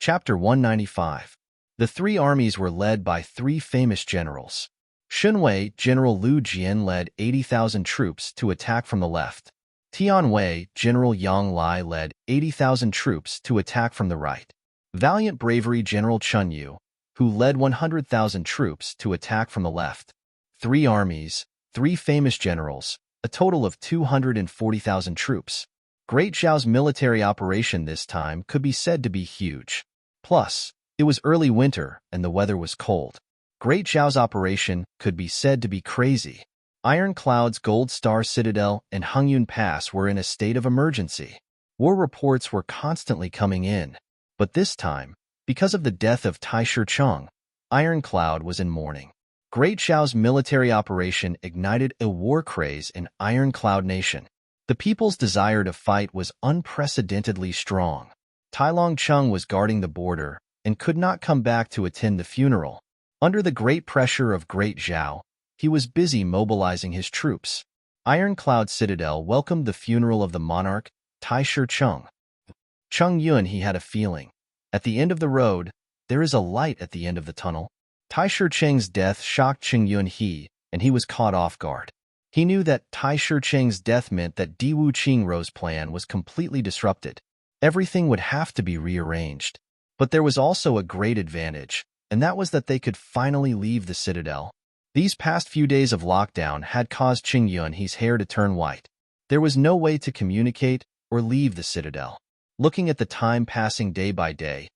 Chapter 195. The three armies were led by three famous generals. Shunwei, General Lu Jian led 80,000 troops to attack from the left. Tianwei, General Yang Lai led 80,000 troops to attack from the right. Valiant Bravery General Chun Yu, who led 100,000 troops to attack from the left. Three armies, three famous generals, a total of 240,000 troops. Great Zhao's military operation this time could be said to be huge. Plus, it was early winter and the weather was cold. Great Zhao's operation could be said to be crazy. Iron Cloud's Gold Star Citadel and Hungyun Pass were in a state of emergency. War reports were constantly coming in. But this time, because of the death of Tai Shicheng, Iron Cloud was in mourning. Great Zhao's military operation ignited a war craze in Iron Cloud Nation. The people's desire to fight was unprecedentedly strong. Tai Longcheng was guarding the border and could not come back to attend the funeral. Under the great pressure of Great Zhao, he was busy mobilizing his troops. Iron Cloud Citadel welcomed the funeral of the monarch, Tai Shicheng. Cheng Yun, he had a feeling. At the end of the road, there is a light at the end of the tunnel. Tai Shicheng's death shocked Cheng Yun and he was caught off guard. He knew that Tai Shicheng's death meant that Diwu Qingrou's plan was completely disrupted. Everything would have to be rearranged. But there was also a great advantage, and that was that they could finally leave the citadel. These past few days of lockdown had caused Cheng Yun's hair to turn white. There was no way to communicate or leave the citadel. Looking at the time passing day by day,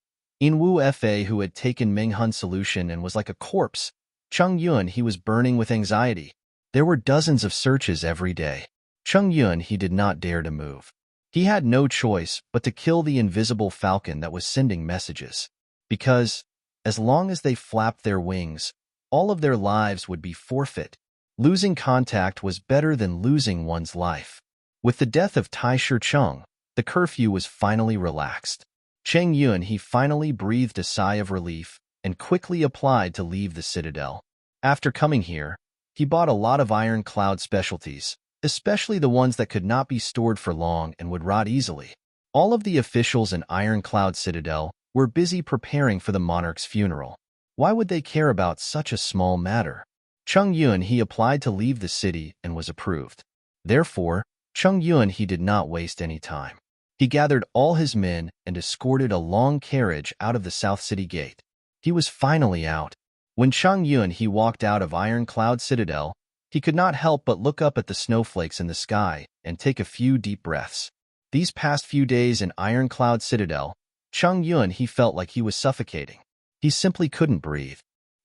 Inwu Fa, who had taken Meng Hun's solution and was like a corpse, Cheng Yun, he was burning with anxiety. There were dozens of searches every day. Cheng Yun, he did not dare to move. He had no choice but to kill the invisible falcon that was sending messages. Because, as long as they flapped their wings, all of their lives would be forfeit. Losing contact was better than losing one's life. With the death of Tai Shicheng, the curfew was finally relaxed. Cheng Yun, he finally breathed a sigh of relief and quickly applied to leave the citadel. After coming here, he bought a lot of Iron Cloud specialties, especially the ones that could not be stored for long and would rot easily. All of the officials in Iron Cloud Citadel were busy preparing for the monarch's funeral. Why would they care about such a small matter? Cheng Yun, he applied to leave the city and was approved. Therefore, Cheng Yun, he did not waste any time. He gathered all his men and escorted a long carriage out of the South City Gate. He was finally out. When Cheng Yun, he walked out of Iron Cloud Citadel, he could not help but look up at the snowflakes in the sky and take a few deep breaths. These past few days in Iron Cloud Citadel, Cheng Yun, he felt like he was suffocating. He simply couldn't breathe.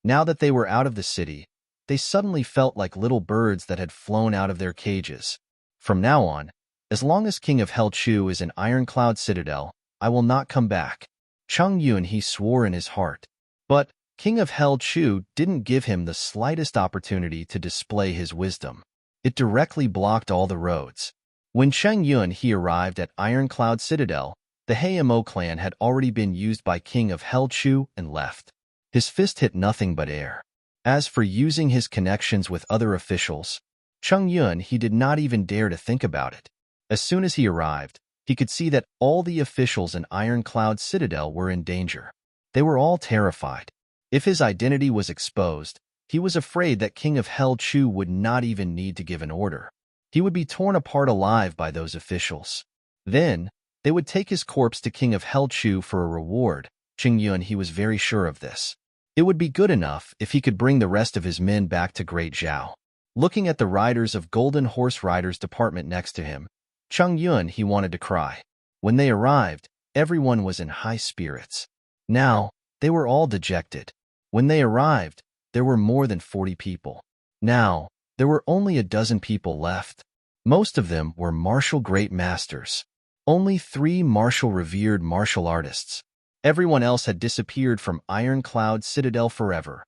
Now that they were out of the city, they suddenly felt like little birds that had flown out of their cages. From now on, as long as King of Hell Chu is in Iron Cloud Citadel, I will not come back. Cheng Yun, he swore in his heart. But King of Hell Chu didn't give him the slightest opportunity to display his wisdom. It directly blocked all the roads. When Cheng Yun, he arrived at Iron Cloud Citadel, the Heimo clan had already been used by King of Hell Chu and left. His fist hit nothing but air. As for using his connections with other officials, Cheng Yun, he did not even dare to think about it. As soon as he arrived, he could see that all the officials in Iron Cloud Citadel were in danger. They were all terrified. If his identity was exposed, he was afraid that King of Hell Chu would not even need to give an order. He would be torn apart alive by those officials. Then, they would take his corpse to King of Hell Chu for a reward. Cheng Yun, he was very sure of this. It would be good enough if he could bring the rest of his men back to Great Zhao. Looking at the riders of Golden Horse Riders Department next to him, Cheng Yun, he wanted to cry. When they arrived, everyone was in high spirits. Now, they were all dejected. When they arrived, there were more than 40 people. Now, there were only a dozen people left. Most of them were martial great masters. Only 3 martial revered martial artists. Everyone else had disappeared from Iron Cloud Citadel forever.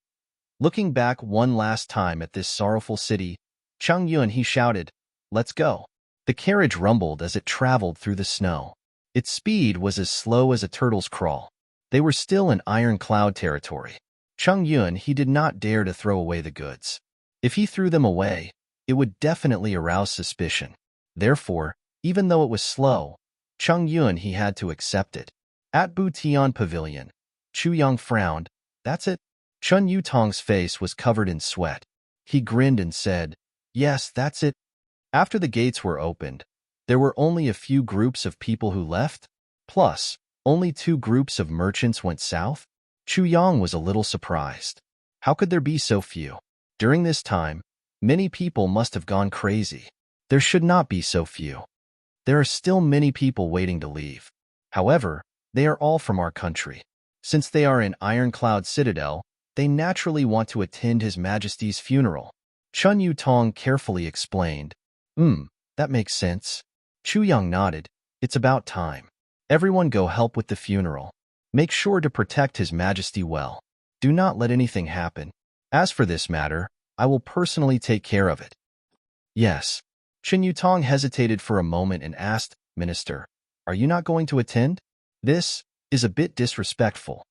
Looking back one last time at this sorrowful city, Cheng Yun, he shouted, "Let's go." The carriage rumbled as it traveled through the snow. Its speed was as slow as a turtle's crawl. They were still in Iron Cloud territory. Cheng Yun, he did not dare to throw away the goods. If he threw them away, it would definitely arouse suspicion. Therefore, even though it was slow, Cheng Yun, he had to accept it. At Butian Pavilion, Chu Yang frowned. That's it? Chun Yutong's face was covered in sweat. He grinned and said, yes, that's it. After the gates were opened, there were only a few groups of people who left. Plus, only 2 groups of merchants went south. Chu Yang was a little surprised. How could there be so few? During this time, many people must have gone crazy. There should not be so few. There are still many people waiting to leave. However, they are all from our country. Since they are in Ironcloud Citadel, they naturally want to attend His Majesty's funeral. Chun Yutong carefully explained. That makes sense. Chu Yang nodded. It's about time. Everyone go help with the funeral. Make sure to protect His Majesty well. Do not let anything happen. As for this matter, I will personally take care of it. Yes. Chun Yutong hesitated for a moment and asked, Minister, are you not going to attend? This is a bit disrespectful.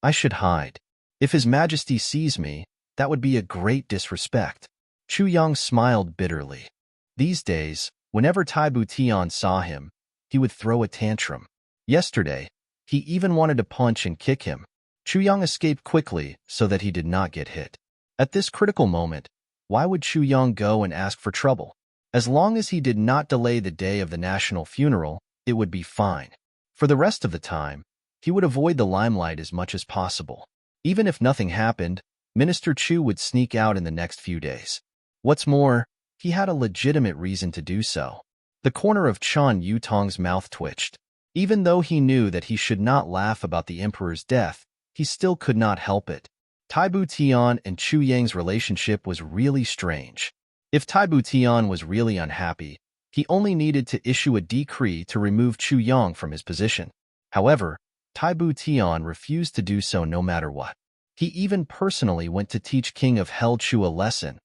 I should hide. If His Majesty sees me, that would be a great disrespect. Chu Yang smiled bitterly. These days, whenever Tai Butian saw him, he would throw a tantrum. Yesterday, he even wanted to punch and kick him. Chu Yang escaped quickly so that he did not get hit. At this critical moment, why would Chu Yang go and ask for trouble? As long as he did not delay the day of the national funeral, it would be fine. For the rest of the time, he would avoid the limelight as much as possible. Even if nothing happened, Minister Chu would sneak out in the next few days. What's more, he had a legitimate reason to do so. The corner of Chun Yutong's mouth twitched. Even though he knew that he should not laugh about the emperor's death, he still could not help it. Tai Butian and Chu Yang's relationship was really strange. If Tai Butian was really unhappy, he only needed to issue a decree to remove Chu Yang from his position. However, Tai Butian refused to do so no matter what. He even personally went to teach King of Hell Chu a lesson.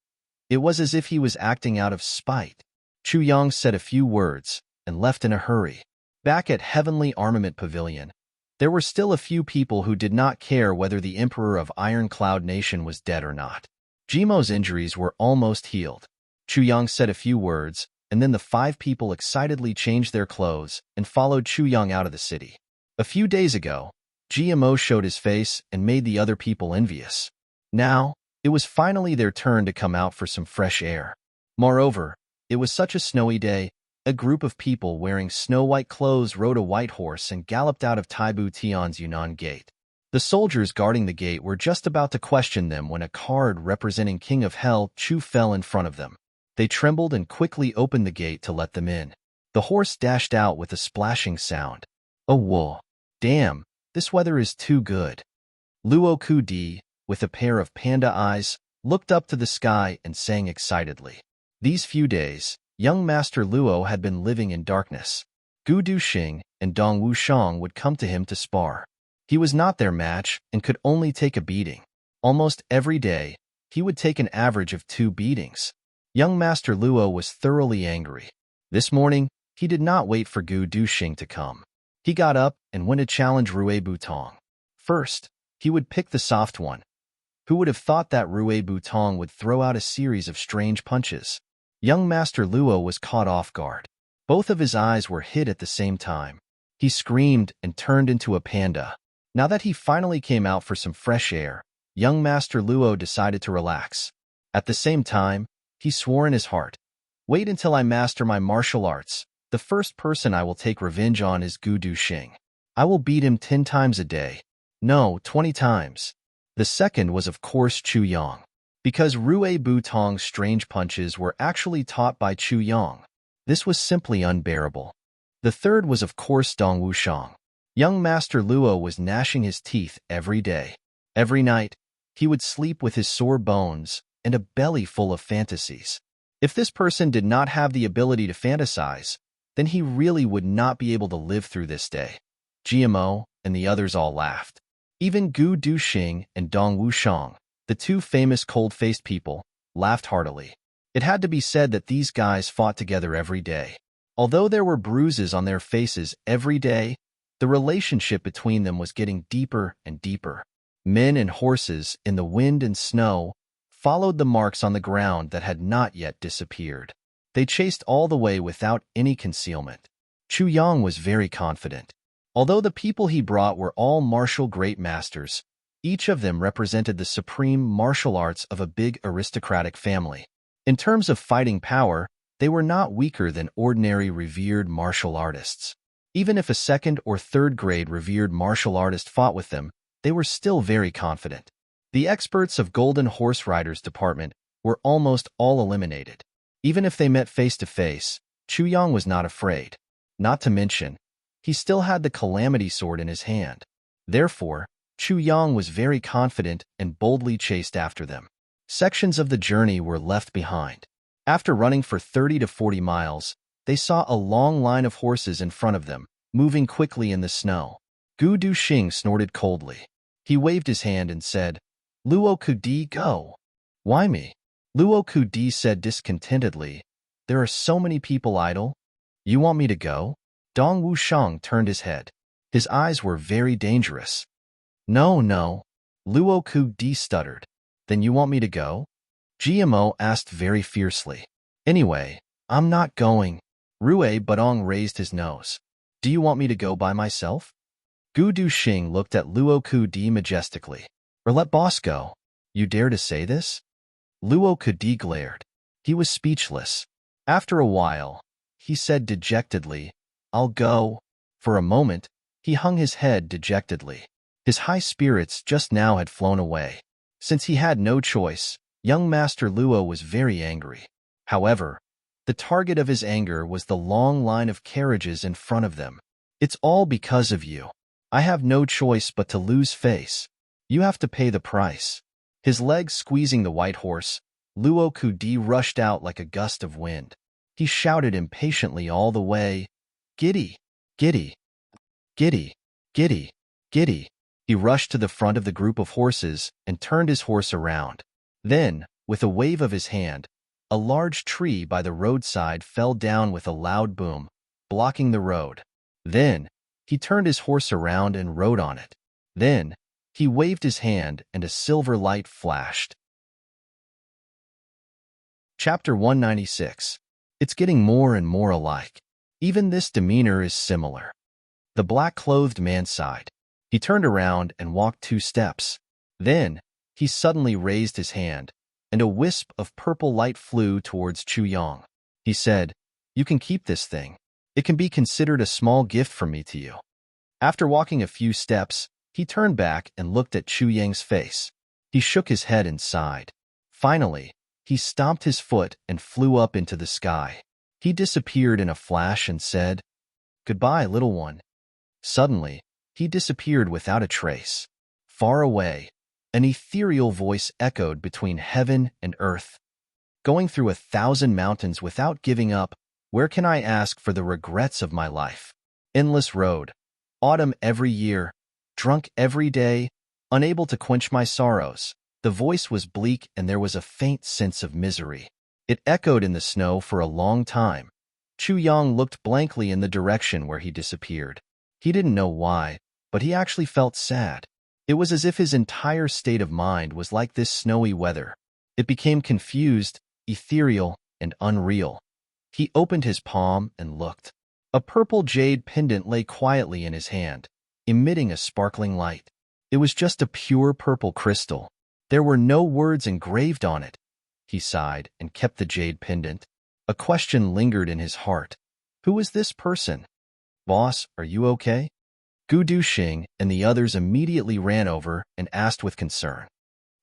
It was as if he was acting out of spite. Chu Yang said a few words and left in a hurry. Back at Heavenly Armament Pavilion, there were still a few people who did not care whether the Emperor of Iron Cloud Nation was dead or not. Jimo's injuries were almost healed. Chu Yang said a few words, and then the 5 people excitedly changed their clothes and followed Chu Yang out of the city. A few days ago, GMO showed his face and made the other people envious. Now, it was finally their turn to come out for some fresh air. Moreover, it was such a snowy day, a group of people wearing snow-white clothes rode a white horse and galloped out of Tai Butian's Yunnan gate. The soldiers guarding the gate were just about to question them when a card representing King of Hell Chu fell in front of them. They trembled and quickly opened the gate to let them in. The horse dashed out with a splashing sound. Oh whoa. Damn, this weather is too good. Luo Ku Di, with a pair of panda eyes, looked up to the sky and sang excitedly. These few days, young Master Luo had been living in darkness. Gu Duxing and Dong Wushang would come to him to spar. He was not their match and could only take a beating. Almost every day, he would take an average of 2 beatings. Young Master Luo was thoroughly angry. This morning, he did not wait for Gu Duxing to come. He got up and went to challenge Rue Butong. First, he would pick the soft one. Who would have thought that Rue Butong would throw out a series of strange punches? Young Master Luo was caught off guard. Both of his eyes were hit at the same time. He screamed and turned into a panda. Now that he finally came out for some fresh air, young Master Luo decided to relax. At the same time, he swore in his heart, "Wait until I master my martial arts. The first person I will take revenge on is Gu Duxing. I will beat him 10 times a day. No, 20 times. The second was of course Chu Yang. Because Rue Butong's strange punches were actually taught by Chu Yang. This was simply unbearable. The third was of course Dong Wushang. Young Master Luo was gnashing his teeth every day. Every night, he would sleep with his sore bones and a belly full of fantasies. If this person did not have the ability to fantasize, then he really would not be able to live through this day. GMO and the others all laughed. Even Gu Duxing and Dong Wushang, the 2 famous cold-faced people, laughed heartily. It had to be said that these guys fought together every day. Although there were bruises on their faces every day, the relationship between them was getting deeper and deeper. Men and horses in the wind and snow followed the marks on the ground that had not yet disappeared. They chased all the way without any concealment. Chu Yang was very confident. Although the people he brought were all martial great masters, each of them represented the supreme martial arts of a big aristocratic family. In terms of fighting power, they were not weaker than ordinary revered martial artists. Even if a second or third grade revered martial artist fought with them, they were still very confident. The experts of Golden Horse Riders Department were almost all eliminated. Even if they met face to face, Chu Yang was not afraid. Not to mention, he still had the Calamity Sword in his hand. Therefore, Chu Yang was very confident and boldly chased after them. Sections of the journey were left behind. After running for 30 to 40 miles, they saw a long line of horses in front of them, moving quickly in the snow. Gu Duxing snorted coldly. He waved his hand and said, "Luo Kudi, go." "Why me?" Luo Kudi said discontentedly. "There are so many people idle. You want me to go?" Dong Wushang turned his head. His eyes were very dangerous. "No, no," Luo Kudi stuttered. "Then you want me to go?" GMO asked very fiercely. "Anyway, I'm not going." Rue Budong raised his nose. "Do you want me to go by myself?" Gu Duxing looked at Luo Kudi majestically. "Or let boss go. You dare to say this?" Luo Kudi glared. He was speechless. After a while, he said dejectedly, "I'll go." For a moment, he hung his head dejectedly. His high spirits just now had flown away. Since he had no choice, young Master Luo was very angry. However, the target of his anger was the long line of carriages in front of them. "It's all because of you. I have no choice but to lose face. You have to pay the price." His legs squeezing the white horse, Luo Kudi rushed out like a gust of wind. He shouted impatiently all the way, "Giddy, giddy, giddy, giddy, giddy." He rushed to the front of the group of horses and turned his horse around. Then, with a wave of his hand, a large tree by the roadside fell down with a loud boom, blocking the road. Then, he turned his horse around and rode on it. Then, he waved his hand and a silver light flashed. Chapter 196. It's getting more and more alike. Even this demeanor is similar. The black-clothed man sighed. He turned around and walked 2 steps. Then, he suddenly raised his hand, and a wisp of purple light flew towards Chu Yang. He said, "You can keep this thing. It can be considered a small gift from me to you." After walking a few steps, he turned back and looked at Chu Yang's face. He shook his head and sighed. Finally, he stomped his foot and flew up into the sky. He disappeared in a flash and said, "Goodbye, little one." Suddenly, he disappeared without a trace. Far away, an ethereal voice echoed between heaven and earth. "Going through 1,000 mountains without giving up, where can I ask for the regrets of my life? Endless road, autumn every year, drunk every day, unable to quench my sorrows." The voice was bleak and there was a faint sense of misery. It echoed in the snow for a long time. Chu Yang looked blankly in the direction where he disappeared. He didn't know why, but he actually felt sad. It was as if his entire state of mind was like this snowy weather. It became confused, ethereal, and unreal. He opened his palm and looked. A purple jade pendant lay quietly in his hand, emitting a sparkling light. It was just a pure purple crystal. There were no words engraved on it. He sighed and kept the jade pendant. A question lingered in his heart. Who is this person? "Boss, are you okay?" Gu Duxing and the others immediately ran over and asked with concern.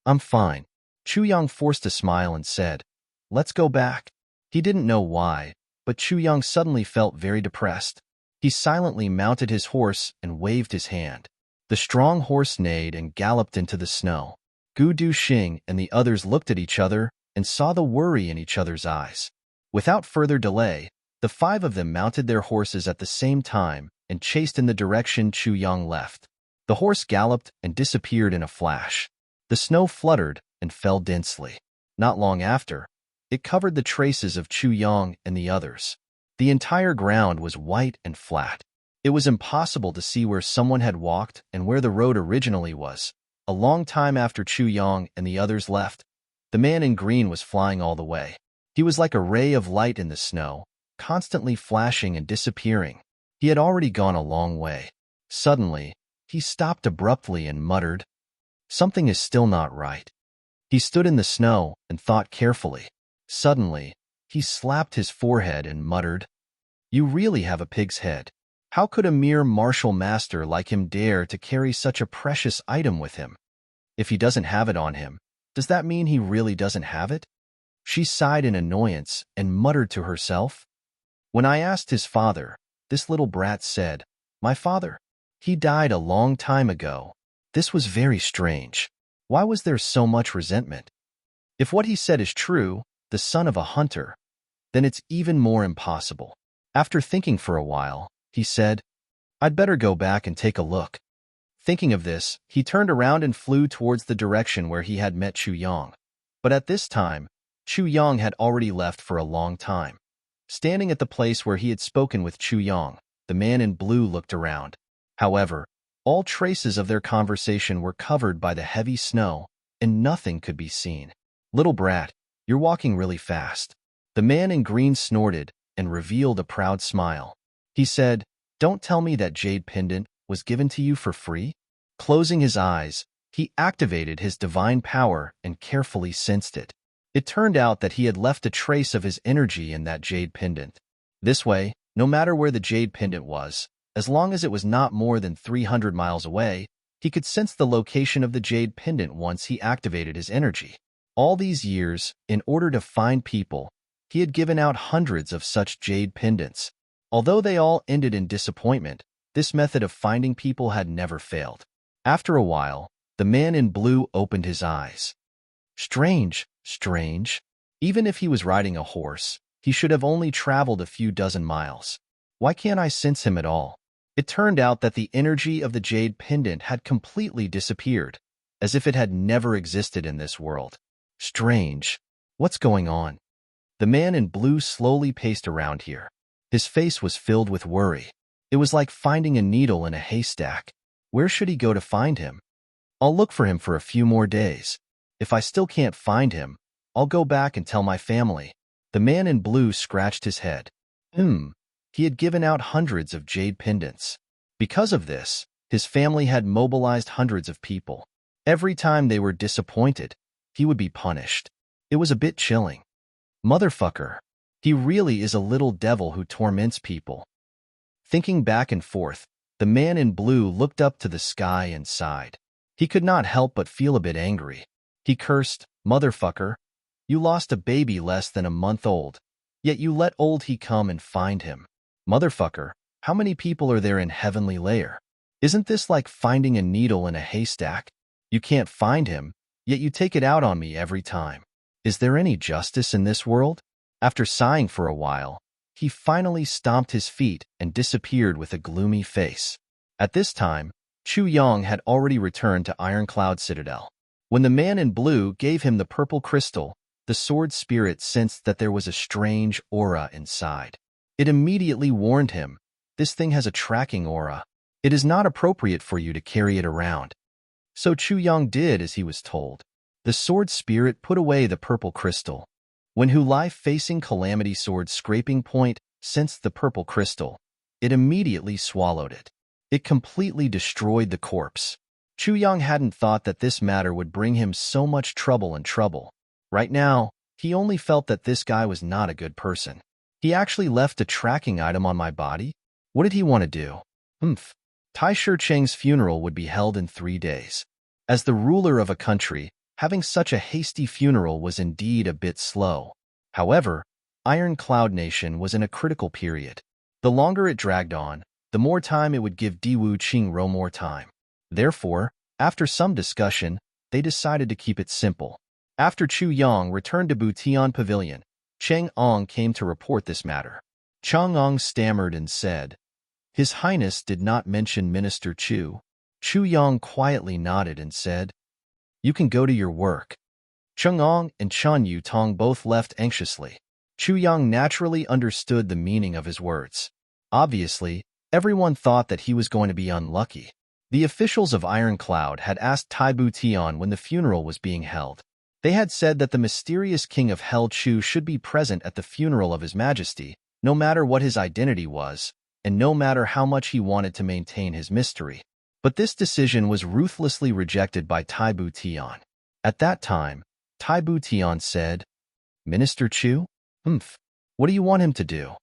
"I'm fine." Chu Yang forced a smile and said, "Let's go back." He didn't know why, but Chu Yang suddenly felt very depressed. He silently mounted his horse and waved his hand. The strong horse neighed and galloped into the snow. Gu Duxing and the others looked at each other and saw the worry in each other's eyes. Without further delay, the 5 of them mounted their horses at the same time and chased in the direction Chu Yang left. The horse galloped and disappeared in a flash. The snow fluttered and fell densely. Not long after, it covered the traces of Chu Yang and the others. The entire ground was white and flat. It was impossible to see where someone had walked and where the road originally was. A long time after Chu Yang and the others left, the man in green was flying all the way. He was like a ray of light in the snow, constantly flashing and disappearing. He had already gone a long way. Suddenly, he stopped abruptly and muttered, "Something is still not right." He stood in the snow and thought carefully. Suddenly, he slapped his forehead and muttered, "You really have a pig's head. How could a mere martial master like him dare to carry such a precious item with him? If he doesn't have it on him, does that mean he really doesn't have it?" She sighed in annoyance and muttered to herself. When I asked his father, this little brat said, "My father, he died a long time ago." This was very strange. Why was there so much resentment? If what he said is true, the son of a hunter, then it's even more impossible. After thinking for a while, he said, "I'd better go back and take a look." Thinking of this, he turned around and flew towards the direction where he had met Chu Yang. But at this time, Chu Yang had already left for a long time. Standing at the place where he had spoken with Chu Yang, the man in blue looked around. However, all traces of their conversation were covered by the heavy snow, and nothing could be seen. "Little brat, you're walking really fast." The man in green snorted and revealed a proud smile. He said, "Don't tell me that jade pendant was given to you for free?" Closing his eyes, he activated his divine power and carefully sensed it. It turned out that he had left a trace of his energy in that jade pendant. This way, no matter where the jade pendant was, as long as it was not more than 300 miles away, he could sense the location of the jade pendant once he activated his energy. All these years, in order to find people, he had given out hundreds of such jade pendants. Although they all ended in disappointment, this method of finding people had never failed. After a while, the man in blue opened his eyes. Strange, strange. Even if he was riding a horse, he should have only traveled a few dozen miles. Why can't I sense him at all? It turned out that the energy of the jade pendant had completely disappeared, as if it had never existed in this world. Strange. What's going on? The man in blue slowly paced around here. His face was filled with worry. It was like finding a needle in a haystack. Where should he go to find him? I'll look for him for a few more days. If I still can't find him, I'll go back and tell my family. The man in blue scratched his head. He had given out hundreds of jade pendants. Because of this, his family had mobilized hundreds of people. Every time they were disappointed, he would be punished. It was a bit chilling. Motherfucker. He really is a little devil who torments people. Thinking back and forth, the man in blue looked up to the sky and sighed. He could not help but feel a bit angry. He cursed, "Motherfucker, you lost a baby less than a month old, yet you let old he come and find him. Motherfucker, how many people are there in Heavenly Layer? Isn't this like finding a needle in a haystack? You can't find him, yet you take it out on me every time. Is there any justice in this world?" After sighing for a while, he finally stomped his feet and disappeared with a gloomy face. At this time, Chu Yang had already returned to Ironcloud Citadel. When the man in blue gave him the purple crystal, the sword spirit sensed that there was a strange aura inside. It immediately warned him, "This thing has a tracking aura. It is not appropriate for you to carry it around." So Chu Yang did as he was told. The sword spirit put away the purple crystal. When Hu Lai facing Calamity Sword Scraping Point sensed the purple crystal, it immediately swallowed it. It completely destroyed the corpse. Chu Yang hadn't thought that this matter would bring him so much trouble and trouble. Right now, he only felt that this guy was not a good person. He actually left a tracking item on my body? What did he want to do? Tai Shi-Cheng's funeral would be held in 3 days. As the ruler of a country, having such a hasty funeral was indeed a bit slow. However, Iron Cloud Nation was in a critical period. The longer it dragged on, the more time it would give Diwu Qingro more time. Therefore, after some discussion, they decided to keep it simple. After Chu Yang returned to Butian Pavilion, Cheng Ong came to report this matter. Cheng Ong stammered and said, "His Highness did not mention Minister Chu." Chu Yang quietly nodded and said, "You can go to your work." Cheng Ong and Chen Yu Tong both left anxiously. Chu Yang naturally understood the meaning of his words. Obviously, everyone thought that he was going to be unlucky. The officials of Iron Cloud had asked Tai Butian when the funeral was being held. They had said that the mysterious king of Hell Chu should be present at the funeral of His Majesty, no matter what his identity was, and no matter how much he wanted to maintain his mystery. But this decision was ruthlessly rejected by Taibu Tian. At that time, Taibu Tian said, "Minister Chu? What do you want him to do?"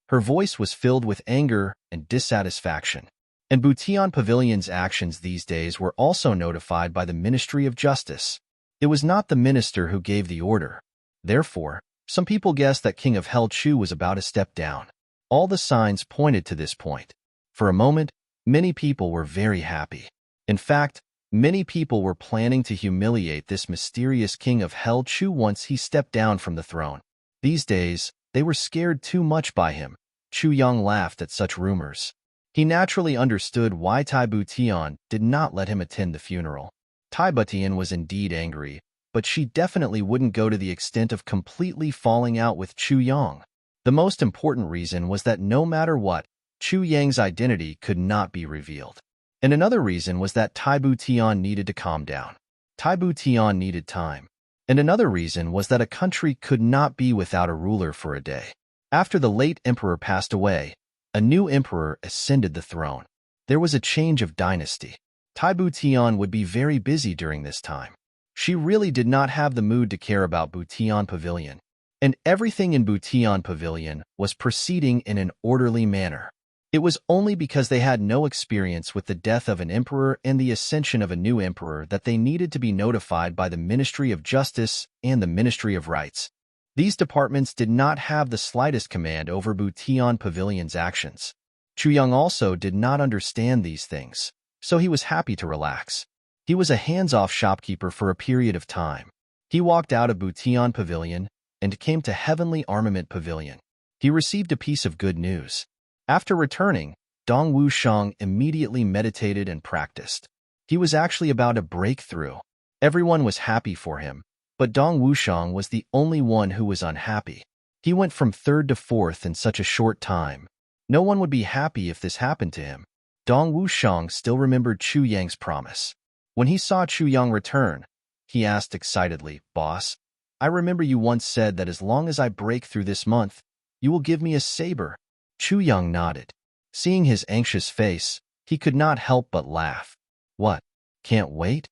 Her voice was filled with anger and dissatisfaction. And Butian Pavilion's actions these days were also notified by the Ministry of Justice. It was not the minister who gave the order. Therefore, some people guessed that King of Hell Chu was about to step down. All the signs pointed to this point. For a moment, many people were very happy. In fact, many people were planning to humiliate this mysterious King of Hell Chu once he stepped down from the throne. These days, they were scared too much by him. Chu Yang laughed at such rumors. He naturally understood why Taibu Tian did not let him attend the funeral. Taibu Tian was indeed angry, but she definitely wouldn't go to the extent of completely falling out with Chu Yang. The most important reason was that no matter what, Chu Yang's identity could not be revealed. And another reason was that Taibu Tian needed to calm down. Taibu Tian needed time. And another reason was that a country could not be without a ruler for a day. After the late emperor passed away, a new emperor ascended the throne. There was a change of dynasty. Taibu Tian would be very busy during this time. She really did not have the mood to care about Butian Pavilion. And everything in Butian Pavilion was proceeding in an orderly manner. It was only because they had no experience with the death of an emperor and the ascension of a new emperor that they needed to be notified by the Ministry of Justice and the Ministry of Rights. These departments did not have the slightest command over Butian Pavilion's actions. Chu Yang also did not understand these things, so he was happy to relax. He was a hands-off shopkeeper for a period of time. He walked out of Butian Pavilion and came to Heavenly Armament Pavilion. He received a piece of good news. After returning, Dong Wushang immediately meditated and practiced. He was actually about to break through. Everyone was happy for him, but Dong Wushang was the only one who was unhappy. He went from third to fourth in such a short time. No one would be happy if this happened to him. Dong Wushang still remembered Chu Yang's promise. When he saw Chu Yang return, he asked excitedly, "Boss, I remember you once said that as long as I break through this month, you will give me a saber." Chu Yang nodded. Seeing his anxious face, he could not help but laugh. "What? Can't wait?"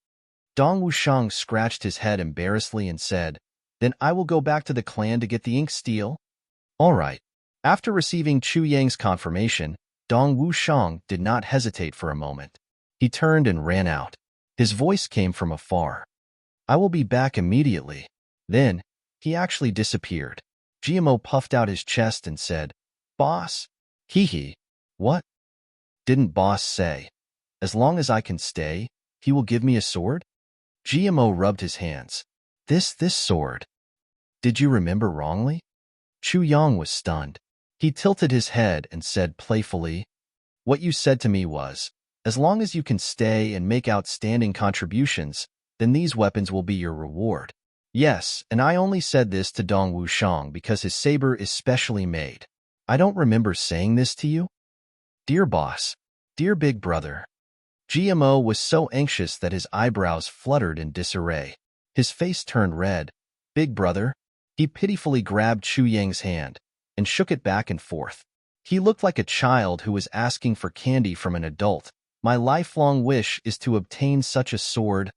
Dong Wushang scratched his head embarrassedly and said, "Then I will go back to the clan to get the ink steel." "All right." After receiving Chu Yang's confirmation, Dong Wushang did not hesitate for a moment. He turned and ran out. His voice came from afar. "I will be back immediately." Then, he actually disappeared. GMO puffed out his chest and said, "Boss?" "Hee. What?" "Didn't boss say, as long as I can stay, he will give me a sword?" GMO rubbed his hands. This sword. Did you remember wrongly?" Chu Yang was stunned. He tilted his head and said playfully, "What you said to me was, as long as you can stay and make outstanding contributions, then these weapons will be your reward." "Yes, and I only said this to Dong Wushang because his saber is specially made. I don't remember saying this to you." "Dear boss, dear big brother." GMO was so anxious that his eyebrows fluttered in disarray. His face turned red. "Big brother?" He pitifully grabbed Chu Yang's hand and shook it back and forth. He looked like a child who was asking for candy from an adult. "My lifelong wish is to obtain such a sword."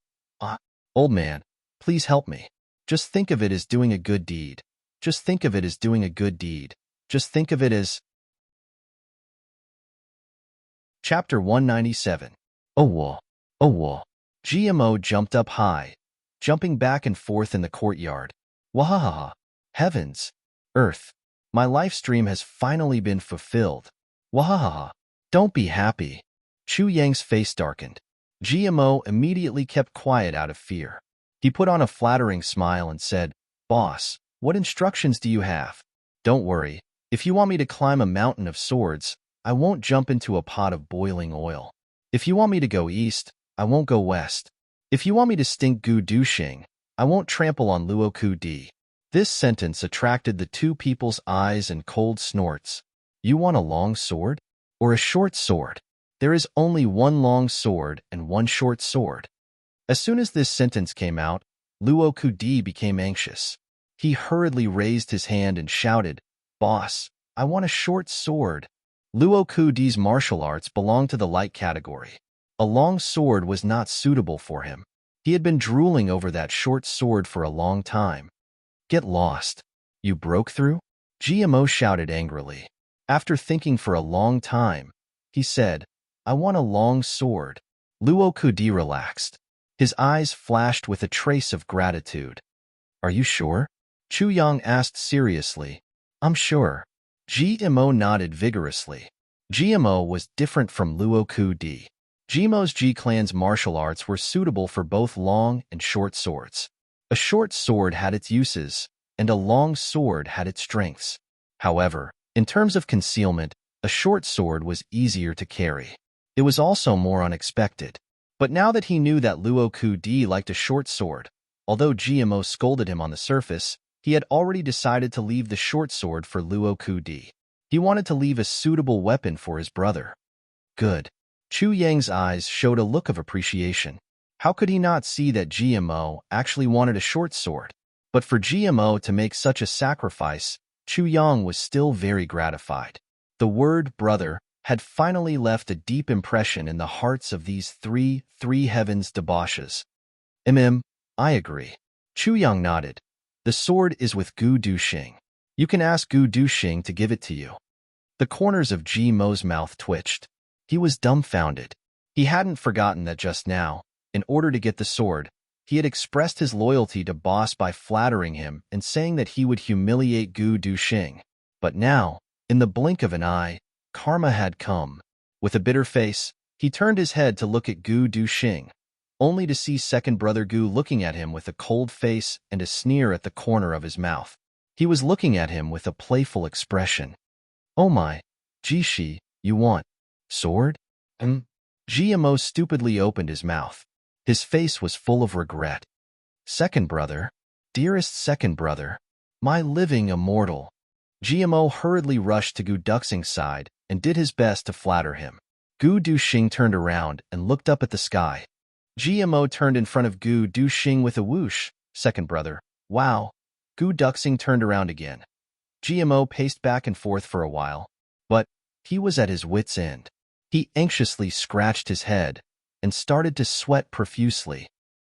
Old man, please help me. Just think of it as doing a good deed. Just think of it as doing a good deed. Just think of it as... Chapter 197. Oh, whoa. GMO jumped up high, jumping back and forth in the courtyard. Wahaha! Heavens! Earth! My life stream has finally been fulfilled. Wahaha! Don't be happy. Chu Yang's face darkened. GMO immediately kept quiet out of fear. He put on a flattering smile and said, "Boss, what instructions do you have?" "Don't worry. If you want me to climb a mountain of swords, I won't jump into a pot of boiling oil. If you want me to go east, I won't go west. If you want me to stink gu dushing, I won't trample on luoku di." This sentence attracted the two people's eyes and cold snorts. "You want a long sword? Or a short sword?" "There is only one long sword and one short sword." As soon as this sentence came out, Luo Kudi became anxious. He hurriedly raised his hand and shouted, "Boss, I want a short sword." Luo Kudi's martial arts belonged to the light category. A long sword was not suitable for him. He had been drooling over that short sword for a long time. Get lost. You broke through? GMO shouted angrily. After thinking for a long time, he said, I want a long sword. Luo Kudi relaxed. His eyes flashed with a trace of gratitude. Are you sure? Chu Yang asked seriously. I'm sure. GMO nodded vigorously. GMO was different from Luo Kudi. GMO's G-clan's martial arts were suitable for both long and short swords. A short sword had its uses, and a long sword had its strengths. However, in terms of concealment, a short sword was easier to carry. It was also more unexpected. But now that he knew that Luo Kudi liked a short sword, although GMO scolded him on the surface, he had already decided to leave the short sword for Luo Kudi. He wanted to leave a suitable weapon for his brother. Good. Chu Yang's eyes showed a look of appreciation. How could he not see that GMO actually wanted a short sword? But for GMO to make such a sacrifice, Chu Yang was still very gratified. The word brother had finally left a deep impression in the hearts of these three heavens debauches. I agree. Chu Yang nodded. The sword is with Gu Duxing. You can ask Gu Duxing to give it to you. The corners of GMO's mouth twitched. He was dumbfounded. He hadn't forgotten that just now, in order to get the sword, he had expressed his loyalty to Boss by flattering him and saying that he would humiliate Gu Duxing. But now, in the blink of an eye, karma had come. With a bitter face, he turned his head to look at Gu Duxing, only to see second brother Gu looking at him with a cold face and a sneer at the corner of his mouth. He was looking at him with a playful expression. Oh my, Jishi, you want sword? GMO stupidly opened his mouth. His face was full of regret. Second brother, dearest second brother, my living immortal. GMO hurriedly rushed to Gu Duxing's side and did his best to flatter him. Gu Duxing turned around and looked up at the sky. GMO turned in front of Gu Duxing with a whoosh. Second brother, wow. Gu Duxing turned around again. GMO paced back and forth for a while, but he was at his wit's end. He anxiously scratched his head and started to sweat profusely.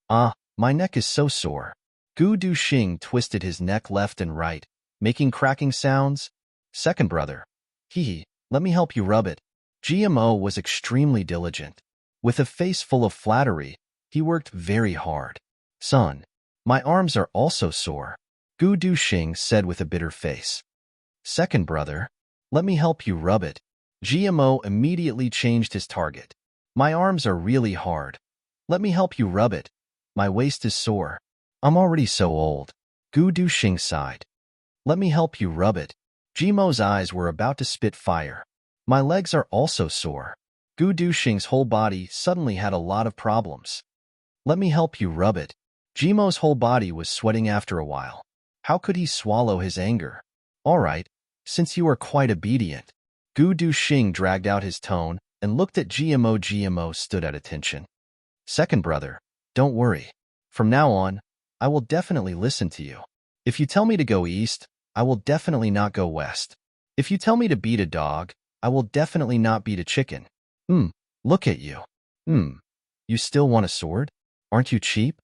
Ah, my neck is so sore. Gu Duxing twisted his neck left and right, making cracking sounds. Second brother, let me help you rub it. GMO was extremely diligent. With a face full of flattery, he worked very hard. Son, my arms are also sore, Gu Duxing said with a bitter face. Second brother, let me help you rub it. GMO immediately changed his target. My arms are really hard. Let me help you rub it. My waist is sore. I'm already so old. Gu Duxing sighed. Let me help you rub it. GMO's eyes were about to spit fire. My legs are also sore. Gu Duxing's whole body suddenly had a lot of problems. Let me help you rub it. GMO's whole body was sweating after a while. How could he swallow his anger? All right, since you are quite obedient. Gu Duxing dragged out his tone and looked at GMO. GMO stood at attention. Second brother, don't worry. From now on, I will definitely listen to you. If you tell me to go east, I will definitely not go west. If you tell me to beat a dog, I will definitely not beat a chicken. Look at you. You still want a sword? Aren't you cheap?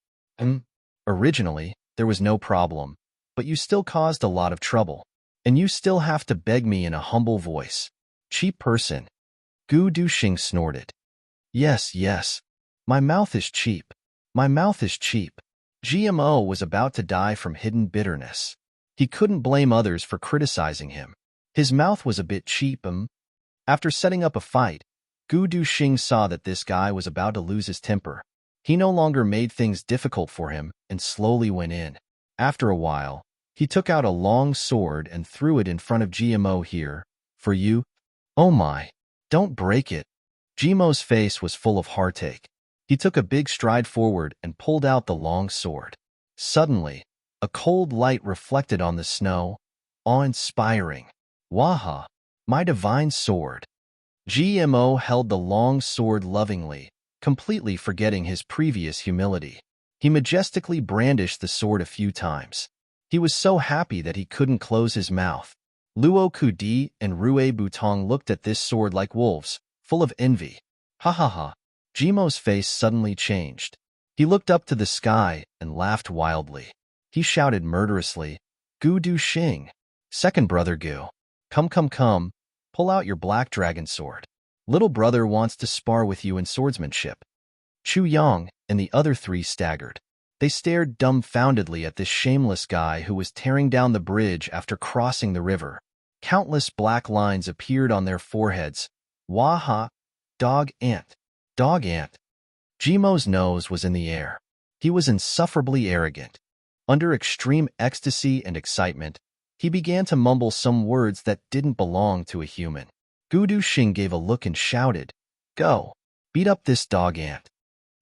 Originally, there was no problem, but you still caused a lot of trouble. And you still have to beg me in a humble voice. Cheap person. Gu Duxing snorted. Yes. My mouth is cheap. My mouth is cheap. GMO was about to die from hidden bitterness. He couldn't blame others for criticizing him. His mouth was a bit cheap. After setting up a fight, Gu Duxing saw that this guy was about to lose his temper. He no longer made things difficult for him and slowly went in. After a while, he took out a long sword and threw it in front of GMO. Here, for you. Oh my, don't break it. GMO's face was full of heartache. He took a big stride forward and pulled out the long sword. Suddenly, a cold light reflected on the snow, awe-inspiring. Waha, my divine sword. GMO held the long sword lovingly, completely forgetting his previous humility. He majestically brandished the sword a few times. He was so happy that he couldn't close his mouth. Luo Kudi and Rue Butong looked at this sword like wolves, full of envy. Ha ha ha. Jimo's face suddenly changed. He looked up to the sky and laughed wildly. He shouted murderously, Gu Du Xing. Second brother Gu. Come come come, pull out your black dragon sword. Little brother wants to spar with you in swordsmanship. Chu Yang and the other three staggered. They stared dumbfoundedly at this shameless guy who was tearing down the bridge after crossing the river. Countless black lines appeared on their foreheads. Waha, dog ant, dog ant. Jimo's nose was in the air. He was insufferably arrogant. Under extreme ecstasy and excitement, he began to mumble some words that didn't belong to a human. Gu Du Xing gave a look and shouted, Go, beat up this dog ant.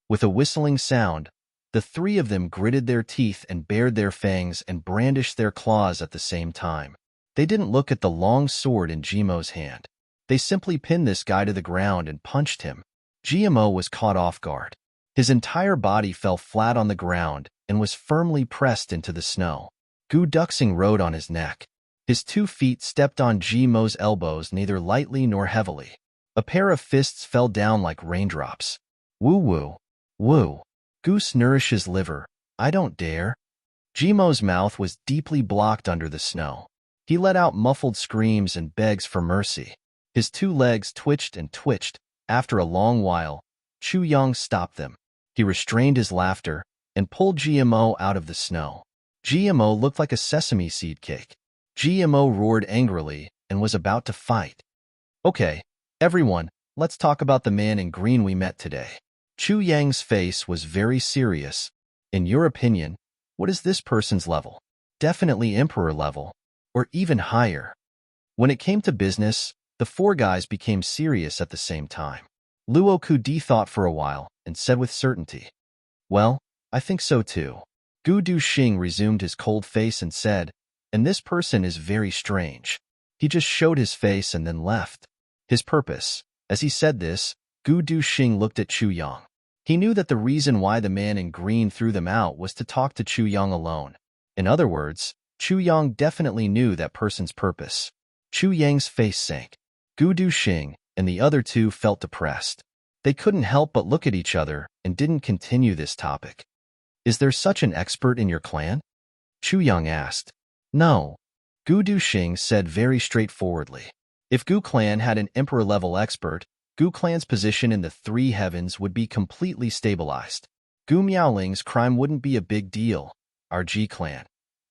With a whistling sound, the three of them gritted their teeth and bared their fangs and brandished their claws at the same time. They didn't look at the long sword in Jimo's hand. They simply pinned this guy to the ground and punched him. Jimo was caught off guard. His entire body fell flat on the ground and was firmly pressed into the snow. Gu Duxing rode on his neck. His 2 feet stepped on Jimo's elbows neither lightly nor heavily. A pair of fists fell down like raindrops. Woo woo, woo. Goose nourishes liver. I don't dare. Jimo's mouth was deeply blocked under the snow. He let out muffled screams and begs for mercy. His 2 legs twitched and twitched. After a long while, Chu Yang stopped them. He restrained his laughter and pulled GMO out of the snow. GMO looked like a sesame seed cake. GMO roared angrily and was about to fight. Okay, everyone, let's talk about the man in green we met today. Chu Yang's face was very serious. In your opinion, what is this person's level? Definitely emperor level, or even higher. When it came to business, the 4 guys became serious at the same time. Luo Kudi thought for a while and said with certainty, Well, I think so too. Gu Du Xing resumed his cold face and said, And this person is very strange. He just showed his face and then left. His purpose. As he said this, Gu Du Xing looked at Chu Yang. He knew that the reason why the man in green threw them out was to talk to Chu Yang alone. In other words, Chu Yang definitely knew that person's purpose. Chu Yang's face sank. Gu Du Xing and the other 2 felt depressed. They couldn't help but look at each other and didn't continue this topic. Is there such an expert in your clan? Chu Yang asked. No. Gu Du Xing said very straightforwardly. If Gu clan had an emperor-level expert, Gu clan's position in the 3 heavens would be completely stabilized. Gu Miaoling's crime wouldn't be a big deal. Our G clan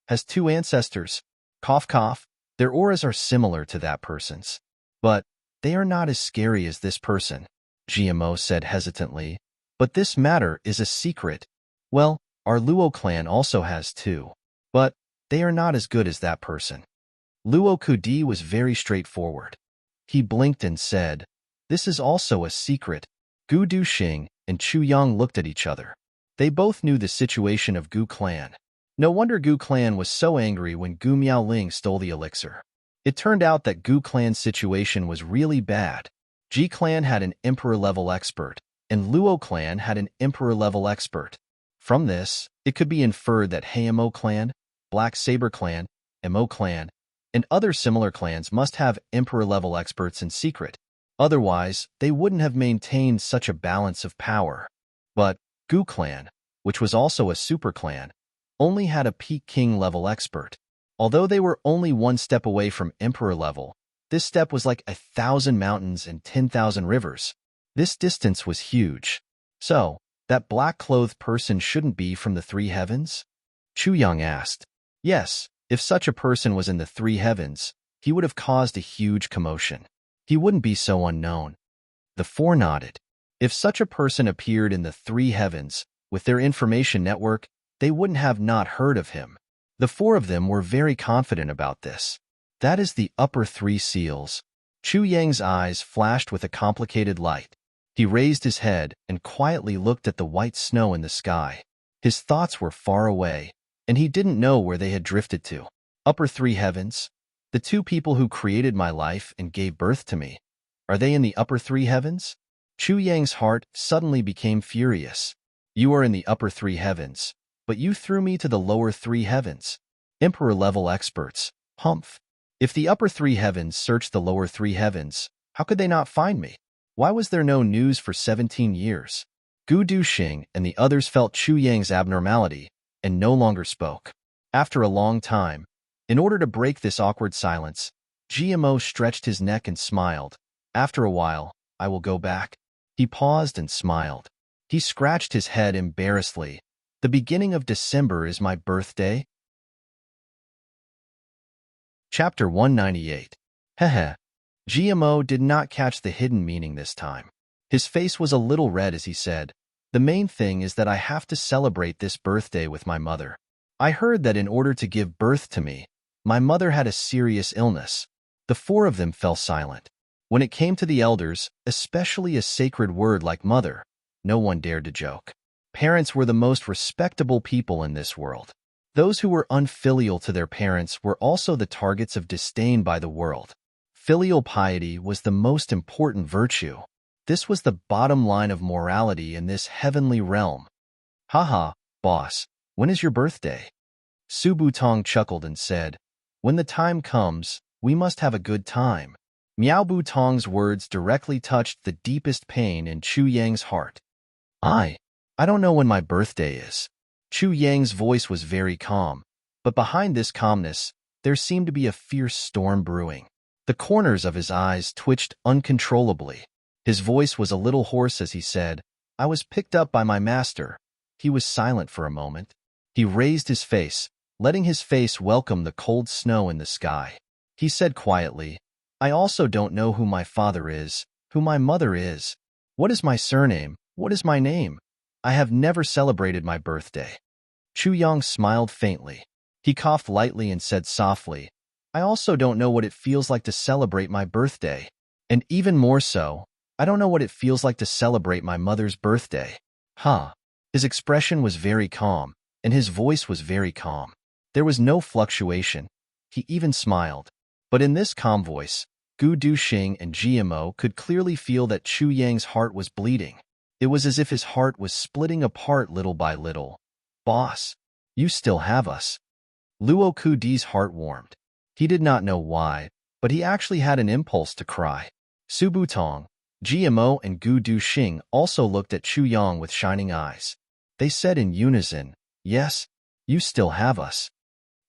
has 2 ancestors. Cough cough. Their auras are similar to that person's. But they are not as scary as this person, GMO said hesitantly. But this matter is a secret. Well, our Luo clan also has 2. But they are not as good as that person. Luo Kudi was very straightforward. He blinked and said, This is also a secret. Gu Du Xing and Chu Yang looked at each other. They both knew the situation of Gu clan. No wonder Gu clan was so angry when Gu Miaoling stole the elixir. It turned out that Gu clan's situation was really bad. G clan had an emperor-level expert, and Luo clan had an emperor-level expert. From this, it could be inferred that Hayamo clan, Black Saber clan, Mo clan, and other similar clans must have emperor-level experts in secret. Otherwise, they wouldn't have maintained such a balance of power. But Gu clan, which was also a super clan, only had a peak king-level expert. Although they were only 1 step away from emperor level, this step was like 1,000 mountains and 10,000 rivers. This distance was huge. So, that black-clothed person shouldn't be from the 3 heavens? Chu Yang asked. Yes, if such a person was in the 3 heavens, he would have caused a huge commotion. He wouldn't be so unknown. The 4 nodded. If such a person appeared in the 3 heavens, with their information network, they wouldn't have not heard of him. The 4 of them were very confident about this. That is the upper 3 seals. Chu Yang's eyes flashed with a complicated light. He raised his head and quietly looked at the white snow in the sky. His thoughts were far away, and he didn't know where they had drifted to. Upper 3 heavens? The 2 people who created my life and gave birth to me. Are they in the upper 3 heavens? Chu Yang's heart suddenly became furious. You are in the upper 3 heavens, but you threw me to the lower 3 heavens. Emperor-level experts. Humph. If the upper three heavens searched the lower three heavens, how could they not find me? Why was there no news for 17 years? Gu Duxing and the others felt Chu Yang's abnormality and no longer spoke. After a long time, in order to break this awkward silence, GMO stretched his neck and smiled. After a while, I will go back. He paused and smiled. He scratched his head embarrassedly. The beginning of December is my birthday? Chapter 198. Heh. GMO did not catch the hidden meaning this time. His face was a little red as he said, "The main thing is that I have to celebrate this birthday with my mother. I heard that in order to give birth to me, my mother had a serious illness." The four of them fell silent. When it came to the elders, especially a sacred word like mother, no one dared to joke. Parents were the most respectable people in this world. Those who were unfilial to their parents were also the targets of disdain by the world. Filial piety was the most important virtue. This was the bottom line of morality in this heavenly realm. "Haha, boss, when is your birthday?" Su Butong chuckled and said, "When the time comes, we must have a good time." Miao Butong's words directly touched the deepest pain in Chu Yang's heart. I don't know when my birthday is." Chu Yang's voice was very calm, but behind this calmness, there seemed to be a fierce storm brewing. The corners of his eyes twitched uncontrollably. His voice was a little hoarse as he said, "I was picked up by my master." He was silent for a moment. He raised his face, letting his face welcome the cold snow in the sky. He said quietly, "I also don't know who my father is, who my mother is. What is my surname? What is my name? I have never celebrated my birthday." Chu Yang smiled faintly. He coughed lightly and said softly, "I also don't know what it feels like to celebrate my birthday. And even more so, I don't know what it feels like to celebrate my mother's birthday." Huh. His expression was very calm, and his voice was very calm. There was no fluctuation. He even smiled. But in this calm voice, Gu Duxing and GMO could clearly feel that Chu Yang's heart was bleeding. It was as if his heart was splitting apart little by little. "Boss, you still have us." Luo Kudi's heart warmed. He did not know why, but he actually had an impulse to cry. Su Butong, GMO and Gu Duxing also looked at Chu Yang with shining eyes. They said in unison, "Yes, you still have us."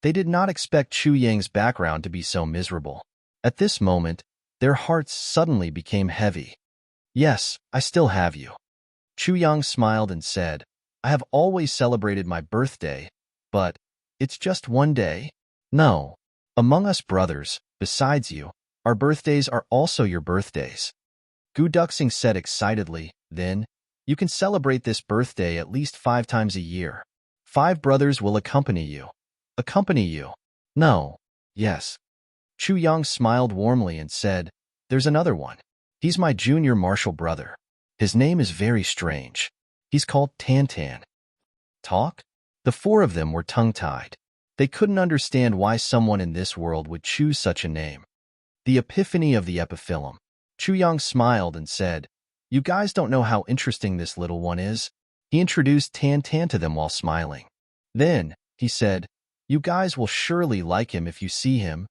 They did not expect Chu Yang's background to be so miserable. At this moment, their hearts suddenly became heavy. "Yes, I still have you." Chu Yang smiled and said, "I have always celebrated my birthday, but it's just one day." "No. Among us brothers, besides you, our birthdays are also your birthdays." Gu Duxing said excitedly, "Then, you can celebrate this birthday at least 5 times a year. 5 brothers will accompany you." "Accompany you?" "No. Yes." Chu Yang smiled warmly and said, "There's another one. He's my junior martial brother. His name is very strange. He's called Tantan." Talk? The 4 of them were tongue-tied. They couldn't understand why someone in this world would choose such a name. The epiphany of the epiphyllum. Chu Yang smiled and said, "You guys don't know how interesting this little one is." He introduced Tantan to them while smiling. Then, he said, "You guys will surely like him if you see him.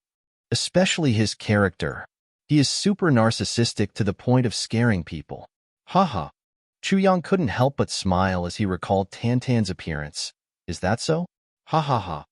Especially his character. He is super narcissistic to the point of scaring people." Haha. Chu Yang couldn't help but smile as he recalled Tantan's appearance. "Is that so?" "Ha ha ha.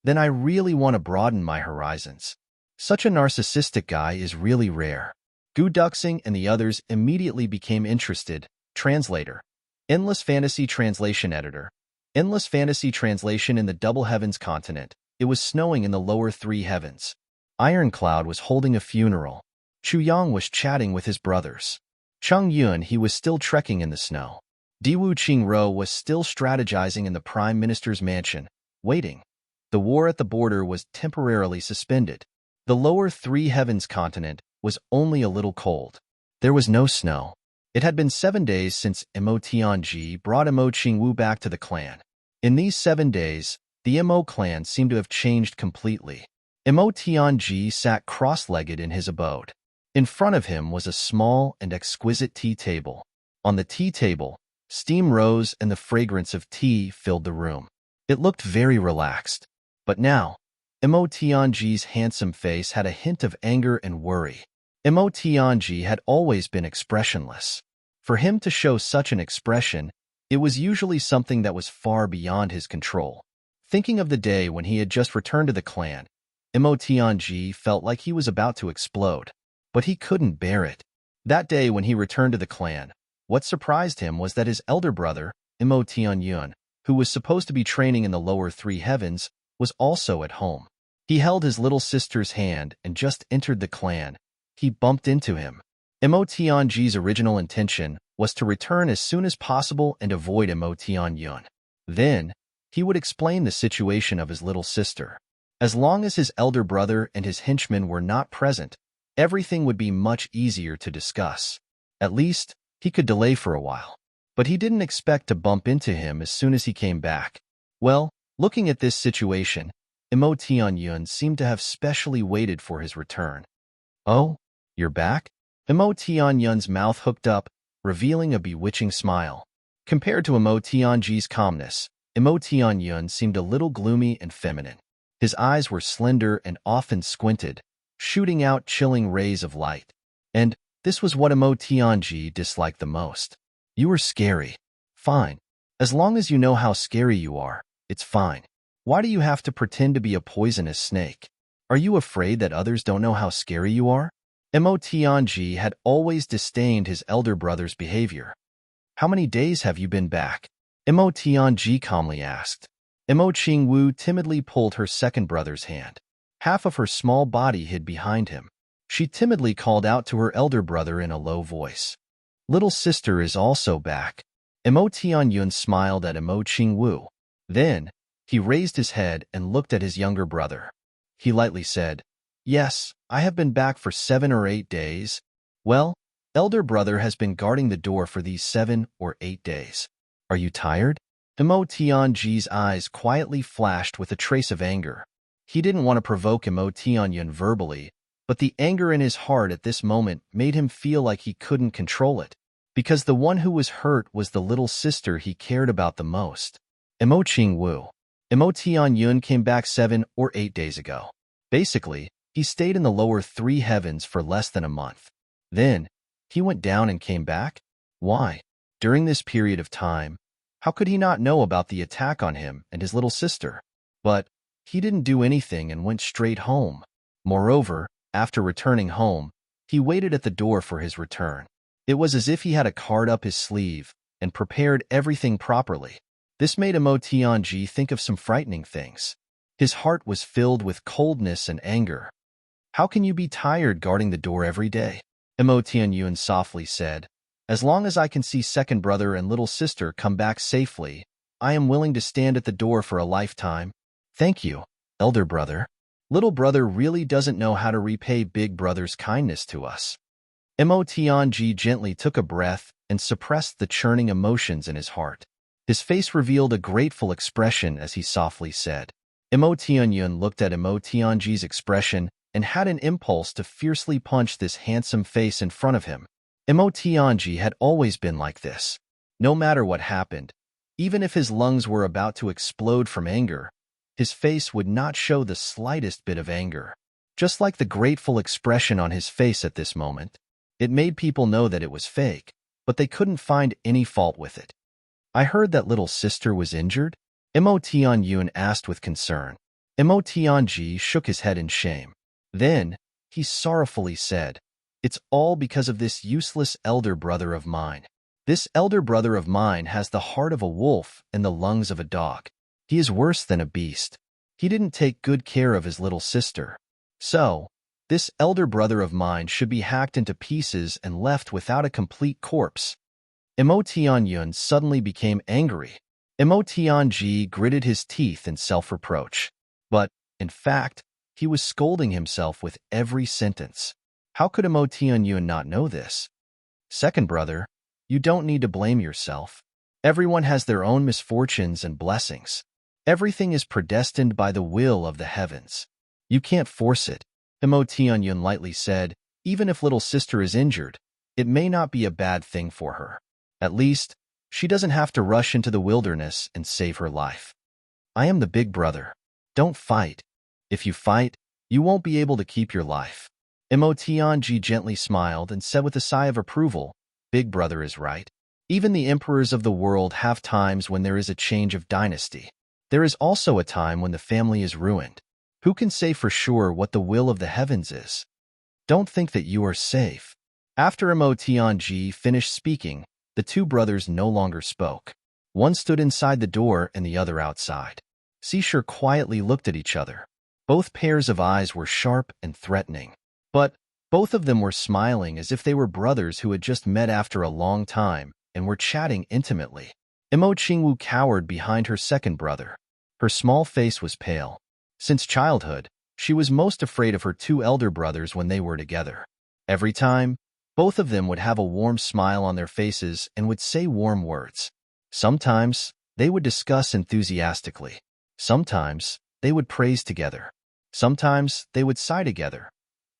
Then I really want to broaden my horizons. Such a narcissistic guy is really rare." Gu Duxing and the others immediately became interested. Translator. Endless Fantasy Translation Editor. Endless Fantasy Translation in the Double Heavens continent. It was snowing in the lower 3 heavens. Ironcloud was holding a funeral. Chu Yang was chatting with his brothers. Cheng Yun he was still trekking in the snow. Diwu Qingro was still strategizing in the Prime Minister's mansion, waiting. The war at the border was temporarily suspended. The lower 3 heavens continent was only a little cold. There was no snow. It had been 7 days since Mo Tianji brought Mo Qingwu back to the clan. In these 7 days, the Mo clan seemed to have changed completely. Mo Tianji sat cross-legged in his abode. In front of him was a small and exquisite tea table. On the tea table, steam rose and the fragrance of tea filled the room. It looked very relaxed. But now, Mo Tianji's handsome face had a hint of anger and worry. Mo Tianji had always been expressionless. For him to show such an expression, it was usually something that was far beyond his control. Thinking of the day when he had just returned to the clan, Mo Tianji felt like he was about to explode. But he couldn't bear it. That day when he returned to the clan, what surprised him was that his elder brother, Mo Tianyun, who was supposed to be training in the lower three heavens, was also at home. He held his little sister's hand and just entered the clan. He bumped into him. Mo Tianji's original intention was to return as soon as possible and avoid Mo Tianyun. Then, he would explain the situation of his little sister. As long as his elder brother and his henchmen were not present, everything would be much easier to discuss. At least, he could delay for a while. But he didn't expect to bump into him as soon as he came back. Well, looking at this situation, Mo Tianyun seemed to have specially waited for his return. "Oh, you're back?" Mo Tianyun's mouth hooked up, revealing a bewitching smile. Compared to Mo Tianji's calmness, Mo Tianyun seemed a little gloomy and feminine. His eyes were slender and often squinted, shooting out chilling rays of light. And this was what Mo Tianji disliked the most. "You were scary." "Fine. As long as you know how scary you are, it's fine. Why do you have to pretend to be a poisonous snake? Are you afraid that others don't know how scary you are?" Mo Tianji had always disdained his elder brother's behavior. "How many days have you been back?" Mo Tianji calmly asked. Mo Qingwu timidly pulled her second brother's hand. Half of her small body hid behind him. She timidly called out to her elder brother in a low voice. "Little sister is also back." Mo Tianyun smiled at Mo Qingwu. Then, he raised his head and looked at his younger brother. He lightly said, "Yes, I have been back for 7 or 8 days. Well, elder brother has been guarding the door for these 7 or 8 days. Are you tired?" Mo Tianji's eyes quietly flashed with a trace of anger. He didn't want to provoke Mo Tianyun verbally, but the anger in his heart at this moment made him feel like he couldn't control it, because the one who was hurt was the little sister he cared about the most. Mo Qingwu. Mo Tianyun came back 7 or 8 days ago. Basically, he stayed in the lower three heavens for less than a month. Then, he went down and came back? Why? During this period of time, how could he not know about the attack on him and his little sister? But he didn't do anything and went straight home. Moreover, after returning home, he waited at the door for his return. It was as if he had a card up his sleeve and prepared everything properly. This made Mo Tianji think of some frightening things. His heart was filled with coldness and anger. "How can you be tired guarding the door every day?" Mo Tianyun softly said. "As long as I can see second brother and little sister come back safely, I am willing to stand at the door for a lifetime." "Thank you, elder brother. Little brother really doesn't know how to repay big brother's kindness to us." Mo Tianji gently took a breath and suppressed the churning emotions in his heart. His face revealed a grateful expression as he softly said. Mo Tianyun looked at Mo Tianji's expression and had an impulse to fiercely punch this handsome face in front of him. Mo Tianji had always been like this. No matter what happened, even if his lungs were about to explode from anger, his face would not show the slightest bit of anger. Just like the grateful expression on his face at this moment, it made people know that it was fake, but they couldn't find any fault with it. "I heard that little sister was injured?" Mo Tianyun asked with concern. Mo Tianji shook his head in shame. Then, he sorrowfully said, "It's all because of this useless elder brother of mine. This elder brother of mine has the heart of a wolf and the lungs of a dog. He is worse than a beast. He didn't take good care of his little sister. So, this elder brother of mine should be hacked into pieces and left without a complete corpse." Mo Tianyun suddenly became angry. Mo Tianji gritted his teeth in self-reproach. But, in fact, he was scolding himself with every sentence. How could Mo Tianyun not know this? "Second brother, you don't need to blame yourself. Everyone has their own misfortunes and blessings. Everything is predestined by the will of the heavens. You can't force it." Mo Tianyun lightly said, "Even if little sister is injured, it may not be a bad thing for her. At least, she doesn't have to rush into the wilderness and save her life. I am the big brother. Don't fight. If you fight, you won't be able to keep your life. Emotionji gently smiled and said with a sigh of approval, Big Brother is right. Even the emperors of the world have times when there is a change of dynasty. There is also a time when the family is ruined. Who can say for sure what the will of the heavens is? Don't think that you are safe. After Emotionji finished speaking, the two brothers no longer spoke. One stood inside the door and the other outside. Seashore quietly looked at each other. Both pairs of eyes were sharp and threatening. But both of them were smiling as if they were brothers who had just met after a long time and were chatting intimately. Emo Qingwu cowered behind her second brother. Her small face was pale. Since childhood, she was most afraid of her two elder brothers when they were together. Every time, both of them would have a warm smile on their faces and would say warm words. Sometimes, they would discuss enthusiastically. Sometimes, they would praise together. Sometimes, they would sigh together.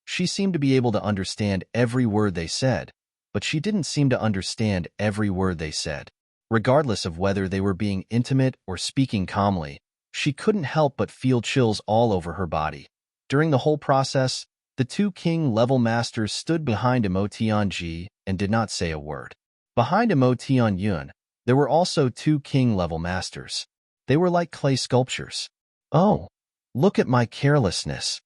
She seemed to be able to understand every word they said, but she didn't seem to understand every word they said. Regardless of whether they were being intimate or speaking calmly, she couldn't help but feel chills all over her body. During the whole process, the two king-level masters stood behind Emotionji and did not say a word. Behind Emotionyun, there were also two king-level masters. They were like clay sculptures. Oh, look at my carelessness.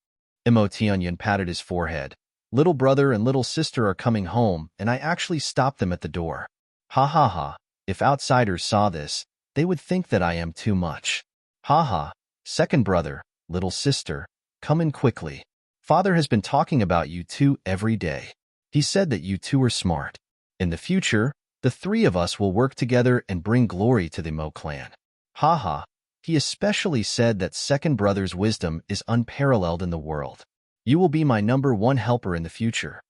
Emotionyun patted his forehead. Little brother and little sister are coming home, and I actually stopped them at the door. Ha ha ha. If outsiders saw this, they would think that I am too much. Ha ha. Second brother, little sister, come in quickly. Father has been talking about you two every day. He said that you two are smart. In the future, the three of us will work together and bring glory to the Mo clan. Ha ha. He especially said that second brother's wisdom is unparalleled in the world. You will be my number one helper in the future.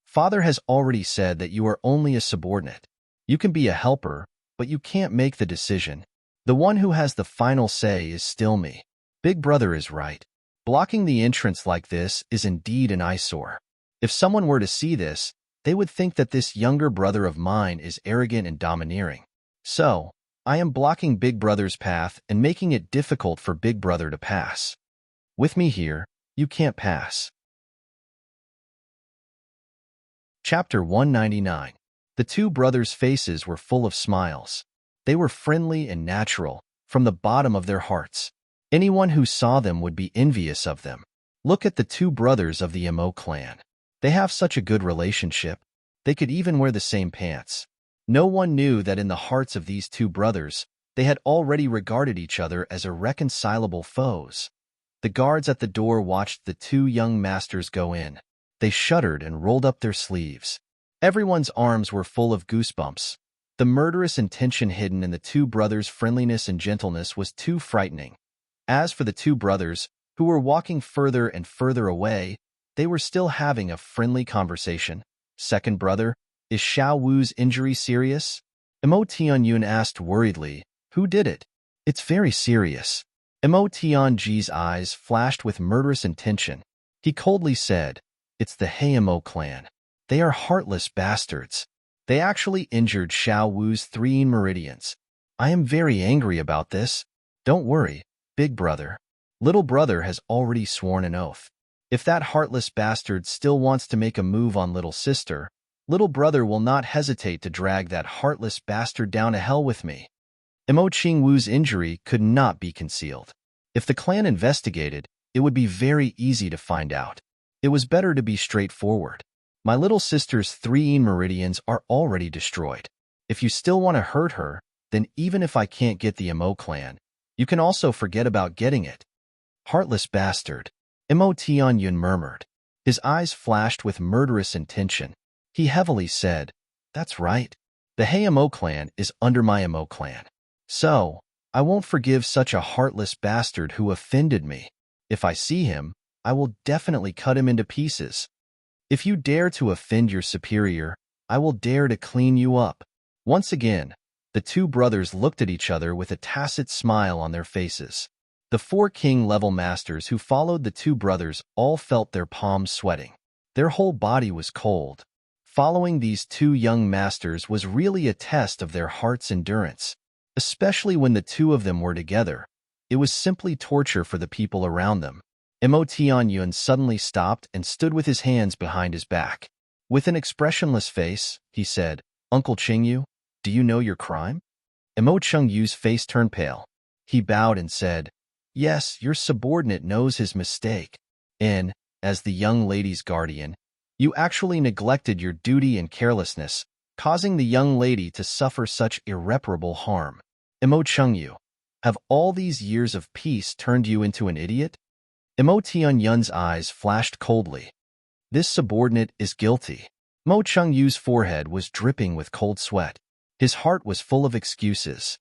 Father has already said that you are only a subordinate. You can be a helper, but you can't make the decision. The one who has the final say is still me. Big brother is right. Blocking the entrance like this is indeed an eyesore. If someone were to see this, they would think that this younger brother of mine is arrogant and domineering. So, I am blocking Big Brother's path and making it difficult for Big Brother to pass. With me here, you can't pass. Chapter 199. The two brothers' faces were full of smiles. They were friendly and natural, from the bottom of their hearts. Anyone who saw them would be envious of them. Look at the two brothers of the Mo clan. They have such a good relationship. They could even wear the same pants. No one knew that in the hearts of these two brothers, they had already regarded each other as irreconcilable foes. The guards at the door watched the two young masters go in. They shuddered and rolled up their sleeves. Everyone's arms were full of goosebumps. The murderous intention hidden in the two brothers' friendliness and gentleness was too frightening. As for the two brothers, who were walking further and further away, they were still having a friendly conversation. Second brother, is Xiao Wu's injury serious? Emotionyun asked worriedly. Who did it? It's very serious. Emotionji's eyes flashed with murderous intention. He coldly said, It's the Mo clan. They are heartless bastards. They actually injured Xiao Wu's 3 meridians. I am very angry about this. Don't worry, big brother. Little brother has already sworn an oath. If that heartless bastard still wants to make a move on little sister, little brother will not hesitate to drag that heartless bastard down to hell with me. Mo Qingwu's injury could not be concealed. If the clan investigated, it would be very easy to find out. It was better to be straightforward. My little sister's 3 meridians are already destroyed. If you still want to hurt her, then even if I can't get the Mo clan, you can also forget about getting it. Heartless bastard, Emotionyun murmured. His eyes flashed with murderous intention. He heavily said, That's right. The Mo clan is under my Mo clan. So, I won't forgive such a heartless bastard who offended me. If I see him, I will definitely cut him into pieces. If you dare to offend your superior, I will dare to clean you up. Once again, the two brothers looked at each other with a tacit smile on their faces. The 4 king-level masters who followed the two brothers all felt their palms sweating. Their whole body was cold. Following these two young masters was really a test of their heart's endurance. Especially when the two of them were together, it was simply torture for the people around them. Mo Tianyun suddenly stopped and stood with his hands behind his back. With an expressionless face, he said, Uncle Qingyu, do you know your crime? Mo Chengyu's face turned pale. He bowed and said, Yes, your subordinate knows his mistake. And, as the young lady's guardian, you actually neglected your duty and carelessness, causing the young lady to suffer such irreparable harm. Mo Chengyu, have all these years of peace turned you into an idiot? Mo Tianyun's eyes flashed coldly. This subordinate is guilty. Mo Chengyu's forehead was dripping with cold sweat. His heart was full of excuses.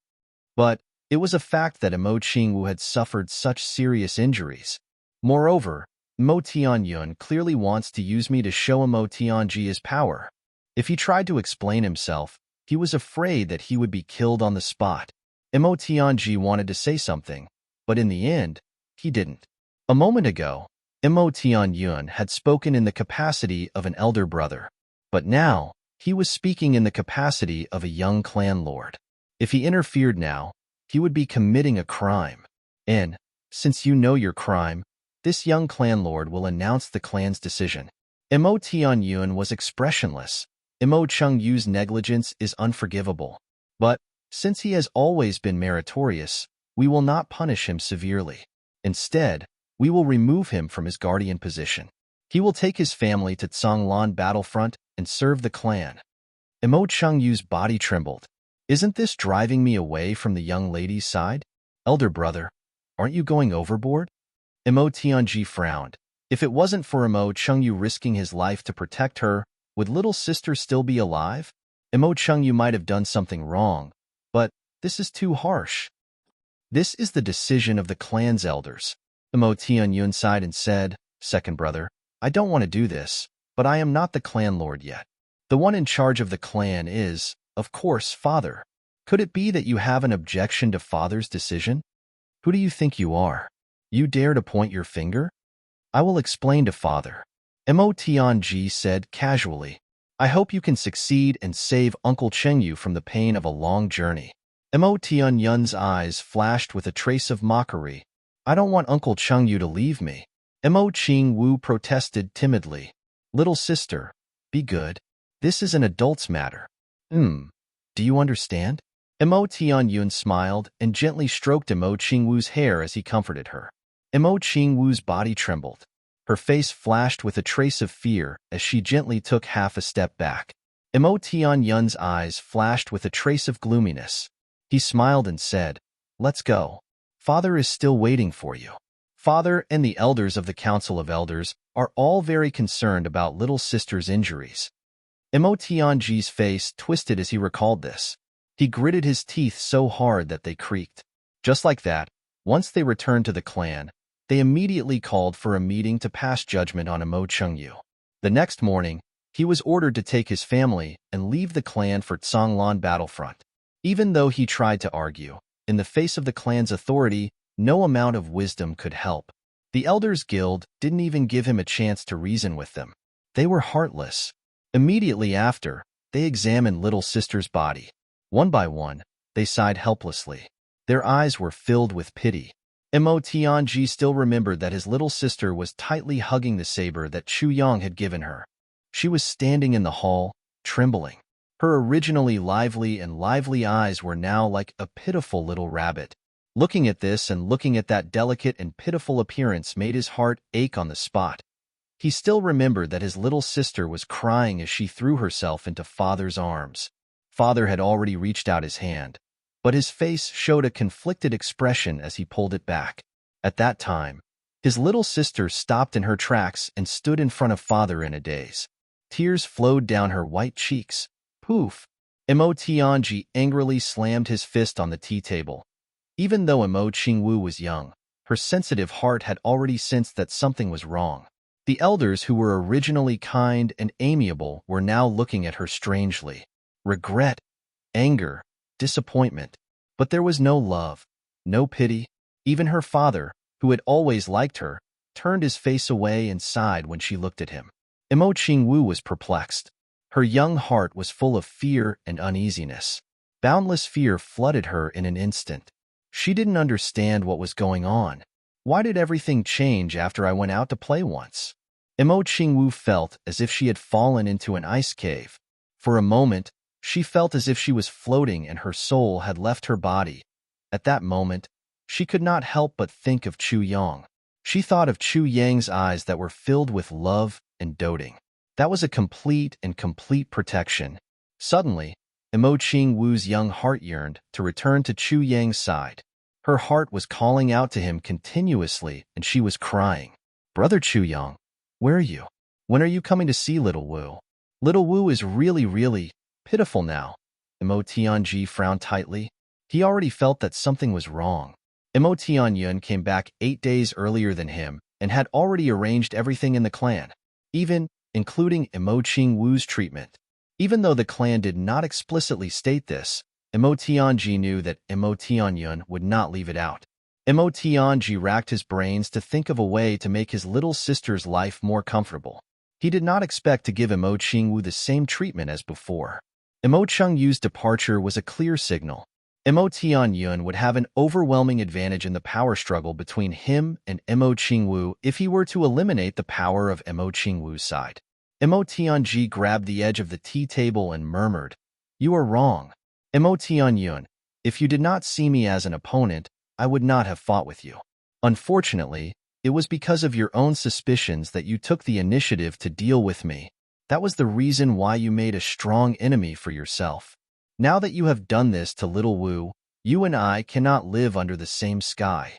But it was a fact that Mo Qingwu had suffered such serious injuries. Moreover, Mo Tianyun clearly wants to use me to show Mo Tianji his power. If he tried to explain himself, he was afraid that he would be killed on the spot. Mo Tianji wanted to say something, but in the end, he didn't. A moment ago, Mo Tianyun had spoken in the capacity of an elder brother, but now he was speaking in the capacity of a young clan lord. If he interfered now, he would be committing a crime. And, since you know your crime, this young clan lord will announce the clan's decision. Mo Tianyun was expressionless. Mo Chengyu's negligence is unforgivable. But, since he has always been meritorious, we will not punish him severely. Instead, we will remove him from his guardian position. He will take his family to Tsanglan battlefront and serve the clan. Mo Chengyu's body trembled. Isn't this driving me away from the young lady's side? Elder brother, aren't you going overboard? Mo Tianji frowned. If it wasn't for Mo Chengyu risking his life to protect her, would little sister still be alive? Mo Chengyu might have done something wrong, but this is too harsh. This is the decision of the clan's elders. Mo Tianyun sighed and said, Second brother, I don't want to do this, but I am not the clan lord yet. The one in charge of the clan is, of course, father. Could it be that you have an objection to father's decision? Who do you think you are? You dare to point your finger? I will explain to father. Mo Tianji said casually, I hope you can succeed and save Uncle Chengyu from the pain of a long journey. Mo Tianyun's eyes flashed with a trace of mockery. I don't want Uncle Chengyu to leave me. Mo Qingwu protested timidly. Little sister, be good. This is an adult's matter. Do you understand? Mo Tianyun smiled and gently stroked Mo Qingwu's hair as he comforted her. Mo Qingwu's body trembled. Her face flashed with a trace of fear as she gently took half a step back. Mo Tianyun's eyes flashed with a trace of gloominess. He smiled and said, Let's go. Father is still waiting for you. Father and the elders of the Council of Elders are all very concerned about little sister's injuries. Mo Tianji's face twisted as he recalled this. He gritted his teeth so hard that they creaked. Just like that, once they returned to the clan, they immediately called for a meeting to pass judgment on Mo Chengyu. The next morning, he was ordered to take his family and leave the clan for Tsanglan battlefront. Even though he tried to argue, in the face of the clan's authority, no amount of wisdom could help. The Elders Guild didn't even give him a chance to reason with them. They were heartless. Immediately after, they examined little sister's body. One by one, they sighed helplessly. Their eyes were filled with pity. Mo Tianji still remembered that his little sister was tightly hugging the saber that Chu Yang had given her. She was standing in the hall, trembling. Her originally lively eyes were now like a pitiful little rabbit. Looking at this and looking at that delicate and pitiful appearance made his heart ache on the spot. He still remembered that his little sister was crying as she threw herself into father's arms. Father had already reached out his hand, but his face showed a conflicted expression as he pulled it back. At that time, his little sister stopped in her tracks and stood in front of father in a daze. Tears flowed down her white cheeks. Poof! Mo Tianji angrily slammed his fist on the tea table. Even though Mo Qingwu was young, her sensitive heart had already sensed that something was wrong. The elders who were originally kind and amiable were now looking at her strangely. Regret, anger, disappointment. But there was no love, no pity. Even her father, who had always liked her, turned his face away and sighed when she looked at him. Mo Qingwu was perplexed. Her young heart was full of fear and uneasiness. Boundless fear flooded her in an instant. She didn't understand what was going on. Why did everything change after I went out to play once? Imo Qingwu felt as if she had fallen into an ice cave. For a moment, she felt as if she was floating and her soul had left her body. At that moment, she could not help but think of Chu Yang. She thought of Chu Yang's eyes that were filled with love and doting. That was a complete protection. Suddenly, Imo Qingwu's young heart yearned to return to Chu Yang's side. Her heart was calling out to him continuously, and she was crying. Brother Chu Yang, where are you? When are you coming to see little Wu? Little Wu is really pitiful now. Imo Tianji frowned tightly. He already felt that something was wrong. Imo Tianyun came back 8 days earlier than him and had already arranged everything in the clan, including Imo Qingwu's treatment. Even though the clan did not explicitly state this, Imo Tianji knew that Imo Tianyun would not leave it out. Imo Tianji racked his brains to think of a way to make his little sister's life more comfortable. He did not expect to give Imo Qingwu the same treatment as before. Imo Chengyu's departure was a clear signal. Imo Tianyun would have an overwhelming advantage in the power struggle between him and Imo Qingwu if he were to eliminate the power of Imo Qingwu's side. Imo Tianji grabbed the edge of the tea table and murmured, "You are wrong. Imo Tianyun, if you did not see me as an opponent, I would not have fought with you. Unfortunately, it was because of your own suspicions that you took the initiative to deal with me. That was the reason why you made a strong enemy for yourself. Now that you have done this to little Wu, you and I cannot live under the same sky."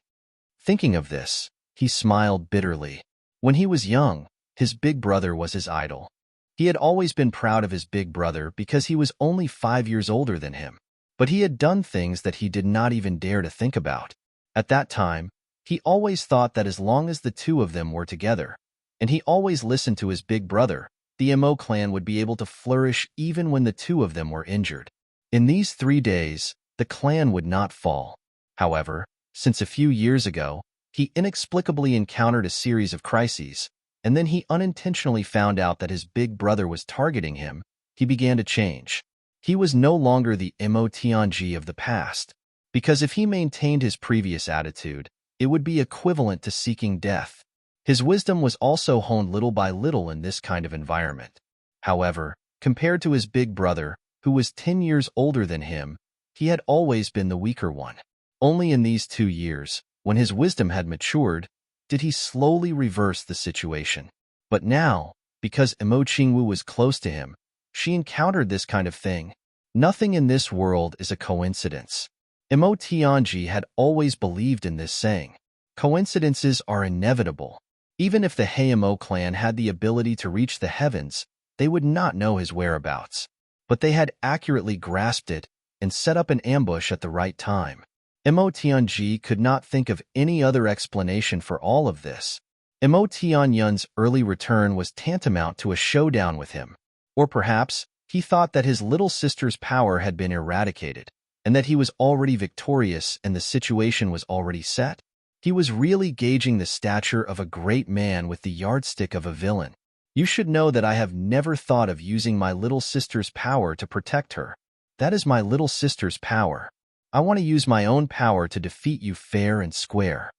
Thinking of this, he smiled bitterly. When he was young, his big brother was his idol. He had always been proud of his big brother because he was only 5 years older than him. But he had done things that he did not even dare to think about. At that time, he always thought that as long as the two of them were together, and he always listened to his big brother, the Mo clan would be able to flourish even when the two of them were injured. In these 3 days, the clan would not fall. However, since a few years ago, he inexplicably encountered a series of crises, and then he unintentionally found out that his big brother was targeting him. He began to change. He was no longer the Mo Tianji of the past, because if he maintained his previous attitude, it would be equivalent to seeking death. His wisdom was also honed little by little in this kind of environment. However, compared to his big brother, who was 10 years older than him, he had always been the weaker one. Only in these 2 years, when his wisdom had matured, did he slowly reverse the situation. But now, because Imo Qingwu was close to him, she encountered this kind of thing. Nothing in this world is a coincidence. Imo Tianji had always believed in this saying. Coincidences are inevitable. Even if the Heimo clan had the ability to reach the heavens, they would not know his whereabouts. But they had accurately grasped it and set up an ambush at the right time. Imo Tianji could not think of any other explanation for all of this. Imo Tianyun's early return was tantamount to a showdown with him. Or perhaps, he thought that his little sister's power had been eradicated, and that he was already victorious and the situation was already set. He was really gauging the stature of a great man with the yardstick of a villain. You should know that I have never thought of using my little sister's power to protect her. That is my little sister's power. I want to use my own power to defeat you fair and square.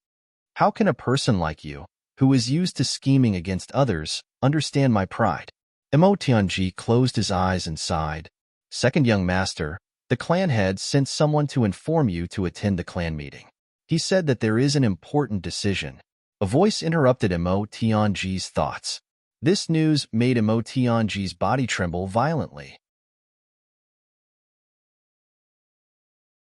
How can a person like you, who is used to scheming against others, understand my pride? Imo Tianji closed his eyes and sighed. Second young master, the clan head sent someone to inform you to attend the clan meeting. He said that there is an important decision. A voice interrupted Imo Tianji's thoughts. This news made Imo Tianji's body tremble violently.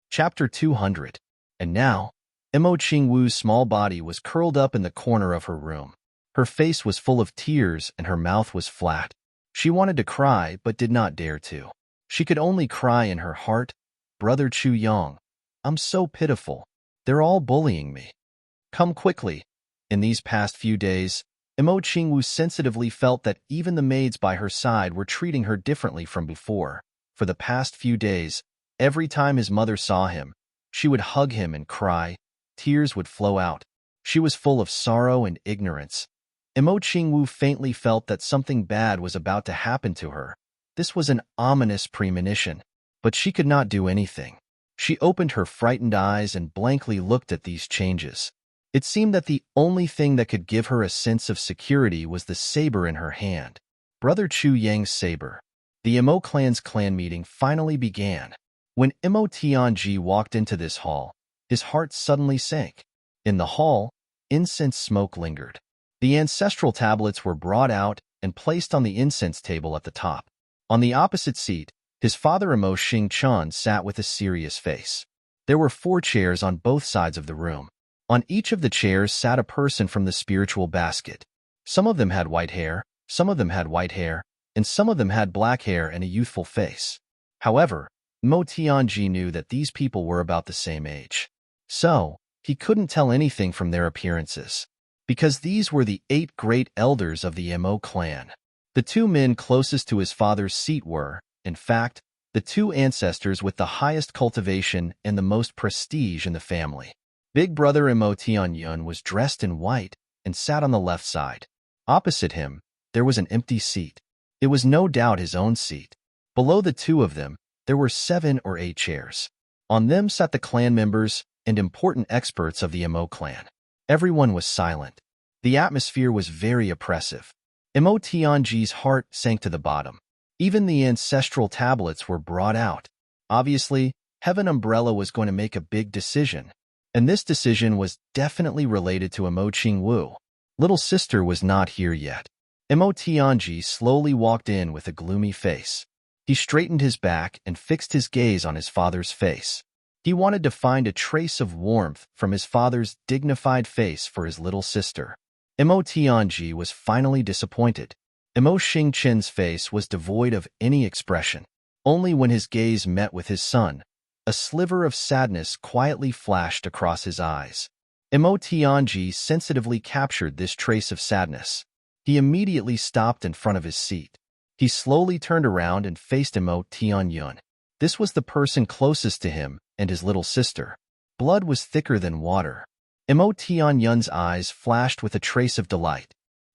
Chapter 200. And now, Imo Qingwu's small body was curled up in the corner of her room. Her face was full of tears and her mouth was flat. She wanted to cry but did not dare to. She could only cry in her heart, "Brother Chu Yang, I'm so pitiful. They're all bullying me. Come quickly." In these past few days, Imo Qingwu sensitively felt that even the maids by her side were treating her differently from before. For the past few days, every time his mother saw him, she would hug him and cry. Tears would flow out. She was full of sorrow and ignorance. Imo Qingwu faintly felt that something bad was about to happen to her. This was an ominous premonition, but she could not do anything. She opened her frightened eyes and blankly looked at these changes. It seemed that the only thing that could give her a sense of security was the saber in her hand. Brother Chu Yang's saber. The Emo clan's clan meeting finally began. When Emo Tianji walked into this hall, his heart suddenly sank. In the hall, incense smoke lingered. The ancestral tablets were brought out and placed on the incense table at the top. On the opposite seat, his father Emo Xingchen sat with a serious face. There were 4 chairs on both sides of the room. On each of the chairs sat a person from the spiritual basket. Some of them had white hair, some of them had white hair, and some of them had black hair and a youthful face. However, Mo Tianji knew that these people were about the same age. So, he couldn't tell anything from their appearances, because these were the 8 great elders of the Emo clan. The 2 men closest to his father's seat were, in fact, the 2 ancestors with the highest cultivation and the most prestige in the family. Big brother Emo Tianyun was dressed in white and sat on the left side. Opposite him, there was an empty seat. It was no doubt his own seat. Below the 2 of them, there were 7 or 8 chairs. On them sat the clan members and important experts of the Emo clan. Everyone was silent. The atmosphere was very oppressive. Emo Tianji's heart sank to the bottom. Even the ancestral tablets were brought out. Obviously, Heaven Umbrella was going to make a big decision. And this decision was definitely related to Emo Qingwu. Little sister was not here yet. Emo Tianji slowly walked in with a gloomy face. He straightened his back and fixed his gaze on his father's face. He wanted to find a trace of warmth from his father's dignified face for his little sister. Emo Tianji was finally disappointed. Emo Xingchen's face was devoid of any expression. Only when his gaze met with his son, a sliver of sadness quietly flashed across his eyes. Emo Tianji sensitively captured this trace of sadness. He immediately stopped in front of his seat. He slowly turned around and faced Emo Tianyun. This was the person closest to him and his little sister. Blood was thicker than water. Emo Tianyun's eyes flashed with a trace of delight.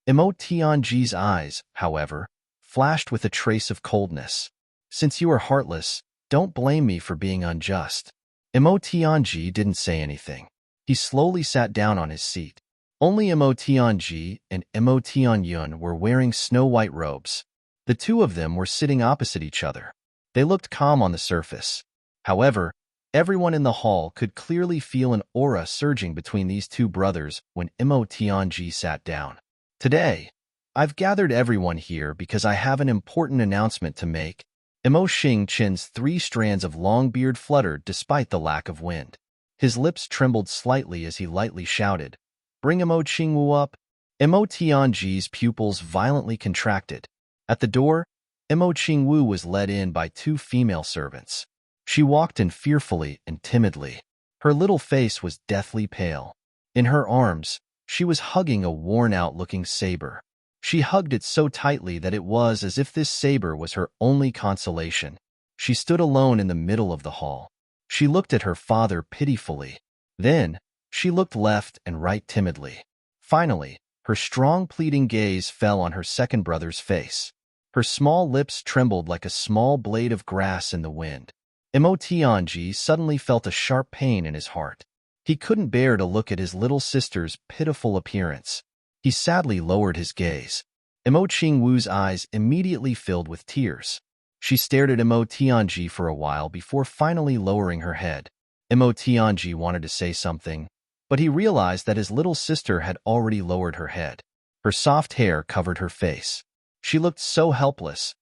Emo Tianji's eyes, however, flashed with a trace of coldness. Since you are heartless, don't blame me for being unjust. Emo Tianji didn't say anything. He slowly sat down on his seat. Only Emo Tianji and Emo Tianyun were wearing snow-white robes. The 2 of them were sitting opposite each other. They looked calm on the surface. However, everyone in the hall could clearly feel an aura surging between these 2 brothers when Emo Tianji sat down. Today, I've gathered everyone here because I have an important announcement to make. Emo Xingchen's 3 strands of long beard fluttered despite the lack of wind. His lips trembled slightly as he lightly shouted, "Bring Emo Qingwu up." Emo Tianji's pupils violently contracted. At the door, Emo Qingwu was led in by 2 female servants. She walked in fearfully and timidly. Her little face was deathly pale. In her arms, she was hugging a worn-out-looking saber. She hugged it so tightly that it was as if this saber was her only consolation. She stood alone in the middle of the hall. She looked at her father pitifully. Then, she looked left and right timidly. Finally, her strong pleading gaze fell on her second brother's face. Her small lips trembled like a small blade of grass in the wind. Emo Tianji suddenly felt a sharp pain in his heart. He couldn't bear to look at his little sister's pitiful appearance. He sadly lowered his gaze. Emo Qingwu's eyes immediately filled with tears. She stared at Emo Tianji for a while before finally lowering her head. Emo Tianji wanted to say something, but he realized that his little sister had already lowered her head. Her soft hair covered her face. She looked so helpless.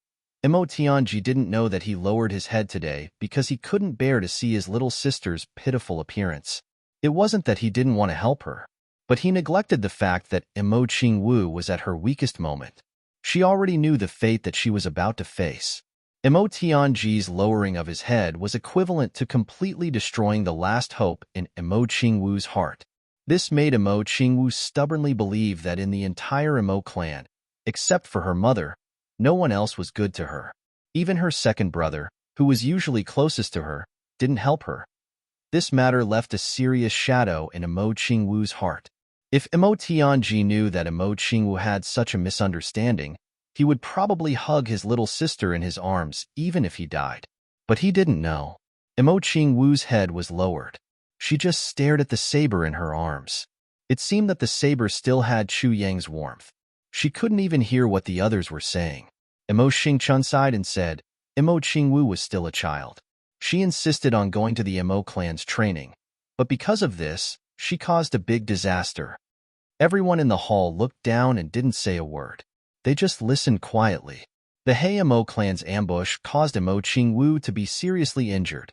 Emo Tianji didn't know that he lowered his head today because he couldn't bear to see his little sister's pitiful appearance. It wasn't that he didn't want to help her, but he neglected the fact that Emo Qingwu was at her weakest moment. She already knew the fate that she was about to face. Emo Tianji's lowering of his head was equivalent to completely destroying the last hope in Emo Qingwu's heart. This made Emo Qingwu stubbornly believe that in the entire Emo clan, except for her mother, no one else was good to her. Even her second brother, who was usually closest to her, didn't help her. This matter left a serious shadow in Emo Qingwu's heart. If Emo Tianji knew that Emo Qingwu had such a misunderstanding, he would probably hug his little sister in his arms even if he died. But he didn't know. Emo Qingwu's head was lowered. She just stared at the saber in her arms. It seemed that the saber still had Chu Yang's warmth. She couldn't even hear what the others were saying. Imo Xingchun sighed and said, Imo Qingwu was still a child. She insisted on going to the Imo clan's training, but because of this, she caused a big disaster. Everyone in the hall looked down and didn't say a word. They just listened quietly. The Heimo clan's ambush caused Imo Qingwu to be seriously injured.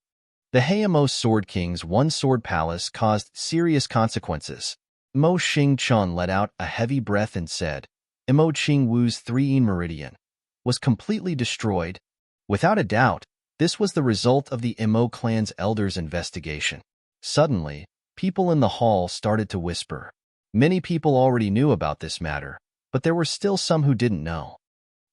The Heimo Sword King's one-sword palace caused serious consequences. Imo Xingchun let out a heavy breath and said, Imo Qingwu's 3 meridian was completely destroyed. Without a doubt, this was the result of the Imo clan's elders' investigation. Suddenly, people in the hall started to whisper. Many people already knew about this matter, but there were still some who didn't know.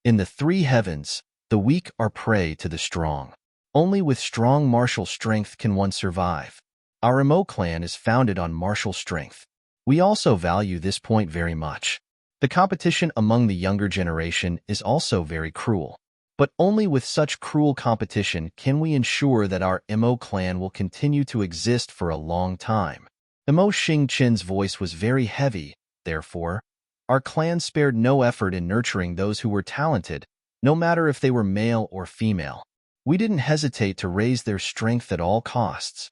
In the 3 heavens, the weak are prey to the strong. Only with strong martial strength can one survive. Our Imo clan is founded on martial strength. We also value this point very much. The competition among the younger generation is also very cruel. But only with such cruel competition can we ensure that our Imo clan will continue to exist for a long time. Imo Xingqin's voice was very heavy, therefore, our clan spared no effort in nurturing those who were talented, no matter if they were male or female. We didn't hesitate to raise their strength at all costs.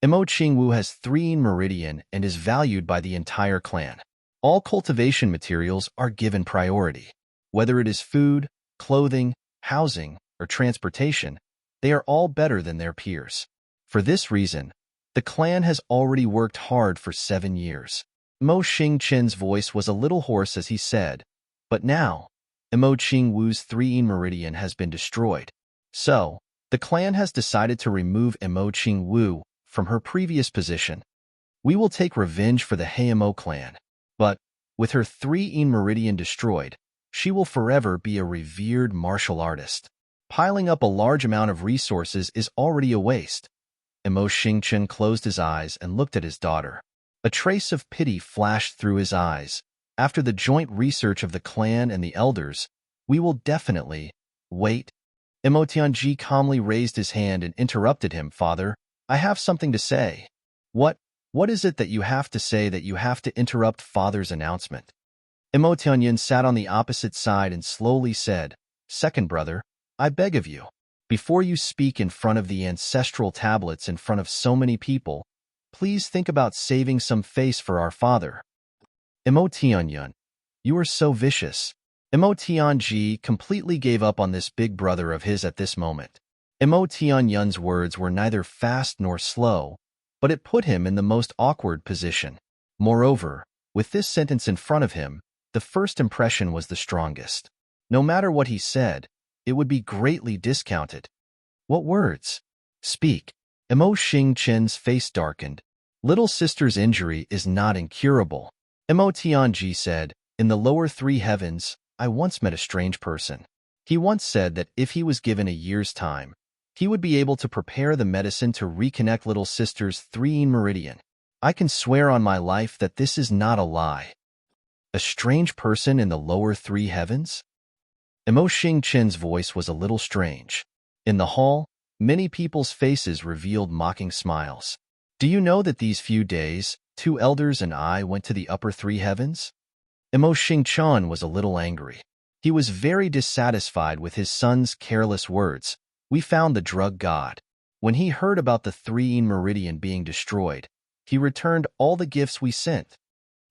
Imo Qingwu has 3 meridian and is valued by the entire clan. All cultivation materials are given priority. Whether it is food, clothing, housing, or transportation, they are all better than their peers. For this reason, the clan has already worked hard for 7 years. Imo Xingqin's voice was a little hoarse as he said, but now, Imo Qingwu's 3 meridian has been destroyed. So, the clan has decided to remove Imo Qingwu from her previous position. We will take revenge for the Heimo clan. But, with her 3 meridian destroyed, she will forever be a revered martial artist. Piling up a large amount of resources is already a waste. Imo Xingqin closed his eyes and looked at his daughter. A trace of pity flashed through his eyes. After the joint research of the clan and the elders, we will definitely wait. Imo Tianji calmly raised his hand and interrupted him. Father, I have something to say. What is it that you have to say that you have to interrupt father's announcement? Imo Tianyin sat on the opposite side and slowly said, Second brother, I beg of you, before you speak in front of the ancestral tablets in front of so many people, please think about saving some face for our father. Imo Tianyin, you are so vicious. Imo Tianji completely gave up on this big brother of his at this moment. Imo Tianyun's words were neither fast nor slow, but it put him in the most awkward position. Moreover, with this sentence in front of him, the first impression was the strongest. No matter what he said, it would be greatly discounted. What words? Speak. Imo Xingqin's face darkened. Little sister's injury is not incurable. Imo Tianji said, In the lower 3 heavens, I once met a strange person. He once said that if he was given a year's time, he would be able to prepare the medicine to reconnect little sister's 3 meridian. I can swear on my life that this is not a lie. A strange person in the lower 3 heavens? Imo Xingqin's voice was a little strange. In the hall, many people's faces revealed mocking smiles. Do you know that these few days, 2 elders and I went to the upper 3 heavens? Imo Xingchun was a little angry. He was very dissatisfied with his son's careless words. We found the drug god. When he heard about the 3 meridian being destroyed, he returned all the gifts we sent.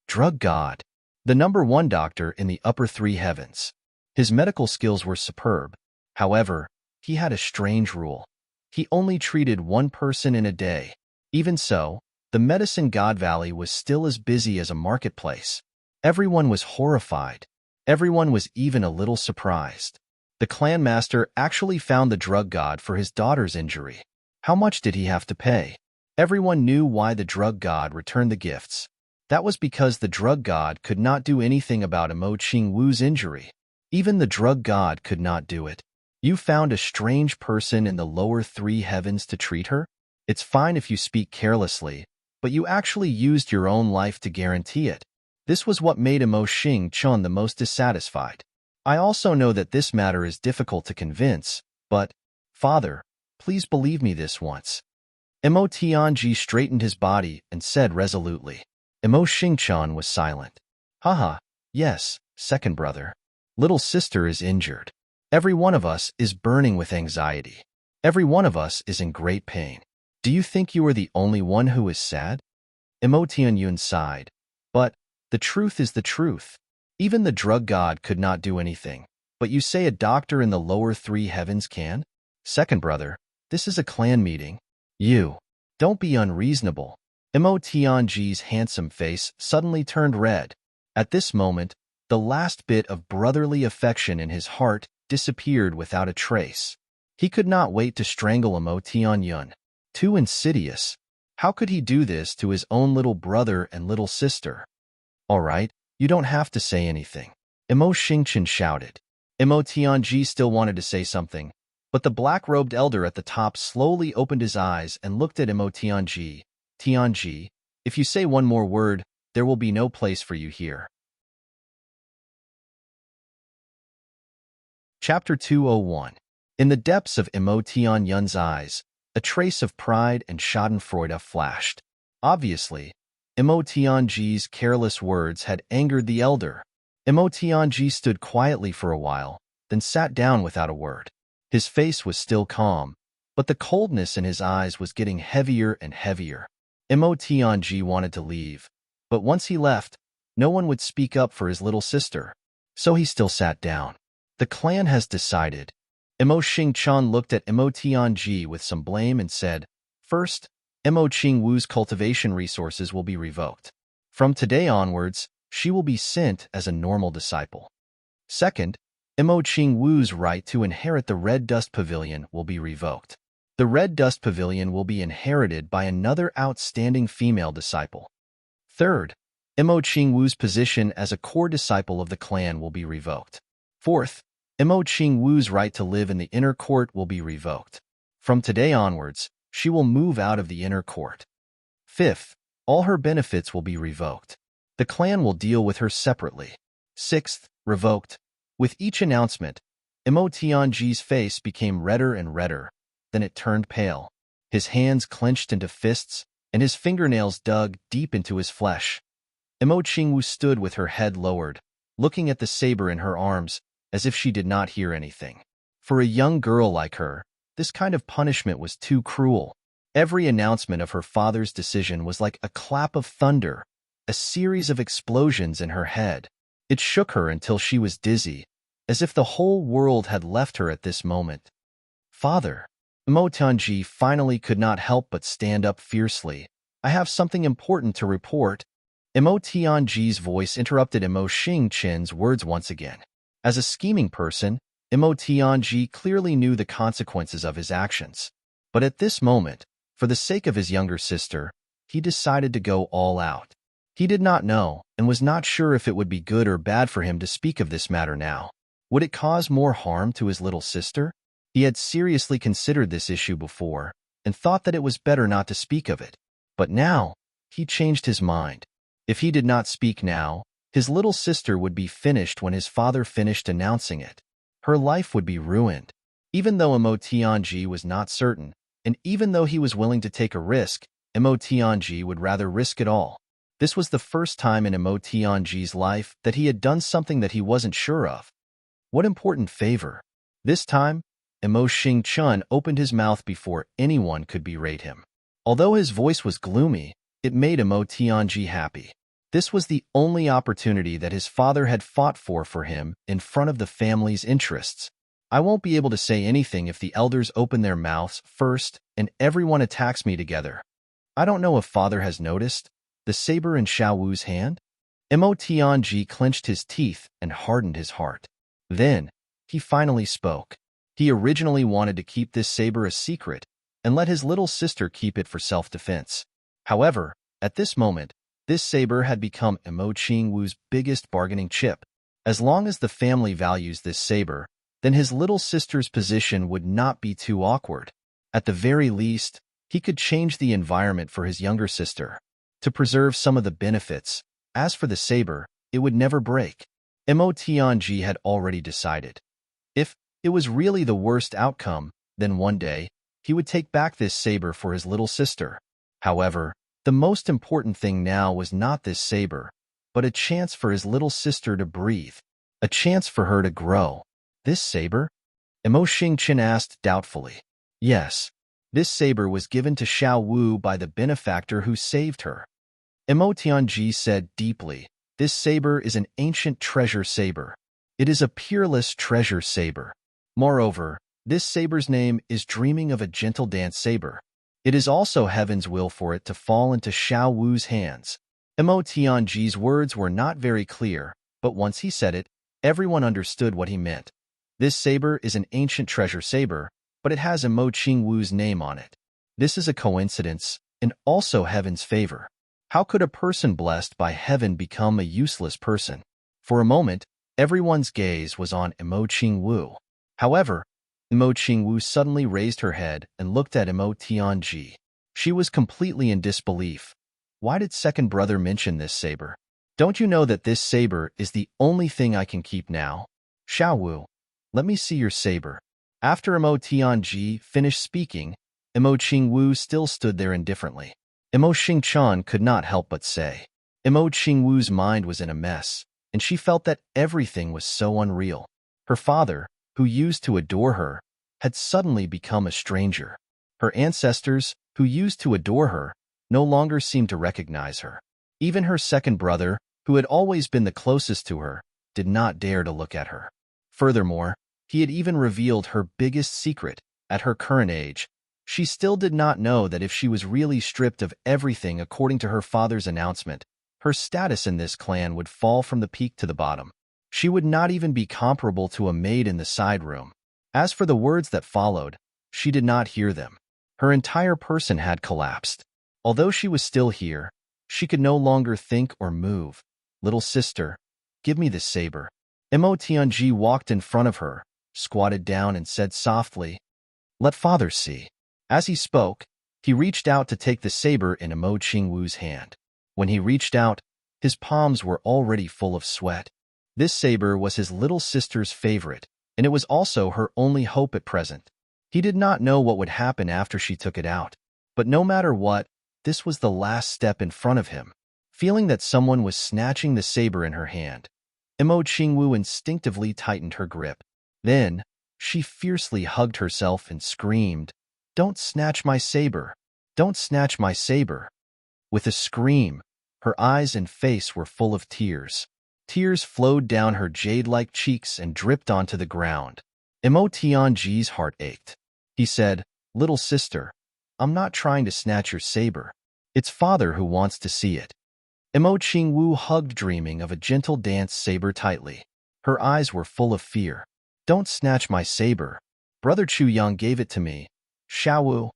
Drug god. The number 1 doctor in the upper 3 heavens. His medical skills were superb. However, he had a strange rule. He only treated 1 person in a day. Even so, the medicine god valley was still as busy as a marketplace. Everyone was horrified. Everyone was even a little surprised. The clan master actually found the drug god for his daughter's injury. How much did he have to pay? Everyone knew why the drug god returned the gifts. That was because the drug god could not do anything about Imo Qingwu's injury. Even the drug god could not do it. You found a strange person in the lower 3 heavens to treat her? It's fine if you speak carelessly, but you actually used your own life to guarantee it. This was what made Imo Xingchun the most dissatisfied. I also know that this matter is difficult to convince, but, Father, please believe me this once. Imo Tianji straightened his body and said resolutely, Emo Xingchan was silent. Haha, yes, second brother. Little sister is injured. Every one of us is burning with anxiety. Every one of us is in great pain. Do you think you are the only one who is sad? Emo Tianyun sighed. But the truth is the truth. Even the drug god could not do anything. But you say a doctor in the lower three heavens can? Second brother, this is a clan meeting. You. Don't be unreasonable. Emo Tianji's handsome face suddenly turned red. At this moment, the last bit of brotherly affection in his heart disappeared without a trace. He could not wait to strangle Emo Tianyun. Too insidious. How could he do this to his own little brother and little sister? All right, you don't have to say anything. Emo Xingchen shouted. Emo Tianji still wanted to say something, but the black-robed elder at the top slowly opened his eyes and looked at Emo Tianji. Tianji, if you say one more word, there will be no place for you here. Chapter 201. In the depths of Emo Tianyun's eyes, a trace of pride and schadenfreude flashed. Obviously, Emo Tianji's careless words had angered the elder. Emo Tianji stood quietly for a while, then sat down without a word. His face was still calm, but the coldness in his eyes was getting heavier and heavier. Emo Tianji wanted to leave, but once he left, no one would speak up for his little sister, so he still sat down. The clan has decided. Emo Xingchan looked at Emo Tianji with some blame and said, First, Emo Qingwu's cultivation resources will be revoked. From today onwards, she will be sent as a normal disciple. Second, Emo Qingwu's right to inherit the Red Dust Pavilion will be revoked. The Red Dust Pavilion will be inherited by another outstanding female disciple. Third, Emo Qingwu's position as a core disciple of the clan will be revoked. Fourth, Emo Qingwu's right to live in the inner court will be revoked. From today onwards, she will move out of the inner court. Fifth, all her benefits will be revoked. The clan will deal with her separately. Sixth, revoked. With each announcement, Emo Tianji's face became redder and redder, then it turned pale. His hands clenched into fists, and his fingernails dug deep into his flesh. Emo Qingwu stood with her head lowered, looking at the saber in her arms, as if she did not hear anything. For a young girl like her, this kind of punishment was too cruel. Every announcement of her father's decision was like a clap of thunder, a series of explosions in her head. It shook her until she was dizzy, as if the whole world had left her at this moment. Father, Emo Tianji finally could not help but stand up fiercely. I have something important to report. Emo Tianji's voice interrupted Emo Xingchen's words once again. As a scheming person, Emo Tianji clearly knew the consequences of his actions. But at this moment, for the sake of his younger sister, he decided to go all out. He did not know, and was not sure if it would be good or bad for him to speak of this matter now. Would it cause more harm to his little sister? He had seriously considered this issue before, and thought that it was better not to speak of it. But now, he changed his mind. If he did not speak now, his little sister would be finished when his father finished announcing it. Her life would be ruined. Even though Emo Tianji was not certain, and even though he was willing to take a risk, Emo Tianji would rather risk it all. This was the first time in Emo Tianji's life that he had done something that he wasn't sure of. What important favor! This time, Emo Xingchen opened his mouth before anyone could berate him. Although his voice was gloomy, it made Emo Tianji happy. This was the only opportunity that his father had fought for him in front of the family's interests. I won't be able to say anything if the elders open their mouths first and everyone attacks me together. I don't know if father has noticed the saber in Xiao Wu's hand. Emo Tianji clenched his teeth and hardened his heart. Then, he finally spoke. He originally wanted to keep this saber a secret and let his little sister keep it for self-defense. However, at this moment, this saber had become Emo Qingwu's biggest bargaining chip. As long as the family values this saber, then his little sister's position would not be too awkward. At the very least, he could change the environment for his younger sister to preserve some of the benefits. As for the saber, it would never break. Emo Tianji had already decided. If it was really the worst outcome, then one day, he would take back this saber for his little sister. However, The most important thing now was not this saber, but a chance for his little sister to breathe, a chance for her to grow. This saber? Emo Xingqian asked doubtfully. Yes, this saber was given to Xiao Wu by the benefactor who saved her. Emo Tianji said deeply, this saber is an ancient treasure saber. It is a peerless treasure saber. Moreover, this saber's name is Dreaming of a Gentle Dance Saber. It is also heaven's will for it to fall into Xiao Wu's hands. Emo Tianji's words were not very clear, but once he said it, everyone understood what he meant. This saber is an ancient treasure saber, but it has Emo Qingwu's name on it. This is a coincidence, and also heaven's favor. How could a person blessed by heaven become a useless person? For a moment, everyone's gaze was on Emo Qingwu. However, Emo Qingwu suddenly raised her head and looked at Emo Tianji. She was completely in disbelief. Why did second brother mention this saber? Don't you know that this saber is the only thing I can keep now? Xiao Wu, let me see your saber. After Emo Tianji finished speaking, Emo Qingwu still stood there indifferently. Emo Xingqian could not help but say. Emo Qingwu's mind was in a mess, and she felt that everything was so unreal. Her father, who used to adore her, had suddenly become a stranger. Her ancestors, who used to adore her, no longer seemed to recognize her. Even her second brother, who had always been the closest to her, did not dare to look at her. Furthermore, he had even revealed her biggest secret. At her current age, she still did not know that if she was really stripped of everything according to her father's announcement, her status in this clan would fall from the peak to the bottom. She would not even be comparable to a maid in the side room. As for the words that followed, she did not hear them. Her entire person had collapsed. Although she was still here, she could no longer think or move. Little sister, give me this saber. Emo Tianji walked in front of her, squatted down and said softly, let father see. As he spoke, he reached out to take the saber in Emo Qingwu's hand. When he reached out, his palms were already full of sweat. This saber was his little sister's favorite, and it was also her only hope at present. He did not know what would happen after she took it out, but no matter what, this was the last step in front of him. Feeling that someone was snatching the saber in her hand, Emo Qingwu instinctively tightened her grip. Then, she fiercely hugged herself and screamed, don't snatch my saber! Don't snatch my saber! With a scream, her eyes and face were full of tears. Tears flowed down her jade-like cheeks and dripped onto the ground. Emo Tianji's heart ached. He said, little sister, I'm not trying to snatch your saber. It's father who wants to see it. Emo Qingwu hugged Dreaming of a Gentle Dance saber tightly. Her eyes were full of fear. Don't snatch my saber. Brother Chu Yang gave it to me. Xiao Wu.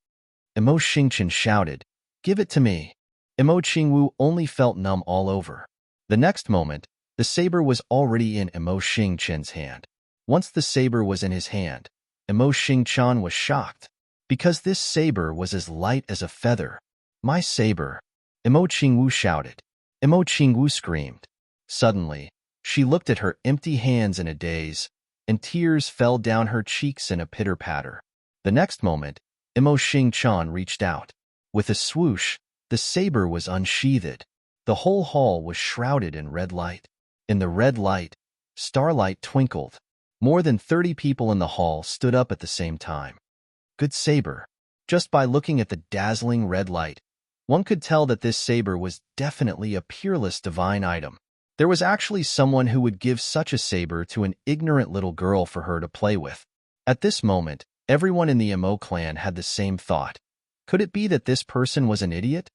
Emo Xingqian shouted, give it to me. Emo Qingwu only felt numb all over. The next moment, the saber was already in Emo Xingqian's hand. Once the saber was in his hand, Emo Xingqian was shocked, because this saber was as light as a feather. My saber! Emo Qingwu shouted. Emo Qingwu screamed. Suddenly, she looked at her empty hands in a daze, and tears fell down her cheeks in a pitter-patter. The next moment, Emo Xingqian reached out. With a swoosh, the saber was unsheathed. The whole hall was shrouded in red light. In the red light, starlight twinkled. More than 30 people in the hall stood up at the same time. Good saber. Just by looking at the dazzling red light, one could tell that this saber was definitely a peerless divine item. There was actually someone who would give such a saber to an ignorant little girl for her to play with. At this moment, everyone in the Emo clan had the same thought. Could it be that this person was an idiot?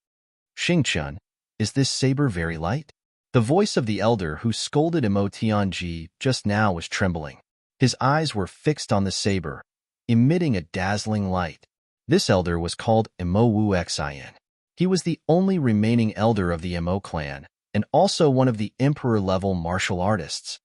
Xingqian, is this saber very light? The voice of the elder who scolded Emo Tianji just now was trembling. His eyes were fixed on the saber, emitting a dazzling light. This elder was called Emo Wu Xian. He was the only remaining elder of the Emo clan, and also one of the emperor-level martial artists.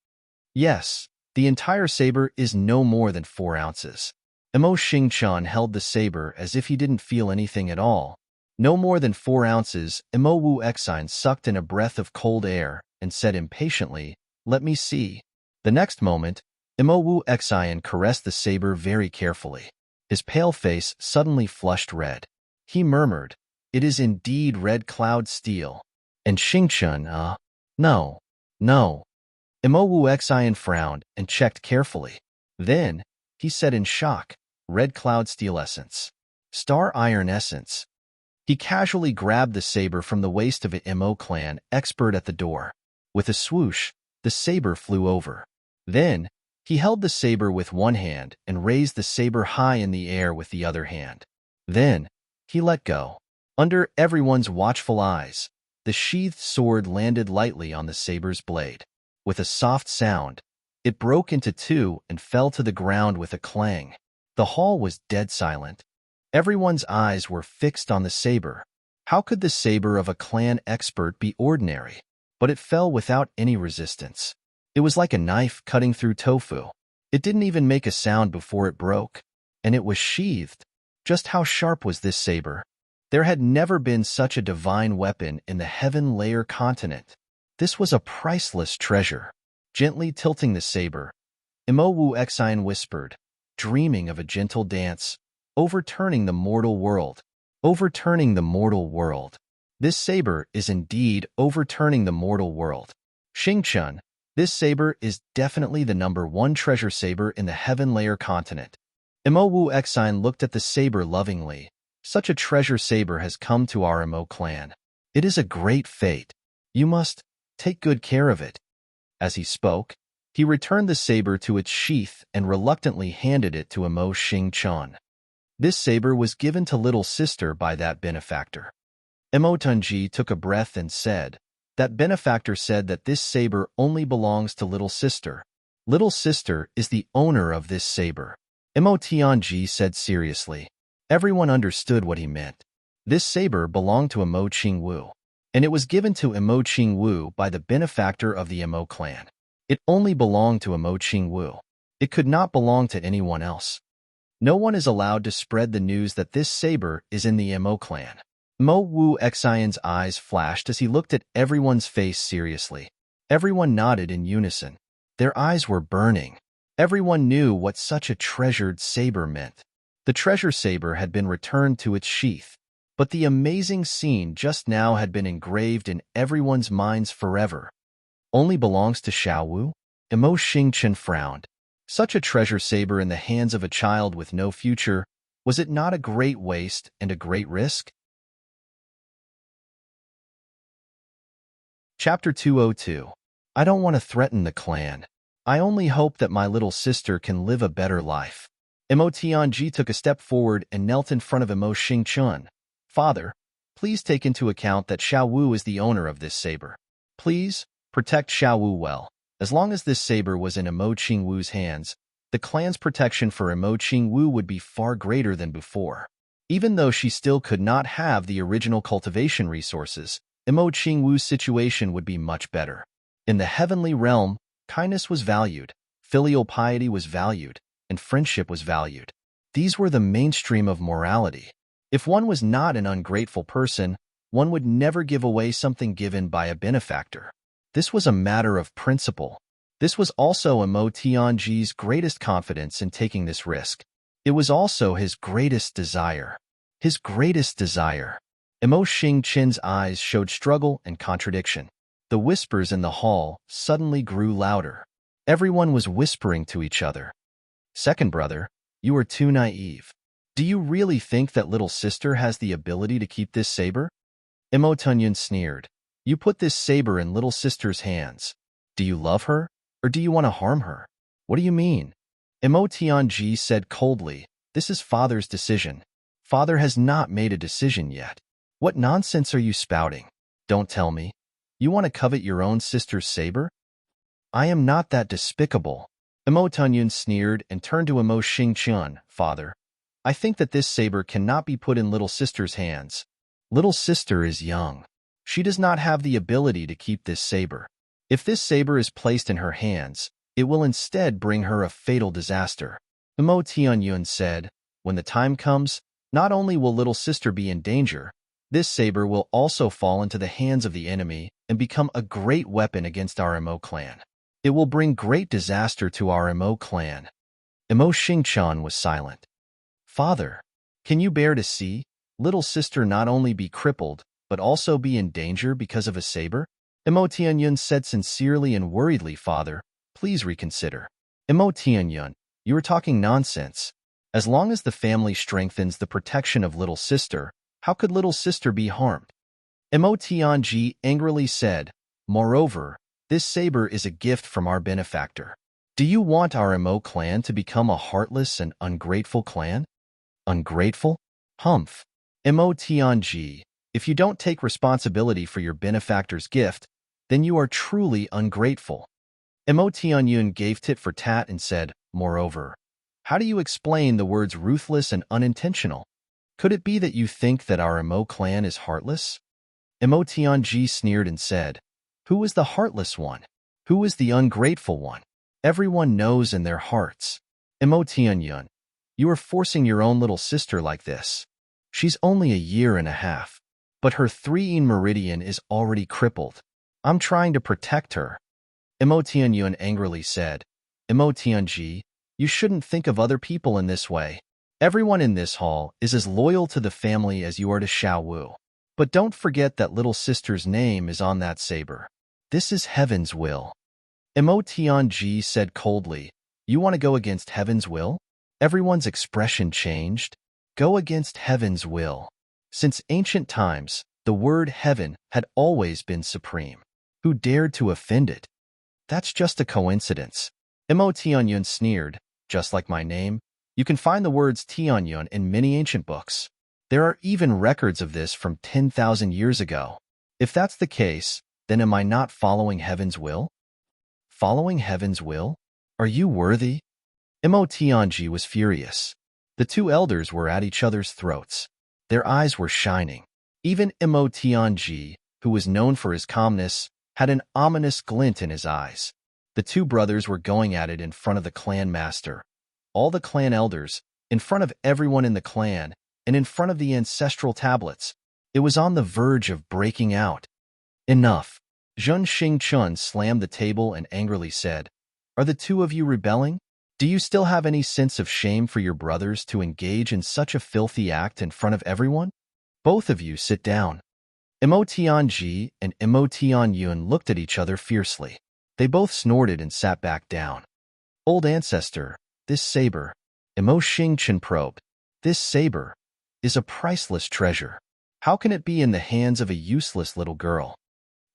Yes, the entire saber is no more than 4 ounces. Emo Xingqian held the saber as if he didn't feel anything at all. No more than 4 ounces, Emo Wu Xian sucked in a breath of cold air and said impatiently, let me see. The next moment, Emo Wu Xian caressed the saber very carefully. His pale face suddenly flushed red. He murmured, It is indeed red cloud steel. And Xingchen, no, no. Imo Wu Xian frowned and checked carefully. Then, he said in shock, red cloud steel essence. Star iron essence. He casually grabbed the saber from the waist of an Mo clan expert at the door. With a swoosh, the saber flew over. Then, he held the saber with one hand and raised the saber high in the air with the other hand. Then, he let go. Under everyone's watchful eyes, the sheathed sword landed lightly on the saber's blade. With a soft sound, it broke into two and fell to the ground with a clang. The hall was dead silent. Everyone's eyes were fixed on the saber. How could the saber of a clan expert be ordinary? But it fell without any resistance. It was like a knife cutting through tofu. It didn't even make a sound before it broke. And it was sheathed. Just how sharp was this saber? There had never been such a divine weapon in the Heaven Layer continent. This was a priceless treasure. Gently tilting the saber, Imo Wu Xian whispered, dreaming of a gentle dance, overturning the mortal world. Overturning the mortal world. This saber is indeed overturning the mortal world. Xingchen, this saber is definitely the #1 treasure saber in the Heaven Layer continent. Imo Wu Xian looked at the saber lovingly. Such a treasure saber has come to our Imo clan. It is a great fate. You must take good care of it. As he spoke, he returned the saber to its sheath and reluctantly handed it to Imo Xingchen. This saber was given to little sister by that benefactor. Imo Tunji took a breath and said, that benefactor said that this saber only belongs to little sister. Little sister is the owner of this saber. Imo Tianji said seriously. Everyone understood what he meant. This saber belonged to Imo Qingwu, and it was given to Imo Qingwu by the benefactor of the Imo clan. It only belonged to Imo Qingwu. It could not belong to anyone else. No one is allowed to spread the news that this saber is in the Imo clan. Imo Wu Xian's eyes flashed as he looked at everyone's face seriously. Everyone nodded in unison. Their eyes were burning. Everyone knew what such a treasured saber meant. The treasure saber had been returned to its sheath, but the amazing scene just now had been engraved in everyone's minds forever. Only belongs to Xiaowu? Imo Xingchen frowned. Such a treasure saber in the hands of a child with no future, was it not a great waste and a great risk? Chapter 202. I don't want to threaten the clan. I only hope that my little sister can live a better life. Imo Tianji took a step forward and knelt in front of Imo Xingchen. Father, please take into account that Xiaowu is the owner of this saber. Please, protect Xiaowu well. As long as this saber was in Imo Qingwu's hands, the clan's protection for Imo Qingwu would be far greater than before. Even though she still could not have the original cultivation resources, Imo Qingwu's situation would be much better. In the heavenly realm, kindness was valued, filial piety was valued, and friendship was valued. These were the mainstream of morality. If one was not an ungrateful person, one would never give away something given by a benefactor. This was a matter of principle. This was also Imo Tianji's greatest confidence in taking this risk. It was also his greatest desire. His greatest desire. Imo Xingchen's eyes showed struggle and contradiction. The whispers in the hall suddenly grew louder. Everyone was whispering to each other. Second brother, you are too naive. Do you really think that little sister has the ability to keep this saber? Imo Tunyan sneered. You put this saber in little sister's hands. Do you love her, or do you want to harm her? What do you mean? Imo Tianji said coldly, this is father's decision. Father has not made a decision yet. What nonsense are you spouting? Don't tell me. You want to covet your own sister's saber? I am not that despicable. Imo Tunyan sneered and turned to Imo Xingchen. Father, I think that this saber cannot be put in little sister's hands. Little sister is young. She does not have the ability to keep this saber. If this saber is placed in her hands, it will instead bring her a fatal disaster. Imo Tianyun said, when the time comes, not only will little sister be in danger, this saber will also fall into the hands of the enemy and become a great weapon against our Imo clan. It will bring great disaster to our Imo clan. Imo Xingchen was silent. Father, can you bear to see? little sister not only be crippled, but also be in danger because of a saber? Imo Tianyun said sincerely and worriedly, Father, please reconsider. Imo Tianyun, you are talking nonsense. As long as the family strengthens the protection of little sister, how could little sister be harmed? Imo Tianji angrily said, moreover, this saber is a gift from our benefactor. Do you want our Imo clan to become a heartless and ungrateful clan? Ungrateful? Humph. Imo Tianji, if you don't take responsibility for your benefactor's gift, then you are truly ungrateful. Imo Tianyun gave tit for tat and said, moreover, how do you explain the words ruthless and unintentional? Could it be that you think that our Imo clan is heartless? Imo Tianji sneered and said, who is the heartless one? Who is the ungrateful one? Everyone knows in their hearts. Imo Tianyun, you are forcing your own little sister like this. She's only a year and a half, but her 3-yin meridian is already crippled. I'm trying to protect her. Imo Tianyun angrily said, Imo Tianji, you shouldn't think of other people in this way. Everyone in this hall is as loyal to the family as you are to Xiao Wu. But don't forget that little sister's name is on that saber. This is heaven's will. Imo Tianji said coldly, you want to go against heaven's will? Everyone's expression changed. Go against heaven's will. Since ancient times, the word heaven had always been supreme. Who dared to offend it? That's just a coincidence. Imo Tianyun sneered, just like my name. You can find the words Tianyun in many ancient books. There are even records of this from 10,000 years ago. If that's the case, then am I not following heaven's will? Following heaven's will? Are you worthy? Imo Tianji was furious. The two elders were at each other's throats. Their eyes were shining. Even Imo Tianji, who was known for his calmness, had an ominous glint in his eyes. The two brothers were going at it in front of the clan master, all the clan elders, in front of everyone in the clan, and in front of the ancestral tablets. It was on the verge of breaking out. Enough. Zhun Xingchun slammed the table and angrily said, are the two of you rebelling? Do you still have any sense of shame for your brothers to engage in such a filthy act in front of everyone? Both of you sit down. Imo Tianji and Imo Tianyun looked at each other fiercely. They both snorted and sat back down. Old ancestor, this saber, Imo Xingchen probed, this saber is a priceless treasure. How can it be in the hands of a useless little girl?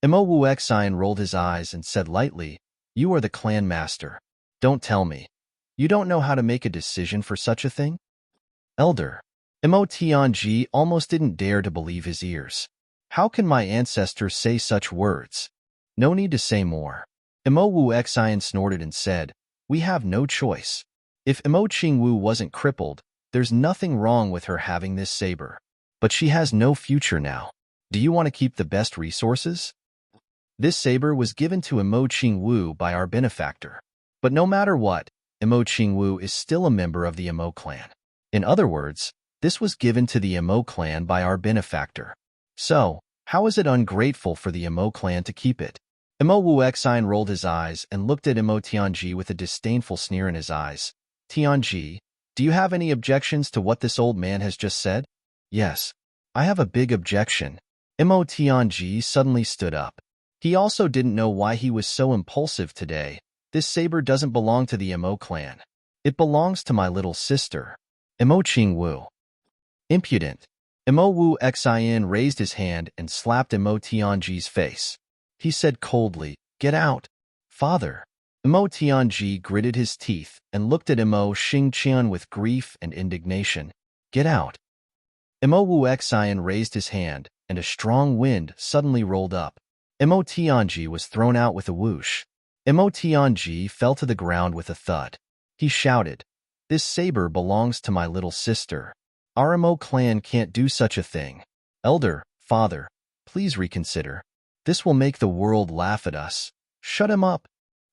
Imo Wu Xian rolled his eyes and said lightly, you are the clan master. Don't tell me. You don't know how to make a decision for such a thing? Elder. Imo Tianji almost didn't dare to believe his ears. How can my ancestors say such words? No need to say more. Imo Wu Xian snorted and said, we have no choice. If Imo Qingwu wasn't crippled, there's nothing wrong with her having this saber. But she has no future now. Do you want to keep the best resources? This saber was given to Imo Qingwu by our benefactor. But no matter what, Imo Qingwu is still a member of the Imo clan. In other words, this was given to the Imo clan by our benefactor. So, how is it ungrateful for the Imo clan to keep it? Imo Wu Xian rolled his eyes and looked at Imo Tianji with a disdainful sneer in his eyes. Tianji, do you have any objections to what this old man has just said? Yes, I have a big objection. Imo Tianji suddenly stood up. He also didn't know why he was so impulsive today. This saber doesn't belong to the Imo clan. It belongs to my little sister, Imo Qingwu. Impudent. Imo Wu Xian raised his hand and slapped Imo Tianji's face. He said coldly, get out. Father. Imo Tianji gritted his teeth and looked at Imo Xingqian with grief and indignation. Get out. Imo Wu Xian raised his hand, and a strong wind suddenly rolled up. Imo Tianji was thrown out with a whoosh. Imo Tianji fell to the ground with a thud. He shouted, this saber belongs to my little sister. Our Imo clan can't do such a thing. Elder, father, please reconsider. This will make the world laugh at us. Shut him up.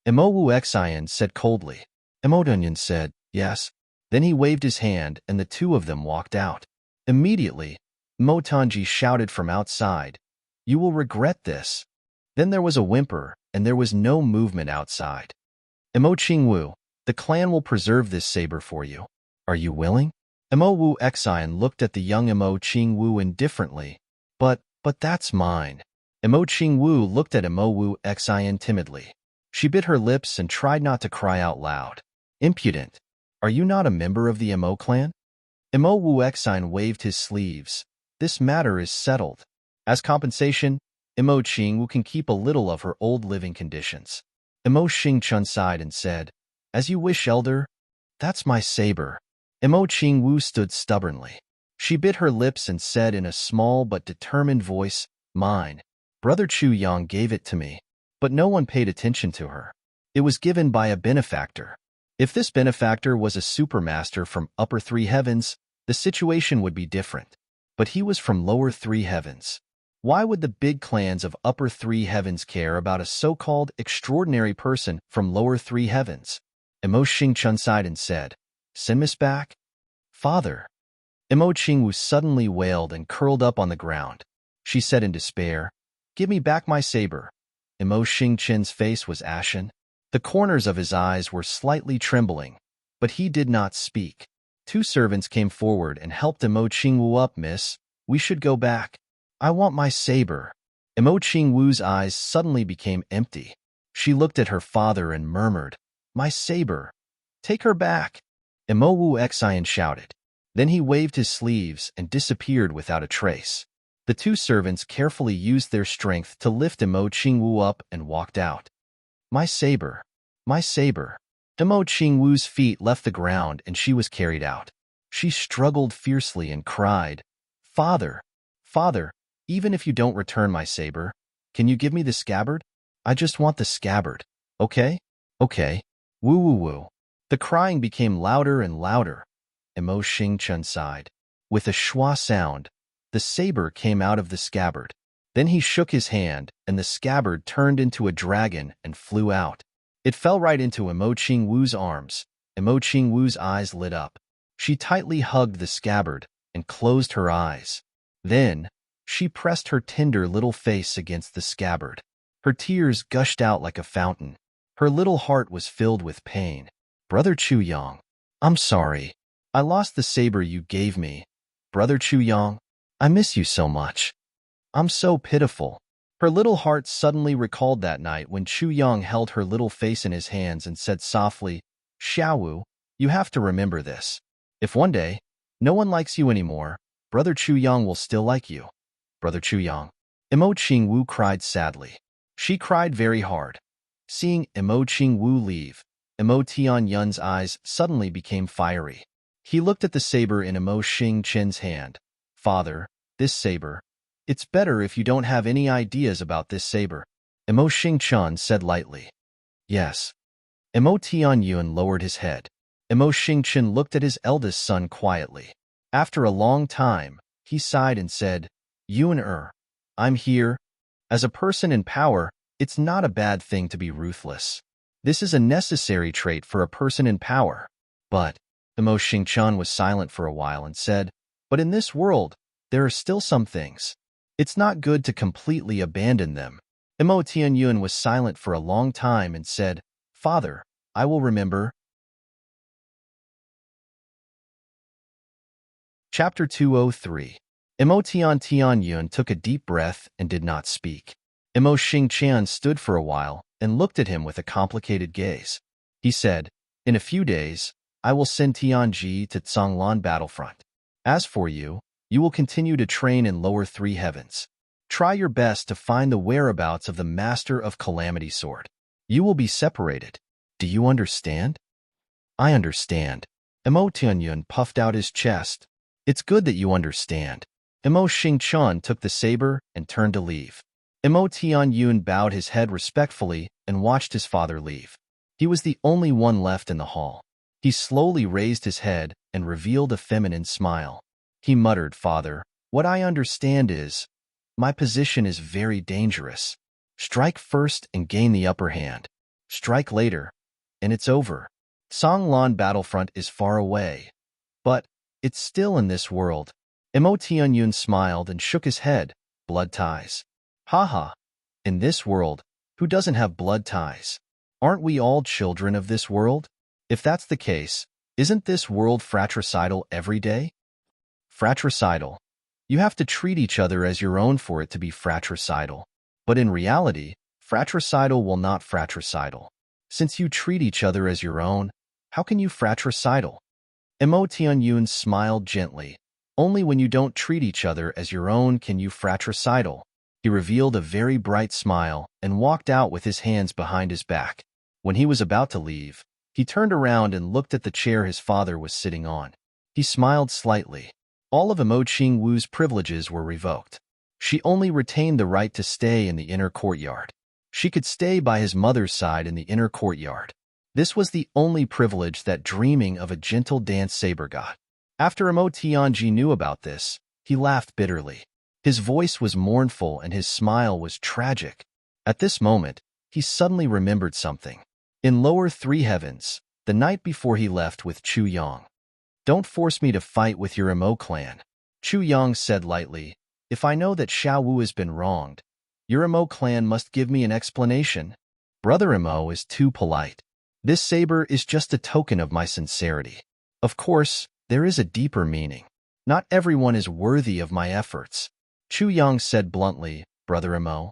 Imo Wu Xian said coldly. Imo Dunyan said, yes. Then he waved his hand and the two of them walked out. Immediately, Imo Tianji shouted from outside, you will regret this. Then there was a whimper and there was no movement outside. Imo Qingwu, the clan will preserve this saber for you. Are you willing? Emo Wu Xian looked at the young Emo Qing Wu indifferently. But that's mine. Emo Qing Wu looked at Emo Wu Xian timidly. She bit her lips and tried not to cry out loud. Impudent. Are you not a member of the Emo clan? Emo Wu Xian waved his sleeves. This matter is settled. As compensation, Emo Qing Wu can keep a little of her old living conditions. Emo Xing Chun sighed and said, As you wish, elder. That's my saber. Emo Qing Wu stood stubbornly. She bit her lips and said in a small but determined voice, Mine. Brother Chu Yang gave it to me. But no one paid attention to her. It was given by a benefactor. If this benefactor was a supermaster from upper three heavens, the situation would be different. But he was from lower three heavens. Why would the big clans of upper three heavens care about a so-called extraordinary person from lower three heavens? Emo Xing Chun sighed and said, Send Miss back? Father. Emo Qing Wu suddenly wailed and curled up on the ground. She said in despair, Give me back my saber. Emo Xing Chen's face was ashen. The corners of his eyes were slightly trembling, but he did not speak. Two servants came forward and helped Emo Qing Wu up, Miss. We should go back. I want my saber. Emo Qing Wu's eyes suddenly became empty. She looked at her father and murmured, My saber. Take her back. Emo Wu Xian shouted. Then he waved his sleeves and disappeared without a trace. The two servants carefully used their strength to lift Emo Qing Wu up and walked out. My saber. My saber. Emo Qing Wu's feet left the ground and she was carried out. She struggled fiercely and cried, Father, Father, even if you don't return my saber, can you give me the scabbard? I just want the scabbard. Okay? Okay. Woo woo woo. The crying became louder and louder. Emo Xing Chun sighed. With a schwa sound, the saber came out of the scabbard. Then he shook his hand, and the scabbard turned into a dragon and flew out. It fell right into Emo Qing Wu's arms. Emo Qing Wu's eyes lit up. She tightly hugged the scabbard and closed her eyes. Then, she pressed her tender little face against the scabbard. Her tears gushed out like a fountain. Her little heart was filled with pain. Brother Chu Yang, I'm sorry. I lost the saber you gave me. Brother Chu Yang, I miss you so much. I'm so pitiful. Her little heart suddenly recalled that night when Chu Yang held her little face in his hands and said softly, Xiaowu, you have to remember this. If one day, no one likes you anymore, Brother Chu Yang will still like you. Brother Chu Yang. Emo Qing Wu cried sadly. She cried very hard. Seeing Emo Qing Wu leave, Emo Tian Yun's eyes suddenly became fiery. He looked at the saber in Emo Xing Chen's hand. Father, this saber. It's better if you don't have any ideas about this saber. Emo Xing Chen said lightly. Yes. Emo Tian Yun lowered his head. Emo Xing Chen looked at his eldest son quietly. After a long time, he sighed and said, Yun I'm here. As a person in power, it's not a bad thing to be ruthless. This is a necessary trait for a person in power. But, Emo Xing Chen was silent for a while and said, But in this world, there are still some things. It's not good to completely abandon them. Emo Tian Yun was silent for a long time and said, Father, I will remember. Chapter 203. Emo Tian Yun took a deep breath and did not speak. Emo Xing Chen stood for a while and looked at him with a complicated gaze. He said, In a few days, I will send Tianji to Zhonglan battlefront. As for you, you will continue to train in lower three heavens. Try your best to find the whereabouts of the Master of Calamity Sword. You will be separated. Do you understand? I understand. Emo Tianyun puffed out his chest. It's good that you understand. Emo Xing Chun took the saber and turned to leave. Emo Tianyun bowed his head respectfully and watched his father leave. He was the only one left in the hall. He slowly raised his head and revealed a feminine smile. He muttered, Father, what I understand is, my position is very dangerous. Strike first and gain the upper hand. Strike later, and it's over. Zhonglan battlefront is far away, but it's still in this world. Emo Tianyun smiled and shook his head. Blood ties. Haha. In this world, who doesn't have blood ties? Aren't we all children of this world? If that's the case, Isn't this world fratricidal every day? Fratricidal. You have to treat each other as your own for it to be fratricidal. But in reality, fratricidal will not fratricidal. Since you treat each other as your own, how can you fratricidal? Emo Tianyun smiled gently. Only when you don't treat each other as your own can you fratricidal. He revealed a very bright smile and walked out with his hands behind his back. When he was about to leave, he turned around and looked at the chair his father was sitting on. He smiled slightly. All of Emo Ching-woo's privileges were revoked. She only retained the right to stay in the inner courtyard. She could stay by his mother's side in the inner courtyard. This was the only privilege that dreaming of a gentle dance saber got. After Emo Tianji knew about this, he laughed bitterly. His voice was mournful and his smile was tragic. At this moment, he suddenly remembered something. In lower three heavens, the night before he left with Chu Yang. Don't force me to fight with your Emo clan. Chu Yang said lightly, if I know that Xiao Wu has been wronged, your Emo clan must give me an explanation. Brother Emo is too polite. This saber is just a token of my sincerity. Of course, there is a deeper meaning. Not everyone is worthy of my efforts. Chu Yang said bluntly, Brother Emo,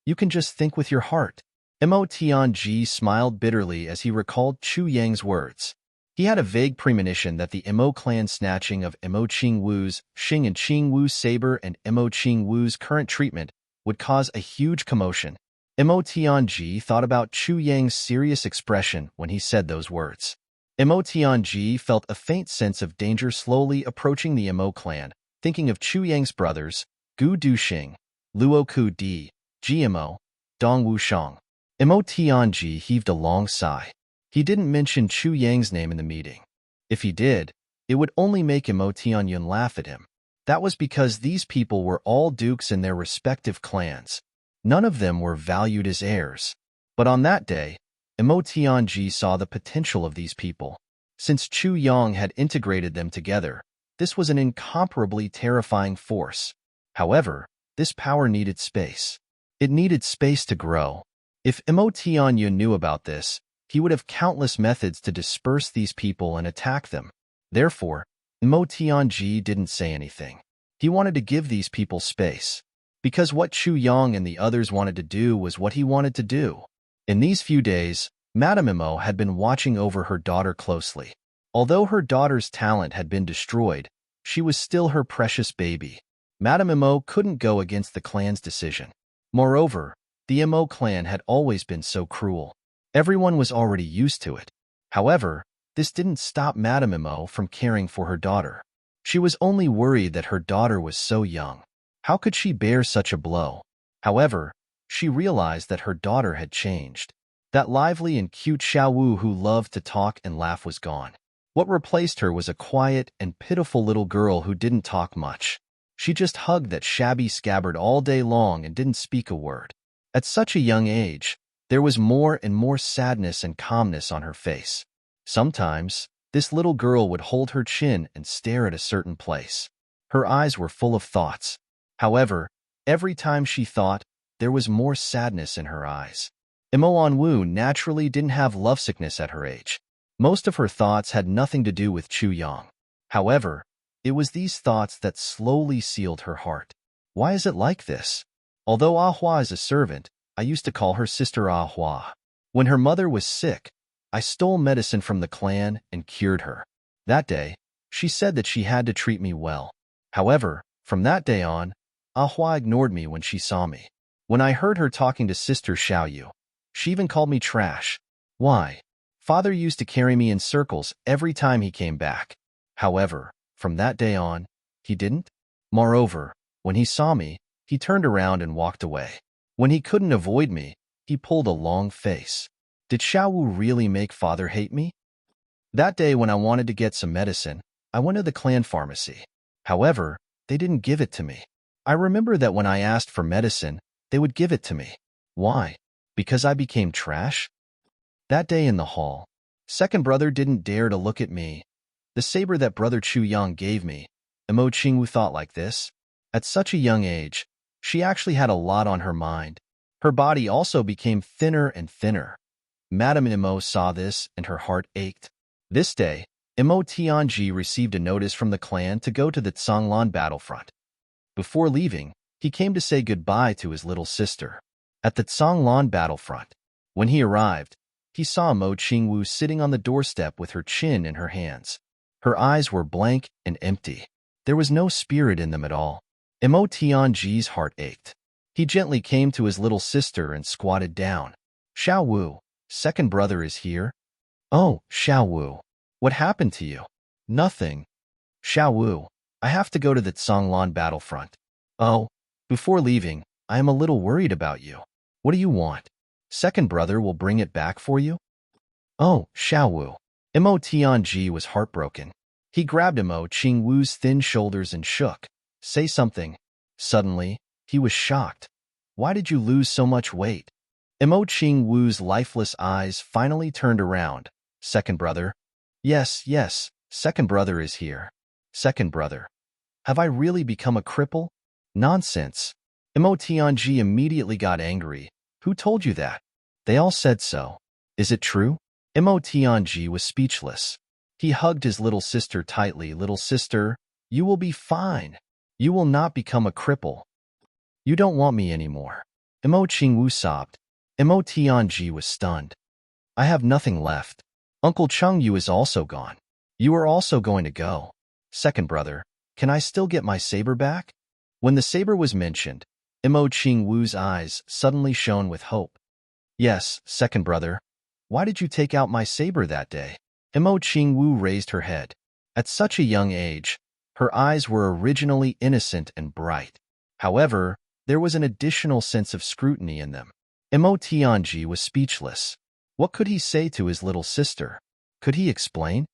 you can just think with your heart. Emo Tianji smiled bitterly as he recalled Chu Yang's words. He had a vague premonition that the Emo clan snatching of Emo Ching-woo's Xing and Ching-woo's saber and Emo Ching-woo's current treatment would cause a huge commotion. Emo Tianji thought about Chu Yang's serious expression when he said those words. Emo Tianji felt a faint sense of danger slowly approaching the Emo clan, thinking of Chu Yang's brothers, Gu Duxing, Luo Ku Di, Jiemo, Dong Wushang. Emo Tianji heaved a long sigh. He didn't mention Chu Yang's name in the meeting. If he did, it would only make Emo Tianyun laugh at him. That was because these people were all dukes in their respective clans. None of them were valued as heirs. But on that day, Emo Tianji saw the potential of these people. Since Chu Yang had integrated them together, this was an incomparably terrifying force. However, this power needed space. It needed space to grow. If Emo Tianyun knew about this, he would have countless methods to disperse these people and attack them. Therefore, Emo Tianji didn't say anything. He wanted to give these people space. Because what Chu Yang and the others wanted to do was what he wanted to do. In these few days, Madame Emo had been watching over her daughter closely. Although her daughter's talent had been destroyed, she was still her precious baby. Madame Emo couldn't go against the clan's decision. Moreover, the Emo clan had always been so cruel. Everyone was already used to it. However, this didn't stop Madame Emo from caring for her daughter. She was only worried that her daughter was so young. How could she bear such a blow? However, she realized that her daughter had changed. That lively and cute Xiao Wu who loved to talk and laugh was gone. What replaced her was a quiet and pitiful little girl who didn't talk much. She just hugged that shabby scabbard all day long and didn't speak a word. At such a young age, there was more and more sadness and calmness on her face. Sometimes, this little girl would hold her chin and stare at a certain place. Her eyes were full of thoughts. However, every time she thought, there was more sadness in her eyes. Emo Onwu naturally didn't have lovesickness at her age. Most of her thoughts had nothing to do with Chu Yang. However, it was these thoughts that slowly sealed her heart. Why is it like this? Although Ah Hua is a servant, I used to call her Sister Ah Hua. When her mother was sick, I stole medicine from the clan and cured her. That day, she said that she had to treat me well. However, from that day on, Ah Hua ignored me when she saw me. When I heard her talking to Sister Xiaoyu, she even called me trash. Why? Father used to carry me in circles every time he came back. However, from that day on, he didn't. Moreover, when he saw me, he turned around and walked away. When he couldn't avoid me, he pulled a long face. Did Xiao Wu really make father hate me? That day when I wanted to get some medicine, I went to the clan pharmacy. However, they didn't give it to me. I remember that when I asked for medicine, they would give it to me. Why? Because I became trash? That day in the hall, second brother didn't dare to look at me. The saber that brother Chu Yang gave me, Emo Qingwu thought like this. At such a young age, she actually had a lot on her mind. Her body also became thinner and thinner. Madame Emo saw this and her heart ached. This day, Imo Tianji received a notice from the clan to go to the Tsanglan battlefront. Before leaving, he came to say goodbye to his little sister. At the Tsanglan battlefront, when he arrived, he saw Mo Qingwu sitting on the doorstep with her chin in her hands. Her eyes were blank and empty. There was no spirit in them at all. Imo Tianji's heart ached. He gently came to his little sister and squatted down. Xiao Wu, second brother is here? Oh, Xiao Wu. What happened to you? Nothing. Xiao Wu, I have to go to the Tsanglan battlefront. Oh, before leaving, I am a little worried about you. What do you want? Second brother will bring it back for you? Oh, Xiao Wu. Imo Tianji was heartbroken. He grabbed Imo Qingwu's thin shoulders and shook. Say something. Suddenly, he was shocked. Why did you lose so much weight? Imo Qingwu's lifeless eyes finally turned around. Second brother? Yes, yes, second brother is here. Second brother. Have I really become a cripple? Nonsense. Imo Tianji immediately got angry. Who told you that? They all said so. Is it true? Imo Tianji was speechless. He hugged his little sister tightly. Little sister, you will be fine. You will not become a cripple. You don't want me anymore. Imo Qingwu sobbed. Imo Tianji was stunned. I have nothing left. Uncle Chengyu is also gone. You are also going to go. Second brother, can I still get my saber back? When the saber was mentioned, Imo Qingwu's eyes suddenly shone with hope. Yes, second brother. Why did you take out my saber that day? Imo Qingwu raised her head. At such a young age, her eyes were originally innocent and bright. However, there was an additional sense of scrutiny in them. Imo Tianji was speechless. What could he say to his little sister? Could he explain?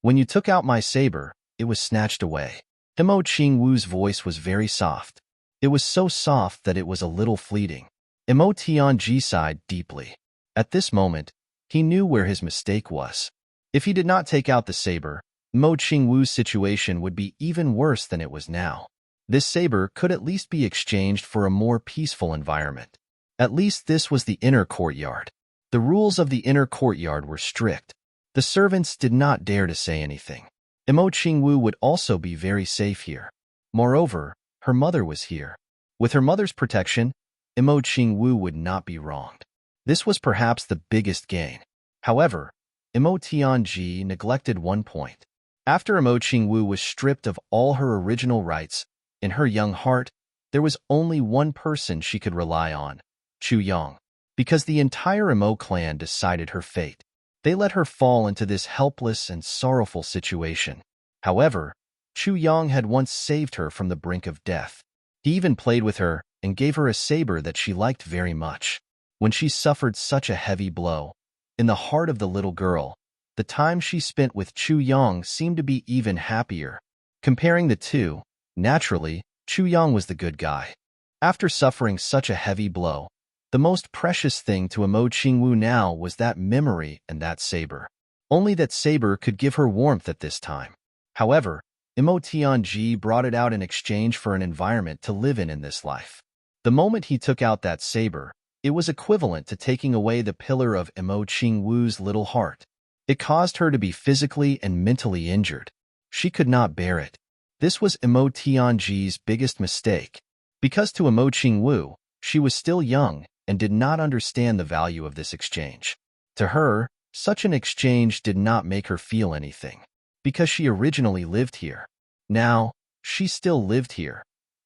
When you took out my saber, it was snatched away. Imo Qingwu's voice was very soft. It was so soft that it was a little fleeting. Imo Tianji sighed deeply. At this moment, he knew where his mistake was. If he did not take out the saber, Imo Qingwu's situation would be even worse than it was now. This saber could at least be exchanged for a more peaceful environment. At least this was the inner courtyard. The rules of the inner courtyard were strict. The servants did not dare to say anything. Imo Qingwu would also be very safe here. Moreover, her mother was here. With her mother's protection, Imo Qingwu would not be wronged. This was perhaps the biggest gain. However, Imo Tianji neglected one point. After Imo Qingwu was stripped of all her original rights, in her young heart, there was only one person she could rely on, Chu Yang. Because the entire Imo clan decided her fate, they let her fall into this helpless and sorrowful situation. However, Chu Yang had once saved her from the brink of death. He even played with her and gave her a saber that she liked very much. When she suffered such a heavy blow, in the heart of the little girl, the time she spent with Chu Yang seemed to be even happier. Comparing the two, naturally, Chu Yang was the good guy. After suffering such a heavy blow, the most precious thing to Imo Qingwu now was that memory and that saber. Only that saber could give her warmth at this time. However, Imo Tianji brought it out in exchange for an environment to live in this life. The moment he took out that saber, it was equivalent to taking away the pillar of Imo Qingwu's little heart. It caused her to be physically and mentally injured. She could not bear it. This was Imo Tianji's biggest mistake. Because to Imo Qingwu, she was still young and did not understand the value of this exchange. To her, such an exchange did not make her feel anything, because she originally lived here. Now, she still lived here.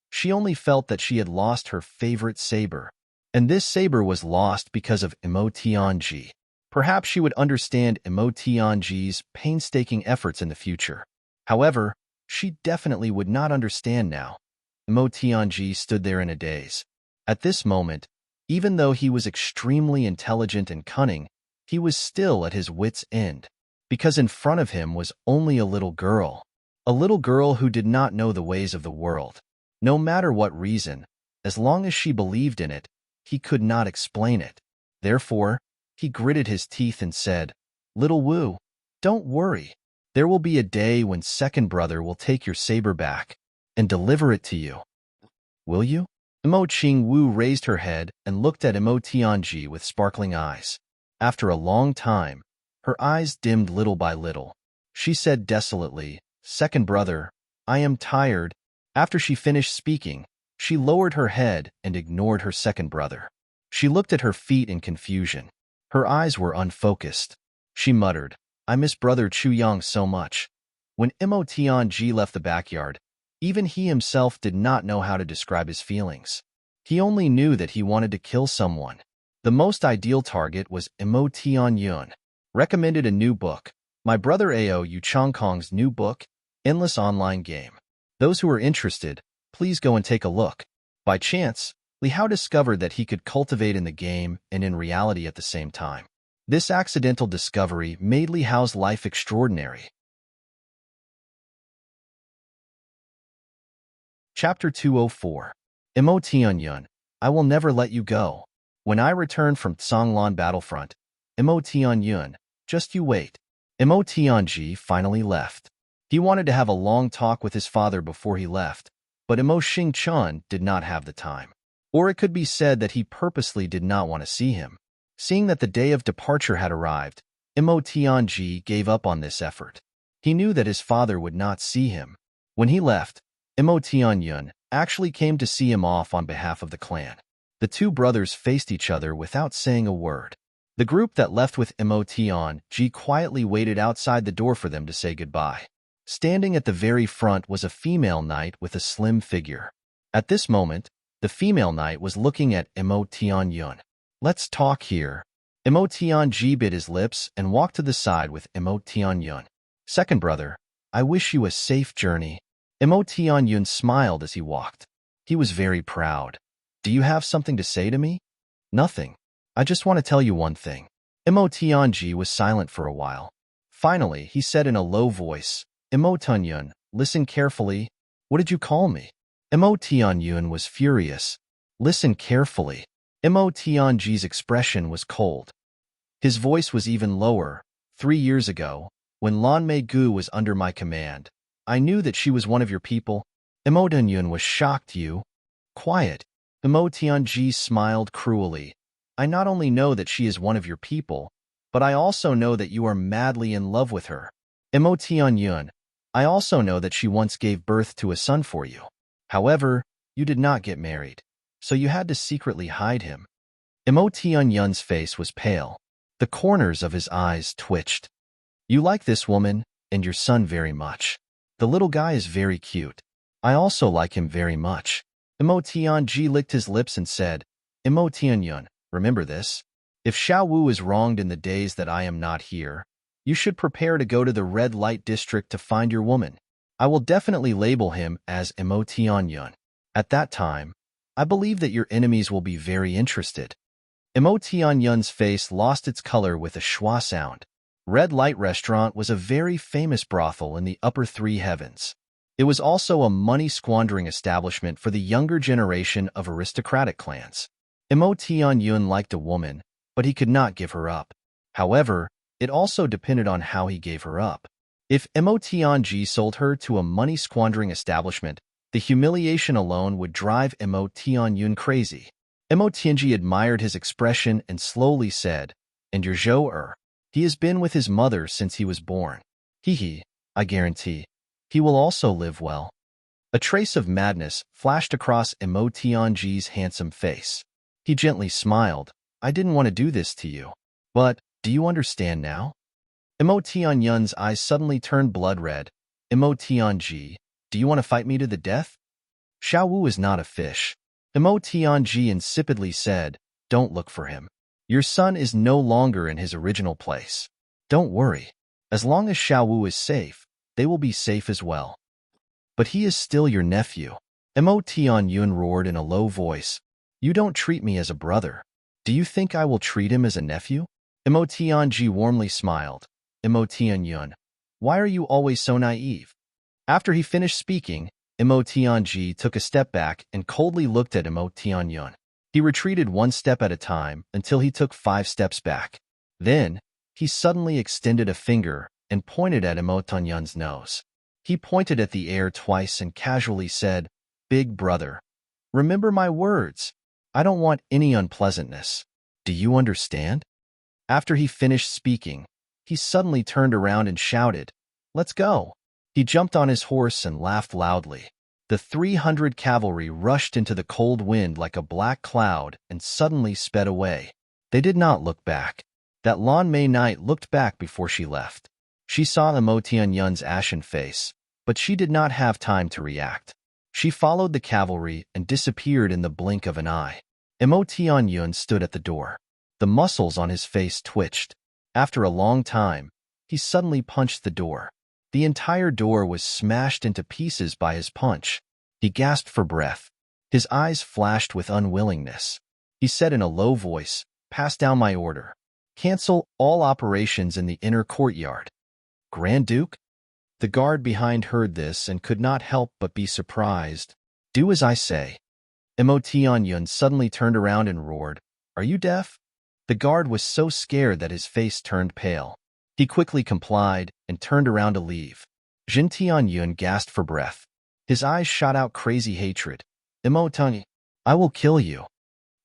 She only felt that she had lost her favorite saber, and this saber was lost because of Imo Tianji. Perhaps she would understand Imo Tianji's painstaking efforts in the future. However, she definitely would not understand now. Imo Tianji stood there in a daze. At this moment, even though he was extremely intelligent and cunning, he was still at his wit's end, because in front of him was only a little girl who did not know the ways of the world. No matter what reason, as long as she believed in it, he could not explain it. Therefore, he gritted his teeth and said, "Little Wu, don't worry. There will be a day when second brother will take your saber back and deliver it to you. Will you?" Imo Qingwu raised her head and looked at Imo Tianji with sparkling eyes. After a long time, her eyes dimmed little by little. She said desolately, "Second brother, I am tired." After she finished speaking, she lowered her head and ignored her second brother. She looked at her feet in confusion. Her eyes were unfocused. She muttered, "I miss brother Chu Yang so much." When Mo Tianji left the backyard, even he himself did not know how to describe his feelings. He only knew that he wanted to kill someone. The most ideal target was Mo Tianyun. Recommended a new book. My brother Ao Yu Chongkong's new book, Endless Online Game. Those who are interested, please go and take a look. By chance, Li Hao discovered that he could cultivate in the game and in reality at the same time. This accidental discovery made Li Hao's life extraordinary. Chapter 204. Mo Tianyun, I will never let you go. When I return from Tsanglan battlefront, Mo Tianyun, just you wait. Mo Tianji finally left. He wanted to have a long talk with his father before he left, but Mo Xingchun did not have the time. Or it could be said that he purposely did not want to see him. Seeing that the day of departure had arrived, Mo Tianji gave up on this effort. He knew that his father would not see him. When he left, Mo Tianyun actually came to see him off on behalf of the clan. The two brothers faced each other without saying a word. The group that left with Mo Tianji quietly waited outside the door for them to say goodbye. Standing at the very front was a female knight with a slim figure. At this moment, the female knight was looking at Mo Tianyun. "Let's talk here." Mo Tianji bit his lips and walked to the side with Mo Tianyun. "Second brother, I wish you a safe journey." Mo Tianyun smiled as he walked. He was very proud. "Do you have something to say to me?" "Nothing. I just want to tell you one thing." Mo Tianji was silent for a while. Finally, he said in a low voice, "Mo Tianyun, listen carefully." "What did you call me?" Mo Tianyun was furious. "Listen carefully." Mo Tianji's expression was cold. His voice was even lower. 3 years ago, when Lan Mei Gu was under my command, I knew that she was one of your people. Mo Tianyun was shocked. "You?" "Quiet." Mo Tianji smiled cruelly. "I not only know that she is one of your people, but I also know that you are madly in love with her. Mo Tianyun, I also know that she once gave birth to a son for you. However, you did not get married, so you had to secretly hide him." Mo Tianyun's face was pale. The corners of his eyes twitched. "You like this woman and your son very much. The little guy is very cute. I also like him very much." Mo Tianji licked his lips and said, "Mo Tianyun, remember this. If Xiao Wu is wronged in the days that I am not here, you should prepare to go to the red light district to find your woman. I will definitely label him as Mo Tianyun. At that time, I believe that your enemies will be very interested." Mo Tianyun's face lost its color with a schwa sound. Red Light Restaurant was a very famous brothel in the upper 3 heavens. It was also a money-squandering establishment for the younger generation of aristocratic clans. Mo Tianyun liked a woman, but he could not give her up. However, it also depended on how he gave her up. If Mo Tianji sold her to a money-squandering establishment, the humiliation alone would drive Mo Tianyun crazy. Mo Tianji admired his expression and slowly said, "And your Zhou-er? He has been with his mother since he was born. Hee, I guarantee. He will also live well." A trace of madness flashed across Mo Tianji's handsome face. He gently smiled. "I didn't want to do this to you. But, do you understand now?" Mo Tianyun's eyes suddenly turned blood red. "Mo Tianji, do you want to fight me to the death?" "Xiao Wu is not a fish." Mo Tianji insipidly said, "Don't look for him. Your son is no longer in his original place. Don't worry. As long as Xiao Wu is safe, they will be safe as well." "But he is still your nephew." Mo Tianyun roared in a low voice. "You don't treat me as a brother. Do you think I will treat him as a nephew?" Mo Tianji warmly smiled. "Mo Tianyun, why are you always so naive?" After he finished speaking, Mo Tianji took a step back and coldly looked at Mo Tianyun. He retreated 1 step at a time until he took 5 steps back. Then, he suddenly extended a finger and pointed at Mo Tianyun's nose. He pointed at the air twice and casually said, "Big brother, remember my words. I don't want any unpleasantness. Do you understand?" After he finished speaking, he suddenly turned around and shouted, Let's go. He jumped on his horse and laughed loudly. The 300 cavalry rushed into the cold wind like a black cloud and suddenly sped away. They did not look back. That Lan Mei knight looked back before she left. She saw Imo Tianyun's ashen face, but she did not have time to react. She followed the cavalry and disappeared in the blink of an eye. Imo Tianyun stood at the door. The muscles on his face twitched. After a long time, he suddenly punched the door. The entire door was smashed into pieces by his punch. He gasped for breath. His eyes flashed with unwillingness. He said in a low voice, "Pass down my order. Cancel all operations in the inner courtyard." Grand Duke? The guard behind heard this and could not help but be surprised. "Do as I say." Imo Tianyun suddenly turned around and roared, "Are you deaf?" The guard was so scared that his face turned pale. He quickly complied and turned around to leave. Jin Tianyun gasped for breath. His eyes shot out crazy hatred. "Imo Tianyun, I will kill you."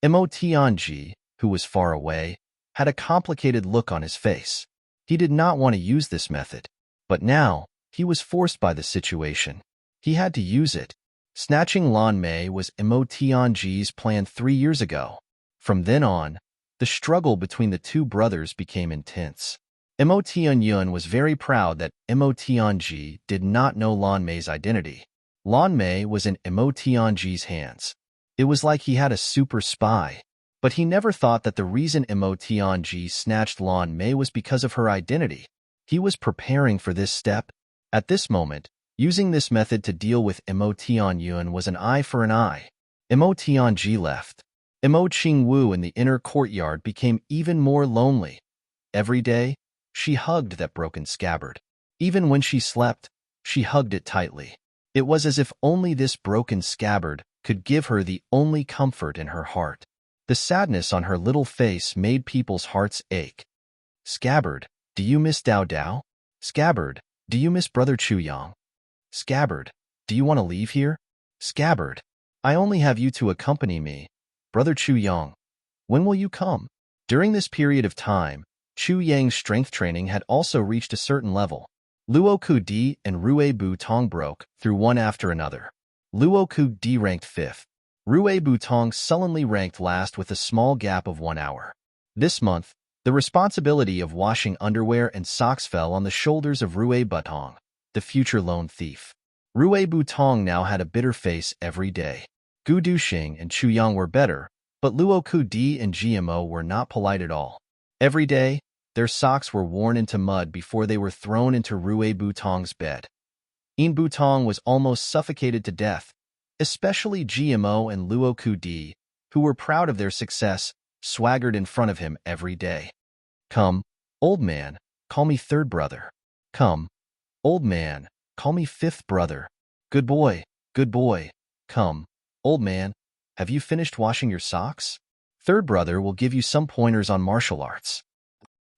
Imo Tianji, who was far away, had a complicated look on his face. He did not want to use this method, but now he was forced by the situation. He had to use it. Snatching Lan Mei was Imo Tianji's plan 3 years ago. From then on, the struggle between the two brothers became intense. Imo Tianyun was very proud that Imo Tianji did not know Lan Mei's identity. Lan Mei was in Imo Tianji's hands. It was like he had a super spy. But he never thought that the reason Imo Tianji snatched Lan Mei was because of her identity. He was preparing for this step. At this moment, using this method to deal with Imo Tianyun was an eye for an eye. Imo Tianji left. Imo Qingwu in the inner courtyard became even more lonely. Every day, she hugged that broken scabbard. Even when she slept, she hugged it tightly. It was as if only this broken scabbard could give her the only comfort in her heart. The sadness on her little face made people's hearts ache. "Scabbard, do you miss Dao Dao? Scabbard, do you miss Brother Chu Yang? Scabbard, do you want to leave here? Scabbard, I only have you to accompany me. Brother Chu Yang, when will you come?" During this period of time, Chu Yang's strength training had also reached a certain level. Luo Ku Di and Rue Bu Tong broke through one after another. Luo Ku Di ranked 5th. Rue Butong sullenly ranked last with a small gap of 1 hour. This month, the responsibility of washing underwear and socks fell on the shoulders of Rue Butong, the future lone thief. Rue Butong now had a bitter face every day. Gu Duxing and Chu Yang were better, but Luo Ku Di and GMO were not polite at all. Every day, their socks were worn into mud before they were thrown into Rue Butong's bed. In Butong was almost suffocated to death. Especially GMO and Luo Ku Di, who were proud of their success, swaggered in front of him every day. "Come, old man, call me 3rd brother. Come, old man, call me 5th brother. Good boy, good boy. Come, old man, have you finished washing your socks? 3rd brother will give you some pointers on martial arts.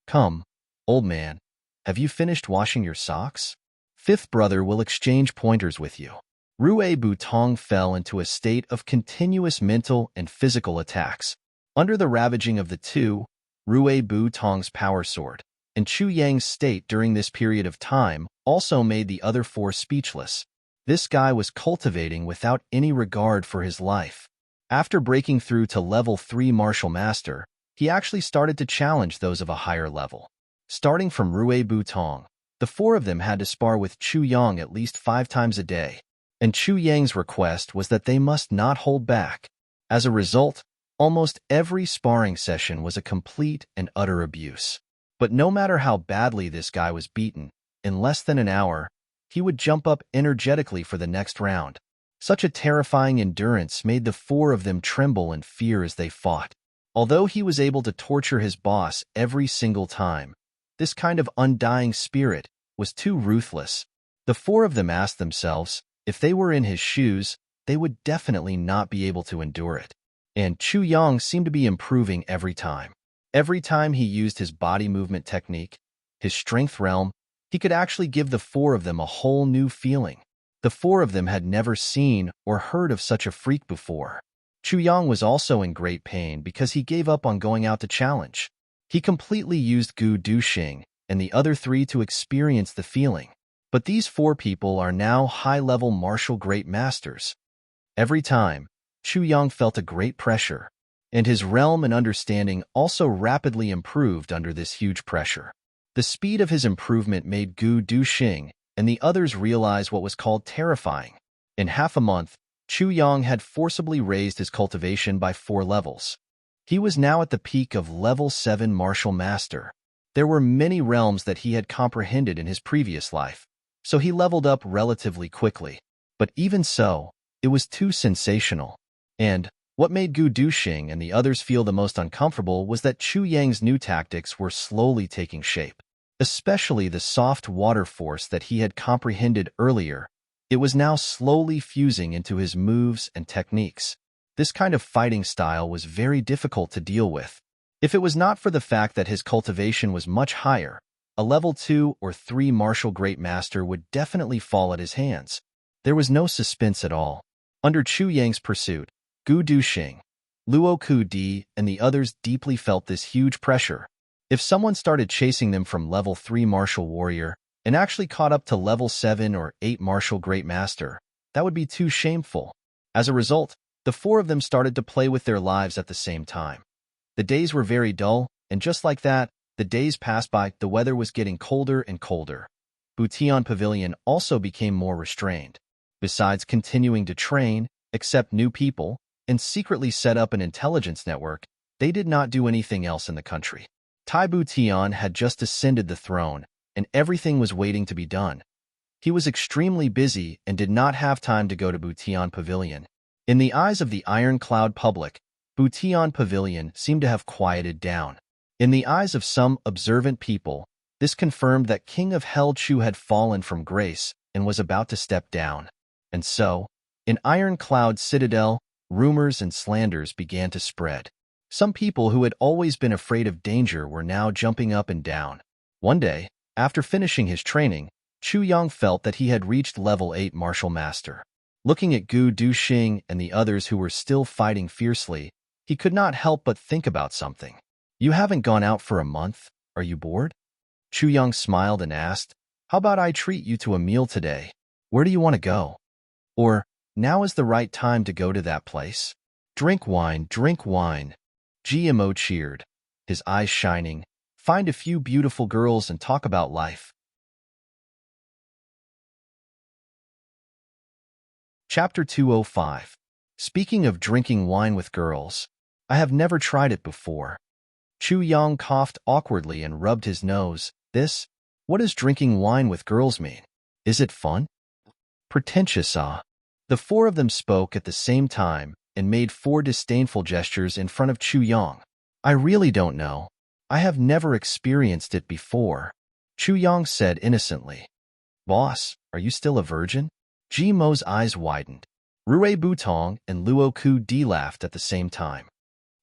Come, old man, have you finished washing your socks? 5th brother will exchange pointers with you." Rue Butong fell into a state of continuous mental and physical attacks. Under the ravaging of the two, Rue Butong's power soared, and Chu Yang's state during this period of time also made the other 4 speechless. This guy was cultivating without any regard for his life. After breaking through to level 3 martial master, he actually started to challenge those of a higher level. Starting from Rue Butong, the 4 of them had to spar with Chu Yang at least 5 times a day. And Chu Yang's request was that they must not hold back. As a result, almost every sparring session was a complete and utter abuse. But no matter how badly this guy was beaten, in less than an hour, he would jump up energetically for the next round. Such a terrifying endurance made the 4 of them tremble in fear as they fought. Although he was able to torture his boss every single time, this kind of undying spirit was too ruthless. The 4 of them asked themselves, if they were in his shoes, they would definitely not be able to endure it. And Chu Yang seemed to be improving every time. Every time he used his body movement technique, his strength realm, he could actually give the 4 of them a whole new feeling. The 4 of them had never seen or heard of such a freak before. Chu Yang was also in great pain because he gave up on going out to challenge. He completely used Gu Duxing and the other 3 to experience the feeling. But these 4 people are now high-level martial great masters. Every time, Chu Yang felt a great pressure, and his realm and understanding also rapidly improved under this huge pressure. The speed of his improvement made Gu Duxing and the others realize what was called terrifying. In half a month, Chu Yang had forcibly raised his cultivation by 4 levels. He was now at the peak of level 7 martial master. There were many realms that he had comprehended in his previous life, so he leveled up relatively quickly. But even so, it was too sensational. And what made Gu Duxing and the others feel the most uncomfortable was that Chu Yang's new tactics were slowly taking shape. Especially the soft water force that he had comprehended earlier. It was now slowly fusing into his moves and techniques. This kind of fighting style was very difficult to deal with. If it was not for the fact that his cultivation was much higher, a level 2 or 3 martial great master would definitely fall at his hands. There was no suspense at all. Under Chu Yang's pursuit, Gu Duxing, Luo Ku Di, and the others deeply felt this huge pressure. If someone started chasing them from level 3 martial warrior and actually caught up to level 7 or 8 martial great master, that would be too shameful. As a result, the 4 of them started to play with their lives at the same time. The days were very dull, and just like that, the days passed by. The weather was getting colder and colder. Butian Pavilion also became more restrained. Besides continuing to train, accept new people, and secretly set up an intelligence network, they did not do anything else in the country. Tai Butian had just ascended the throne, and everything was waiting to be done. He was extremely busy and did not have time to go to Butian Pavilion. In the eyes of the Iron Cloud public, Butian Pavilion seemed to have quieted down. In the eyes of some observant people, this confirmed that King of Hell Chu had fallen from grace and was about to step down. And so, in Iron Cloud Citadel, rumors and slanders began to spread. Some people who had always been afraid of danger were now jumping up and down. One day, after finishing his training, Chu Yang felt that he had reached level 8 martial master. Looking at Gu Duxing and the others who were still fighting fiercely, he could not help but think about something. "You haven't gone out for a month, are you bored?" Chu Yang smiled and asked, "How about I treat you to a meal today? Where do you want to go? Or, now is the right time to go to that place? Drink wine, drink wine." GMO cheered, his eyes shining. "Find a few beautiful girls and talk about life." Chapter 205. Speaking of drinking wine with girls, I have never tried it before. Chu Yang coughed awkwardly and rubbed his nose. What does drinking wine with girls mean? Is it fun? Pretentious, ah. The 4 of them spoke at the same time and made 4 disdainful gestures in front of Chu Yang. "I really don't know. I have never experienced it before," Chu Yang said innocently. "Boss, are you still a virgin?" Ji Mo's eyes widened. Rui Butong and Luo Ku Di laughed at the same time.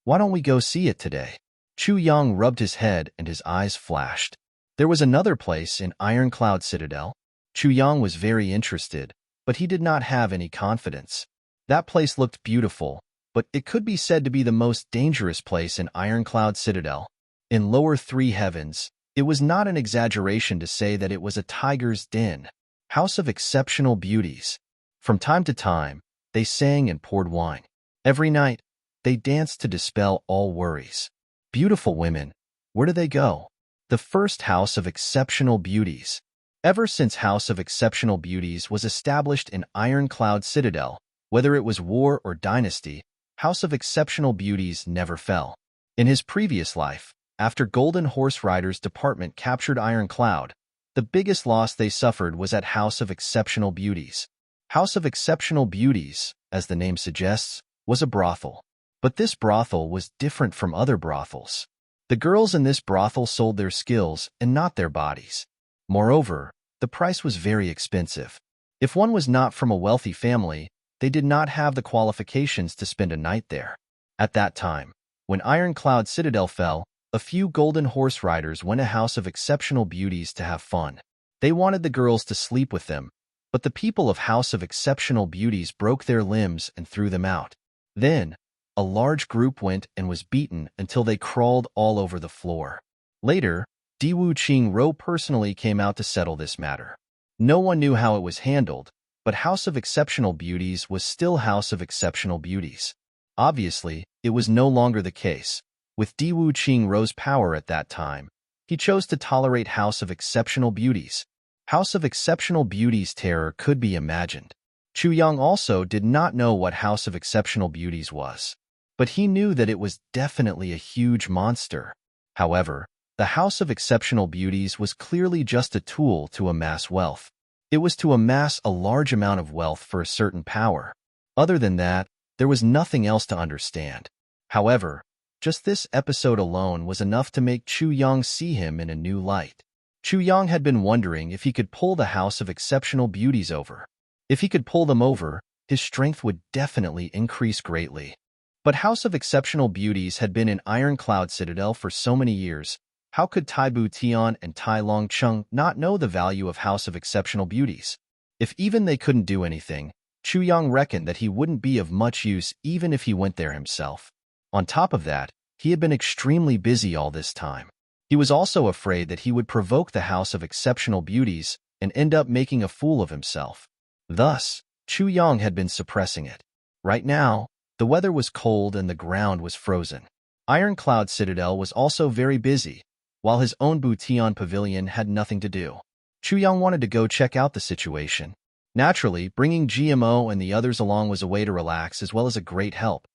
"Why don't we go see it today?" Chu Yang rubbed his head and his eyes flashed. There was another place in Iron Cloud Citadel. Chu Yang was very interested, but he did not have any confidence. That place looked beautiful, but it could be said to be the most dangerous place in Iron Cloud Citadel. In lower 3 heavens, it was not an exaggeration to say that it was a tiger's den. House of exceptional beauties. From time to time, they sang and poured wine. Every night, they danced to dispel all worries. Beautiful women, where do they go? The first House of Exceptional Beauties. Ever since House of Exceptional Beauties was established in Iron Cloud Citadel, whether it was war or dynasty, House of Exceptional Beauties never fell. In his previous life, after Golden Horse Riders Department captured Iron Cloud, the biggest loss they suffered was at House of Exceptional Beauties. House of Exceptional Beauties, as the name suggests, was a brothel. But this brothel was different from other brothels. The girls in this brothel sold their skills and not their bodies. Moreover, the price was very expensive. If one was not from a wealthy family, they did not have the qualifications to spend a night there. At that time, when Iron Cloud Citadel fell, a few Golden Horse Riders went to House of Exceptional Beauties to have fun. They wanted the girls to sleep with them, but the people of House of Exceptional Beauties broke their limbs and threw them out. Then, a large group went and was beaten until they crawled all over the floor. Later, Diwu Qing Ro personally came out to settle this matter. No one knew how it was handled, but House of Exceptional Beauties was still House of Exceptional Beauties. Obviously, it was no longer the case. With Di Wuqing Ro's power at that time, he chose to tolerate House of Exceptional Beauties. House of Exceptional Beauties' terror could be imagined. Chu Yang also did not know what House of Exceptional Beauties was, but he knew that it was definitely a huge monster. However, the House of Exceptional Beauties was clearly just a tool to amass wealth. It was to amass a large amount of wealth for a certain power. Other than that, there was nothing else to understand. However, just this episode alone was enough to make Chu Yang see him in a new light. Chu Yang had been wondering if he could pull the House of Exceptional Beauties over. If he could pull them over, his strength would definitely increase greatly. But House of Exceptional Beauties had been in Ironcloud Citadel for so many years. How could Tai Bu Tian and Tai Long Chung not know the value of House of Exceptional Beauties? If even they couldn't do anything, Chu Yang reckoned that he wouldn't be of much use even if he went there himself. On top of that, he had been extremely busy all this time. He was also afraid that he would provoke the House of Exceptional Beauties and end up making a fool of himself. Thus, Chu Yang had been suppressing it. Right now, the weather was cold and the ground was frozen. Ironcloud Citadel was also very busy, while his own Butian Pavilion had nothing to do. Chu Yang wanted to go check out the situation. Naturally, bringing GMO and the others along was a way to relax as well as a great help.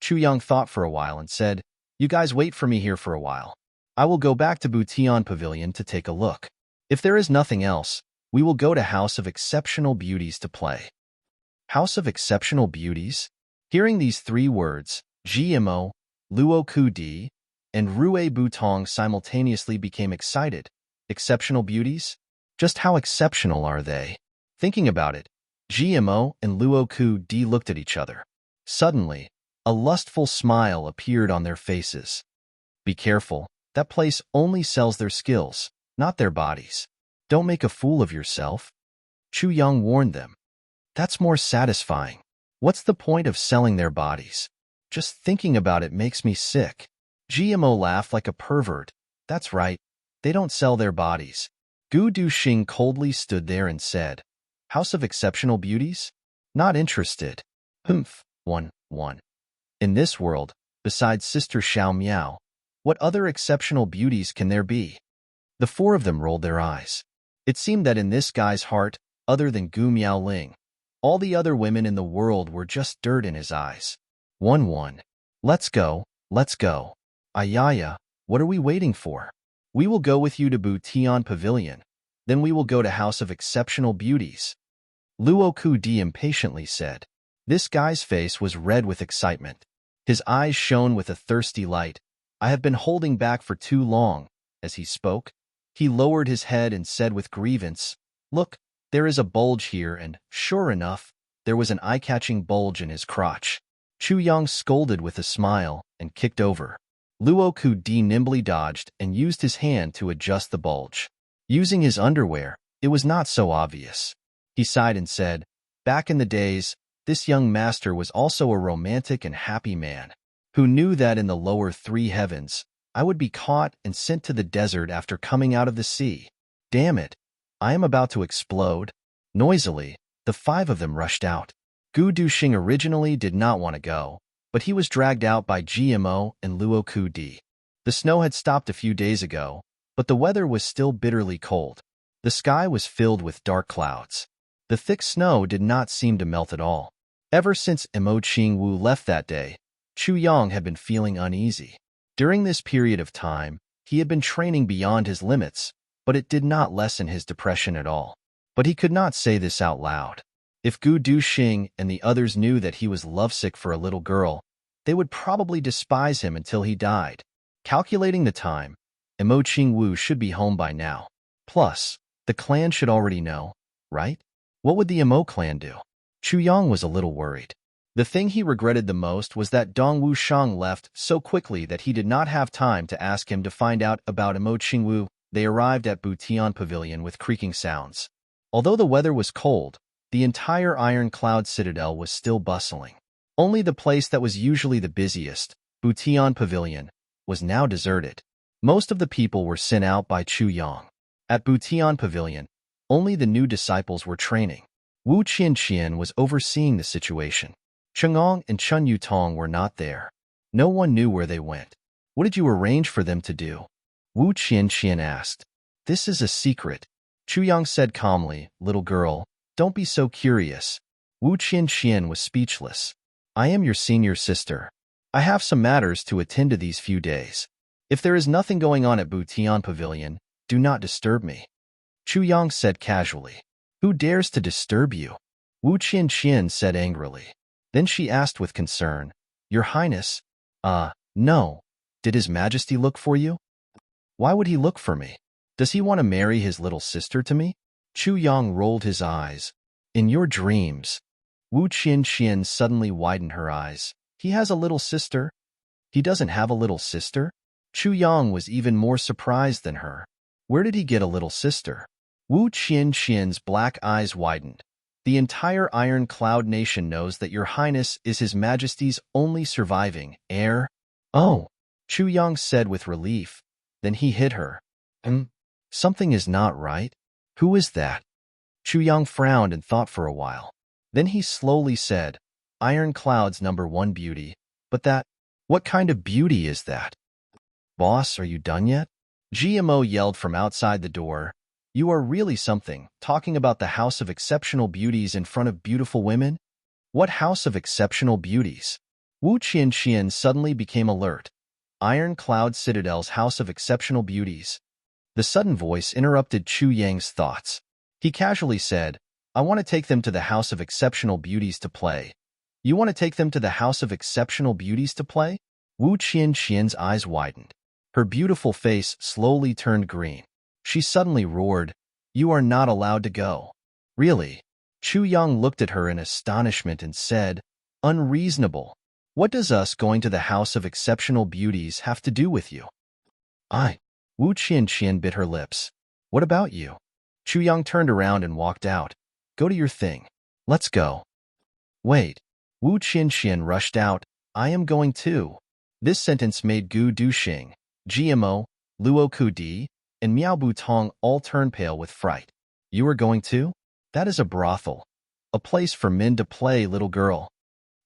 Chu Yang thought for a while and said, "You guys wait for me here for a while. I will go back to Butian Pavilion to take a look. If there is nothing else, we will go to House of Exceptional Beauties to play." House of Exceptional Beauties? Hearing these three words, GMO, Luo Ku Di, and Rue Butong simultaneously became excited. Exceptional Beauties? Just how exceptional are they? Thinking about it, GMO and Luo Ku Di looked at each other. Suddenly, a lustful smile appeared on their faces. Be careful, that place only sells their skills, not their bodies. Don't make a fool of yourself. Chu Yang warned them. That's more satisfying. What's the point of selling their bodies? Just thinking about it makes me sick. GMO laughed like a pervert. That's right, they don't sell their bodies. Gu Duxing coldly stood there and said, House of Exceptional Beauties? Not interested. Humph, 1. In this world, besides Sister Xiao Miao, what other exceptional beauties can there be? The four of them rolled their eyes. It seemed that in this guy's heart, other than Gu Miaoling, all the other women in the world were just dirt in his eyes. 1. Let's go. Ayaya, what are we waiting for? We will go with you to Butian Pavilion. Then we will go to House of Exceptional Beauties. Luo Ku Di impatiently said. This guy's face was red with excitement. His eyes shone with a thirsty light. I have been holding back for too long. As he spoke, he lowered his head and said with grievance, Look, there is a bulge here, and, sure enough, there was an eye-catching bulge in his crotch. Chu Yang scolded with a smile and kicked over. Luo Ku Di nimbly dodged and used his hand to adjust the bulge. Using his underwear, it was not so obvious. He sighed and said, Back in the days, this young master was also a romantic and happy man, who knew that in the lower three heavens, I would be caught and sent to the desert after coming out of the sea. Damn it, I am about to explode. Noisily, the five of them rushed out. Gu Duxing originally did not want to go, but he was dragged out by GMO and Luo Ku Di. The snow had stopped a few days ago, but the weather was still bitterly cold. The sky was filled with dark clouds. The thick snow did not seem to melt at all. Ever since Mo Qing Wu left that day, Chu Yang had been feeling uneasy. During this period of time, he had been training beyond his limits, but it did not lessen his depression at all. But he could not say this out loud. If Gu Duxing and the others knew that he was lovesick for a little girl, they would probably despise him until he died. Calculating the time, Mo Qing Wu should be home by now. Plus, the clan should already know, right? What would the Mo clan do? Chu Yang was a little worried. The thing he regretted the most was that Dong Wushang left so quickly that he did not have time to ask him to find out about Mo Qing Wu. They arrived at Butian Pavilion with creaking sounds. Although the weather was cold, the entire Ironcloud Citadel was still bustling. Only the place that was usually the busiest, Butian Pavilion, was now deserted. Most of the people were sent out by Chu Yang. At Butian Pavilion, Only the new disciples were training. Wu Qianqian was overseeing the situation. Chang'ong and Chun Yutong were not there. No one knew where they went. What did you arrange for them to do? Wu Qianqian asked. This is a secret. Chu Yang said calmly, little girl, don't be so curious. Wu Qianqian was speechless. I am your senior sister. I have some matters to attend to these few days. If there is nothing going on at Butian Pavilion, do not disturb me. Chu Yang said casually. Who dares to disturb you? Wu Qianqian said angrily. Then she asked with concern, Your Highness? No. Did His Majesty look for you? Why would he look for me? Does he want to marry his little sister to me? Chu Yang rolled his eyes. In your dreams. Wu Qianqian suddenly widened her eyes. He has a little sister? He doesn't have a little sister? Chu Yang was even more surprised than her. Where did he get a little sister? Wu Qianqian's black eyes widened. The entire Iron Cloud Nation knows that Your Highness is His Majesty's only surviving heir. Oh, Chu Yang said with relief. Then he hit her. Something is not right. Who is that? Chu Yang frowned and thought for a while. Then he slowly said, Iron Cloud's #1 beauty. But what kind of beauty is that? Boss, are you done yet? GMO yelled from outside the door. You are really something, talking about the House of Exceptional Beauties in front of beautiful women? What House of Exceptional Beauties? Wu Qianqian suddenly became alert. Iron Cloud Citadel's House of Exceptional Beauties. The sudden voice interrupted Chu Yang's thoughts. He casually said, I want to take them to the House of Exceptional Beauties to play. You want to take them to the House of Exceptional Beauties to play? Wu Qianqian's eyes widened. Her beautiful face slowly turned green. She suddenly roared, You are not allowed to go. Really? Chu Yang looked at her in astonishment and said, Unreasonable. What does us going to the House of Exceptional Beauties have to do with you? Wu Qianqian bit her lips. What about you? Chu Yang turned around and walked out. Go to your thing. Let's go. Wait. Wu Qianqian rushed out. I am going too. This sentence made Gu Duxing, GMO, Luo Kudi, and Miao Butong all turn pale with fright. You are going too? That is a brothel. A place for men to play, little girl.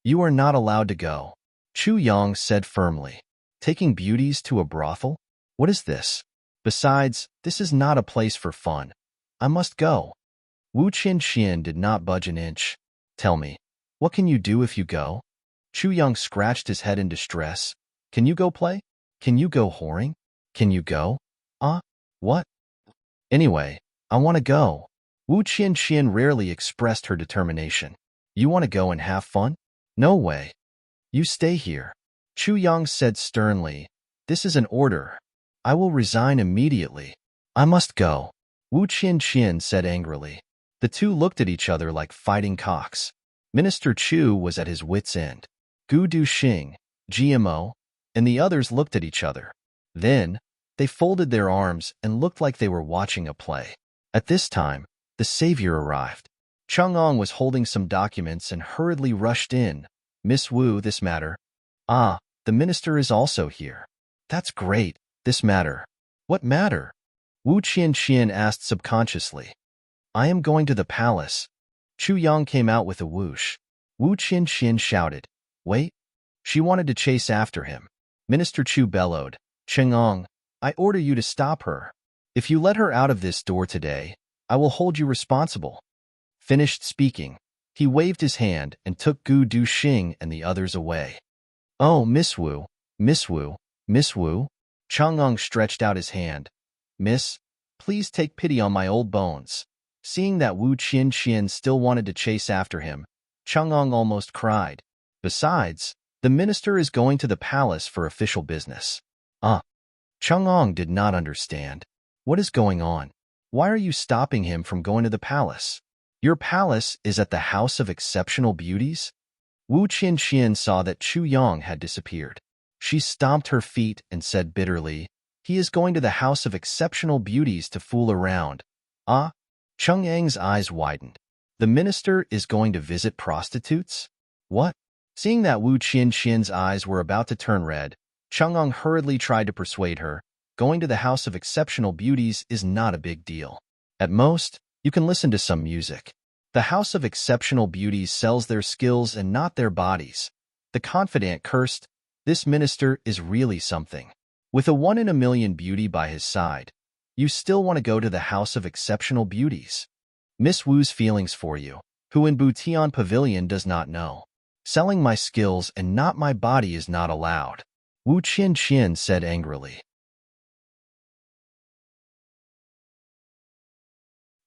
You are not allowed to go. Chu Yang said firmly. Taking beauties to a brothel? What is this? Besides, this is not a place for fun. I must go. Wu Qianqian did not budge an inch. Tell me, what can you do if you go? Chu Yang scratched his head in distress. Can you go play? Can you go whoring? Can you go? What? Anyway, I want to go. Wu Qianqian rarely expressed her determination. You want to go and have fun? No way. You stay here. Chu Yang said sternly. This is an order. I will resign immediately. I must go. Wu Qianqian said angrily. The two looked at each other like fighting cocks. Minister Chu was at his wits' end. Gu Duxing, GMO, and the others looked at each other. Then, they folded their arms and looked like they were watching a play. At this time, the savior arrived. Chang'ong was holding some documents and hurriedly rushed in. Miss Wu, this matter. The minister is also here. That's great, this matter. What matter? Wu Qianqian asked subconsciously. I am going to the palace. Chu Yang came out with a whoosh. Wu Qianqian shouted. Wait. She wanted to chase after him. Minister Chu bellowed. Chang'ong, I order you to stop her. If you let her out of this door today, I will hold you responsible. Finished speaking, he waved his hand and took Gu Duxing and the others away. Oh, Miss Wu, Miss Wu, Miss Wu. Chang'ong stretched out his hand. Miss, please take pity on my old bones. Seeing that Wu Qianqian still wanted to chase after him, Chang'ong almost cried. Besides, the minister is going to the palace for official business. Chang'ong did not understand. What is going on? Why are you stopping him from going to the palace? Your palace is at the House of Exceptional Beauties? Wu Qianqian saw that Chu Yang had disappeared. She stomped her feet and said bitterly, He is going to the House of Exceptional Beauties to fool around. Cheng Yang's eyes widened. The minister is going to visit prostitutes? What? Seeing that Wu Qianqian's eyes were about to turn red, Chang'ong hurriedly tried to persuade her. Going to the House of Exceptional Beauties is not a big deal. At most, You can listen to some music. The House of Exceptional Beauties sells their skills and not their bodies. The confidant cursed, "This minister is really something." With a 1 in a million beauty by his side, you still want to go to the House of Exceptional Beauties. Miss Wu's feelings for you, who in Butian Pavilion does not know. Selling my skills and not my body is not allowed. Wu Qian said angrily.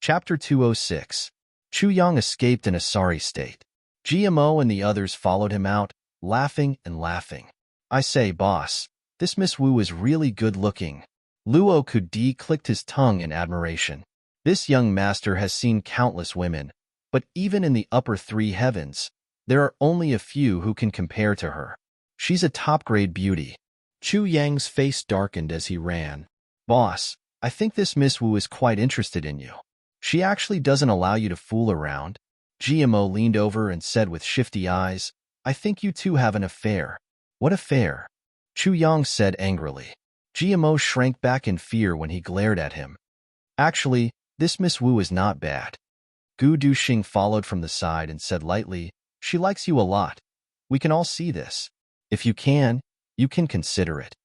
Chapter 206. Chu Yang escaped in a sorry state. GMO and the others followed him out, laughing and laughing. "I say, boss, this Miss Wu is really good-looking." Luo Kudi clicked his tongue in admiration. This young master has seen countless women, but even in the upper three heavens, there are only a few who can compare to her. She's a top-grade beauty. Chu Yang's face darkened as he ran. "Boss, I think this Miss Wu is quite interested in you. She actually doesn't allow you to fool around." GMO leaned over and said with shifty eyes, "I think you two have an affair." "What affair?" Chu Yang said angrily. GMO shrank back in fear when he glared at him. "Actually, this Miss Wu is not bad." Gu Duxing followed from the side and said lightly, "She likes you a lot. We can all see this. If you can consider it."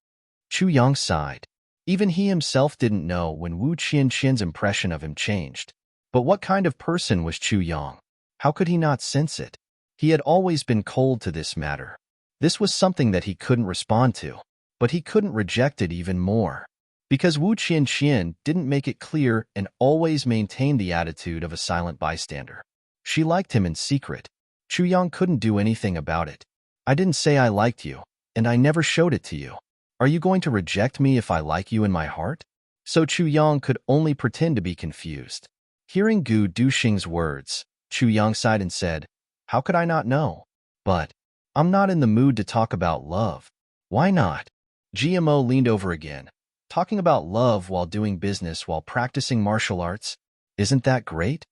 Chu Yang sighed. Even he himself didn't know when Wu Qian's impression of him changed. But what kind of person was Chu Yang? How could he not sense it? He had always been cold to this matter. This was something that he couldn't respond to, but he couldn't reject it even more. Because Wu Qian didn't make it clear and always maintained the attitude of a silent bystander. She liked him in secret. Chu Yang couldn't do anything about it. "I didn't say I liked you, and I never showed it to you. Are you going to reject me if I like you in my heart?" So Chu Yang could only pretend to be confused. Hearing Gu Duxing's words, Chu Yang sighed and said, "How could I not know? But I'm not in the mood to talk about love." "Why not?" GMO leaned over again. "Talking about love while doing business while practicing martial arts? Isn't that great?"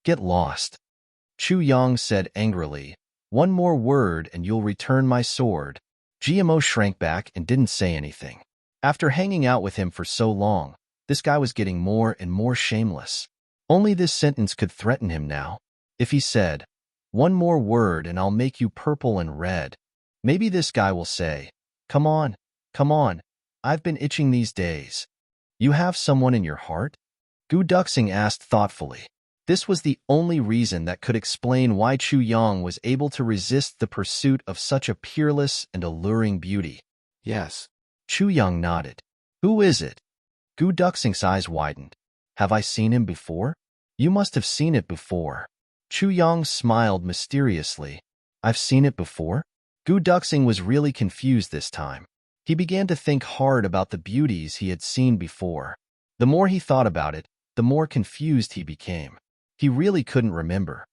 "Get lost." Chu Yang said angrily, "One more word and you'll return my sword." GMO shrank back and didn't say anything. After hanging out with him for so long, this guy was getting more and more shameless. Only this sentence could threaten him now. If he said, "One more word and I'll make you purple and red," maybe this guy will say, come on, I've been itching these days." "You have someone in your heart?" Gu Duxing asked thoughtfully. This was the only reason that could explain why Chu Yang was able to resist the pursuit of such a peerless and alluring beauty. "Yes." Chu Yang nodded. "Who is it?" Gu Duxing's eyes widened. "Have I seen him before?" "You must have seen it before." Chu Yang smiled mysteriously. "I've seen it before?" Gu Duxing was really confused this time. He began to think hard about the beauties he had seen before. The more he thought about it, the more confused he became. He really couldn't remember.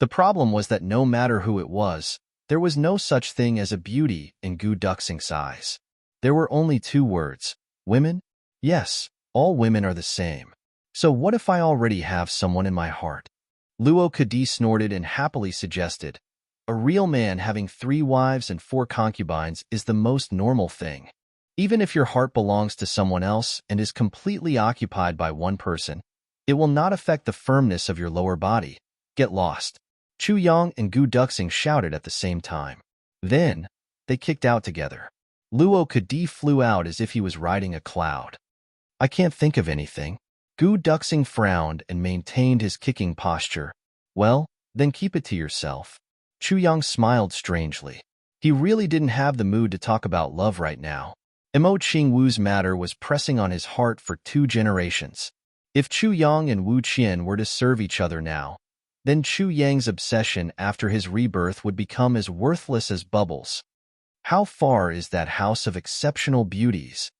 The problem was that no matter who it was, there was no such thing as a beauty in Gu Duxing's eyes. There were only two words: women? Yes, all women are the same. So what if I already have someone in my heart? Luo Kadi snorted and happily suggested, "A real man having 3 wives and 4 concubines is the most normal thing. Even if your heart belongs to someone else and is completely occupied by one person, it will not affect the firmness of your lower body. Get lost." Chu Yang and Gu Duxing shouted at the same time. Then, they kicked out together. Luo Kadi flew out as if he was riding a cloud. "I can't think of anything." Gu Duxing frowned and maintained his kicking posture. "Well, then keep it to yourself." Chu Yang smiled strangely. He really didn't have the mood to talk about love right now. Mo Qingwu's matter was pressing on his heart for 2 generations. If Chu Yang and Wu Qian were to serve each other now, then Chu Yang's obsession after his rebirth would become as worthless as bubbles. How far is that house of exceptional beauties?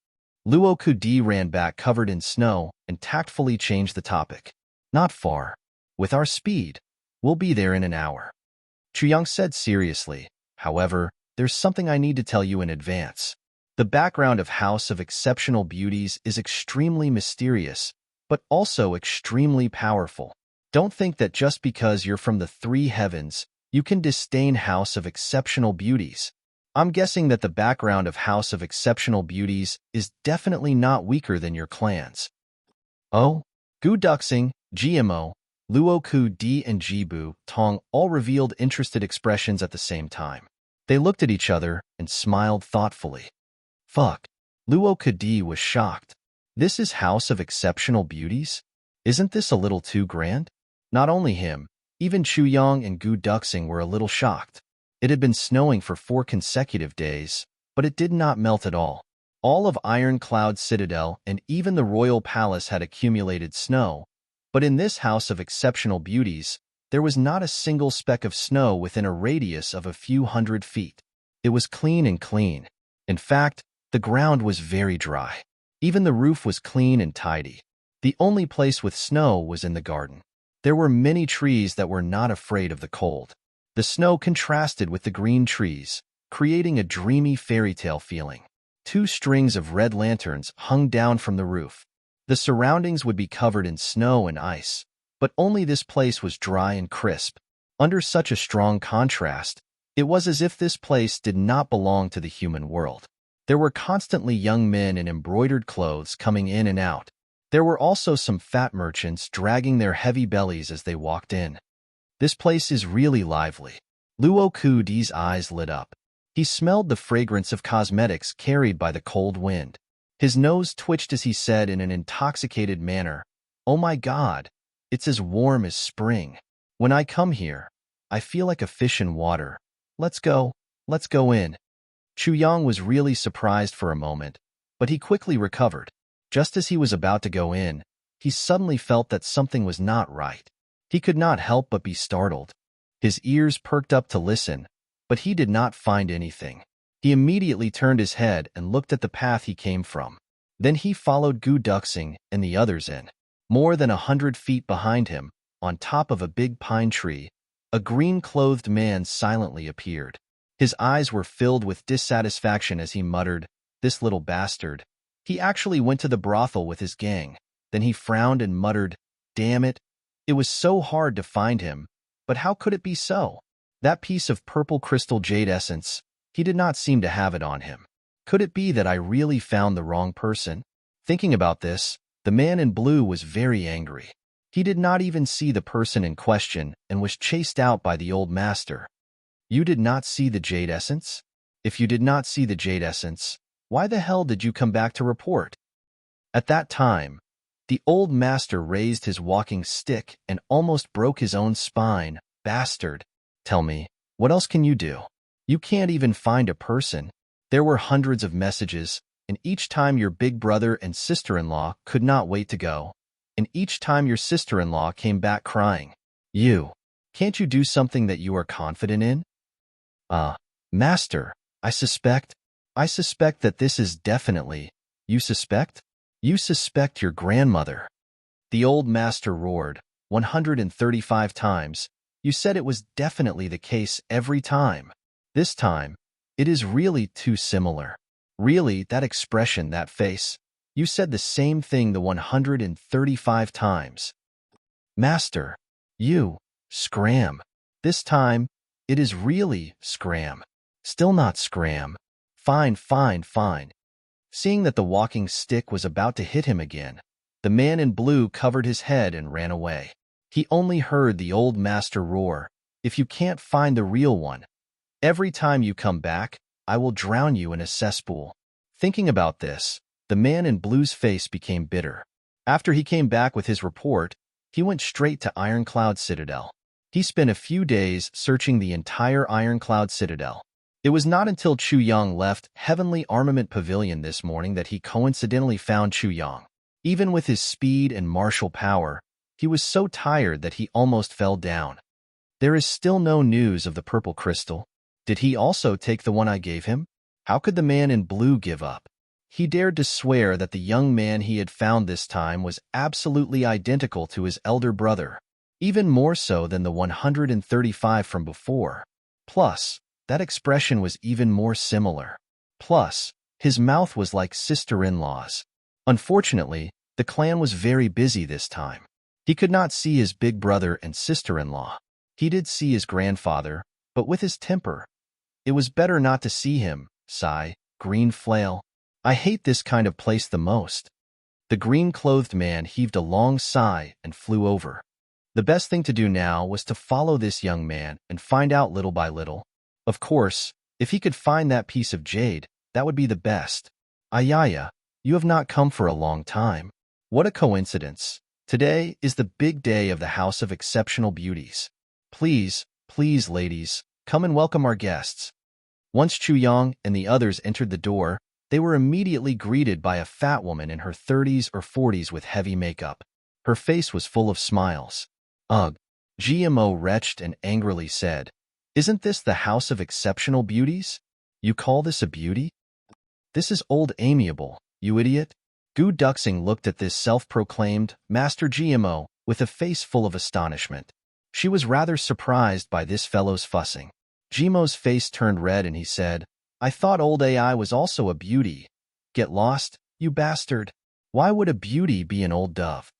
Luo Kudi ran back covered in snow and tactfully changed the topic. "Not far. With our speed, we'll be there in an hour." Chu Yang said seriously, "However, there's something I need to tell you in advance. The background of House of Exceptional Beauties is extremely mysterious, but also extremely powerful. Don't think that just because you're from the 3 heavens, you can disdain House of Exceptional Beauties. I'm guessing that the background of House of Exceptional Beauties is definitely not weaker than your clans." "Oh?" Gu Duxing, GMO, Luoku D and Jibu Tong all revealed interested expressions at the same time. They looked at each other and smiled thoughtfully. Fuck. Luoku D was shocked. This is House of Exceptional Beauties? Isn't this a little too grand? Not only him, even Chu Yang and Gu Duxing were a little shocked. It had been snowing for 4 consecutive days, but it did not melt at all. All of Iron Cloud Citadel and even the royal palace had accumulated snow, but in this House of Exceptional Beauties, there was not a single speck of snow within a radius of a few hundred feet. It was clean and clean. In fact, the ground was very dry. Even the roof was clean and tidy. The only place with snow was in the garden. There were many trees that were not afraid of the cold. The snow contrasted with the green trees, creating a dreamy fairy tale feeling. 2 strings of red lanterns hung down from the roof. The surroundings would be covered in snow and ice, but only this place was dry and crisp. Under such a strong contrast, it was as if this place did not belong to the human world. There were constantly young men in embroidered clothes coming in and out. There were also some fat merchants dragging their heavy bellies as they walked in. This place is really lively. Luoku Di's eyes lit up. He smelled the fragrance of cosmetics carried by the cold wind. His nose twitched as he said in an intoxicated manner, "Oh my God, it's as warm as spring. When I come here, I feel like a fish in water. Let's go in." Chu Yang was really surprised for a moment, but he quickly recovered. Just as he was about to go in, he suddenly felt that something was not right. He could not help but be startled. His ears perked up to listen, but he did not find anything. He immediately turned his head and looked at the path he came from. Then he followed Gu Duxing and the others in. More than 100 feet behind him, on top of a big pine tree, a green-clothed man silently appeared. His eyes were filled with dissatisfaction as he muttered, "This little bastard. He actually went to the brothel with his gang." Then he frowned and muttered, "Damn it. It was so hard to find him, but how could it be so? That piece of purple crystal jade essence, he did not seem to have it on him. Could it be that I really found the wrong person?" Thinking about this, the man in blue was very angry. He did not even see the person in question and was chased out by the old master. "You did not see the jade essence? If you did not see the jade essence, why the hell did you come back to report?" At that time, the old master raised his walking stick and almost broke his own spine. "Bastard. Tell me, what else can you do? You can't even find a person." There were hundreds of messages, and each time your big brother and sister-in-law could not wait to go, and each time your sister-in-law came back crying. Can't you do something that you are confident in?" Master, I suspect that this is definitely." "You suspect? You suspect your grandmother." The old master roared, 135 times. "You said it was definitely the case every time. This time, it is really too similar. Really, that expression, that face. You said the same thing the 135 times. Master, you, scram. This time, it is really scram. Still not scram. Fine. Seeing that the walking stick was about to hit him again, the man in blue covered his head and ran away. He only heard the old master roar, "If you can't find the real one, every time you come back, I will drown you in a cesspool." Thinking about this, the man in blue's face became bitter. After he came back with his report, he went straight to Ironcloud Citadel. He spent a few days searching the entire Ironcloud Citadel. It was not until Chu Yang left Heavenly Armament Pavilion this morning that he coincidentally found Chu Yang. Even with his speed and martial power, he was so tired that he almost fell down. "There is still no news of the purple crystal. Did he also take the one I gave him? How could the man in blue give up?" He dared to swear that the young man he had found this time was absolutely identical to his elder brother, even more so than the 135 from before. Plus, that expression was even more similar. Plus, his mouth was like sister-in-law's. Unfortunately, the clan was very busy this time. He could not see his big brother and sister-in-law. He did see his grandfather, but with his temper. It was better not to see him. Sigh, green flail. I hate this kind of place the most. The green-clothed man heaved a long sigh and flew over. The best thing to do now was to follow this young man and find out little by little. Of course, if he could find that piece of jade, that would be the best. Ayaya, you have not come for a long time. What a coincidence. Today is the big day of the House of Exceptional Beauties. Please, please, ladies, come and welcome our guests. Once Chu Yang and the others entered the door, they were immediately greeted by a fat woman in her 30s or 40s with heavy makeup. Her face was full of smiles. Ugh, GMO retched and angrily said, "Isn't this the House of Exceptional Beauties? You call this a beauty? This is old amiable, you idiot." Gu Duxing looked at this self-proclaimed Master GMO with a face full of astonishment. She was rather surprised by this fellow's fussing. GMO's face turned red and he said, "I thought old AI was also a beauty. Get lost, you bastard. Why would a beauty be an old dove?"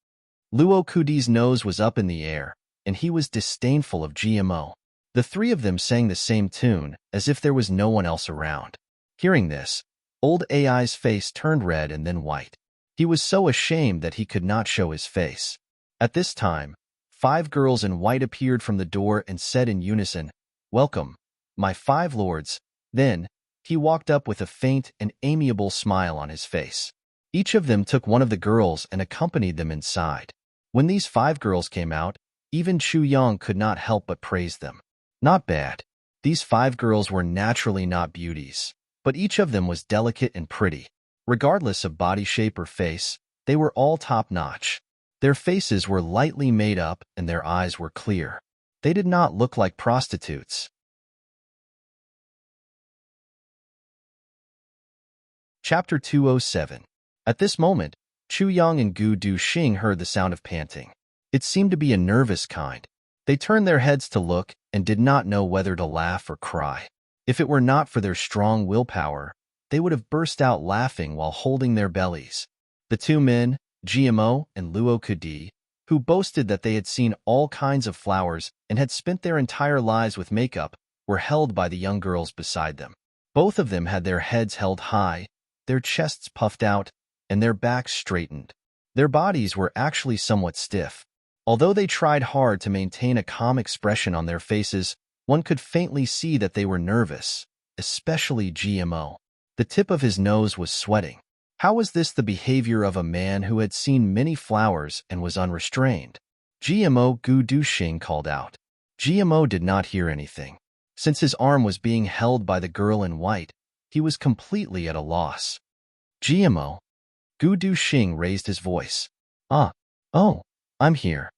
Luo Kudi's nose was up in the air, and he was disdainful of GMO. The three of them sang the same tune, as if there was no one else around. Hearing this, old AI's face turned red and then white. He was so ashamed that he could not show his face. At this time, 5 girls in white appeared from the door and said in unison, "Welcome, my 5 lords." Then, he walked up with a faint and amiable smile on his face. Each of them took one of the girls and accompanied them inside. When these 5 girls came out, even Chu Yang could not help but praise them. Not bad. These 5 girls were naturally not beauties, but each of them was delicate and pretty. Regardless of body shape or face, they were all top-notch. Their faces were lightly made up and their eyes were clear. They did not look like prostitutes. Chapter 207. At this moment, Chu Yang and Gu Duxing heard the sound of panting. It seemed to be a nervous kind. They turned their heads to look and did not know whether to laugh or cry. If it were not for their strong willpower, they would have burst out laughing while holding their bellies. The 2 men, GMO and Luo Kudi, who boasted that they had seen all kinds of flowers and had spent their entire lives with makeup, were held by the young girls beside them. Both of them had their heads held high, their chests puffed out, and their backs straightened. Their bodies were actually somewhat stiff. Although they tried hard to maintain a calm expression on their faces, one could faintly see that they were nervous, especially GMO. The tip of his nose was sweating. How was this the behavior of a man who had seen many flowers and was unrestrained? GMO Gu Duxing called out. GMO did not hear anything. Since his arm was being held by the girl in white, he was completely at a loss. GMO. Gu Duxing raised his voice. Oh, I'm here.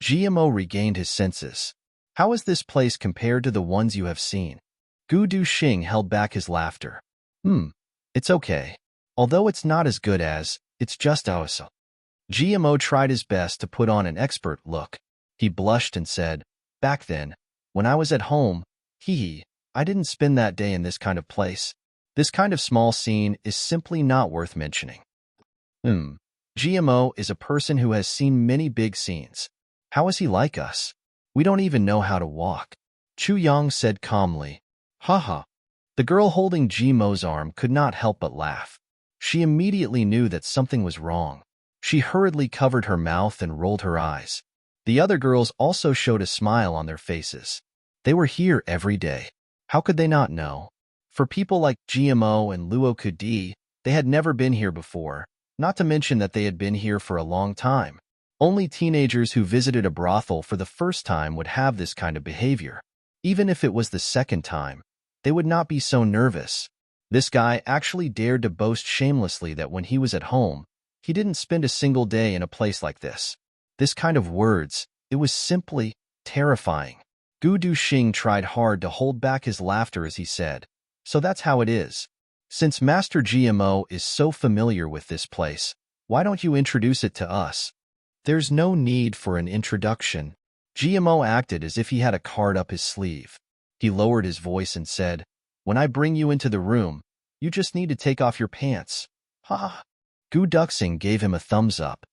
GMO regained his senses. How is this place compared to the ones you have seen? Gu Duxing held back his laughter. It's okay. Although it's not as good as, it's just awesome. GMO tried his best to put on an expert look. He blushed and said, "Back then, when I was at home, I didn't spend that day in this kind of place. This kind of small scene is simply not worth mentioning." GMO is a person who has seen many big scenes. How is he like us? We don't even know how to walk. Chu Yang said calmly. Haha. The girl holding GMO's arm could not help but laugh. She immediately knew that something was wrong. She hurriedly covered her mouth and rolled her eyes. The other girls also showed a smile on their faces. They were here every day. How could they not know? For people like GMO and Luo Kudi, they had never been here before, not to mention that they had been here for a long time. Only teenagers who visited a brothel for the first time would have this kind of behavior. Even if it was the second time, they would not be so nervous. This guy actually dared to boast shamelessly that when he was at home, he didn't spend a single day in a place like this. This kind of words, it was simply terrifying. Gu Duxing tried hard to hold back his laughter as he said, "So that's how it is. Since Master GMO is so familiar with this place, why don't you introduce it to us?" "There's no need for an introduction." GMO acted as if he had a card up his sleeve. He lowered his voice and said, "When I bring you into the room, you just need to take off your pants." Ha! Gu Duxing gave him a thumbs up.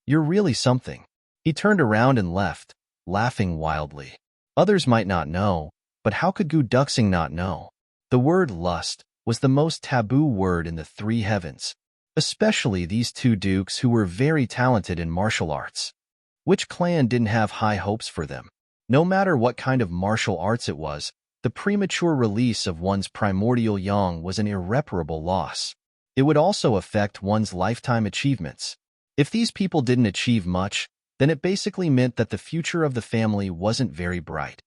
"You're really something." He turned around and left, laughing wildly. Others might not know, but how could Gu Duxing not know? The word lust was the most taboo word in the 3 heavens. especially these two dukes who were very talented in martial arts. Which clan didn't have high hopes for them? No matter what kind of martial arts it was, the premature release of one's primordial yang was an irreparable loss. It would also affect one's lifetime achievements. If these people didn't achieve much, then it basically meant that the future of the family wasn't very bright.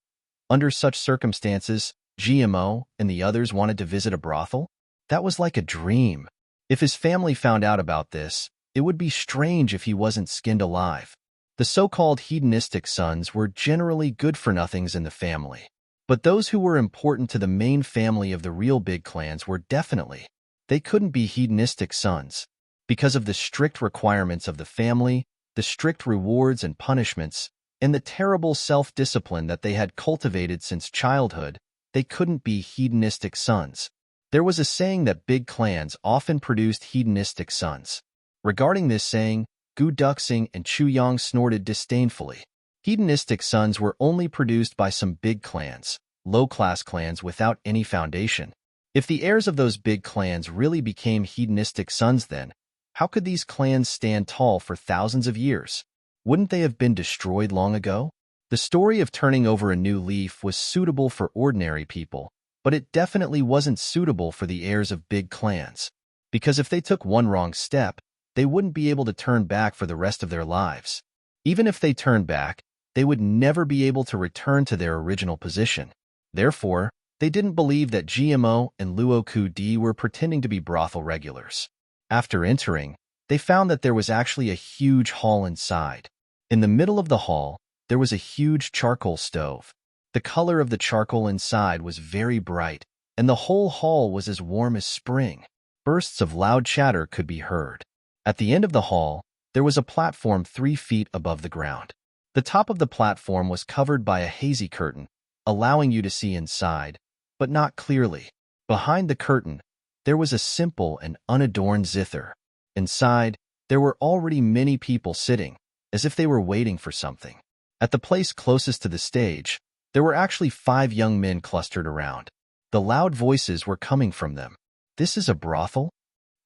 Under such circumstances, GMO and the others wanted to visit a brothel? That was like a dream. If his family found out about this, it would be strange if he wasn't skinned alive. The so-called hedonistic sons were generally good-for-nothings in the family. But those who were important to the main family of the real big clans were definitely. They couldn't be hedonistic sons. Because of the strict requirements of the family, the strict rewards and punishments, and the terrible self-discipline that they had cultivated since childhood, they couldn't be hedonistic sons. There was a saying that big clans often produced hedonistic sons. Regarding this saying, Gu Duxing and Chu Yang snorted disdainfully. Hedonistic sons were only produced by some big clans, low-class clans without any foundation. If the heirs of those big clans really became hedonistic sons then, how could these clans stand tall for thousands of years? Wouldn't they have been destroyed long ago? The story of turning over a new leaf was suitable for ordinary people, but it definitely wasn't suitable for the heirs of big clans. Because if they took one wrong step, they wouldn't be able to turn back for the rest of their lives. Even if they turned back, they would never be able to return to their original position. Therefore, they didn't believe that GMO and Luo Ku were pretending to be brothel regulars. After entering, they found that there was actually a huge hall inside. In the middle of the hall, there was a huge charcoal stove. The color of the charcoal inside was very bright, and the whole hall was as warm as spring. Bursts of loud chatter could be heard. At the end of the hall, there was a platform 3 feet above the ground. The top of the platform was covered by a hazy curtain, allowing you to see inside, but not clearly. Behind the curtain, there was a simple and unadorned zither. Inside, there were already many people sitting, as if they were waiting for something. At the place closest to the stage, there were actually 5 young men clustered around. The loud voices were coming from them. "This is a brothel?"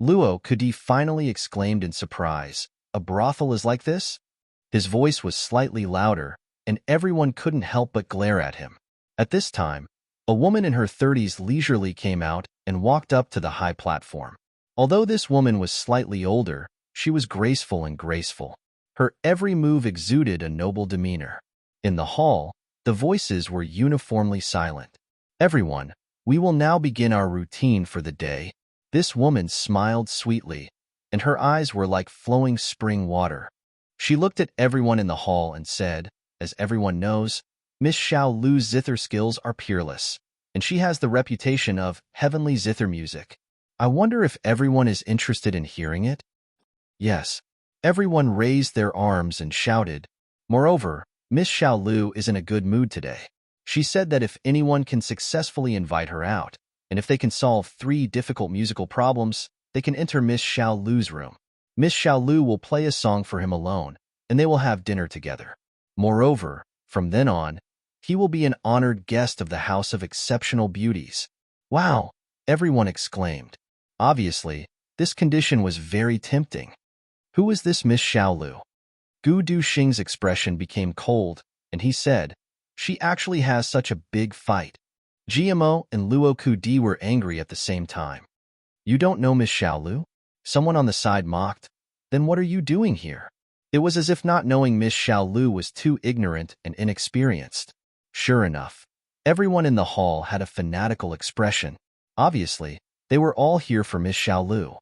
Luo Kudi finally exclaimed in surprise. "A brothel is like this?" His voice was slightly louder, and everyone couldn't help but glare at him. At this time, a woman in her 30s leisurely came out and walked up to the high platform. Although this woman was slightly older, she was graceful and graceful. Her every move exuded a noble demeanor. In the hall, the voices were uniformly silent. "Everyone, we will now begin our routine for the day." This woman smiled sweetly, and her eyes were like flowing spring water. She looked at everyone in the hall and said, "As everyone knows, Miss Xiao Lu's zither skills are peerless, and she has the reputation of heavenly zither music. I wonder if everyone is interested in hearing it?" Yes. Everyone raised their arms and shouted. Moreover, Miss Xiao Lu is in a good mood today. She said that if anyone can successfully invite her out, and if they can solve 3 difficult musical problems, they can enter Miss Xiao Lu's room. Miss Xiao Lu will play a song for him alone, and they will have dinner together. Moreover, from then on, he will be an honored guest of the House of Exceptional Beauties. "Wow!" everyone exclaimed. Obviously, this condition was very tempting. Who is this Miss Xiao Lu? Gu Duxing's expression became cold, and he said, "She actually has such a big fight." GMO and Luo Ku were angry at the same time. "You don't know Miss Xiao Lu?" Someone on the side mocked. "Then what are you doing here?" It was as if not knowing Miss Xiao Lu was too ignorant and inexperienced. Sure enough, everyone in the hall had a fanatical expression. Obviously, they were all here for Miss Xiao Lu.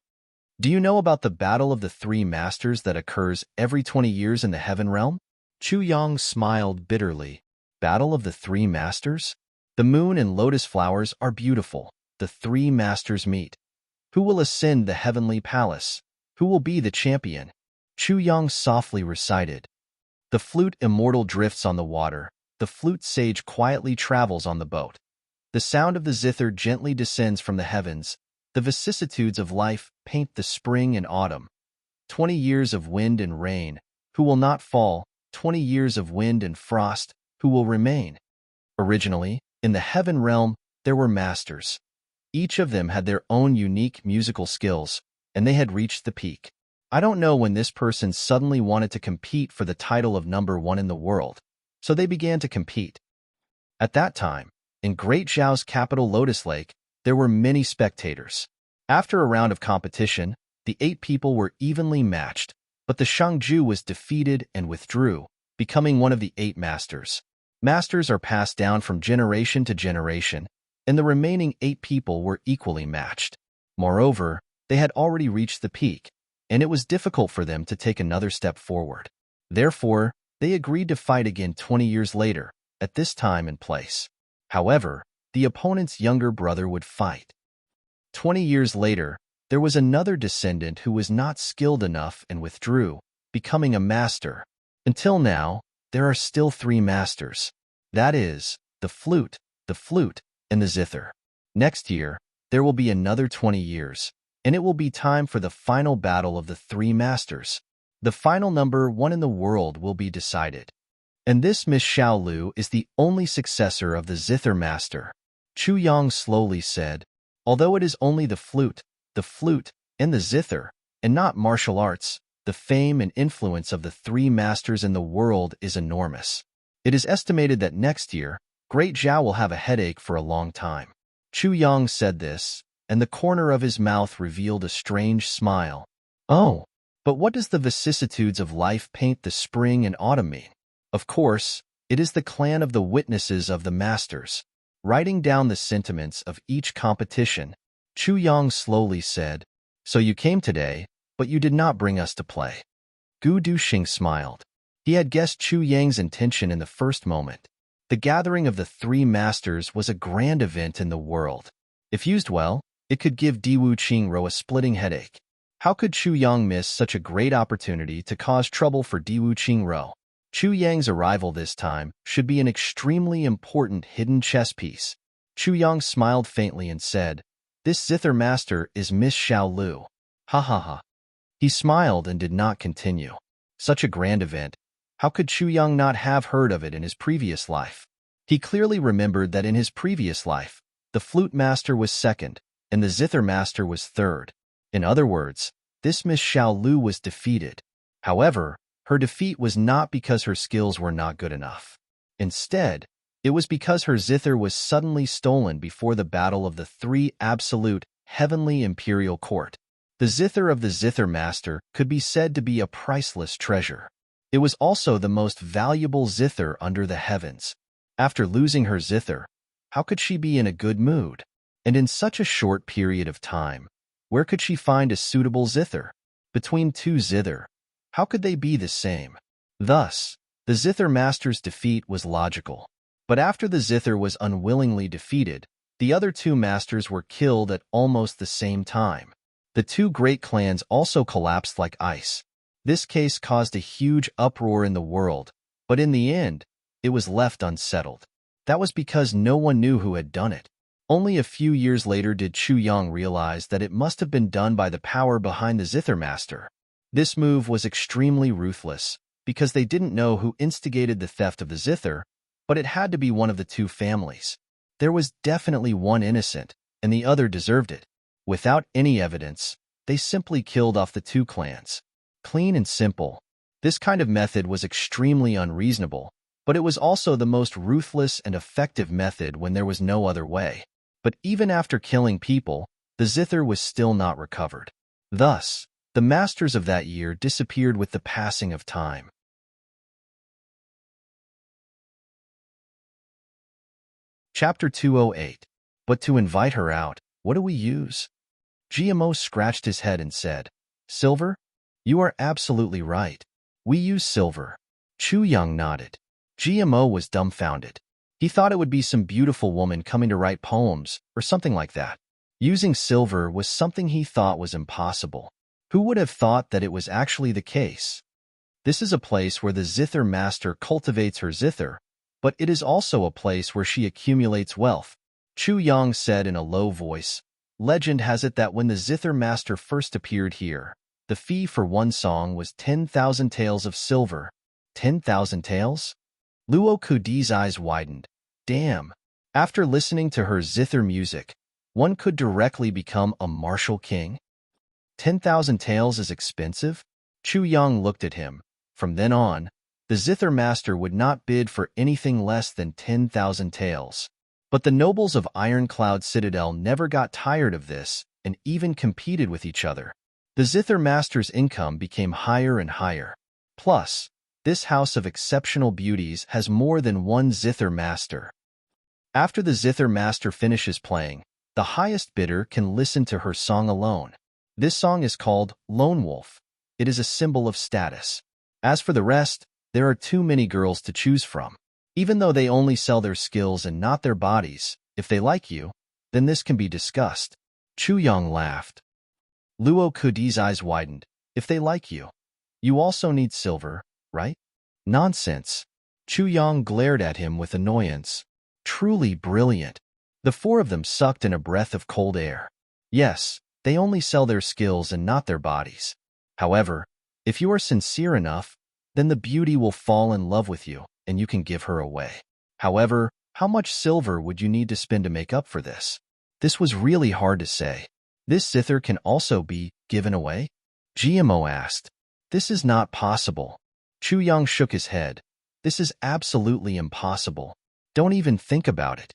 "Do you know about the Battle of the 3 Masters that occurs every 20 years in the Heaven Realm?" Chu Yang smiled bitterly. "Battle of the 3 Masters? The moon and lotus flowers are beautiful. The 3 Masters meet. Who will ascend the heavenly palace? Who will be the champion?" Chu Yang softly recited. "The flute immortal drifts on the water. The flute sage quietly travels on the boat. The sound of the zither gently descends from the heavens. The vicissitudes of life paint the spring and autumn. 20 years of wind and rain, who will not fall? 20 years of wind and frost, who will remain?" Originally, in the Heaven Realm, there were masters. Each of them had their own unique musical skills, and they had reached the peak. I don't know when this person suddenly wanted to compete for the title of #1 in the world, so they began to compete. At that time, in Great Zhao's capital Lotus Lake, there were many spectators. After a round of competition, the 8 people were evenly matched, but the Shangju was defeated and withdrew, becoming one of the 8 masters. Masters are passed down from generation to generation, and the remaining 8 people were equally matched. Moreover, they had already reached the peak, and it was difficult for them to take another step forward. Therefore, they agreed to fight again 20 years later, at this time and place. However, the opponent's younger brother would fight. 20 years later, there was another descendant who was not skilled enough and withdrew, becoming a master. Until now, there are still 3 masters. That is, the flute, and the zither. Next year, there will be another 20 years, and it will be time for the final battle of the 3 masters. The final #1 in the world will be decided. And this Miss Xiaolu is the only successor of the zither master. Chu Yang slowly said, although it is only the flute, and the zither, and not martial arts, the fame and influence of the 3 masters in the world is enormous. It is estimated that next year, Great Zhao will have a headache for a long time. Chu Yang said this, and the corner of his mouth revealed a strange smile. Oh, but what does the vicissitudes of life paint the spring and autumn mean? Of course, it is the clan of the witnesses of the masters. Writing down the sentiments of each competition, Chu Yang slowly said, so you came today, but you did not bring us to play. Gu Duxing smiled. He had guessed Chu Yang's intention in the first moment. The gathering of the 3 masters was a grand event in the world. If used well, it could give Diwu Qingro a splitting headache. How could Chu Yang miss such a great opportunity to cause trouble for Diwu Qingro? Chu Yang's arrival this time should be an extremely important hidden chess piece. Chu Yang smiled faintly and said, this zither master is Miss Xiaolu. Ha ha ha. He smiled and did not continue. Such a grand event. How could Chu Yang not have heard of it in his previous life? He clearly remembered that in his previous life, the flute master was second, and the zither master was third. In other words, this Miss Xiaolu was defeated. However, her defeat was not because her skills were not good enough. Instead, it was because her zither was suddenly stolen before the battle of the 3 absolute, heavenly imperial court. The zither of the zither master could be said to be a priceless treasure. It was also the most valuable zither under the heavens. After losing her zither, how could she be in a good mood? And in such a short period of time, where could she find a suitable zither? Between 2 zither, how could they be the same? Thus, the zither master's defeat was logical. But after the zither was unwillingly defeated, the other 2 masters were killed at almost the same time. The 2 great clans also collapsed like ice. This case caused a huge uproar in the world, but in the end, it was left unsettled. That was because no one knew who had done it. Only a few years later did Chu Yang realize that it must have been done by the power behind the zither master. This move was extremely ruthless, because they didn't know who instigated the theft of the zither, but it had to be one of the 2 families. There was definitely one innocent, and the other deserved it. Without any evidence, they simply killed off the 2 clans. Clean and simple. This kind of method was extremely unreasonable, but it was also the most ruthless and effective method when there was no other way. But even after killing people, the zither was still not recovered. Thus, the masters of that year disappeared with the passing of time. Chapter 208. But to invite her out, what do we use? GMO scratched his head and said, silver? You are absolutely right. We use silver. Chu Yang nodded. GMO was dumbfounded. He thought it would be some beautiful woman coming to write poems, or something like that. Using silver was something he thought was impossible. Who would have thought that it was actually the case? This is a place where the zither master cultivates her zither, but it is also a place where she accumulates wealth. Chu Yang said in a low voice, legend has it that when the zither master first appeared here, the fee for one song was 10,000 taels of silver. 10,000 taels? Luo Kudi's eyes widened. Damn. After listening to her zither music, one could directly become a martial king? 10,000 taels is expensive? Chu Yang looked at him. From then on, the Zither Master would not bid for anything less than 10,000 taels. But the nobles of Ironcloud Citadel never got tired of this and even competed with each other. The Zither Master's income became higher and higher. Plus, this house of exceptional beauties has more than one Zither Master. After the Zither Master finishes playing, the highest bidder can listen to her song alone. This song is called Lone Wolf. It is a symbol of status. As for the rest, there are too many girls to choose from. Even though they only sell their skills and not their bodies, if they like you, then this can be discussed. Chu Yang laughed. Luo Kudi's eyes widened. If they like you, you also need silver, right? Nonsense. Chu Yang glared at him with annoyance. Truly brilliant. The four of them sucked in a breath of cold air. Yes, they only sell their skills and not their bodies. However, if you are sincere enough, then the beauty will fall in love with you, and you can give her away. However, how much silver would you need to spend to make up for this? This was really hard to say. This zither can also be given away? GMO asked. This is not possible. Chu Yang shook his head. This is absolutely impossible. Don't even think about it.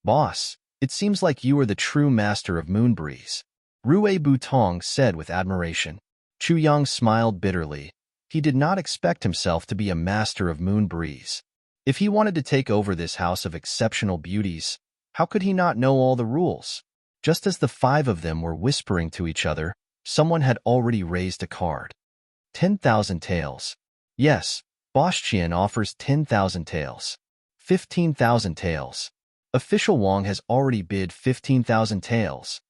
Boss, it seems like you are the true master of Moonbreeze. Rue Butong said with admiration. Chu Yang smiled bitterly. He did not expect himself to be a master of Moonbreeze. If he wanted to take over this house of exceptional beauties, how could he not know all the rules? Just as the five of them were whispering to each other, someone had already raised a card. 10,000 taels. Yes, Boss Qian offers 10,000 taels. 15,000 taels. Official Wang has already bid 15,000 taels.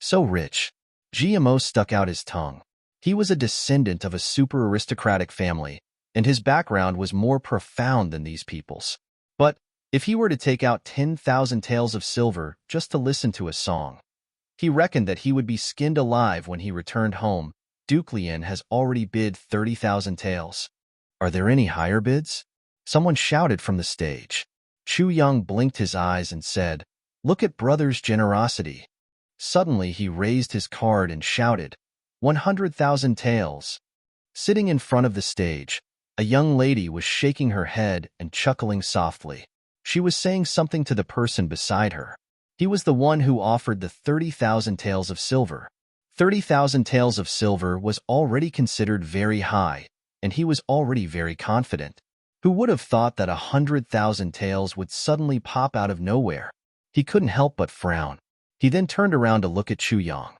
So rich. GMO stuck out his tongue. He was a descendant of a super aristocratic family, and his background was more profound than these people's. But if he were to take out 10,000 taels of silver just to listen to a song, he reckoned that he would be skinned alive when he returned home. Duke Lian has already bid 30,000 taels. Are there any higher bids? Someone shouted from the stage. Chu Yang blinked his eyes and said, "Look at brother's generosity." Suddenly he raised his card and shouted, 100,000 taels. Sitting in front of the stage, a young lady was shaking her head and chuckling softly. She was saying something to the person beside her. He was the one who offered the 30,000 taels of silver. 30,000 taels of silver was already considered very high, and he was already very confident. Who would have thought that 100,000 taels would suddenly pop out of nowhere? He couldn't help but frown. He then turned around to look at Chu Yang.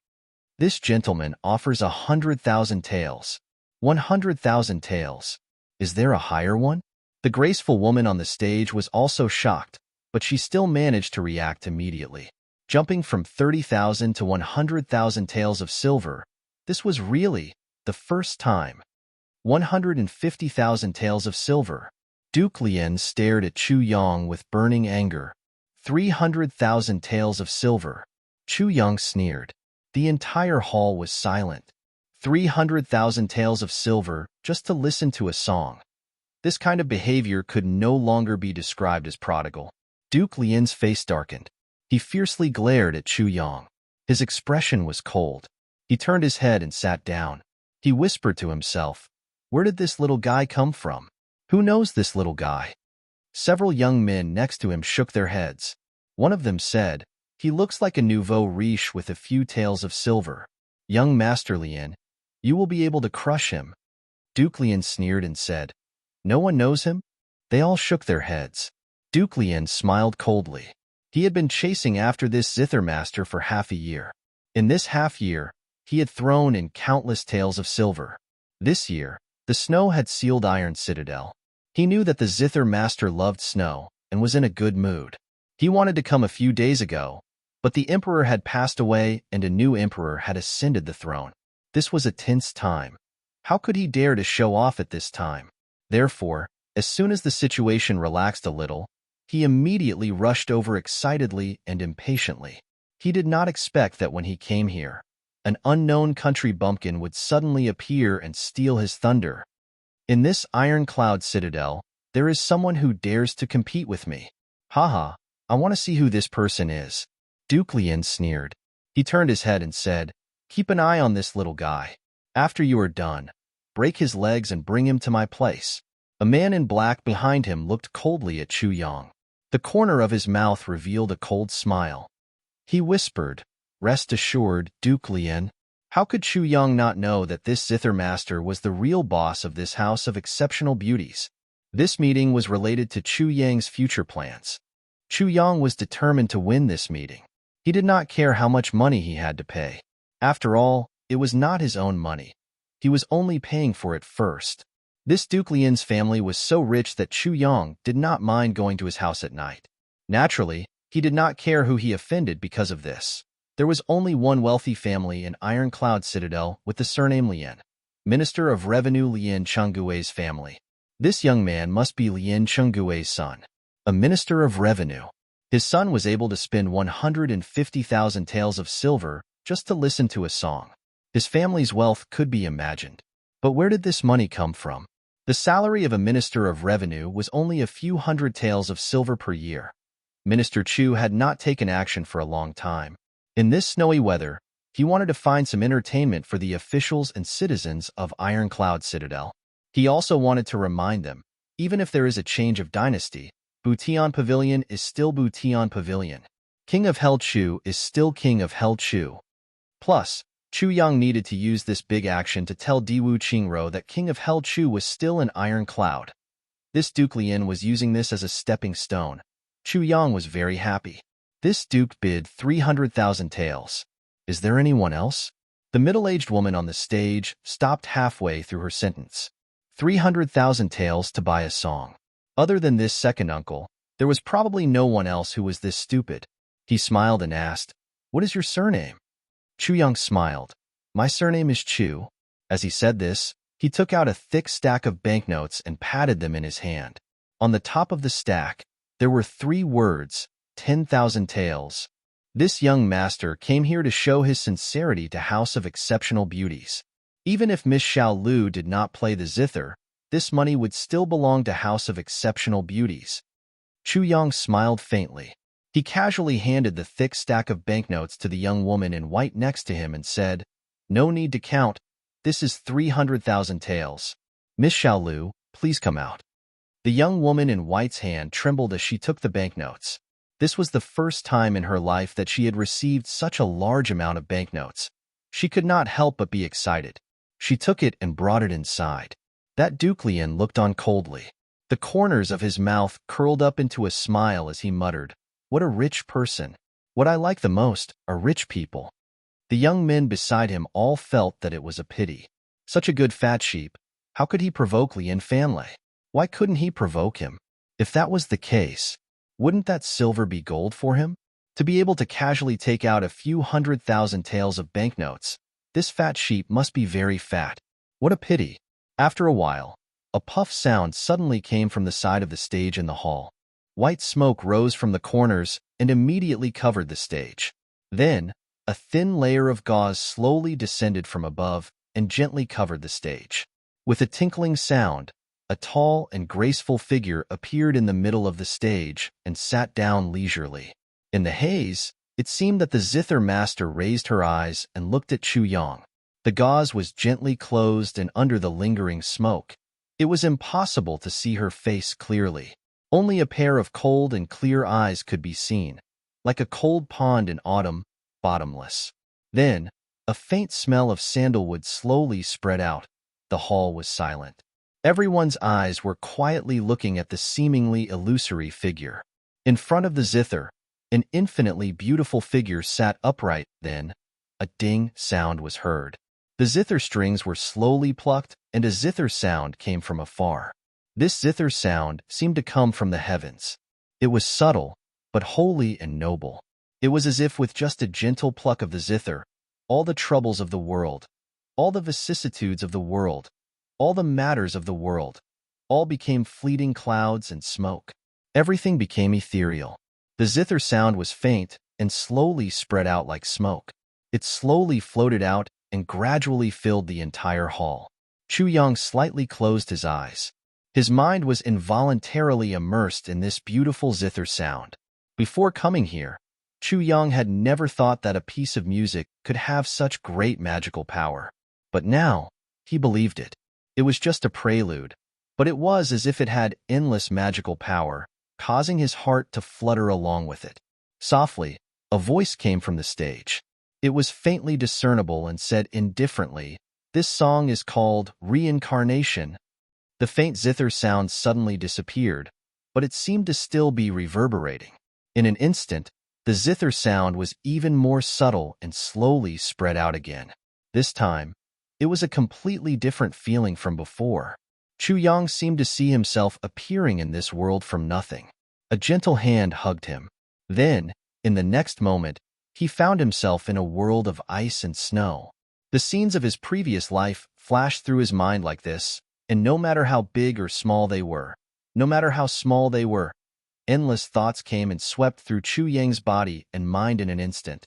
This gentleman offers 100,000 taels. 100,000 taels. Is there a higher one? The graceful woman on the stage was also shocked, but she still managed to react immediately. Jumping from 30,000 to 100,000 taels of silver, this was really the first time. 150,000 taels of silver. Duke Lian stared at Chu Yang with burning anger. 300,000 taels of silver. Chu Yang sneered. The entire hall was silent. 300,000 taels of silver just to listen to a song. This kind of behavior could no longer be described as prodigal. Duke Lian's face darkened. He fiercely glared at Chu Yang. His expression was cold. He turned his head and sat down. He whispered to himself, "Where did this little guy come from? Who knows this little guy?" Several young men next to him shook their heads. One of them said, "He looks like a nouveau riche with a few taels of silver. Young Master Lian, you will be able to crush him." Duke Lian sneered and said, "No one knows him?" They all shook their heads. Duke Lian smiled coldly. He had been chasing after this zither master for half a year. In this half year, he had thrown in countless taels of silver. This year, the snow had sealed Iron Citadel. He knew that the zither master loved snow and was in a good mood. He wanted to come a few days ago, but the emperor had passed away and a new emperor had ascended the throne. This was a tense time. How could he dare to show off at this time? Therefore, as soon as the situation relaxed a little, he immediately rushed over excitedly and impatiently. He did not expect that when he came here, an unknown country bumpkin would suddenly appear and steal his thunder. In this ironcloud citadel, there is someone who dares to compete with me. Haha, I want to see who this person is. Duke Lian sneered. He turned his head and said, Keep an eye on this little guy. After you are done, break his legs and bring him to my place." A man in black behind him looked coldly at Chu Yang. The corner of his mouth revealed a cold smile. He whispered, "Rest assured, Duke Lien." How could Chu Yang not know that this zither master was the real boss of this house of exceptional beauties? This meeting was related to Chu Yang's future plans. Chu Yang was determined to win this meeting. He did not care how much money he had to pay. After all, it was not his own money. He was only paying for it first. This Duke Lian's family was so rich that Chu Yang did not mind going to his house at night. Naturally, he did not care who he offended because of this. There was only one wealthy family in Iron Cloud Citadel with the surname Lien, Minister of Revenue Lien Chenggui's family. This young man must be Lien Chenggui's son, a Minister of Revenue. His son was able to spend 150,000 taels of silver just to listen to a song. His family's wealth could be imagined. But where did this money come from? The salary of a Minister of Revenue was only a few hundred taels of silver per year. Minister Chu had not taken action for a long time. In this snowy weather, he wanted to find some entertainment for the officials and citizens of Iron Cloud Citadel. He also wanted to remind them, even if there is a change of dynasty, Butian Pavilion is still Butian Pavilion. King of Hell Chu is still King of Hell Chu. Plus, Chu Yang needed to use this big action to tell Diwu Qingro that King of Hell Chu was still in Iron Cloud. This Duke Lien was using this as a stepping stone. Chu Yang was very happy. This duke bid 300,000 taels. Is there anyone else? The middle-aged woman on the stage stopped halfway through her sentence. 300,000 taels to buy a song. Other than this second uncle, there was probably no one else who was this stupid. He smiled and asked, "What is your surname?" Chu Yang smiled. "My surname is Chu." As he said this, he took out a thick stack of banknotes and patted them in his hand. On the top of the stack, there were 3 words, 10,000 taels. This young master came here to show his sincerity to House of Exceptional Beauties. Even if Miss Xiao Lu did not play the zither, this money would still belong to House of Exceptional Beauties. Chu Yang smiled faintly. He casually handed the thick stack of banknotes to the young woman in white next to him and said, "No need to count. This is 300,000 taels. Miss Xiao Lu, please come out." The young woman in white's hand trembled as she took the banknotes. This was the first time in her life that she had received such a large amount of banknotes. She could not help but be excited. She took it and brought it inside. That Duke Lien looked on coldly. The corners of his mouth curled up into a smile as he muttered, "What a rich person. What I like the most are rich people." The young men beside him all felt that it was a pity. Such a good fat sheep. How could he provoke Lien Fanlei? Why couldn't he provoke him? If that was the case, wouldn't that silver be gold for him? To be able to casually take out a few 100,000 taels of banknotes, this fat sheep must be very fat. What a pity. After a while, a puff sound suddenly came from the side of the stage in the hall. White smoke rose from the corners and immediately covered the stage. Then, a thin layer of gauze slowly descended from above and gently covered the stage. With a tinkling sound, a tall and graceful figure appeared in the middle of the stage and sat down leisurely. In the haze, it seemed that the zither master raised her eyes and looked at Chu Yang. The gauze was gently closed, and under the lingering smoke, it was impossible to see her face clearly. Only a pair of cold and clear eyes could be seen, like a cold pond in autumn, bottomless. Then, a faint smell of sandalwood slowly spread out. The hall was silent. Everyone's eyes were quietly looking at the seemingly illusory figure. In front of the zither, an infinitely beautiful figure sat upright. Then, a ding sound was heard. The zither strings were slowly plucked, and a zither sound came from afar. This zither sound seemed to come from the heavens. It was subtle, but holy and noble. It was as if with just a gentle pluck of the zither, all the troubles of the world, all the vicissitudes of the world, all the matters of the world, all became fleeting clouds and smoke. Everything became ethereal. The zither sound was faint and slowly spread out like smoke. It slowly floated out and gradually filled the entire hall. Chu Yang slightly closed his eyes. His mind was involuntarily immersed in this beautiful zither sound. Before coming here, Chu Yang had never thought that a piece of music could have such great magical power. But now, he believed it. It was just a prelude, but it was as if it had endless magical power, causing his heart to flutter along with it. Softly, a voice came from the stage. It was faintly discernible and said indifferently, "This song is called Reincarnation." The faint zither sound suddenly disappeared, but it seemed to still be reverberating. In an instant, the zither sound was even more subtle and slowly spread out again. This time, it was a completely different feeling from before. Chu Yang seemed to see himself appearing in this world from nothing. A gentle hand hugged him. Then, in the next moment, he found himself in a world of ice and snow. The scenes of his previous life flashed through his mind like this, and no matter how big or small they were, endless thoughts came and swept through Chu Yang's body and mind in an instant.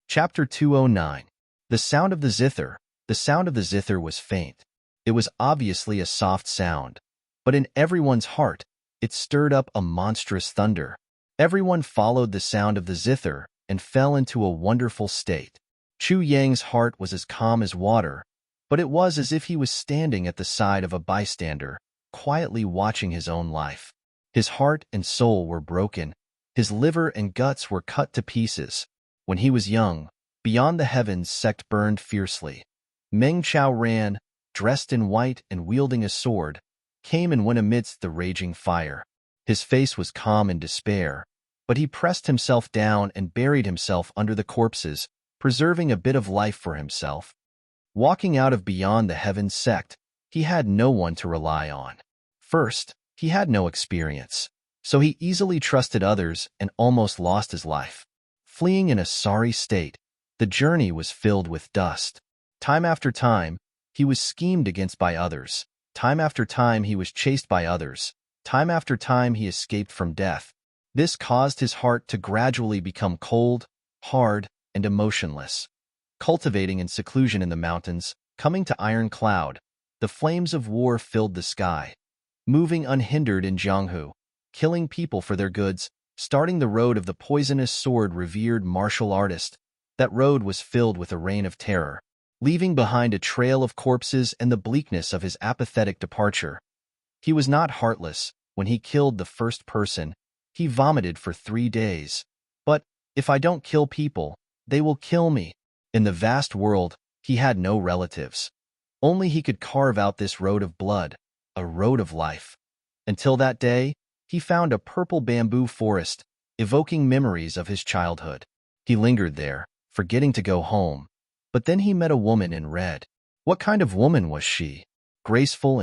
Chapter 209. The sound of the zither. The sound of the zither was faint. It was obviously a soft sound, but in everyone's heart, it stirred up a monstrous thunder. Everyone followed the sound of the zither and fell into a wonderful state. Chu Yang's heart was as calm as water, but it was as if he was standing at the side of a bystander, quietly watching his own life. His heart and soul were broken. His liver and guts were cut to pieces. When he was young, beyond the heavens sect burned fiercely. Meng Chao ran, dressed in white and wielding a sword, came and went amidst the raging fire. His face was calm in despair, but he pressed himself down and buried himself under the corpses, preserving a bit of life for himself. Walking out of beyond the heavens sect, he had no one to rely on. First, he had no experience, so he easily trusted others and almost lost his life. Fleeing in a sorry state, the journey was filled with dust. Time after time, he was schemed against by others. Time after time, he was chased by others. Time after time, he escaped from death. This caused his heart to gradually become cold, hard, and emotionless. Cultivating in seclusion in the mountains, coming to Iron Cloud, the flames of war filled the sky. Moving unhindered in Jianghu, killing people for their goods, starting the road of the poisonous sword revered martial artist. That road was filled with a reign of terror, leaving behind a trail of corpses and the bleakness of his apathetic departure. He was not heartless. When he killed the first person, he vomited for 3 days. But, if I don't kill people, they will kill me. In the vast world, he had no relatives. Only he could carve out this road of blood, a road of life. Until that day, he found a purple bamboo forest, evoking memories of his childhood. He lingered there, forgetting to go home. But then he met a woman in red. What kind of woman was she? Graceful,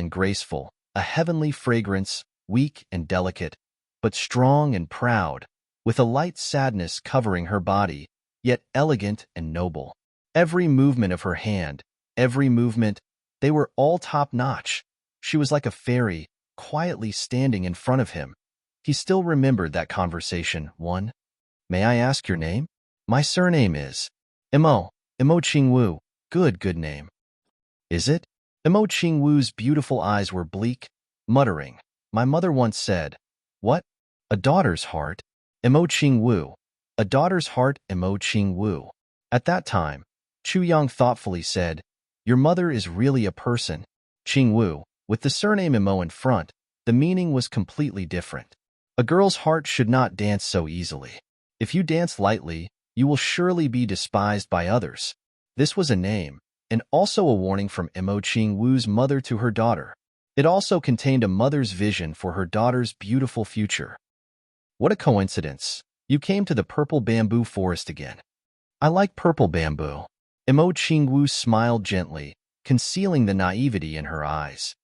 a heavenly fragrance, weak and delicate, but strong and proud, with a light sadness covering her body, yet elegant and noble. Every movement of her hand, every movement, they were all top-notch. She was like a fairy, quietly standing in front of him. He still remembered that conversation. "One, may I ask your name?" "My surname is Imo Qingwu." Good name." "Is it?" Imo Qingwu's beautiful eyes were bleak, muttering, "My mother once said." "What? A daughter's heart?" Imo Qingwu. A daughter's heart, Imo Qingwu. At that time, Chu Yang thoughtfully said, "Your mother is really a person." Qingwu, with the surname Imo in front, the meaning was completely different. A girl's heart should not dance so easily. If you dance lightly, you will surely be despised by others. This was a name, and also a warning from Imo Qingwu's mother to her daughter. It also contained a mother's vision for her daughter's beautiful future. What a coincidence. You came to the purple bamboo forest again. I like purple bamboo. Imo Qingwu smiled gently, concealing the naivety in her eyes.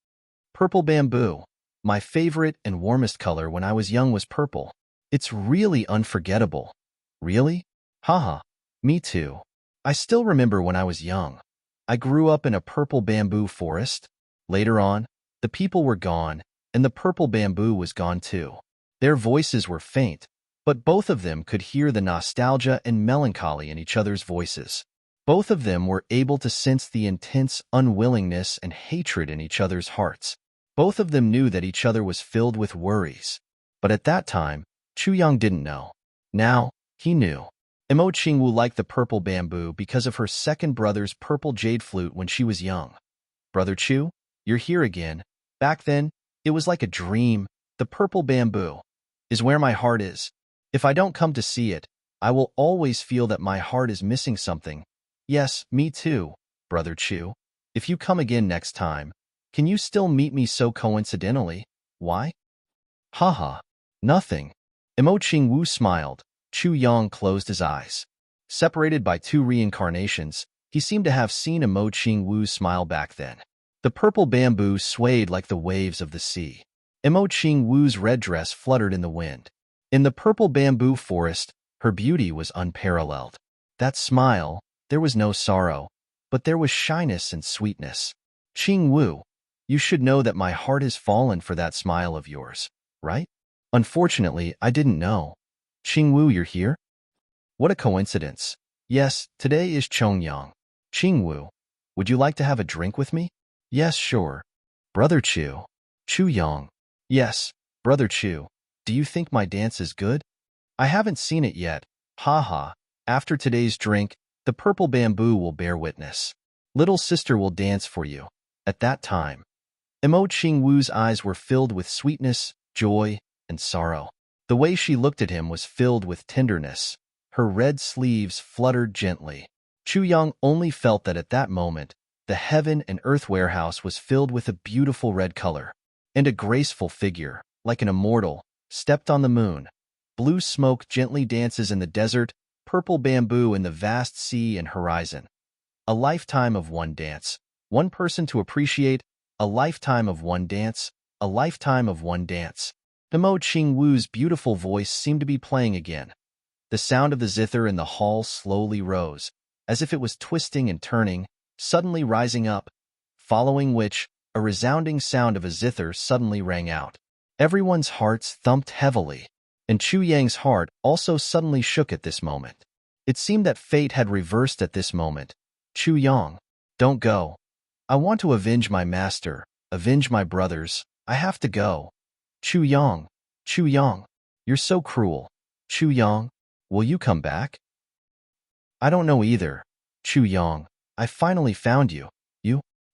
Purple bamboo. My favorite and warmest color when I was young was purple. It's really unforgettable. Really? Haha, me too. I still remember when I was young. I grew up in a purple bamboo forest. Later on, the people were gone, and the purple bamboo was gone too. Their voices were faint, but both of them could hear the nostalgia and melancholy in each other's voices. Both of them were able to sense the intense unwillingness and hatred in each other's hearts. Both of them knew that each other was filled with worries. But at that time, Chu Yang didn't know. Now, he knew. Imo Qingwu liked the purple bamboo because of her second brother's purple jade flute when she was young. Brother Chu, you're here again. Back then, it was like a dream. The purple bamboo is where my heart is. If I don't come to see it, I will always feel that my heart is missing something. Yes, me too, Brother Chu. If you come again next time, can you still meet me so coincidentally? Why? Haha, nothing. Imo Qingwu smiled. Chu Yang closed his eyes. Separated by two reincarnations, he seemed to have seen Imo Qingwu's smile back then. The purple bamboo swayed like the waves of the sea. Imo Qingwu's red dress fluttered in the wind. In the purple bamboo forest, her beauty was unparalleled. That smile, there was no sorrow, but there was shyness and sweetness. Qingwu, you should know that my heart has fallen for that smile of yours, right? Unfortunately, I didn't know. Qingwu, you're here? What a coincidence. Yes, today is Chongyang. Qingwu, would you like to have a drink with me? Yes, sure. Brother Chu. Chu Yang. Yes, Brother Chu. Do you think my dance is good? I haven't seen it yet. Haha. After today's drink, the purple bamboo will bear witness. Little sister will dance for you. At that time, Imo Qingwu's eyes were filled with sweetness, joy, and sorrow. The way she looked at him was filled with tenderness. Her red sleeves fluttered gently. Chu Yang only felt that at that moment, the heaven and earth warehouse was filled with a beautiful red color, and a graceful figure, like an immortal, stepped on the moon. Blue smoke gently dances in the desert, purple bamboo in the vast sea and horizon. A lifetime of one dance, one person to appreciate, a lifetime of one dance, a lifetime of one dance. Imo Qingwu's beautiful voice seemed to be playing again. The sound of the zither in the hall slowly rose, as if it was twisting and turning, suddenly rising up, following which, a resounding sound of a zither suddenly rang out. Everyone's hearts thumped heavily, and Chu Yang's heart also suddenly shook at this moment. It seemed that fate had reversed at this moment. Chu Yang, don't go. I want to avenge my master, avenge my brothers. I have to go. Chu Yang, you're so cruel. Chu Yang, will you come back? I don't know either. Chu Yang, I finally found you.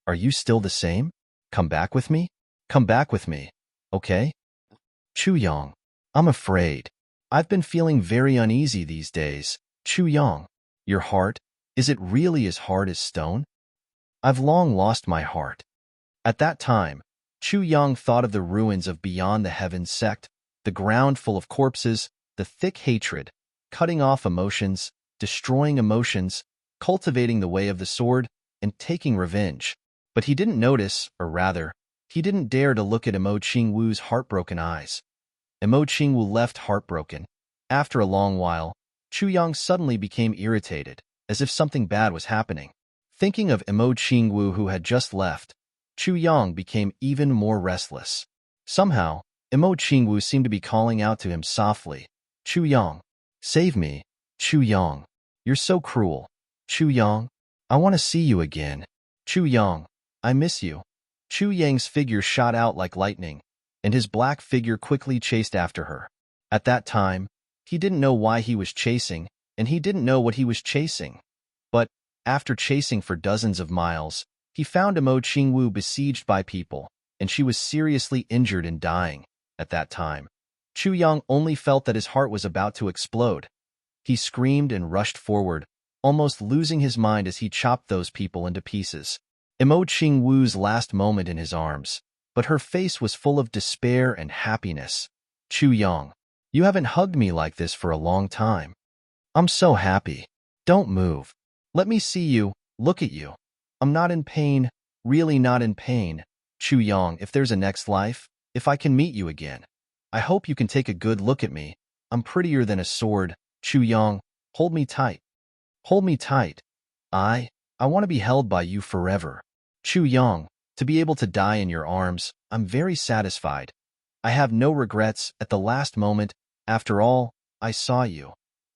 Are you still the same? Come back with me? Come back with me, okay? Chu Yang, I'm afraid. I've been feeling very uneasy these days. Chu Yang, your heart, is it really as hard as stone? I've long lost my heart. At that time, Chu Yang thought of the ruins of Beyond the Heavens sect, the ground full of corpses, the thick hatred, cutting off emotions, destroying emotions, cultivating the way of the sword, and taking revenge. But he didn't notice, or rather, he didn't dare to look at Imo Qingwu's heartbroken eyes. Imo Qingwu left heartbroken. After a long while, Chu Yang suddenly became irritated, as if something bad was happening. Thinking of Imo Qingwu who had just left, Chu Yang became even more restless. Somehow, Imo Qingwu seemed to be calling out to him softly. Chu Yang, save me. Chu Yang, you're so cruel. Chu Yang, I want to see you again. Chu Yang, I miss you. Chu Yang's figure shot out like lightning, and his black figure quickly chased after her. At that time, he didn't know why he was chasing, and he didn't know what he was chasing. But, after chasing for dozens of miles, he found Imo Qingwu besieged by people, and she was seriously injured and dying. At that time, Chu Yang only felt that his heart was about to explode. He screamed and rushed forward, almost losing his mind as he chopped those people into pieces. Imo Qingwu's last moment in his arms, but her face was full of despair and happiness. Chu Yang, you haven't hugged me like this for a long time. I'm so happy. Don't move. Let me see you, look at you. I'm not in pain, really not in pain. Chu Yang, if there's a next life, if I can meet you again, I hope you can take a good look at me. I'm prettier than a sword. Chu Yang, hold me tight. Hold me tight. I want to be held by you forever. Chu Yang, to be able to die in your arms, I'm very satisfied. I have no regrets at the last moment. After all, I saw you.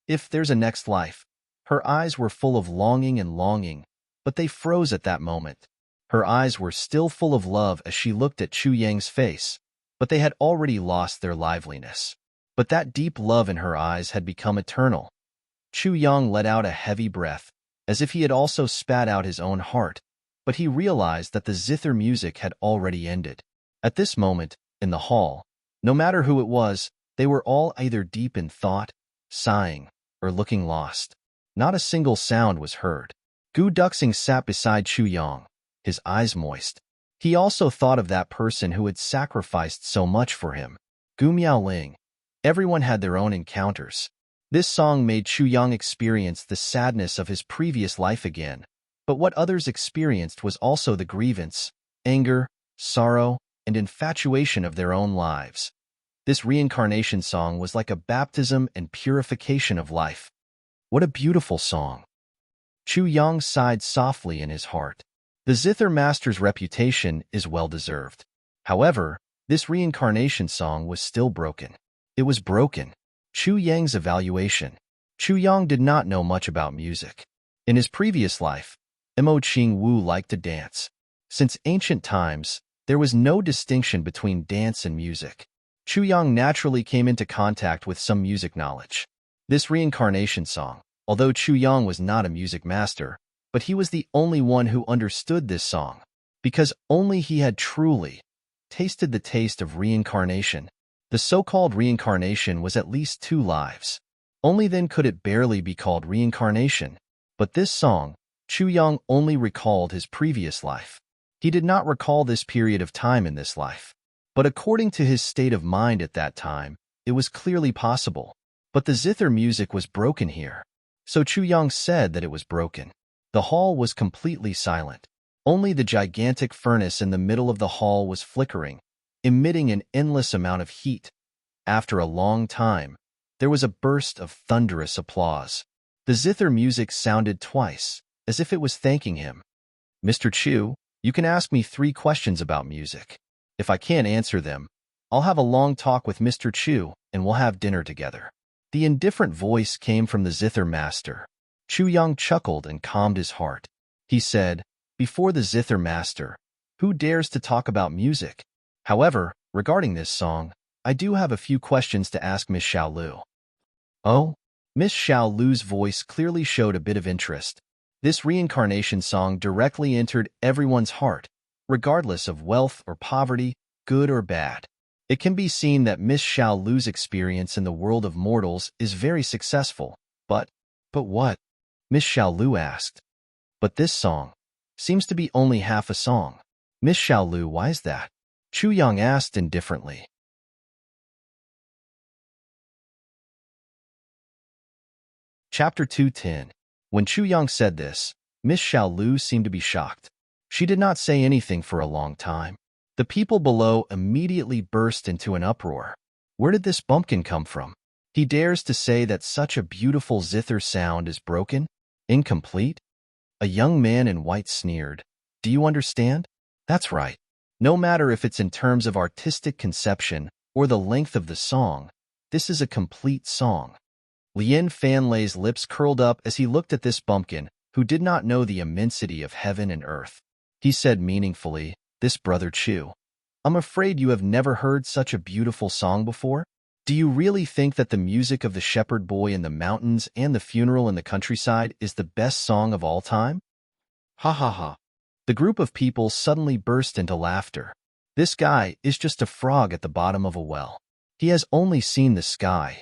If there's a next life. Her eyes were full of longing, but they froze at that moment. Her eyes were still full of love as she looked at Chu Yang's face, but they had already lost their liveliness. But that deep love in her eyes had become eternal. Chu Yang let out a heavy breath, as if he had also spat out his own heart, but he realized that the zither music had already ended. At this moment, in the hall, no matter who it was, they were all either deep in thought, sighing, or looking lost. Not a single sound was heard. Gu Duxing sat beside Chu Yang, his eyes moist. He also thought of that person who had sacrificed so much for him. Gu Miaoling. Everyone had their own encounters. This song made Chu Yang experience the sadness of his previous life again, but what others experienced was also the grievance, anger, sorrow, and infatuation of their own lives. This reincarnation song was like a baptism and purification of life. What a beautiful song! Chu Yang sighed softly in his heart. The Zither Master's reputation is well-deserved. However, this reincarnation song was still broken. It was broken. Chu Yang's evaluation. Chu Yang did not know much about music. In his previous life, Mo Qing Wu liked to dance. Since ancient times, there was no distinction between dance and music. Chu Yang naturally came into contact with some music knowledge. This reincarnation song, although Chu Yang was not a music master, but he was the only one who understood this song, because only he had truly tasted the taste of reincarnation. The so-called reincarnation was at least 2 lives. Only then could it barely be called reincarnation. But this song, Chu Yang only recalled his previous life. He did not recall this period of time in this life. But according to his state of mind at that time, it was clearly possible. But the zither music was broken here. So Chu Yang said that it was broken. The hall was completely silent. Only the gigantic furnace in the middle of the hall was flickering, emitting an endless amount of heat. After a long time, there was a burst of thunderous applause. The zither music sounded twice, as if it was thanking him. Mr. Chu, you can ask me 3 questions about music. If I can't answer them, I'll have a long talk with Mr. Chu, and we'll have dinner together. The indifferent voice came from the zither master. Chu Yang chuckled and calmed his heart. He said, before the zither master, who dares to talk about music? However, regarding this song, I do have a few questions to ask Miss Xiao Lu. Oh? Miss Xiao Lu's voice clearly showed a bit of interest. This reincarnation song directly entered everyone's heart, regardless of wealth or poverty, good or bad. It can be seen that Miss Xiao Lu's experience in the world of mortals is very successful. But what? Miss Xiao Lu asked. But this song seems to be only half a song. Miss Xiao Lu, why is that? Chu Yang asked indifferently. Chapter 210. When Chu Yang said this, Miss Xiao Lu seemed to be shocked. She did not say anything for a long time. The people below immediately burst into an uproar. Where did this bumpkin come from? He dares to say that such a beautiful zither sound is broken? Incomplete? A young man in white sneered. Do you understand? That's right. No matter if it's in terms of artistic conception or the length of the song, this is a complete song. Lien Fanlei's lips curled up as he looked at this bumpkin, who did not know the immensity of heaven and earth. He said meaningfully, this brother Chu, I'm afraid you have never heard such a beautiful song before? Do you really think that the music of the shepherd boy in the mountains and the funeral in the countryside is the best song of all time? Ha ha ha. The group of people suddenly burst into laughter. This guy is just a frog at the bottom of a well. He has only seen the sky.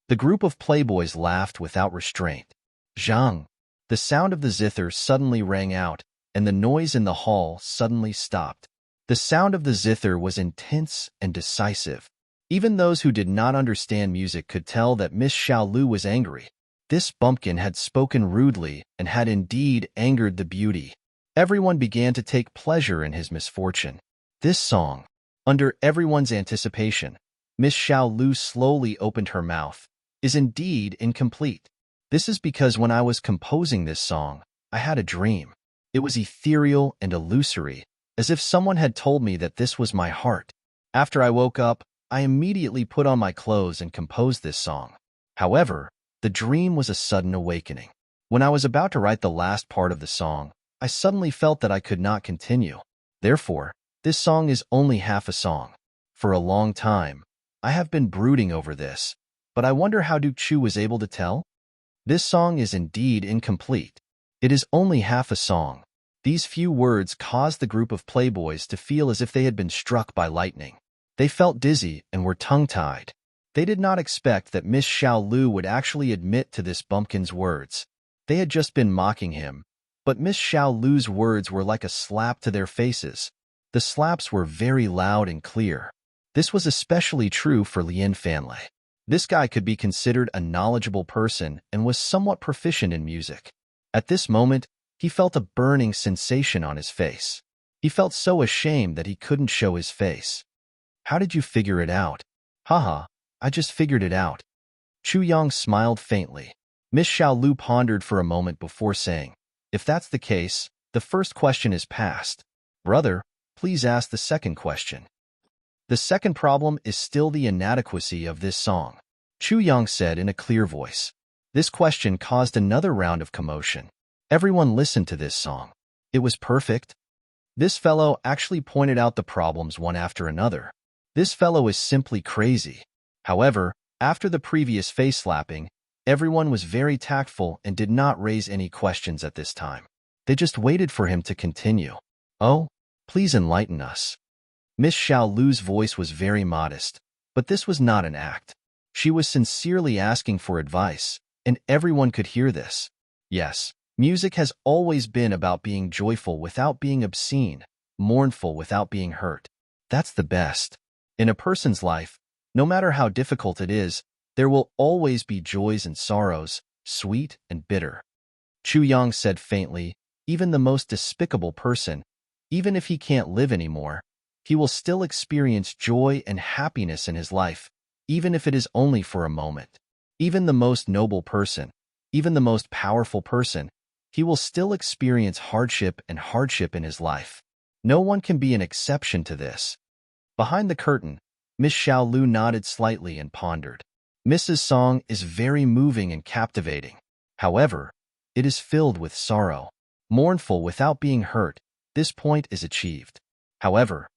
The group of playboys laughed without restraint. Zhang. The sound of the zither suddenly rang out, and the noise in the hall suddenly stopped. The sound of the zither was intense and decisive. Even those who did not understand music could tell that Miss Xiao Lu was angry. This bumpkin had spoken rudely and had indeed angered the beauty. Everyone began to take pleasure in his misfortune. This song, under everyone's anticipation, Miss Xiao Lu slowly opened her mouth, is indeed incomplete. This is because when I was composing this song, I had a dream. It was ethereal and illusory, as if someone had told me that this was my heart. After I woke up, I immediately put on my clothes and composed this song. However, the dream was a sudden awakening. When I was about to write the last part of the song, I suddenly felt that I could not continue. Therefore, this song is only half a song. For a long time, I have been brooding over this, but I wonder how Duke Chu was able to tell? This song is indeed incomplete. It is only half a song. These few words caused the group of playboys to feel as if they had been struck by lightning. They felt dizzy and were tongue-tied. They did not expect that Miss Xiao Lu would actually admit to this bumpkin's words. They had just been mocking him, but Miss Xiao Lu's words were like a slap to their faces. The slaps were very loud and clear. This was especially true for Lien Fanlei. This guy could be considered a knowledgeable person and was somewhat proficient in music. At this moment, he felt a burning sensation on his face. He felt so ashamed that he couldn't show his face. How did you figure it out? Haha, I just figured it out. Chu Yang smiled faintly. Miss Xiao Lu pondered for a moment before saying, if that's the case, the first question is passed. Brother, please ask the second question. The second problem is still the inadequacy of this song, Chu Yang said in a clear voice. This question caused another round of commotion. Everyone listened to this song. It was perfect. This fellow actually pointed out the problems one after another. This fellow is simply crazy. However, after the previous face slapping, everyone was very tactful and did not raise any questions at this time. They just waited for him to continue. Oh, please enlighten us. Miss Xiao Lu's voice was very modest, but this was not an act. She was sincerely asking for advice, and everyone could hear this. Yes, music has always been about being joyful without being obscene, mournful without being hurt. That's the best. In a person's life, no matter how difficult it is, there will always be joys and sorrows, sweet and bitter. Chu Yang said faintly, even the most despicable person, even if he can't live anymore, he will still experience joy and happiness in his life, even if it is only for a moment. Even the most noble person, even the most powerful person, he will still experience hardship in his life. No one can be an exception to this. Behind the curtain, Miss Xiao Lu nodded slightly and pondered. Mrs. Song is very moving and captivating. However, it is filled with sorrow. Mournful without being hurt, this point is achieved. However,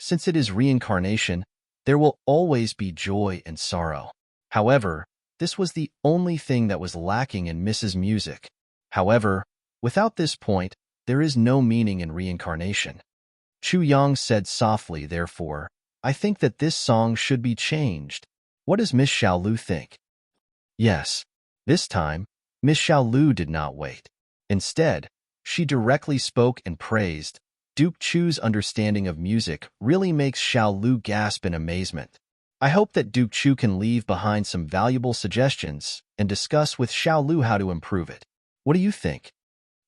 since it is reincarnation, there will always be joy and sorrow. However, this was the only thing that was lacking in Mrs. Music. However, without this point, there is no meaning in reincarnation. Chu Yang said softly, therefore, I think that this song should be changed. What does Miss Xiao Lu think? Yes. This time, Miss Xiao Lu did not wait. Instead, she directly spoke and praised. Duke Chu's understanding of music really makes Xiao Lu gasp in amazement. I hope that Duke Chu can leave behind some valuable suggestions and discuss with Xiao Lu how to improve it. What do you think?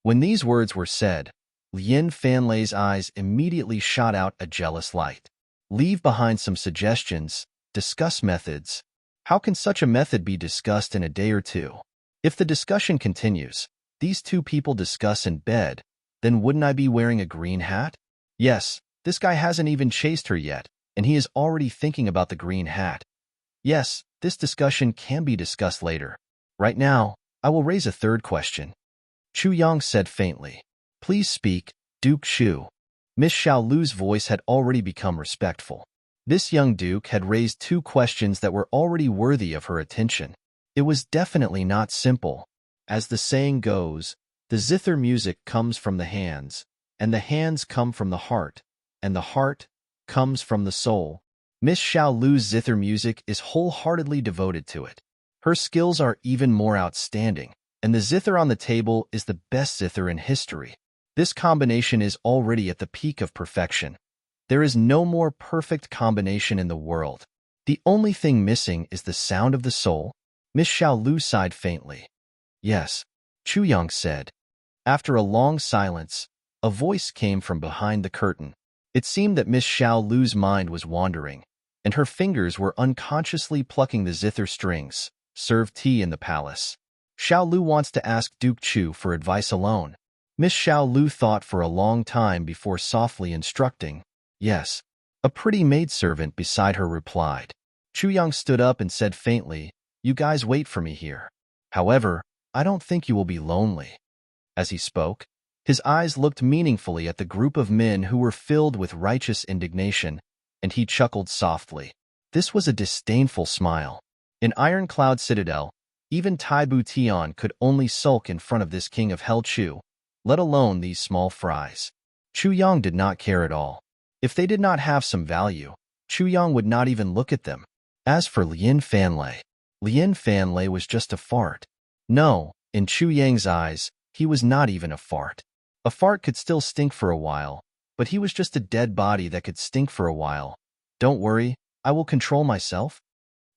When these words were said, Lien Fanlei's eyes immediately shot out a jealous light. Leave behind some suggestions, discuss methods. How can such a method be discussed in a day or two? If the discussion continues, these two people discuss in bed, then wouldn't I be wearing a green hat? Yes, this guy hasn't even chased her yet, and he is already thinking about the green hat. Yes, this discussion can be discussed later. Right now, I will raise a third question. Chu Yang said faintly. Please speak, Duke Chu. Miss Xiao Lu's voice had already become respectful. This young duke had raised two questions that were already worthy of her attention. It was definitely not simple. As the saying goes, the zither music comes from the hands, and the hands come from the heart, and the heart comes from the soul. Miss Xiao Lu's zither music is wholeheartedly devoted to it. Her skills are even more outstanding, and the zither on the table is the best zither in history. This combination is already at the peak of perfection. There is no more perfect combination in the world. The only thing missing is the sound of the soul. Miss Xiao Lu sighed faintly. Yes, Chu Yang said. After a long silence, a voice came from behind the curtain. It seemed that Miss Xiao Lu's mind was wandering, and her fingers were unconsciously plucking the zither strings. Serve tea in the palace. Xiao Lu wants to ask Duke Chu for advice alone. Miss Xiao Lu thought for a long time before softly instructing. Yes. A pretty maidservant beside her replied. Chu Yang stood up and said faintly, You guys wait for me here. However, I don't think you will be lonely. As he spoke, His eyes looked meaningfully at the group of men who were filled with righteous indignation, and he chuckled softly. This was a disdainful smile. In Iron Cloud Citadel, even Taibu Tian could only sulk in front of this king of Hell Chu, let alone these small fries. Chu Yang did not care at all. If they did not have some value, Chu Yang would not even look at them. As for Lien Fanlei was just a fart. No, in Chu Yang's eyes, he was not even a fart. A fart could still stink for a while, but he was just a dead body that could stink for a while. Don't worry, I will control myself.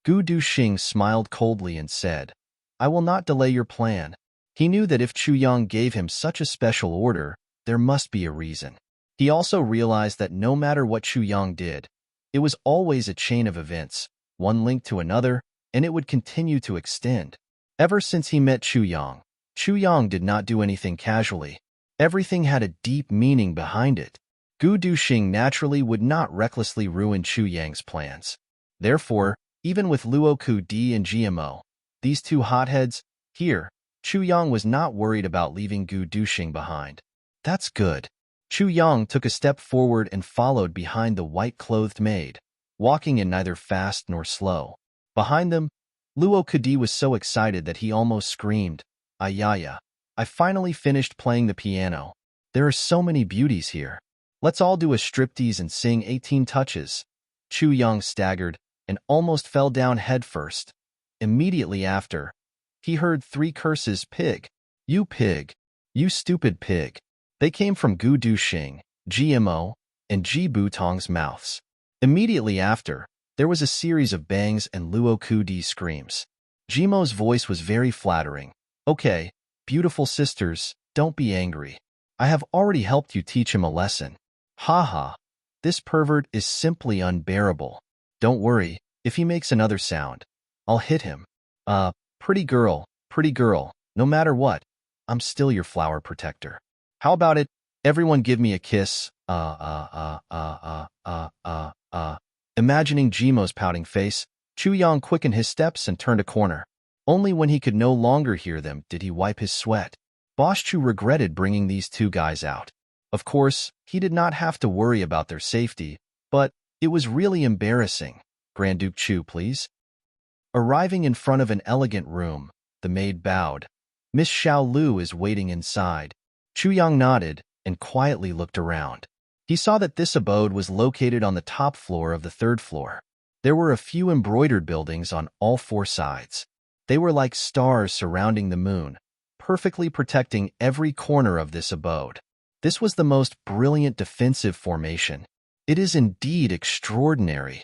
Gu Duxing smiled coldly and said, I will not delay your plan. He knew that if Chu Yang gave him such a special order, there must be a reason. He also realized that no matter what Chu Yang did, it was always a chain of events, one linked to another, and it would continue to extend. Ever since he met Chu Yang did not do anything casually. Everything had a deep meaning behind it. Gu Duxing naturally would not recklessly ruin Chu Yang's plans. Therefore, even with Luoku Di and GMO, these two hotheads, here, Chu Yang was not worried about leaving Gu Duxing behind. That's good. Chu Yang took a step forward and followed behind the white-clothed maid, walking in neither fast nor slow. Behind them, Luo Kudi was so excited that he almost screamed, Ayaya, I finally finished playing the piano. There are so many beauties here. Let's all do a striptease and sing 18 touches. Chu Yang staggered and almost fell down headfirst. Immediately after, he heard 3 curses, pig, you stupid pig. They came from Gu Duxing, GMO, and Ji Butong's mouths. Immediately after, there was a series of bangs and Luo Kudi screams. Jimo's voice was very flattering. Okay, beautiful sisters, don't be angry. I have already helped you teach him a lesson. Haha, this pervert is simply unbearable. Don't worry, if he makes another sound, I'll hit him. Pretty girl, no matter what, I'm still your flower protector. How about it? Everyone give me a kiss. Imagining Jimo's pouting face, Chu Yang quickened his steps and turned a corner. Only when he could no longer hear them did he wipe his sweat. Boss Chu regretted bringing these 2 guys out. Of course, he did not have to worry about their safety, but it was really embarrassing. Grand Duke Chu, please. Arriving in front of an elegant room, the maid bowed. Miss Xiao Lu is waiting inside. Chu Yang nodded and quietly looked around. He saw that this abode was located on the top floor of the 3rd floor. There were a few embroidered buildings on all 4 sides. They were like stars surrounding the moon, perfectly protecting every corner of this abode. This was the most brilliant defensive formation. It is indeed extraordinary.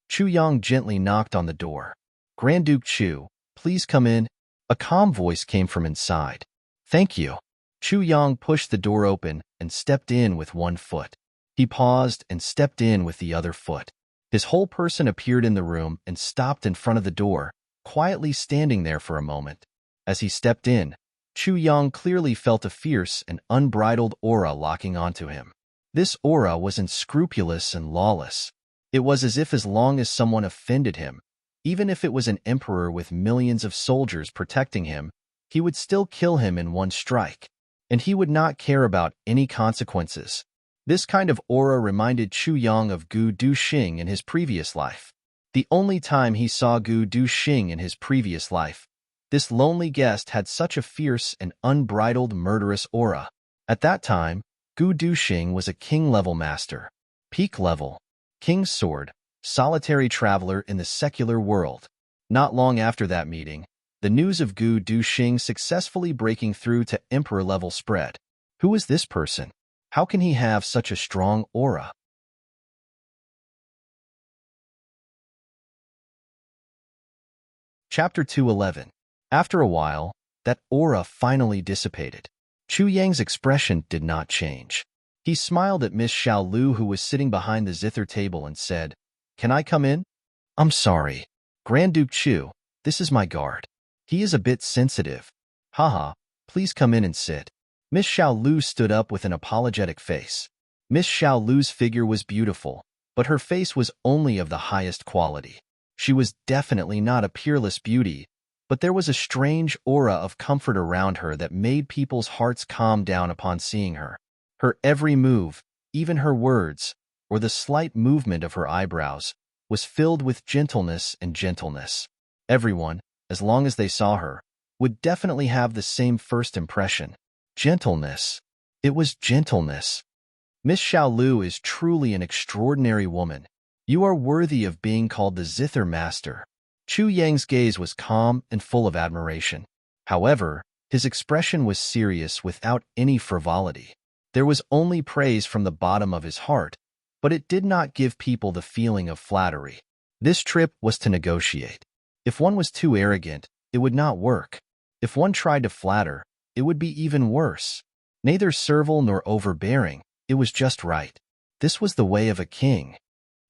Chu Yang gently knocked on the door. Grand Duke Chu, please come in. A calm voice came from inside. Thank you. Chu Yang pushed the door open and stepped in with one foot. He paused and stepped in with the other foot. His whole person appeared in the room and stopped in front of the door, quietly standing there for a moment. As he stepped in, Chu Yang clearly felt a fierce and unbridled aura locking onto him. This aura was unscrupulous and lawless. It was as if as long as someone offended him, even if it was an emperor with millions of soldiers protecting him, he would still kill him in one strike. And he would not care about any consequences. This kind of aura reminded Chu Yang of Gu Duxing in his previous life. The only time he saw Gu Duxing in his previous life, this lonely guest had such a fierce and unbridled murderous aura. At that time, Gu Duxing was a king-level master, peak level, king's sword, solitary traveler in the secular world. Not long after that meeting, the news of Gu Duxing successfully breaking through to emperor level spread. Who is this person? How can he have such a strong aura? Chapter 211. After a while, that aura finally dissipated. Chu Yang's expression did not change. He smiled at Miss Xiao Lu, who was sitting behind the zither table, and said, Can I come in? I'm sorry. Grand Duke Chu, this is my guard. He is a bit sensitive. Haha, please come in and sit. Miss Xiao Lu stood up with an apologetic face. Miss Xiao Lu's figure was beautiful, but her face was only of the highest quality. She was definitely not a peerless beauty, but there was a strange aura of comfort around her that made people's hearts calm down upon seeing her. Her every move, even her words, or the slight movement of her eyebrows, was filled with gentleness and gentleness. Everyone, as long as they saw her, would definitely have the same first impression. Gentleness. It was gentleness. Miss Xiaolu is truly an extraordinary woman. You are worthy of being called the Zither Master. Chu Yang's gaze was calm and full of admiration. However, his expression was serious without any frivolity. There was only praise from the bottom of his heart, but it did not give people the feeling of flattery. This trip was to negotiate. If one was too arrogant, it would not work. If one tried to flatter, it would be even worse. Neither servile nor overbearing, it was just right. This was the way of a king.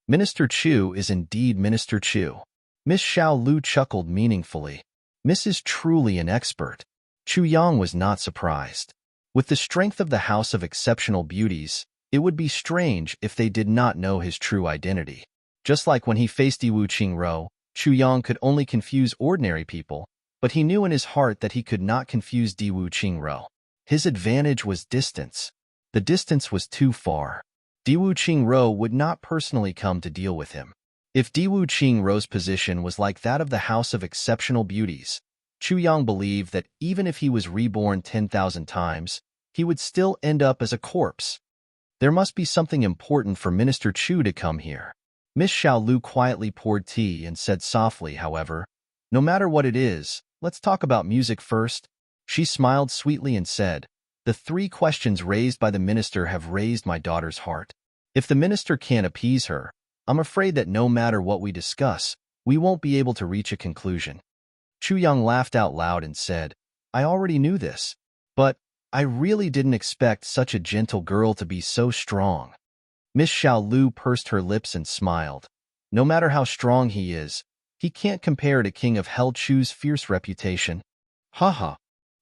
Minister Chu is indeed Minister Chu. Miss Xiaolu chuckled meaningfully. Miss is truly an expert. Chu Yang was not surprised. With the strength of the House of Exceptional Beauties, it would be strange if they did not know his true identity. Just like when he faced Diwu Qingro, Chu Yang could only confuse ordinary people, but he knew in his heart that he could not confuse Diwu Qingro. His advantage was distance. The distance was too far. Diwu Qingro would not personally come to deal with him. If Diwu Qingrou's position was like that of the House of Exceptional Beauties, Chu Yang believed that even if he was reborn 10,000 times, he would still end up as a corpse. There must be something important for Minister Chu to come here. Miss Xiaolu quietly poured tea and said softly, however, "No matter what it is, let's talk about music first." She smiled sweetly and said, "The 3 questions raised by the minister have raised my daughter's heart. If the minister can't appease her, I'm afraid that no matter what we discuss, we won't be able to reach a conclusion." Chu Yang laughed out loud and said, "I already knew this, but I really didn't expect such a gentle girl to be so strong." Miss Xiaolu pursed her lips and smiled. "No matter how strong he is, he can't compare to King of Hell Chu's fierce reputation." "Haha."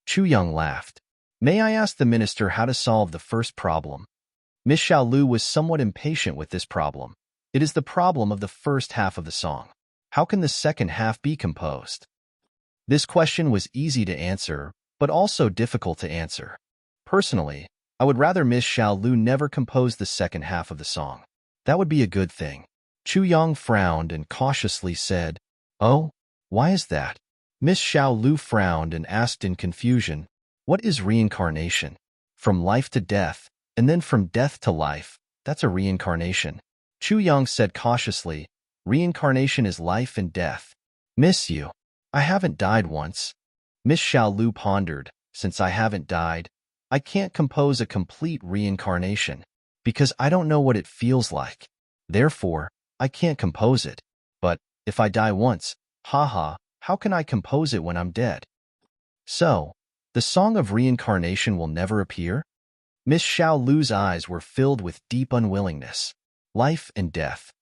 Chu Yang laughed. "May I ask the minister how to solve the first problem?" Miss Xiaolu was somewhat impatient with this problem. It is the problem of the first half of the song. How can the second half be composed? This question was easy to answer, but also difficult to answer. Personally, I would rather Miss Xiaolu never compose the second half of the song. That would be a good thing. Chu Yang frowned and cautiously said, "Oh, why is that?" Miss Xiaolu frowned and asked in confusion, "What is reincarnation? From life to death, and then from death to life, that's a reincarnation." Chu Yang said cautiously, "Reincarnation is life and death." "Miss you, I haven't died once." Miss Xiaolu pondered, "Since I haven't died, I can't compose a complete reincarnation, because I don't know what it feels like. Therefore, I can't compose it. But if I die once, haha, how can I compose it when I'm dead?" "So, the song of reincarnation will never appear?" Miss Xiaolu's eyes were filled with deep unwillingness. Life and death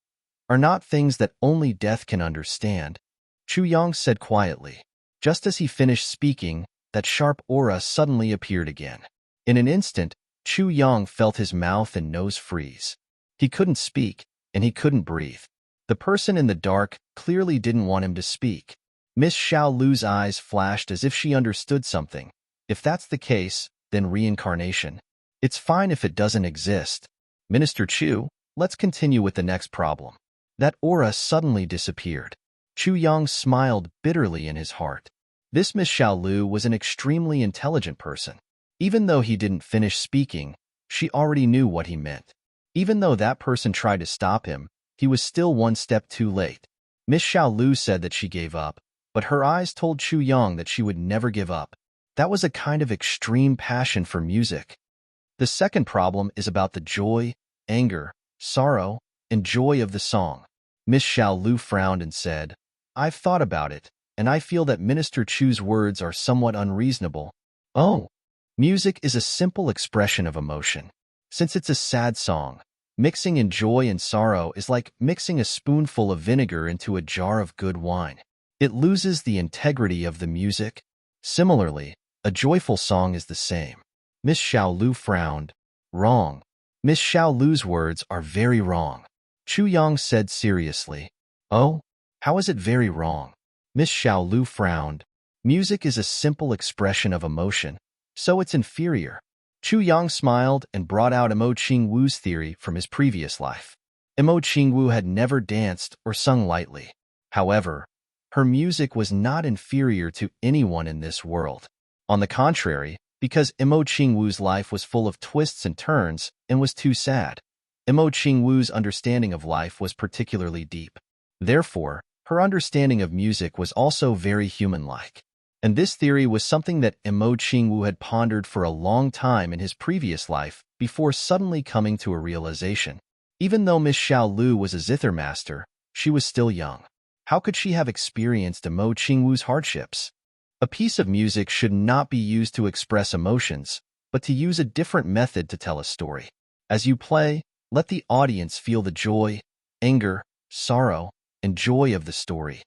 are not things that only death can understand, Chu Yang said quietly. Just as he finished speaking, that sharp aura suddenly appeared again. In an instant, Chu Yang felt his mouth and nose freeze. He couldn't speak, and he couldn't breathe. The person in the dark clearly didn't want him to speak. Miss Xiaolu's eyes flashed as if she understood something. If that's the case, then reincarnation. It's fine if it doesn't exist. Minister Chu, let's continue with the next problem. That aura suddenly disappeared. Chu Yang smiled bitterly in his heart. This Miss Xiaolu was an extremely intelligent person. Even though he didn't finish speaking, she already knew what he meant. Even though that person tried to stop him, he was still one step too late. Miss Xiaolu said that she gave up, but her eyes told Chu Yang that she would never give up. That was a kind of extreme passion for music. The second problem is about the joy, anger, sorrow, and joy of the song. Miss Xiaolu frowned and said, "I've thought about it, and I feel that Minister Chu's words are somewhat unreasonable." "Oh, music is a simple expression of emotion. Since it's a sad song, mixing in joy and sorrow is like mixing a spoonful of vinegar into a jar of good wine. It loses the integrity of the music. Similarly, a joyful song is the same." Miss Xiaolu frowned. "Wrong. Miss Xiaolu's words are very wrong." Chu Yang said seriously. "Oh, how is it very wrong?" Miss Xiaolu frowned. Music is a simple expression of emotion, so it's inferior. Chu Yang smiled and brought out Emo Qingwu's theory from his previous life. Emo Qingwu had never danced or sung lightly. However, her music was not inferior to anyone in this world. On the contrary, because Emo Qingwu's life was full of twists and turns and was too sad, Emo Qingwu's understanding of life was particularly deep. Therefore, her understanding of music was also very human-like. And this theory was something that Emo Qingwu had pondered for a long time in his previous life before suddenly coming to a realization. Even though Miss Xiaolu was a zither master, she was still young. How could she have experienced Emo Qingwu's hardships? A piece of music should not be used to express emotions, but to use a different method to tell a story. As you play, let the audience feel the joy, anger, sorrow, and joy of the story.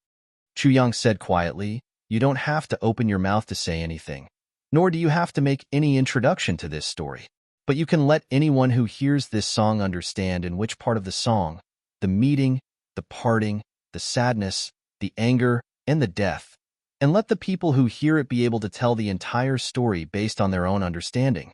Chu Yang said quietly, "You don't have to open your mouth to say anything, nor do you have to make any introduction to this story. But you can let anyone who hears this song understand in which part of the song, the meeting, the parting, the sadness, the anger, and the death, and let the people who hear it be able to tell the entire story based on their own understanding."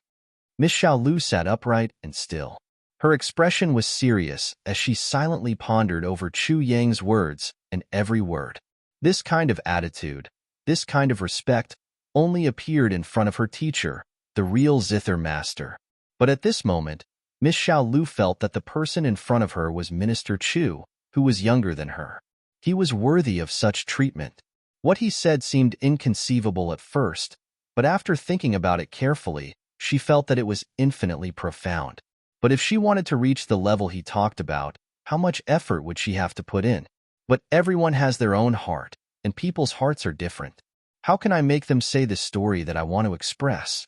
Miss Xiaolu sat upright and still. Her expression was serious as she silently pondered over Chu Yang's words and every word. This kind of attitude, this kind of respect, only appeared in front of her teacher, the real zither master. But at this moment, Miss Xiaolu felt that the person in front of her was Minister Chu, who was younger than her. He was worthy of such treatment. What he said seemed inconceivable at first, but after thinking about it carefully, she felt that it was infinitely profound. But if she wanted to reach the level he talked about, how much effort would she have to put in? But everyone has their own heart, and people's hearts are different. How can I make them say the story that I want to express?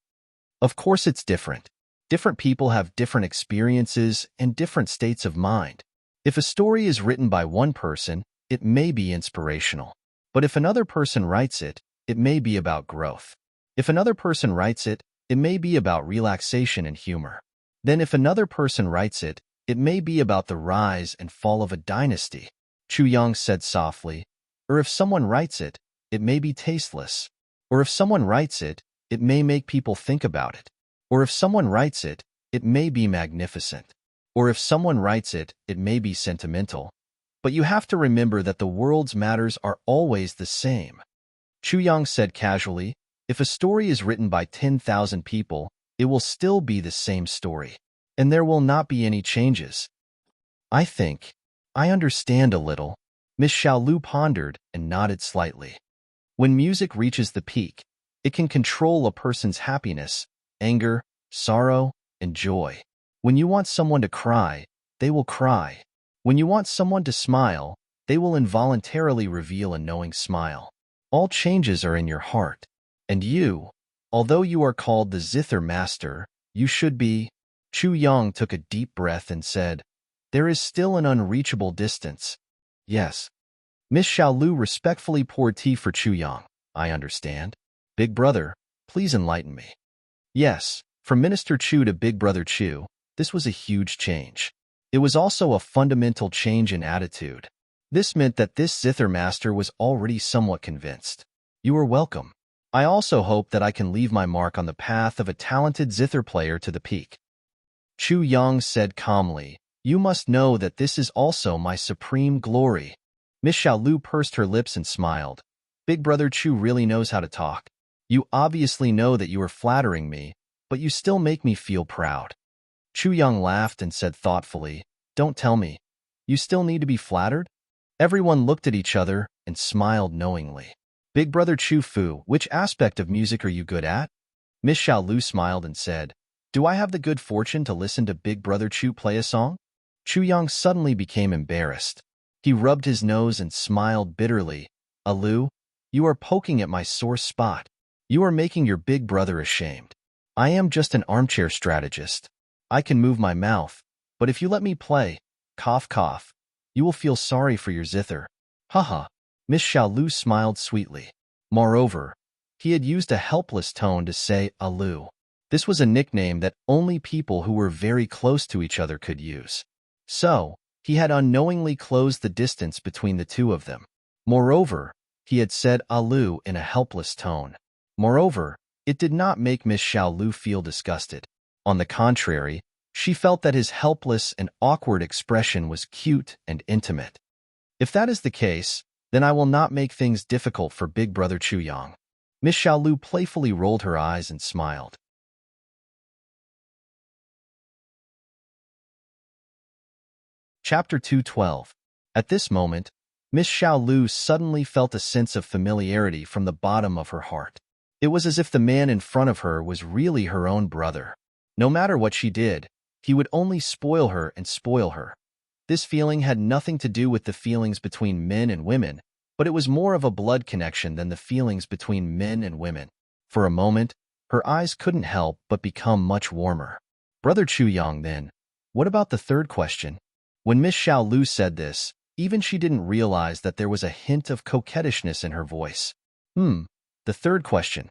Of course it's different. Different people have different experiences and different states of mind. If a story is written by one person, it may be inspirational. But if another person writes it, it may be about growth. If another person writes it, it may be about relaxation and humor. Then if another person writes it, it may be about the rise and fall of a dynasty. Chu Yang said softly, or if someone writes it, it may be tasteless. Or if someone writes it, it may make people think about it. Or if someone writes it, it may be magnificent. Or if someone writes it, it may be sentimental. But you have to remember that the world's matters are always the same. Chu Yang said casually, if a story is written by 10,000 people, it will still be the same story. And there will not be any changes. I think I understand a little. Miss Xiaolu pondered and nodded slightly. When music reaches the peak, it can control a person's happiness, anger, sorrow, and joy. When you want someone to cry, they will cry. When you want someone to smile, they will involuntarily reveal a knowing smile. All changes are in your heart. And you, although you are called the zither master, you should be. Chu Yang took a deep breath and said, there is still an unreachable distance. Yes. Miss Xiaolu respectfully poured tea for Chu Yang. I understand. Big brother, please enlighten me. Yes, from Minister Chu to Big Brother Chu, this was a huge change. It was also a fundamental change in attitude. This meant that this zither master was already somewhat convinced. You are welcome. I also hope that I can leave my mark on the path of a talented zither player to the peak. Chu Yang said calmly, you must know that this is also my supreme glory. Miss Xiaolu pursed her lips and smiled. Big Brother Chu really knows how to talk. You obviously know that you are flattering me, but you still make me feel proud. Chu Yang laughed and said thoughtfully, don't tell me. You still need to be flattered? Everyone looked at each other and smiled knowingly. Big Brother Chu Fu, which aspect of music are you good at? Miss Xiaolu smiled and said, do I have the good fortune to listen to Big Brother Chu play a song? Chu Yang suddenly became embarrassed. He rubbed his nose and smiled bitterly. Alu, you are poking at my sore spot. You are making your big brother ashamed. I am just an armchair strategist. I can move my mouth, but if you let me play, cough cough, you will feel sorry for your zither. Haha. Miss Xiaolu smiled sweetly. Moreover, he had used a helpless tone to say Alu. This was a nickname that only people who were very close to each other could use. So, he had unknowingly closed the distance between the two of them. Moreover, he had said Alu in a helpless tone. Moreover, it did not make Miss Xiaolu feel disgusted. On the contrary, she felt that his helpless and awkward expression was cute and intimate. If that is the case, then I will not make things difficult for Big Brother Chuyang. Miss Xiaolu playfully rolled her eyes and smiled. Chapter 212. At this moment, Miss Xiaolu suddenly felt a sense of familiarity from the bottom of her heart. It was as if the man in front of her was really her own brother. No matter what she did, he would only spoil her and spoil her. This feeling had nothing to do with the feelings between men and women, but it was more of a blood connection than the feelings between men and women. For a moment, her eyes couldn't help but become much warmer. Brother Chuyang, then, what about the third question? When Miss Xiaolu said this, even she didn't realize that there was a hint of coquettishness in her voice. The third question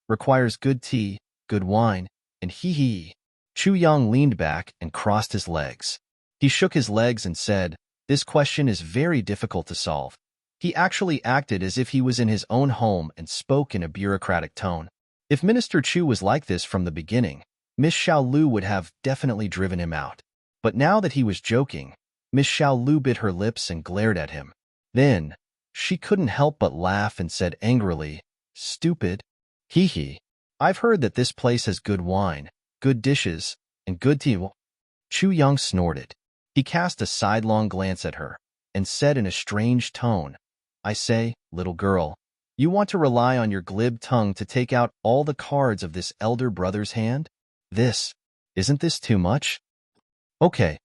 requires good tea, good wine, and hee. Chuyang leaned back and crossed his legs. He shook his legs and said, "This question is very difficult to solve." He actually acted as if he was in his own home and spoke in a bureaucratic tone. If Minister Chu was like this from the beginning, Miss Xiaolu would have definitely driven him out. But now that he was joking, Miss Xiaolu bit her lips and glared at him. Then, she couldn't help but laugh and said angrily, "Stupid. Hee. I've heard that this place has good wine, good dishes, and good tea." Chuyang snorted. He cast a sidelong glance at her and said in a strange tone, "I say, little girl, you want to rely on your glib tongue to take out all the cards of this elder brother's hand? Isn't this too much?" Okay.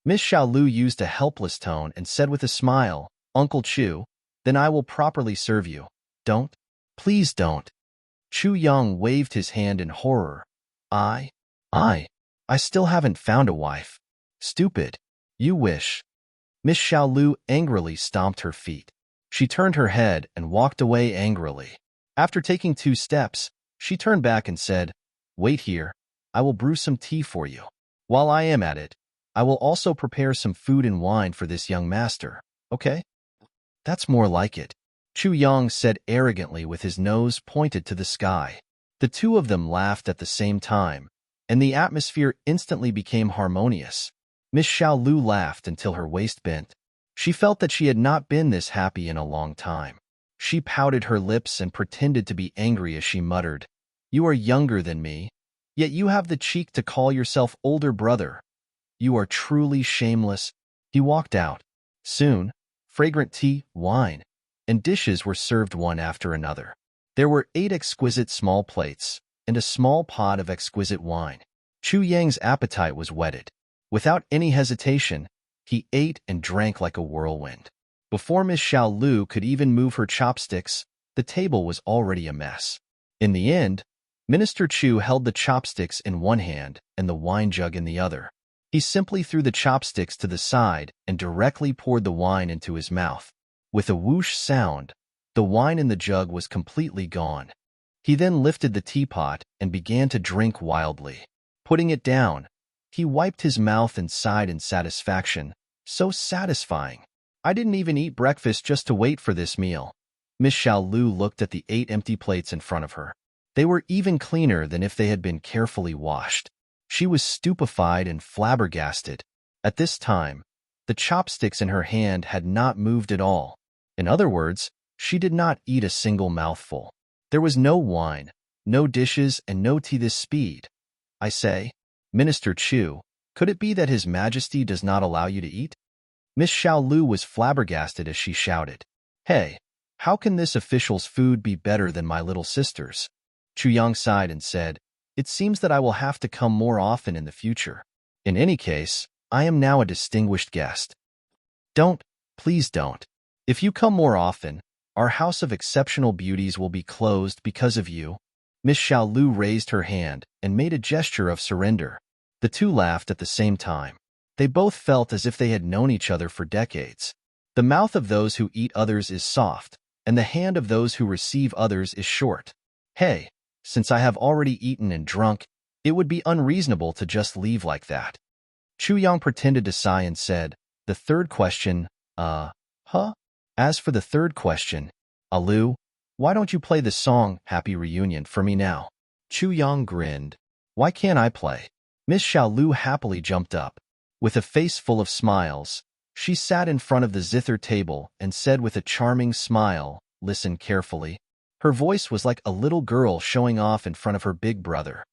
Miss Xiaolu used a helpless tone and said with a smile, "Uncle Chu, then I will properly serve you. Don't. Please don't." Chuyang waved his hand in horror. I still haven't found a wife. Stupid. You wish." Miss Xiaolu angrily stomped her feet. She turned her head and walked away angrily. After taking 2 steps, she turned back and said, "Wait here. I will brew some tea for you. While I am at it, I will also prepare some food and wine for this young master, okay?" "That's more like it," Chuyang said arrogantly with his nose pointed to the sky. The two of them laughed at the same time, and the atmosphere instantly became harmonious. Miss Xiaolu laughed until her waist bent. She felt that she had not been this happy in a long time. She pouted her lips and pretended to be angry as she muttered, "You are younger than me, yet you have the cheek to call yourself older brother. You are truly shameless." He walked out. Soon, fragrant tea, wine, and dishes were served one after another. There were 8 exquisite small plates and a small pot of exquisite wine. Chuyang's appetite was whetted. Without any hesitation, he ate and drank like a whirlwind. Before Miss Xiaolu could even move her chopsticks, the table was already a mess. In the end, Minister Chu held the chopsticks in one hand and the wine jug in the other. He simply threw the chopsticks to the side and directly poured the wine into his mouth. With a whoosh sound, the wine in the jug was completely gone. He then lifted the teapot and began to drink wildly. Putting it down, he wiped his mouth and sighed in satisfaction. So satisfying. I didn't even eat breakfast just to wait for this meal. Miss Xiaolu looked at the 8 empty plates in front of her. They were even cleaner than if they had been carefully washed. She was stupefied and flabbergasted. At this time, the chopsticks in her hand had not moved at all. In other words, she did not eat a single mouthful. There was no wine, no dishes, and no tea this speed. I say, Minister Chu, could it be that His Majesty does not allow you to eat? Miss Xiaolu was flabbergasted as she shouted, "Hey, how can this official's food be better than my little sister's?" Chuyang sighed and said, "It seems that I will have to come more often in the future. In any case, I am now a distinguished guest." Please don't. If you come more often, our house of exceptional beauties will be closed because of you." Miss Xiaolu raised her hand and made a gesture of surrender. The two laughed at the same time. They both felt as if they had known each other for decades. The mouth of those who eat others is soft, and the hand of those who receive others is short. Hey, since I have already eaten and drunk, it would be unreasonable to just leave like that. Chuyang pretended to sigh and said, "The third question, huh? As for the third question, Alu, why don't you play the song Happy Reunion for me now? Chu Yang grinned. Why can't I play? Miss Xiaolu happily jumped up. With a face full of smiles, she sat in front of the zither table and said with a charming smile, "Listen carefully." Her voice was like a little girl showing off in front of her big brother.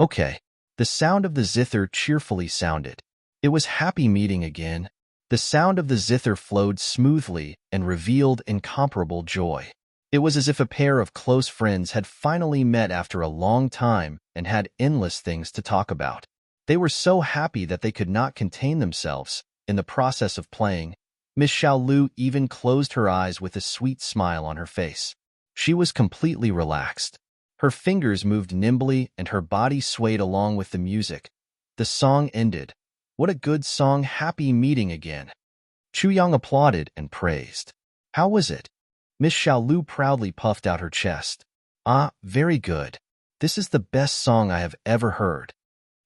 Okay. The sound of the zither cheerfully sounded. It was happy meeting again. The sound of the zither flowed smoothly and revealed incomparable joy. It was as if a pair of close friends had finally met after a long time and had endless things to talk about. They were so happy that they could not contain themselves. In the process of playing, Miss Xiaolu even closed her eyes with a sweet smile on her face. She was completely relaxed. Her fingers moved nimbly and her body swayed along with the music. The song ended. What a good song, happy meeting again. Chu Yang applauded and praised. How was it? Miss Xiaolu proudly puffed out her chest. Ah, very good. This is the best song I have ever heard.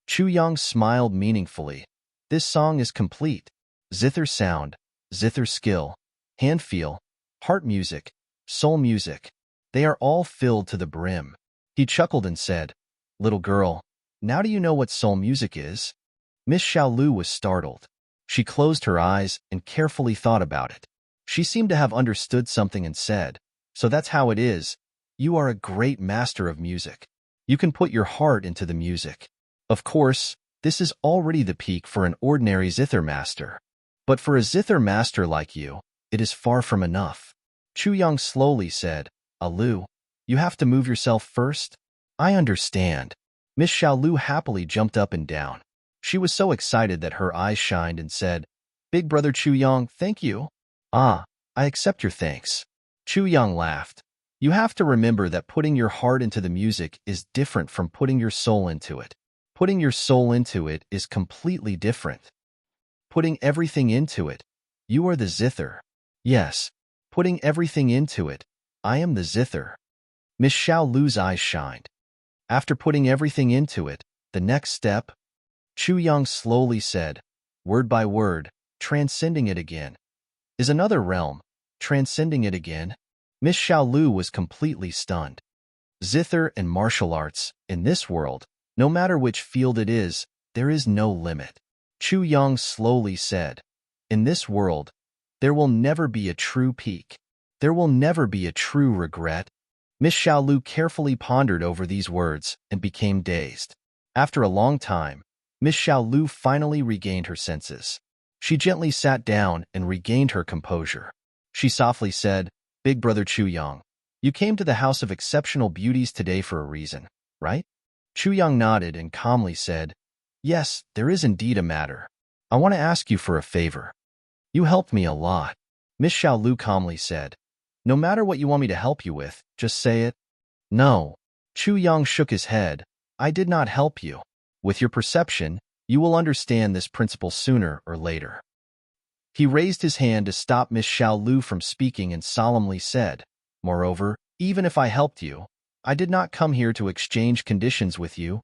Chu Yang smiled meaningfully. This song is complete. Zither sound, zither skill, hand feel, heart music, soul music. They are all filled to the brim. He chuckled and said, Little girl, now do you know what soul music is? Miss Xiaolu was startled. She closed her eyes and carefully thought about it. She seemed to have understood something and said, So that's how it is. You are a great master of music. You can put your heart into the music. Of course, this is already the peak for an ordinary zither master. But for a zither master like you, it is far from enough. Chu Yang slowly said, Alu, you have to move yourself first? I understand. Miss Xiaolu happily jumped up and down. She was so excited that her eyes shined and said, Big brother Chu Yang, thank you. Ah, I accept your thanks. Chu Yang laughed. You have to remember that putting your heart into the music is different from putting your soul into it. Putting your soul into it is completely different. Putting everything into it, you are the zither. Yes, putting everything into it, I am the zither. Miss Xiaolu's eyes shined. After putting everything into it, the next step, Chu Yang slowly said, word by word, transcending it again, is another realm, transcending it again. Miss Xiaolu was completely stunned. Zither and martial arts, in this world, no matter which field it is, there is no limit. Chu Yang slowly said, in this world, there will never be a true peak. There will never be a true regret. Miss Xiaolu carefully pondered over these words and became dazed. After a long time, Miss Xiaolu finally regained her senses. She gently sat down and regained her composure. She softly said, Big brother Chu Yang, you came to the House of Exceptional Beauties today for a reason, right? Chu Yang nodded and calmly said, Yes, there is indeed a matter. I want to ask you for a favor. You helped me a lot. Miss Xiaolu calmly said, No matter what you want me to help you with, just say it. No. Chu Yang shook his head. I did not help you. With your perception, you will understand this principle sooner or later. He raised his hand to stop Miss Xiaolu from speaking and solemnly said, Moreover, even if I helped you, I did not come here to exchange conditions with you.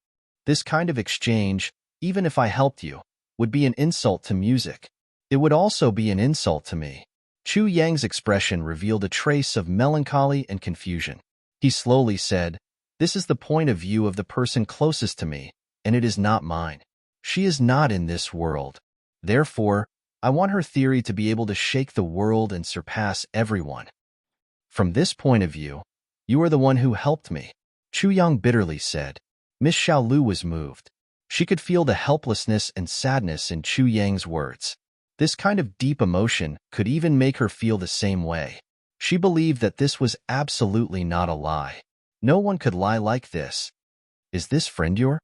This kind of exchange, even if I helped you, would be an insult to music. It would also be an insult to me. Chu Yang's expression revealed a trace of melancholy and confusion. He slowly said, This is the point of view of the person closest to me, and it is not mine. She is not in this world. Therefore, I want her theory to be able to shake the world and surpass everyone. From this point of view, you are the one who helped me, Chu Yang bitterly said. Miss Xiaolu was moved. She could feel the helplessness and sadness in Chu Yang's words. This kind of deep emotion could even make her feel the same way. She believed that this was absolutely not a lie. No one could lie like this. Is this friend your?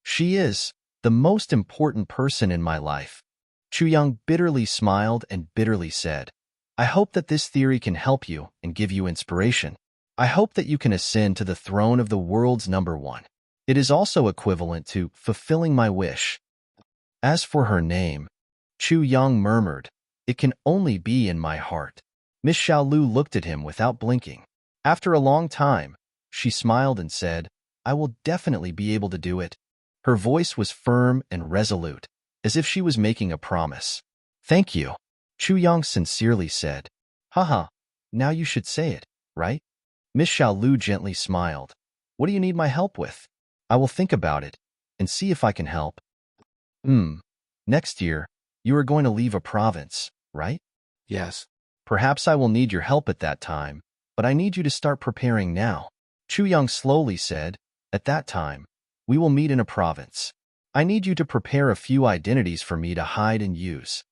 She is the most important person in my life. Chu Yang bitterly smiled and bitterly said, I hope that this theory can help you and give you inspiration. I hope that you can ascend to the throne of the world's number one. It is also equivalent to fulfilling my wish. As for her name, Chu Yang murmured, It can only be in my heart. Miss Xiaolu looked at him without blinking. After a long time, she smiled and said, I will definitely be able to do it. Her voice was firm and resolute, as if she was making a promise. Thank you, Chu Yang sincerely said. Haha, now you should say it, right? Miss Xiaolu gently smiled. What do you need my help with? I will think about it and see if I can help. Next year, you are going to leave a province, right? Yes. Perhaps I will need your help at that time, but I need you to start preparing now. Chu Yang slowly said, at that time, we will meet in a province. I need you to prepare a few identities for me to hide and use.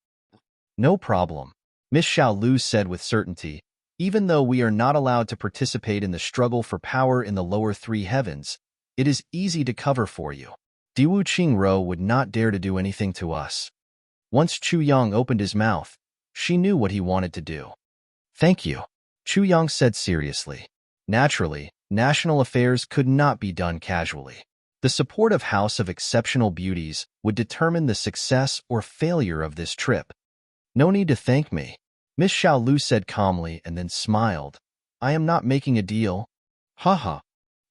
No problem, Miss Xiaolu said with certainty. Even though we are not allowed to participate in the struggle for power in the lower three heavens, it is easy to cover for you. Diwu Qingro would not dare to do anything to us. Once Chu Yang opened his mouth, she knew what he wanted to do. Thank you, Chu Yang said seriously. Naturally, national affairs could not be done casually. The support of House of Exceptional Beauties would determine the success or failure of this trip. No need to thank me, Miss Xiaolu said calmly and then smiled. I am not making a deal. Haha.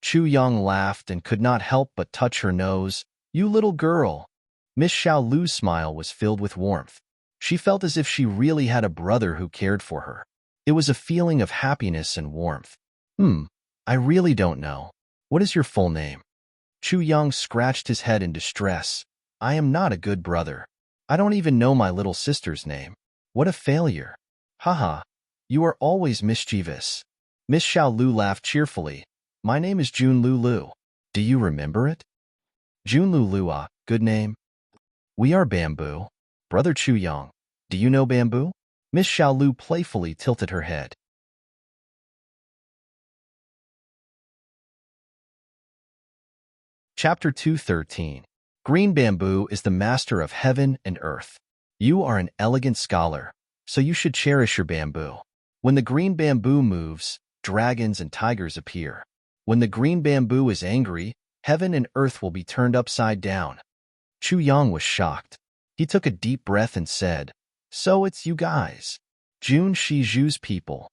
Chu Yang laughed and could not help but touch her nose. You little girl. Miss Xiaolu's smile was filled with warmth. She felt as if she really had a brother who cared for her. It was a feeling of happiness and warmth. I really don't know. What is your full name? Chu Yang scratched his head in distress. I am not a good brother. I don't even know my little sister's name. What a failure. Haha, you are always mischievous. Miss Xiaolu laughed cheerfully. My name is Jun Lulu. Do you remember it? Jun Lulu, good name. We are Bamboo. Brother Chu Yang, do you know Bamboo? Miss Xiaolu playfully tilted her head. Chapter 213. Green Bamboo is the master of heaven and earth. You are an elegant scholar, so you should cherish your bamboo. When the green bamboo moves, dragons and tigers appear. When the green bamboo is angry, heaven and earth will be turned upside down. Chu Yang was shocked. He took a deep breath and said, So it's you guys. Jun Shiju's people.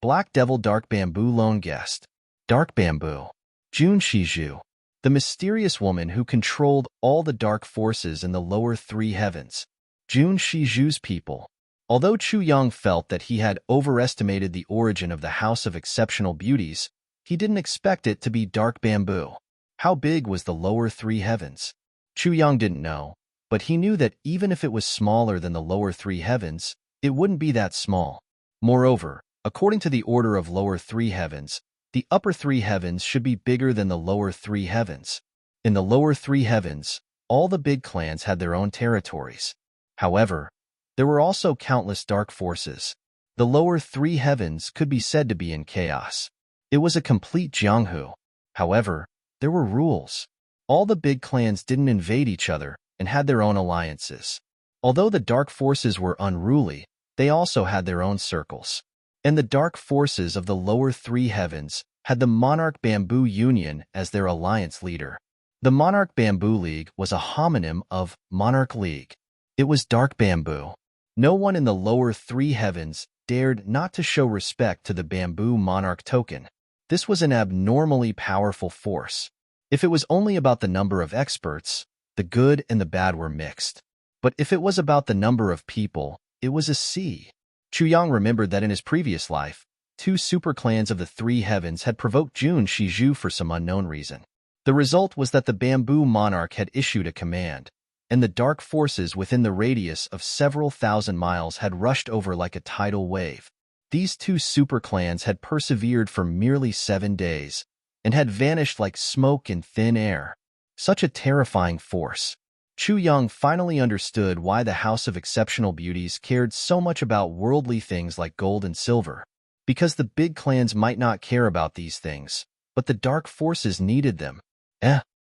Black Devil Dark Bamboo Lone Guest. Dark Bamboo. Jun Shiju. The mysterious woman who controlled all the dark forces in the lower three heavens. Jun Shiju's people. Although Chu Yang felt that he had overestimated the origin of the House of Exceptional Beauties, he didn't expect it to be dark bamboo. How big was the lower three heavens? Chu Yang didn't know, but he knew that even if it was smaller than the lower three heavens, it wouldn't be that small. Moreover, according to the order of lower three heavens, the upper three heavens should be bigger than the lower three heavens. In the lower three heavens, all the big clans had their own territories. However, there were also countless dark forces. The lower three heavens could be said to be in chaos. It was a complete jianghu. However, there were rules. All the big clans didn't invade each other and had their own alliances. Although the dark forces were unruly, they also had their own circles. And the dark forces of the lower three heavens had the Monarch Bamboo Union as their alliance leader. The Monarch Bamboo League was a homonym of Monarch League. It was dark bamboo. No one in the lower three heavens dared not to show respect to the Bamboo Monarch token. This was an abnormally powerful force. If it was only about the number of experts, the good and the bad were mixed. But if it was about the number of people, it was a C. Chu Yang remembered that in his previous life, 2 super clans of the three heavens had provoked Jun Shiju for some unknown reason. The result was that the Bamboo Monarch had issued a command, and the dark forces within the radius of several thousand miles had rushed over like a tidal wave. These 2 super clans had persevered for merely 7 days, and had vanished like smoke in thin air. Such a terrifying force. Chu Yang finally understood why the House of Exceptional Beauties cared so much about worldly things like gold and silver. Because the big clans might not care about these things, but the dark forces needed them.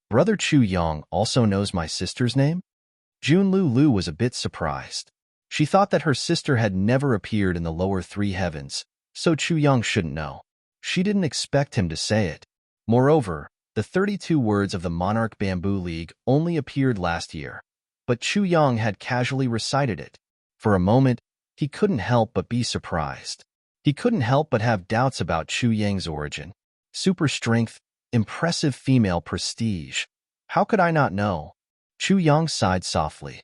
Brother Chu Yang also knows my sister's name? Jun Lulu was a bit surprised. She thought that her sister had never appeared in the lower three heavens, so Chu Yang shouldn't know. She didn't expect him to say it. Moreover, the 32 words of the Monarch Bamboo League only appeared last year, but Chu Yang had casually recited it. For a moment, he couldn't help but be surprised. He couldn't help but have doubts about Chu Yang's origin. Super strength, impressive female prestige. How could I not know? Chu Yang sighed softly.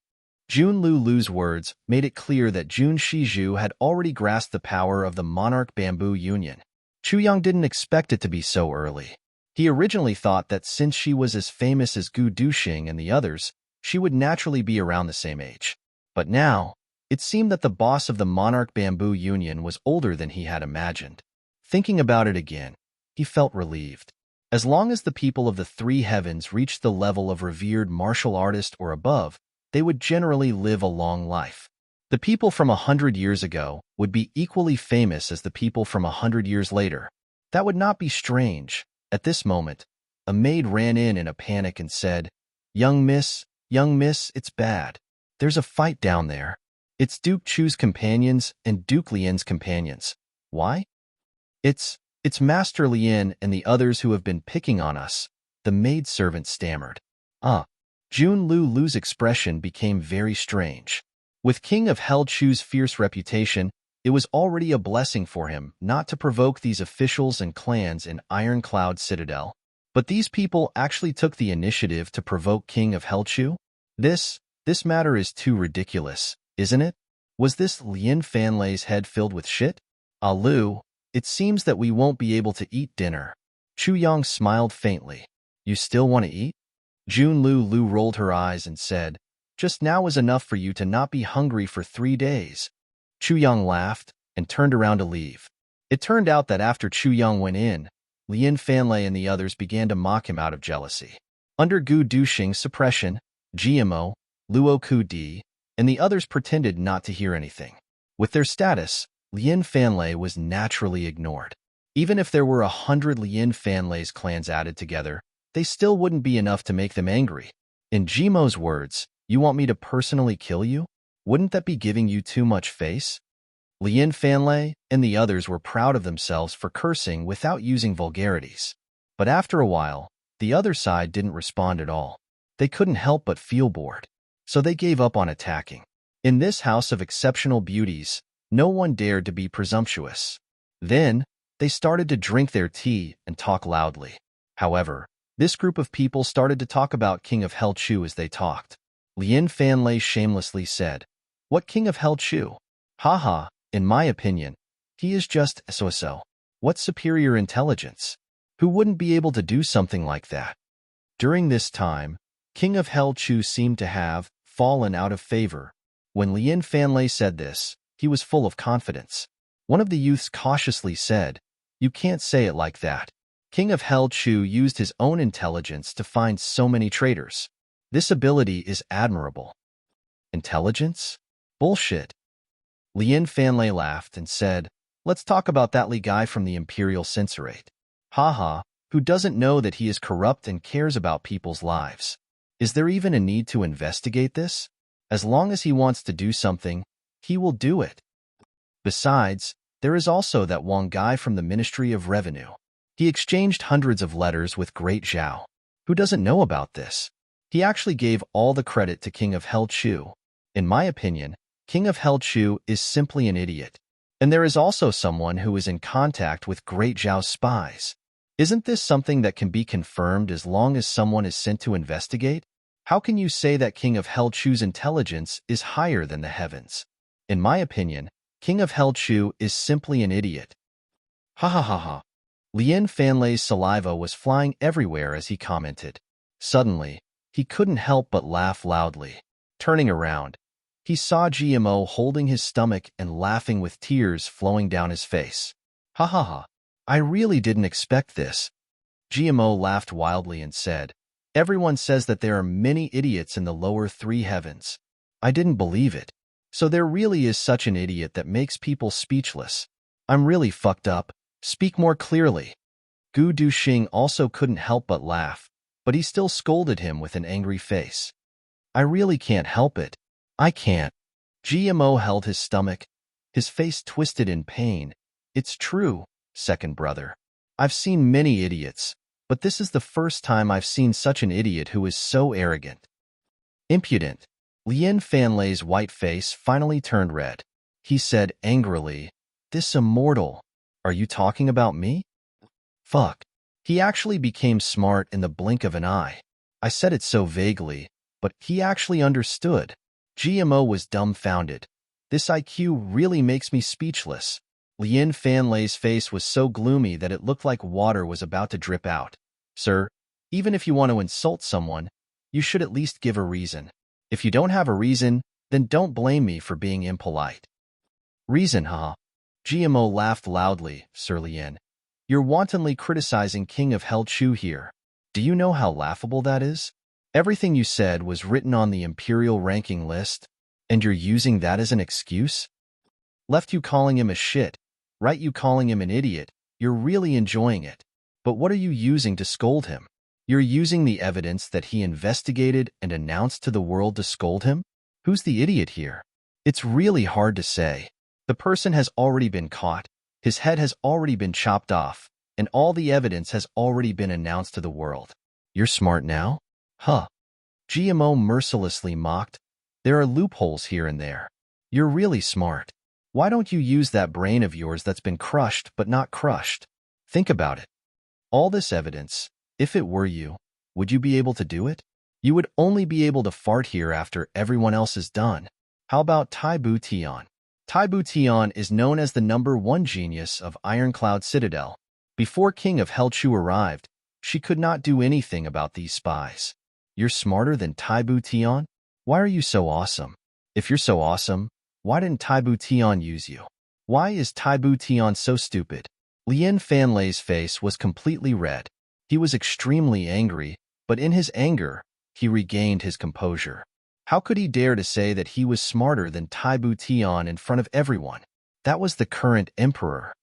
Jun Lulu's words made it clear that Jun Shizhu had already grasped the power of the Monarch Bamboo Union. Chu Yang didn't expect it to be so early. He originally thought that since she was as famous as Gu Duxing and the others, she would naturally be around the same age. But now, it seemed that the boss of the Monarch Bamboo Union was older than he had imagined. Thinking about it again, he felt relieved. As long as the people of the three heavens reached the level of revered martial artist or above, they would generally live a long life. The people from 100 years ago would be equally famous as the people from 100 years later. That would not be strange. At this moment, a maid ran in a panic and said, young miss, it's bad. There's a fight down there. It's Duke Chu's companions and Duke Lian's companions. Why? It's Master Lian and the others who have been picking on us, the maidservant stammered. Jun Lulu's expression became very strange. With King of Hell Chu's fierce reputation, it was already a blessing for him not to provoke these officials and clans in Ironcloud Citadel. But these people actually took the initiative to provoke King of Hell Chu? This matter is too ridiculous, isn't it? Was this Lian Fanlei's head filled with shit? Lu, it seems that we won't be able to eat dinner. Chu Yang smiled faintly. You still want to eat? Jun Lulu rolled her eyes and said, just now is enough for you to not be hungry for 3 days. Chu Yang laughed and turned around to leave. It turned out that after Chu Yang went in, Lian Fanlei and the others began to mock him out of jealousy. Under Gu Duxing's suppression, GMO, Luo Ku Di, and the others pretended not to hear anything. With their status, Lian Fanlei was naturally ignored. Even if there were 100 Lian Fanlei's clans added together, they still wouldn't be enough to make them angry. In Jimo's words, you want me to personally kill you? Wouldn't that be giving you too much face? Lian Fanlei and the others were proud of themselves for cursing without using vulgarities. But after a while, the other side didn't respond at all. They couldn't help but feel bored. So they gave up on attacking. In this house of exceptional beauties, no one dared to be presumptuous. Then, they started to drink their tea and talk loudly. However, this group of people started to talk about King of Hell Chu as they talked. Lian Fanlei shamelessly said, what King of Hell Chu? Haha, in my opinion, he is just so-so. What superior intelligence? Who wouldn't be able to do something like that? During this time, King of Hell Chu seemed to have fallen out of favor. When Lian Fanlei said this, he was full of confidence. One of the youths cautiously said, you can't say it like that. King of Hell Chu used his own intelligence to find so many traitors. This ability is admirable. Intelligence? Bullshit. Lian Fanlei laughed and said, let's talk about that Li guy from the Imperial Censorate. Haha, who doesn't know that he is corrupt and cares about people's lives? Is there even a need to investigate this? As long as he wants to do something, he will do it. Besides, there is also that one guy from the Ministry of Revenue. He exchanged hundreds of letters with Great Zhao. Who doesn't know about this? He actually gave all the credit to King of Hell Chu. In my opinion, King of Hell Chu is simply an idiot. And there is also someone who is in contact with Great Zhao's spies. Isn't this something that can be confirmed as long as someone is sent to investigate? How can you say that King of Hell Chu's intelligence is higher than the heavens? In my opinion, King of Hell Chu is simply an idiot. Ha ha ha ha. Lian Fanlei's saliva was flying everywhere as he commented. Suddenly, he couldn't help but laugh loudly. Turning around, he saw GMO holding his stomach and laughing with tears flowing down his face. Ha ha ha. I really didn't expect this. GMO laughed wildly and said, everyone says that there are many idiots in the lower 3 heavens. I didn't believe it. So there really is such an idiot that makes people speechless. I'm really fucked up. Speak more clearly. Gu Duxing also couldn't help but laugh, but he still scolded him with an angry face. I really can't help it. I can't. GMO held his stomach, his face twisted in pain. It's true, second brother. I've seen many idiots, but this is the first time I've seen such an idiot who is so arrogant. Impudent. Lian Fanlei's white face finally turned red. He said angrily, this immortal. Are you talking about me? Fuck. He actually became smart in the blink of an eye. I said it so vaguely, but he actually understood. GMO was dumbfounded. This IQ really makes me speechless. Lien Fanlei's face was so gloomy that it looked like water was about to drip out. Sir, even if you want to insult someone, you should at least give a reason. If you don't have a reason, then don't blame me for being impolite. Reason, huh? GMO laughed loudly. Sir Lien, you're wantonly criticizing King of Hell Chu here. Do you know how laughable that is? Everything you said was written on the imperial ranking list, and you're using that as an excuse? Left you calling him a shit, right you calling him an idiot. You're really enjoying it. But what are you using to scold him? You're using the evidence that he investigated and announced to the world to scold him? Who's the idiot here? It's really hard to say. The person has already been caught, his head has already been chopped off, and all the evidence has already been announced to the world. You're smart now? Huh. GMO mercilessly mocked. There are loopholes here and there. You're really smart. Why don't you use that brain of yours that's been crushed but not crushed? Think about it. All this evidence, if it were you, would you be able to do it? You would only be able to fart here after everyone else is done. How about Tai Bu Tian? Tai Bu Tian is known as the #1 genius of Ironcloud Citadel. Before King of Hell Chu arrived, she could not do anything about these spies. You're smarter than Tai Bu Tian? Why are you so awesome? If you're so awesome, why didn't Tai Bu Tian use you? Why is Tai Bu Tian so stupid? Lien Fanlei's face was completely red. He was extremely angry, but in his anger, he regained his composure. How could he dare to say that he was smarter than Tai Bu Tian in front of everyone? That was the current emperor.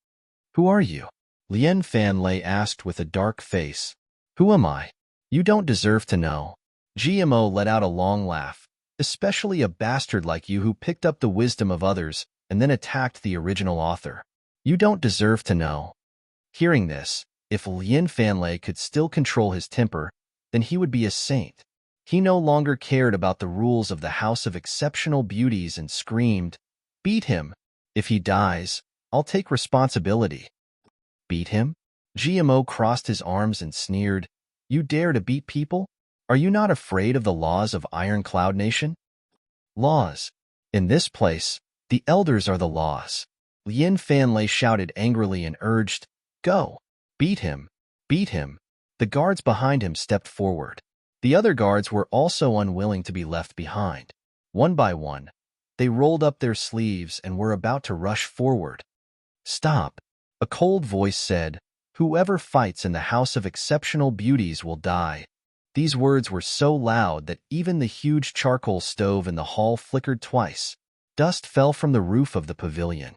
Who are you? Lien Fanlei asked with a dark face. Who am I? You don't deserve to know. GMO let out a long laugh, especially a bastard like you who picked up the wisdom of others and then attacked the original author. You don't deserve to know. Hearing this, if Lien Fanlei could still control his temper, then he would be a saint. He no longer cared about the rules of the House of Exceptional Beauties and screamed, "Beat him! If he dies, I'll take responsibility." Beat him? GMO crossed his arms and sneered, You dare to beat people? Are you not afraid of the laws of Ironcloud Nation? Laws. In this place, the elders are the laws. Lien Fanlei shouted angrily and urged, Go! Beat him! Beat him! The guards behind him stepped forward. The other guards were also unwilling to be left behind. One by one, they rolled up their sleeves and were about to rush forward. Stop! A cold voice said, Whoever fights in the House of Exceptional Beauties will die. These words were so loud that even the huge charcoal stove in the hall flickered twice. Dust fell from the roof of the pavilion.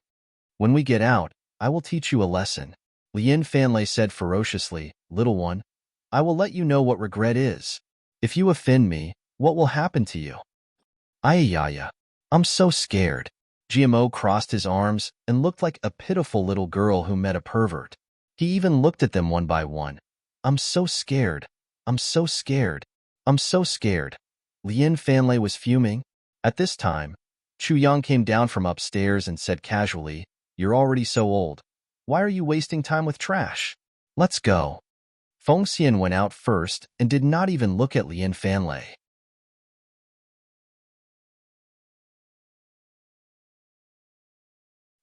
When we get out, I will teach you a lesson. Lien Fanlei said ferociously, Little one, I will let you know what regret is. If you offend me, what will happen to you? Ayayaya. I'm so scared. GMO crossed his arms and looked like a pitiful little girl who met a pervert. He even looked at them one by one. I'm so scared. I'm so scared. I'm so scared. Lien Fanlei was fuming. At this time, Chu Yang came down from upstairs and said casually, You're already so old. Why are you wasting time with trash? Let's go. Feng Xian went out first and did not even look at Lien Fanlei.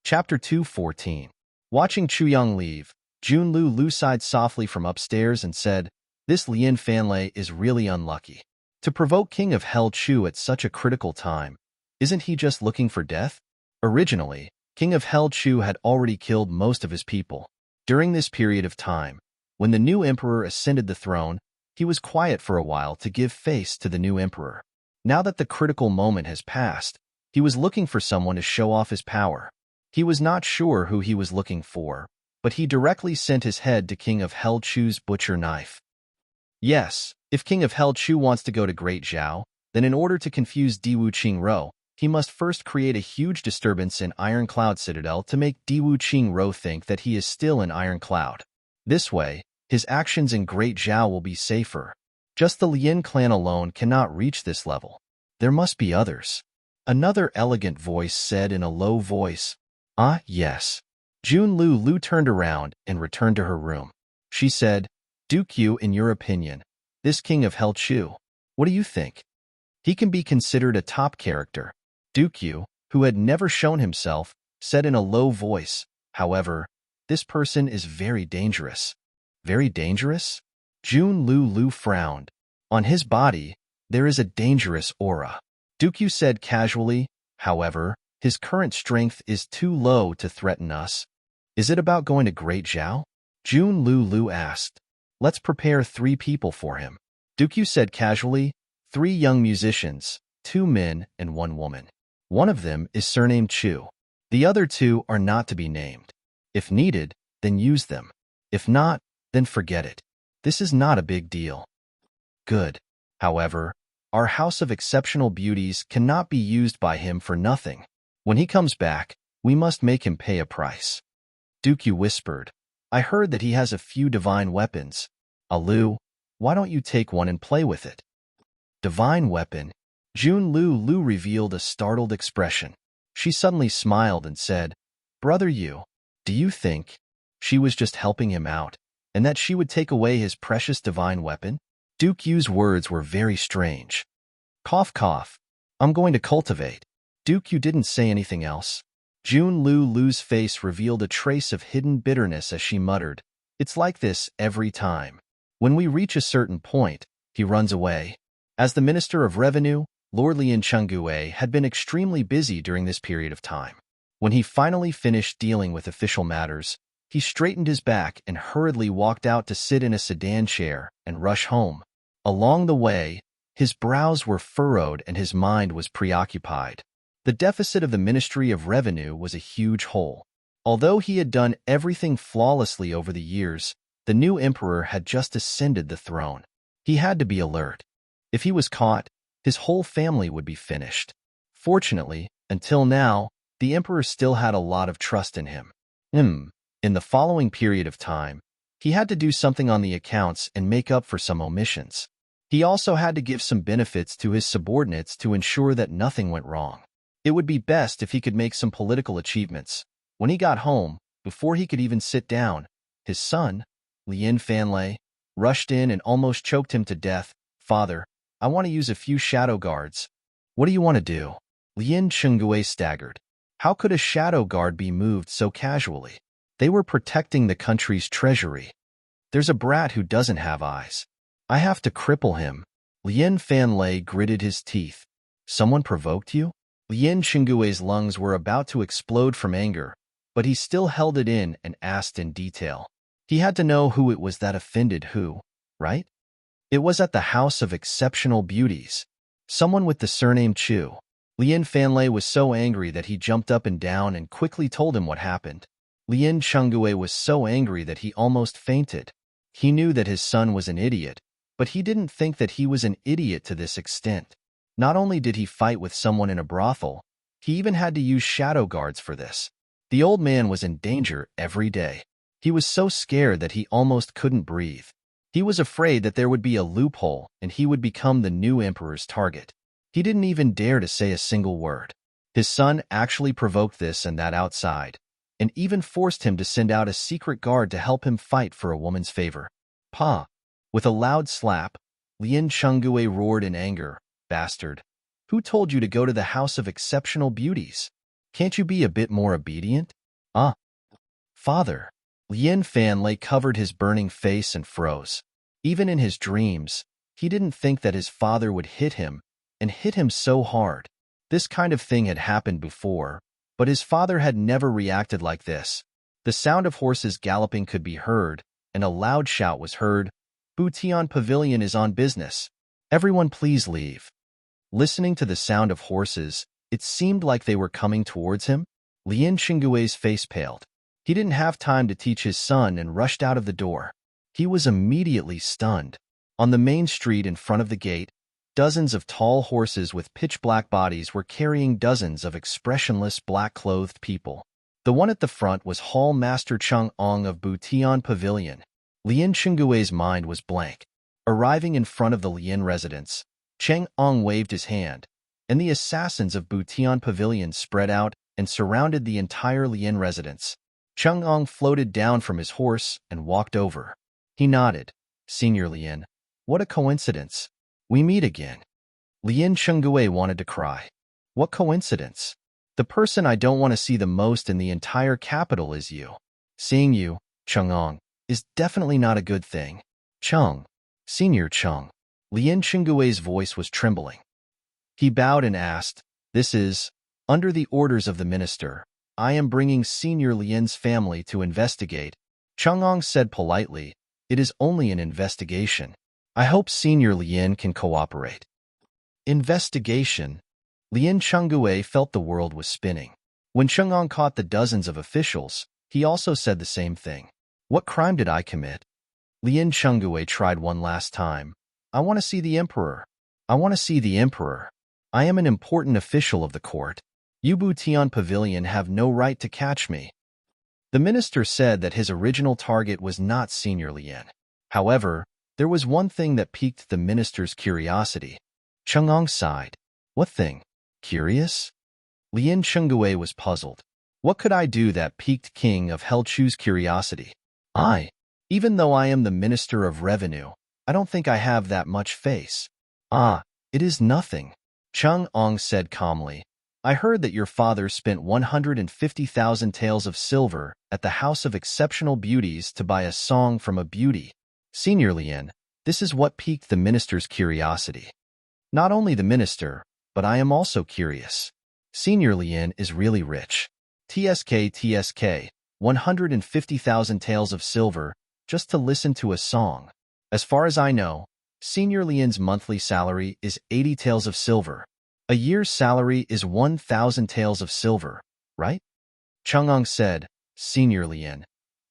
Chapter 2:14. Watching Chu Yang leave, Jun Lu sighed softly from upstairs and said, This Lien Fanlei is really unlucky. To provoke King of Hell Chu at such a critical time, isn't he just looking for death? Originally, King of Hell Chu had already killed most of his people. During this period of time, when the new emperor ascended the throne, he was quiet for a while to give face to the new emperor. Now that the critical moment has passed, he was looking for someone to show off his power. He was not sure who he was looking for, but he directly sent his head to King of Hell Chu's butcher knife. Yes, if King of Hell Chu wants to go to Great Zhao, then in order to confuse Diwu Qingro, he must first create a huge disturbance in Ironcloud Citadel to make Diwu Qingro think that he is still in Ironcloud. This way, his actions in Great Zhao will be safer. Just the Lien clan alone cannot reach this level. There must be others. Another elegant voice said in a low voice, Ah, yes. Jun Lu turned around and returned to her room. She said, Duke Yu, in your opinion, this King of Hell Chu, what do you think? He can be considered a top character. Dukyu, who had never shown himself, said in a low voice, however, this person is very dangerous. Very dangerous? Jun Lu frowned. On his body, there is a dangerous aura. Dukyu said casually, however, his current strength is too low to threaten us. Is it about going to Great Zhao? Jun Lu asked. Let's prepare 3 people for him. Dukyu said casually, 3 young musicians, 2 men and 1 woman. One of them is surnamed Chu. The other 2 are not to be named. If needed, then use them. If not, then forget it. This is not a big deal. Good. However, our house of exceptional beauties cannot be used by him for nothing. When he comes back, we must make him pay a price. Dukyu whispered, I heard that he has a few divine weapons. Alu, why don't you take one and play with it? Divine weapon? Jun Lu revealed a startled expression. She suddenly smiled and said, Brother Yu, do you think she was just helping him out, and that she would take away his precious divine weapon? Dukyu's words were very strange. Cough cough. I'm going to cultivate. Dukyu didn't say anything else. Jun Lu's face revealed a trace of hidden bitterness as she muttered, It's like this every time. When we reach a certain point, he runs away. As the Minister of Revenue, Lord Lian Chengui had been extremely busy during this period of time. When he finally finished dealing with official matters, he straightened his back and hurriedly walked out to sit in a sedan chair and rush home. Along the way, his brows were furrowed and his mind was preoccupied. The deficit of the Ministry of Revenue was a huge hole. Although he had done everything flawlessly over the years, the new emperor had just ascended the throne. He had to be alert. If he was caught, his whole family would be finished. Fortunately, until now, the emperor still had a lot of trust in him. In the following period of time, he had to do something on the accounts and make up for some omissions. He also had to give some benefits to his subordinates to ensure that nothing went wrong. It would be best if he could make some political achievements. When he got home, before he could even sit down, his son, Lian Fanlei, rushed in and almost choked him to death. Father, I want to use a few shadow guards. What do you want to do? Lian Chengui staggered. How could a shadow guard be moved so casually? They were protecting the country's treasury. There's a brat who doesn't have eyes. I have to cripple him. Lian Fanlei gritted his teeth. Someone provoked you? Lian Chengui's lungs were about to explode from anger, but he still held it in and asked in detail. He had to know who it was that offended who, right? It was at the House of Exceptional Beauties. Someone with the surname Chu. Lian Fanlei was so angry that he jumped up and down and quickly told him what happened. Lian Chengui was so angry that he almost fainted. He knew that his son was an idiot, but he didn't think that he was an idiot to this extent. Not only did he fight with someone in a brothel, he even had to use shadow guards for this. The old man was in danger every day. He was so scared that he almost couldn't breathe. He was afraid that there would be a loophole and he would become the new emperor's target. He didn't even dare to say a single word. His son actually provoked this and that outside, and even forced him to send out a secret guard to help him fight for a woman's favor. Pa! With a loud slap, Lian Chengui roared in anger, Bastard! Who told you to go to the House of Exceptional Beauties? Can't you be a bit more obedient? Father! Lian Fanlei covered his burning face and froze. Even in his dreams, he didn't think that his father would hit him, and hit him so hard. This kind of thing had happened before, but his father had never reacted like this. The sound of horses galloping could be heard, and a loud shout was heard, Butian Pavilion is on business. Everyone please leave. Listening to the sound of horses, it seemed like they were coming towards him. Lian Chengui's face paled. He didn't have time to teach his son and rushed out of the door. He was immediately stunned. On the main street in front of the gate, dozens of tall horses with pitch-black bodies were carrying dozens of expressionless black-clothed people. The one at the front was Hall Master Chung Ong of Butian Pavilion. Lian Chengui's mind was blank. Arriving in front of the Lian residence, Cheng Ong waved his hand, and the assassins of Butian Pavilion spread out and surrounded the entire Lian residence. Chung Ong floated down from his horse and walked over. He nodded. Senior Lian, what a coincidence. We meet again. Lien Chengui wanted to cry. What coincidence. The person I don't want to see the most in the entire capital is you. Seeing you, Chang'ong, is definitely not a good thing. Cheng, Senior Cheng. Lien Chengui's voice was trembling. He bowed and asked, "This is, under the orders of the minister, I am bringing Senior Lien's family to investigate." Chang'ong said politely, "It is only an investigation. I hope Senior Lien can cooperate." Investigation. Lien Chengui felt the world was spinning. When Chang'ong caught the dozens of officials, he also said the same thing. What crime did I commit? Lien Chengui tried one last time. I want to see the emperor. I want to see the emperor. I am an important official of the court. Yubu Tian Pavilion have no right to catch me. The minister said that his original target was not Senior Lien. However, there was one thing that piqued the minister's curiosity. Chang'ong sighed. What thing? Curious? Lien Chengui was puzzled. What could I do that piqued King of Helchu's curiosity? Even though I am the Minister of Revenue, I don't think I have that much face. It is nothing. Chang'ong said calmly. I heard that your father spent 150,000 taels of silver at the House of Exceptional Beauties to buy a song from a beauty. Senior Lien, this is what piqued the minister's curiosity. Not only the minister, but I am also curious. Senior Lien is really rich. TSK, 150,000 taels of silver just to listen to a song. As far as I know, Senior Lien's monthly salary is 80 taels of silver. A year's salary is 1,000 taels of silver, right? Chang'ong said, Senior Lien,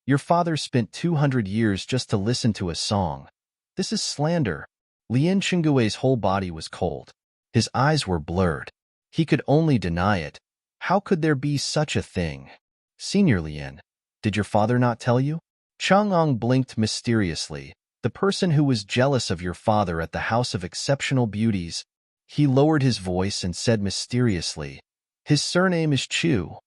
your father spent 200 years just to listen to a song. This is slander. Lien Chengui's whole body was cold. His eyes were blurred. He could only deny it. How could there be such a thing? Senior Lien, did your father not tell you? Chang'ong blinked mysteriously. The person who was jealous of your father at the House of Exceptional Beauties. He lowered his voice and said mysteriously, his surname is Chu.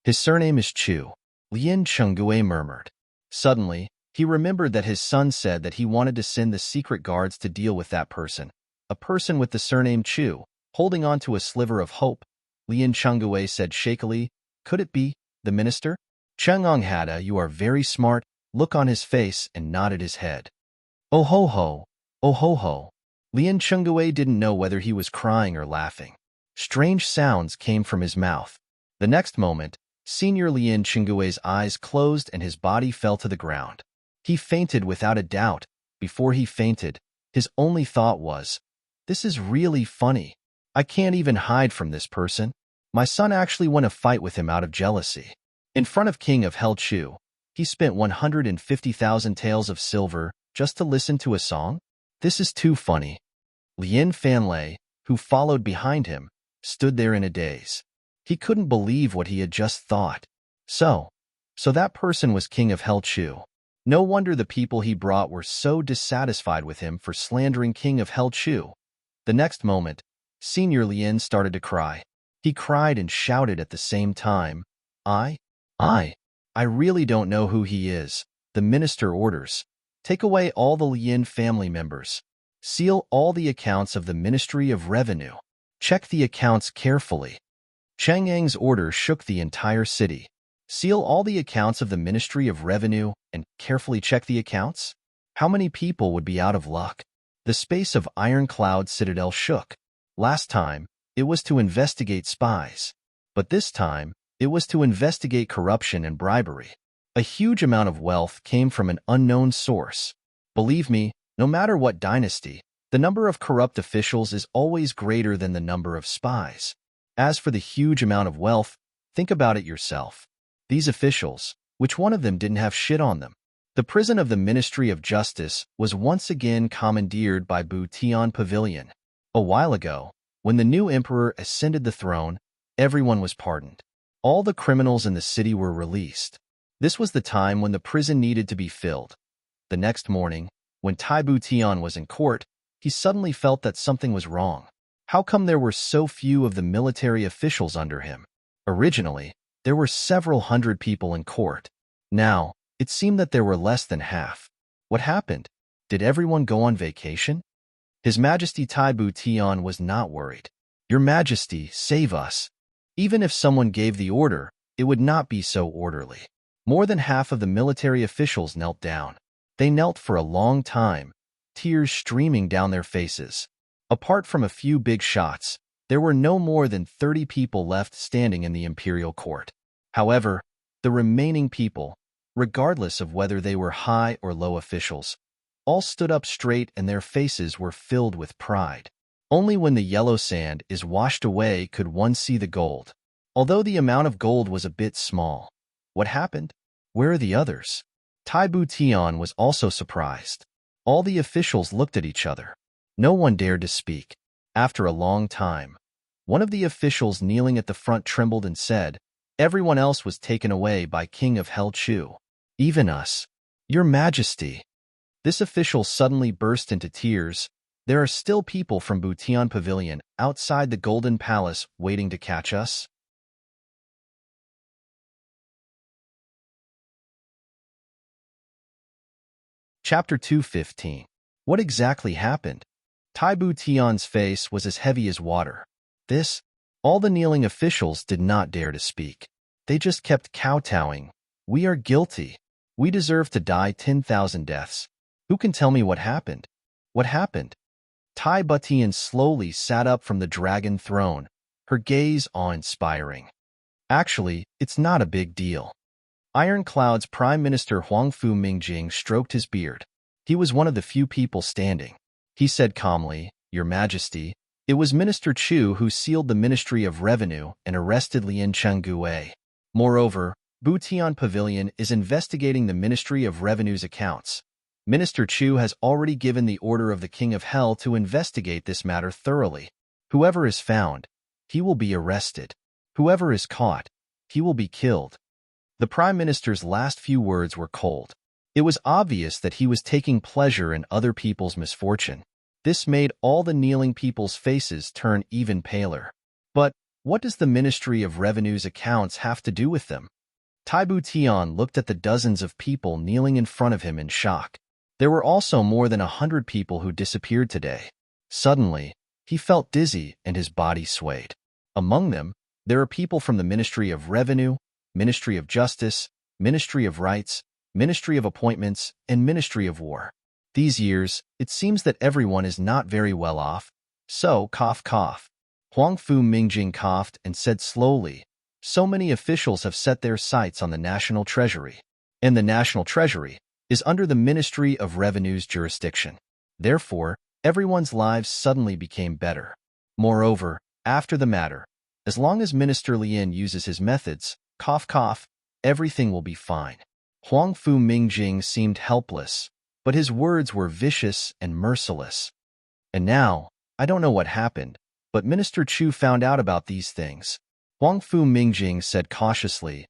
His surname is Chu. Lien Chengui murmured. Suddenly, he remembered that his son said that he wanted to send the secret guards to deal with that person. A person with the surname Chu, holding on to a sliver of hope. Lien Chengui said shakily, could it be the minister? Chang'ong had a "you are very smart" look on his face and nodded his head. Oh ho ho, oh ho ho. Lien Chengui didn't know whether he was crying or laughing. Strange sounds came from his mouth. The next moment, Senior Lien Chengui's eyes closed and his body fell to the ground. He fainted without a doubt. Before he fainted, his only thought was, this is really funny. I can't even hide from this person. My son actually won a fight with him out of jealousy. In front of King of Helchu, he spent 150,000 taels of silver just to listen to a song? This is too funny. Lien Fanlei, who followed behind him, stood there in a daze. He couldn't believe what he had just thought. So that person was King of Helchu. No wonder the people he brought were so dissatisfied with him for slandering King of Helchu. The next moment, Senior Lien started to cry. He cried and shouted at the same time, I really don't know who he is. The minister orders. Take away all the Lien family members. Seal all the accounts of the Ministry of Revenue. Check the accounts carefully. Chang'ang's order shook the entire city. Seal all the accounts of the Ministry of Revenue and carefully check the accounts? How many people would be out of luck? The space of Ironcloud Citadel shook. Last time, it was to investigate spies. But this time, it was to investigate corruption and bribery. A huge amount of wealth came from an unknown source. Believe me, no matter what dynasty, the number of corrupt officials is always greater than the number of spies. As for the huge amount of wealth, think about it yourself. These officials, which one of them didn't have shit on them? The prison of the Ministry of Justice was once again commandeered by Tian Pavilion. A while ago, when the new emperor ascended the throne, everyone was pardoned. All the criminals in the city were released. This was the time when the prison needed to be filled. The next morning, when Tian was in court, he suddenly felt that something was wrong. How come there were so few of the military officials under him? Originally, there were several hundred people in court. Now, it seemed that there were less than half. What happened? Did everyone go on vacation? His Majesty Taibu Tian was not worried. Your Majesty, save us. Even if someone gave the order, it would not be so orderly. More than half of the military officials knelt down. They knelt for a long time, tears streaming down their faces. Apart from a few big shots, there were no more than 30 people left standing in the imperial court. However, the remaining people, regardless of whether they were high or low officials, all stood up straight and their faces were filled with pride. Only when the yellow sand is washed away could one see the gold. Although the amount of gold was a bit small. What happened? Where are the others? Taibu Tian was also surprised. All the officials looked at each other. No one dared to speak. After a long time, one of the officials kneeling at the front trembled and said, "Everyone else was taken away by King of Hell Chu. Even us. Your Majesty." This official suddenly burst into tears. There are still people from Butian Pavilion outside the Golden Palace waiting to catch us. Chapter 215. What exactly happened? Taibu Tian's face was as heavy as water. All the kneeling officials did not dare to speak. They just kept kowtowing. We are guilty. We deserve to die 10,000 deaths. Who can tell me what happened? What happened? Tai Butian slowly sat up from the dragon throne, her gaze awe-inspiring. Actually, it's not a big deal. Iron Cloud's Prime Minister Huangfu Mingjing stroked his beard. He was one of the few people standing. He said calmly, "Your Majesty, it was Minister Chu who sealed the Ministry of Revenue and arrested Lien Chengguei. Moreover, Butian Pavilion is investigating the Ministry of Revenue's accounts. Minister Chu has already given the order of the King of Hell to investigate this matter thoroughly. Whoever is found, he will be arrested. Whoever is caught, he will be killed." The Prime Minister's last few words were cold. It was obvious that he was taking pleasure in other people's misfortune. This made all the kneeling people's faces turn even paler. But what does the Ministry of Revenue's accounts have to do with them? Taibu Tian looked at the dozens of people kneeling in front of him in shock. There were also more than 100 people who disappeared today. Suddenly, he felt dizzy and his body swayed. Among them, there are people from the Ministry of Revenue, Ministry of Justice, Ministry of Rights, Ministry of Appointments, and Ministry of War. These years, it seems that everyone is not very well off. So, cough cough. Huangfu Mingjing coughed and said slowly, "So many officials have set their sights on the National Treasury. And the National Treasury is under the Ministry of Revenue's jurisdiction. Therefore, everyone's lives suddenly became better. Moreover, after the matter, as long as Minister Lien uses his methods, cough cough, everything will be fine." Huangfu Mingjing seemed helpless, but his words were vicious and merciless. "And now, I don't know what happened, but Minister Chu found out about these things." Huangfu Mingjing said cautiously,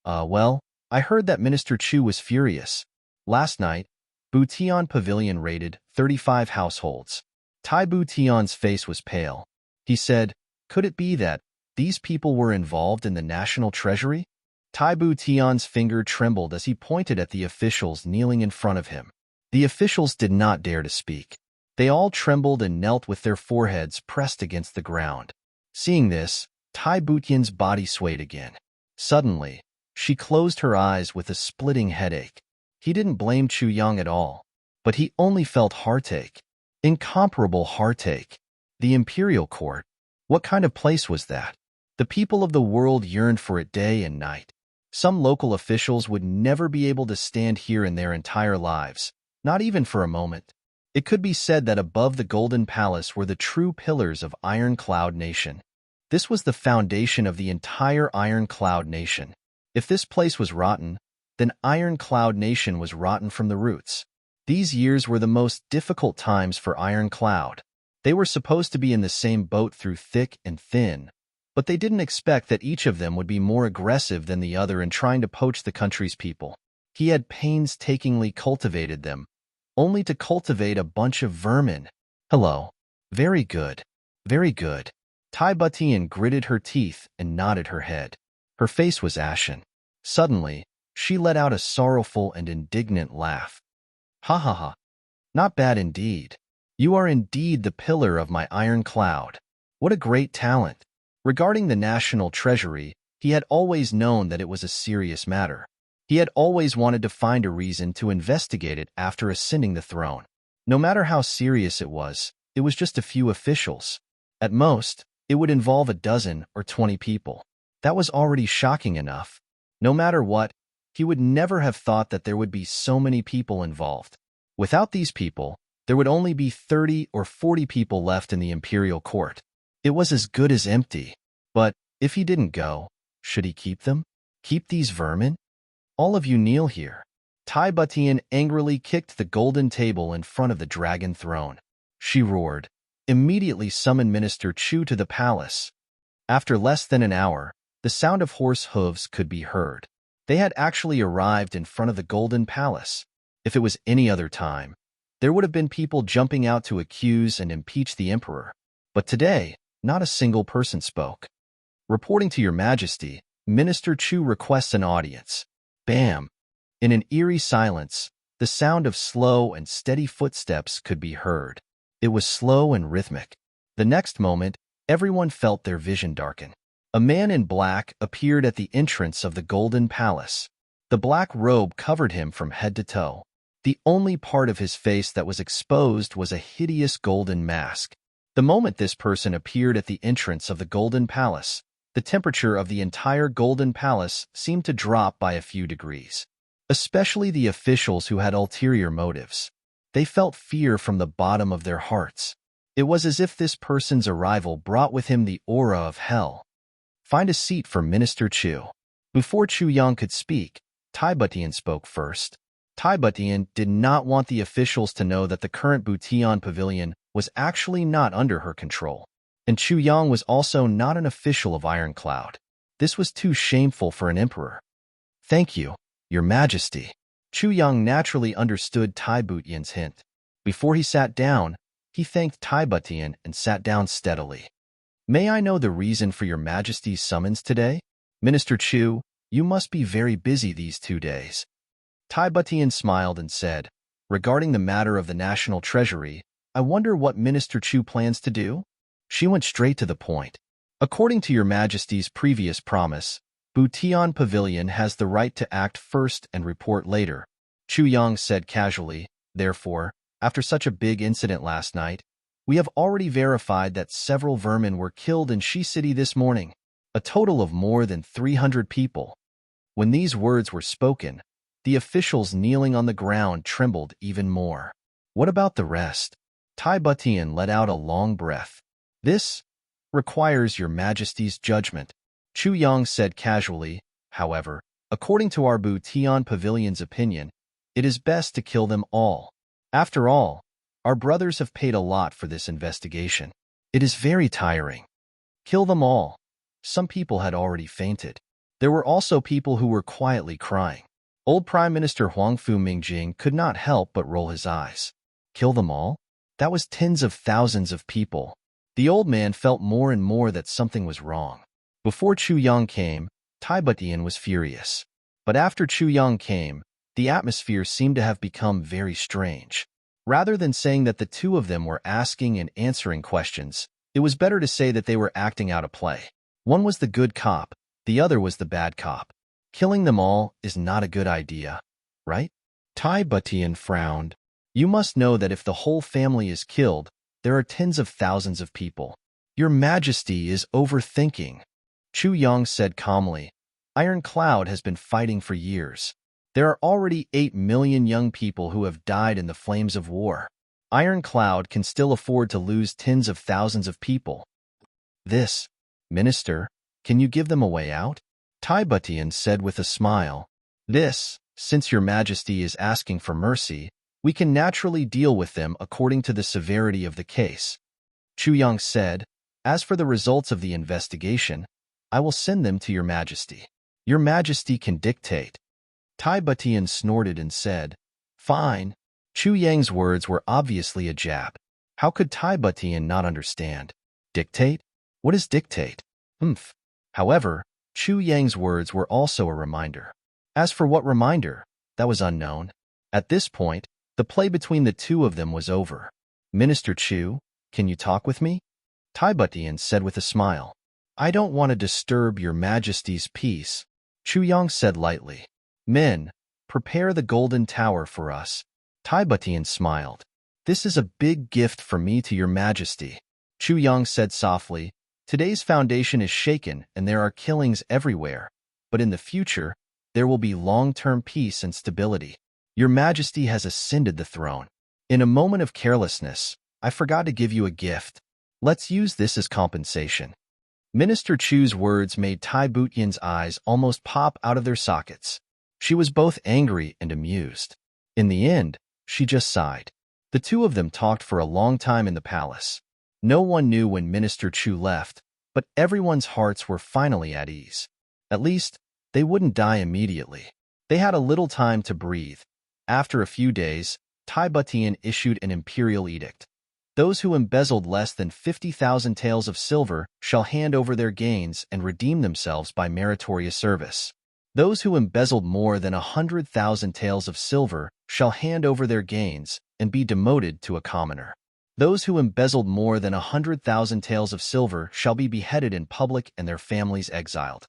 well, I heard that Minister Chu was furious. Last night, Butian Pavilion raided 35 households. Taibu Tian's face was pale. He said, "Could it be that these people were involved in the National Treasury?" Taibu Tian's finger trembled as he pointed at the officials kneeling in front of him. The officials did not dare to speak. They all trembled and knelt with their foreheads pressed against the ground. Seeing this, Taibu Tian's body swayed again. Suddenly, she closed her eyes with a splitting headache. He didn't blame Chu Yang at all, but he only felt heartache. Incomparable heartache. The imperial court. What kind of place was that? The people of the world yearned for it day and night. Some local officials would never be able to stand here in their entire lives, not even for a moment. It could be said that above the Golden Palace were the true pillars of Iron Cloud Nation. This was the foundation of the entire Iron Cloud Nation. If this place was rotten, then Iron Cloud Nation was rotten from the roots. These years were the most difficult times for Iron Cloud. They were supposed to be in the same boat through thick and thin, but they didn't expect that each of them would be more aggressive than the other in trying to poach the country's people. He had painstakingly cultivated them, only to cultivate a bunch of vermin. Hello. Very good. Very good. Tai Butian gritted her teeth and nodded her head. Her face was ashen. Suddenly, she let out a sorrowful and indignant laugh. Ha ha ha. Not bad indeed. You are indeed the pillar of my iron cloud. What a great talent. Regarding the national treasury, he had always known that it was a serious matter. He had always wanted to find a reason to investigate it after ascending the throne. No matter how serious it was just a few officials. At most, it would involve a dozen or 20 people. That was already shocking enough. No matter what, he would never have thought that there would be so many people involved. Without these people, there would only be 30 or 40 people left in the imperial court. It was as good as empty. But if he didn't go, should he keep them? Keep these vermin? All of you kneel here. Tai Butian angrily kicked the golden table in front of the dragon throne. She roared, immediately summoned Minister Chu to the palace. After less than an hour, the sound of horse hooves could be heard. They had actually arrived in front of the golden palace. If it was any other time, there would have been people jumping out to accuse and impeach the emperor. But today, not a single person spoke. Reporting to your majesty, Minister Chu requests an audience. Bam! In an eerie silence, the sound of slow and steady footsteps could be heard. It was slow and rhythmic. The next moment, everyone felt their vision darken. A man in black appeared at the entrance of the golden palace. The black robe covered him from head to toe. The only part of his face that was exposed was a hideous golden mask. The moment this person appeared at the entrance of the golden palace, the temperature of the entire golden palace seemed to drop by a few degrees. Especially the officials who had ulterior motives. They felt fear from the bottom of their hearts. It was as if this person's arrival brought with him the aura of hell. Find a seat for Minister Chu. Before Chu Yang could speak, Tai Butian spoke first. Tai Butian did not want the officials to know that the current Butian pavilion was actually not under her control. And Chu Yang was also not an official of Iron Cloud. This was too shameful for an emperor. Thank you, Your Majesty. Chu Yang naturally understood Tai Butian's hint. Before he sat down, he thanked Tai Butian and sat down steadily. May I know the reason for Your Majesty's summons today? Minister Chu, you must be very busy these 2 days. Tai Butian smiled and said, regarding the matter of the national treasury, I wonder what Minister Chu plans to do? She went straight to the point. According to Your Majesty's previous promise, Butian Pavilion has the right to act first and report later. Chu Yang said casually, therefore, after such a big incident last night, we have already verified that several vermin were killed in Shi City this morning, a total of more than 300 people. When these words were spoken, the officials kneeling on the ground trembled even more. What about the rest? Tai Butian let out a long breath. This requires Your Majesty's judgment. Chu Yang said casually, however, according to our Butian Pavilion's opinion, it is best to kill them all. After all, our brothers have paid a lot for this investigation. It is very tiring. Kill them all. Some people had already fainted. There were also people who were quietly crying. Old Prime Minister Huangfu Mingjing could not help but roll his eyes. Kill them all? That was tens of thousands of people. The old man felt more and more that something was wrong. Before Chu Yang came, Tai Butian was furious. But after Chu Yang came, the atmosphere seemed to have become very strange. Rather than saying that the two of them were asking and answering questions, it was better to say that they were acting out a play. One was the good cop, the other was the bad cop. Killing them all is not a good idea, right? Tai Butian frowned. You must know that if the whole family is killed, there are tens of thousands of people. Your Majesty is overthinking. Chu Yang said calmly, Iron Cloud has been fighting for years. There are already 8 million young people who have died in the flames of war. Iron Cloud can still afford to lose tens of thousands of people. Minister, can you give them a way out? Tai Butian said with a smile. Since Your Majesty is asking for mercy, we can naturally deal with them according to the severity of the case. Chu Yang said, as for the results of the investigation, I will send them to Your Majesty. Your Majesty can dictate. Tai Butian snorted and said, fine. Chu Yang's words were obviously a jab. How could Tai Butian not understand? Dictate? What is dictate? However, Chu Yang's words were also a reminder. As for what reminder, that was unknown. At this point, the play between the two of them was over. Minister Chu, can you talk with me? Tai Butian said with a smile. I don't want to disturb your majesty's peace, Chu Yang said lightly. Men, prepare the golden tower for us. Tai Butian smiled. This is a big gift from me to your majesty. Chu Yang said softly, today's foundation is shaken and there are killings everywhere, but in the future, there will be long-term peace and stability. Your majesty has ascended the throne. In a moment of carelessness, I forgot to give you a gift. Let's use this as compensation. Minister Chu's words made Tai Butian's eyes almost pop out of their sockets. She was both angry and amused. In the end, she just sighed. The two of them talked for a long time in the palace. No one knew when Minister Chu left, but everyone's hearts were finally at ease. At least, they wouldn't die immediately. They had a little time to breathe. After a few days, Tai Butian issued an imperial edict. Those who embezzled less than 50,000 taels of silver shall hand over their gains and redeem themselves by meritorious service. Those who embezzled more than 100,000 taels of silver shall hand over their gains and be demoted to a commoner. Those who embezzled more than 100,000 taels of silver shall be beheaded in public and their families exiled.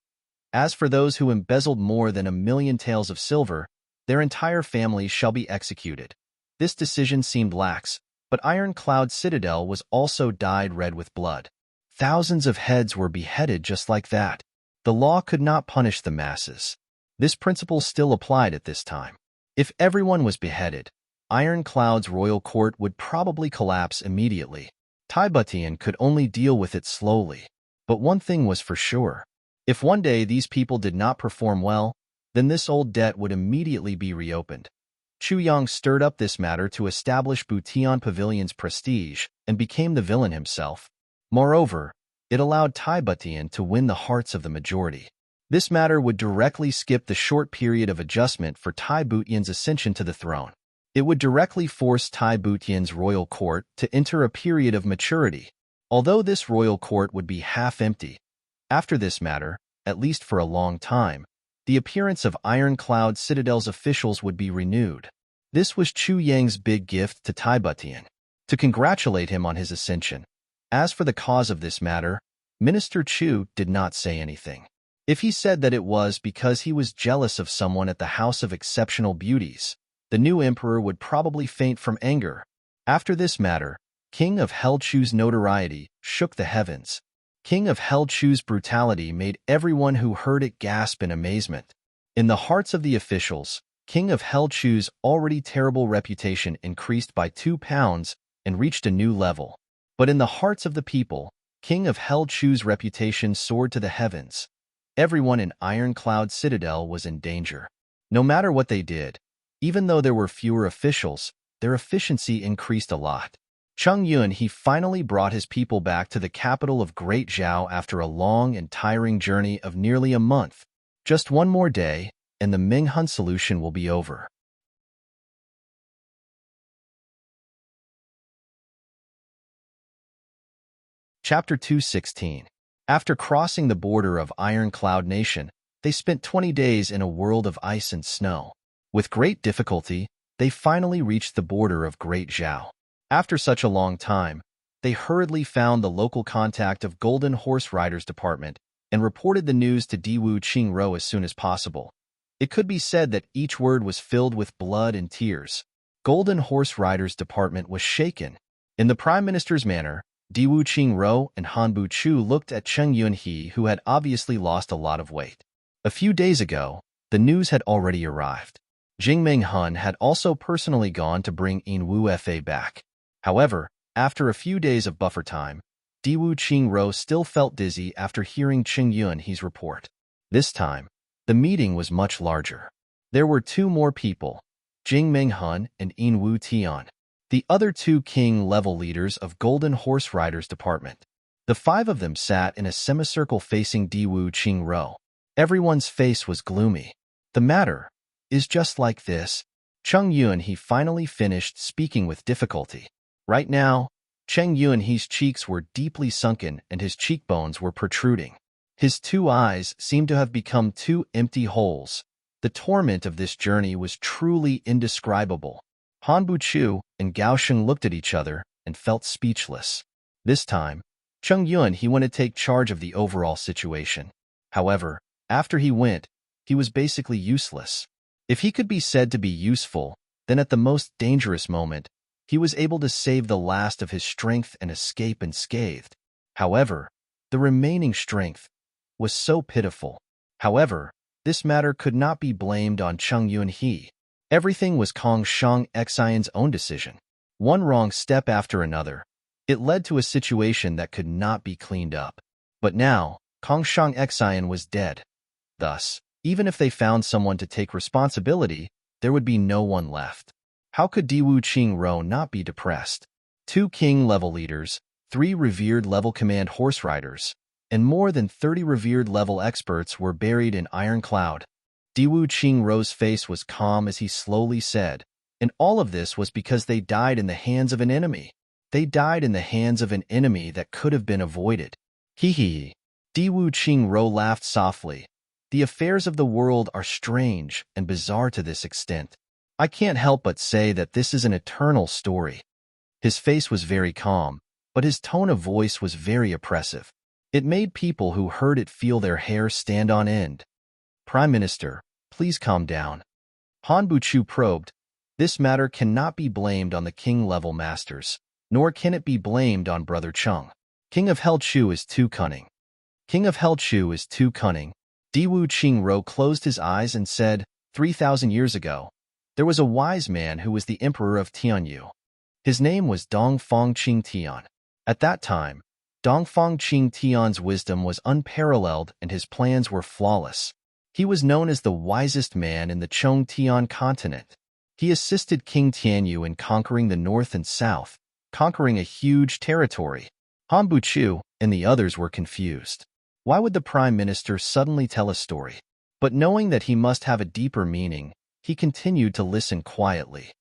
As for those who embezzled more than 1,000,000 taels of silver, their entire families shall be executed. This decision seemed lax, but Iron Cloud Citadel was also dyed red with blood. Thousands of heads were beheaded just like that. The law could not punish the masses. This principle still applied at this time. If everyone was beheaded, Iron Cloud's royal court would probably collapse immediately. Tai Butian could only deal with it slowly. But one thing was for sure. If one day these people did not perform well, then this old debt would immediately be reopened. Chu Yang stirred up this matter to establish Butian Pavilion's prestige and became the villain himself. Moreover, it allowed Tai Butian to win the hearts of the majority. This matter would directly skip the short period of adjustment for Tai Butian's ascension to the throne. It would directly force Tai Butian's royal court to enter a period of maturity, although this royal court would be half empty. After this matter, at least for a long time, the appearance of Iron Cloud Citadel's officials would be renewed. This was Chu Yang's big gift to Tai Butian, to congratulate him on his ascension. As for the cause of this matter, Minister Chu did not say anything. If he said that it was because he was jealous of someone at the House of Exceptional Beauties, the new emperor would probably faint from anger. After this matter, King of Hell Chu's notoriety shook the heavens. King of Hell Chu's brutality made everyone who heard it gasp in amazement. In the hearts of the officials, King of Hell Chu's already terrible reputation increased by 2 pounds and reached a new level. But in the hearts of the people, King of Hell Chu's reputation soared to the heavens. Everyone in Iron Cloud Citadel was in danger. No matter what they did, even though there were fewer officials, their efficiency increased a lot. Cheng Yuan he finally brought his people back to the capital of Great Zhao after a long and tiring journey of nearly a month. Just one more day, and the Ming Hun solution will be over. Chapter 216. After crossing the border of Iron Cloud Nation, they spent 20 days in a world of ice and snow. With great difficulty, they finally reached the border of Great Zhao. After such a long time, they hurriedly found the local contact of Golden Horse Riders Department and reported the news to Diwu Qingro as soon as possible. It could be said that each word was filled with blood and tears. Golden Horse Riders Department was shaken. In the Prime Minister's manner, Diwu Qingro and Hanbu Chu looked at Cheng Yunhe, who had obviously lost a lot of weight. A few days ago, the news had already arrived. Jingming Hun had also personally gone to bring In Wu Fa back. However, after a few days of buffer time, Diwu Qingro still felt dizzy after hearing Cheng Yunhe's report. This time, the meeting was much larger. There were 2 more people, Jingming Hun and In Wu Tian, the other 2 king-level leaders of Golden Horse Riders Department. The 5 of them sat in a semicircle facing Diwu Qingro. Everyone's face was gloomy. The matter is just like this. Cheng Yunhe finally finished speaking with difficulty. Right now, Cheng Yunhe's cheeks were deeply sunken and his cheekbones were protruding. His 2 eyes seemed to have become 2 empty holes. The torment of this journey was truly indescribable. Han Buchu and Gao Sheng looked at each other and felt speechless. This time, Cheng Yun he went to take charge of the overall situation. However, after he went, he was basically useless. If he could be said to be useful, then at the most dangerous moment, he was able to save the last of his strength and escape unscathed. However, the remaining strength was so pitiful. However, this matter could not be blamed on Cheng Yun he. Everything was Kong Shang Xian's own decision. One wrong step after another. It led to a situation that could not be cleaned up. But now, Kong Shang Xian was dead. Thus, even if they found someone to take responsibility, there would be no one left. How could Diwu Qingro not be depressed? 2 king-level leaders, 3 revered-level command horse riders, and more than 30 revered-level experts were buried in Iron Cloud. Diwu Qingro's face was calm as he slowly said, and all of this was because they died in the hands of an enemy. They died in the hands of an enemy that could have been avoided. Hee hee. Diwu Qingro laughed softly. The affairs of the world are strange and bizarre to this extent. I can't help but say that this is an eternal story. His face was very calm, but his tone of voice was very oppressive. It made people who heard it feel their hair stand on end. Prime Minister, please calm down. Han Buchu probed. This matter cannot be blamed on the king-level masters, nor can it be blamed on Brother Cheng. King of Helchu is too cunning. King of Helchu is too cunning. Diwu Qingro closed his eyes and said, 3,000 years ago, there was a wise man who was the emperor of Tianyu. His name was Dongfang Qingtian. At that time, Dongfang Qingtian's wisdom was unparalleled and his plans were flawless. He was known as the wisest man in the Chongtian continent. He assisted King Tianyu in conquering the north and south, conquering a huge territory. Han Buchu and the others were confused. Why would the prime minister suddenly tell a story? But knowing that he must have a deeper meaning, he continued to listen quietly.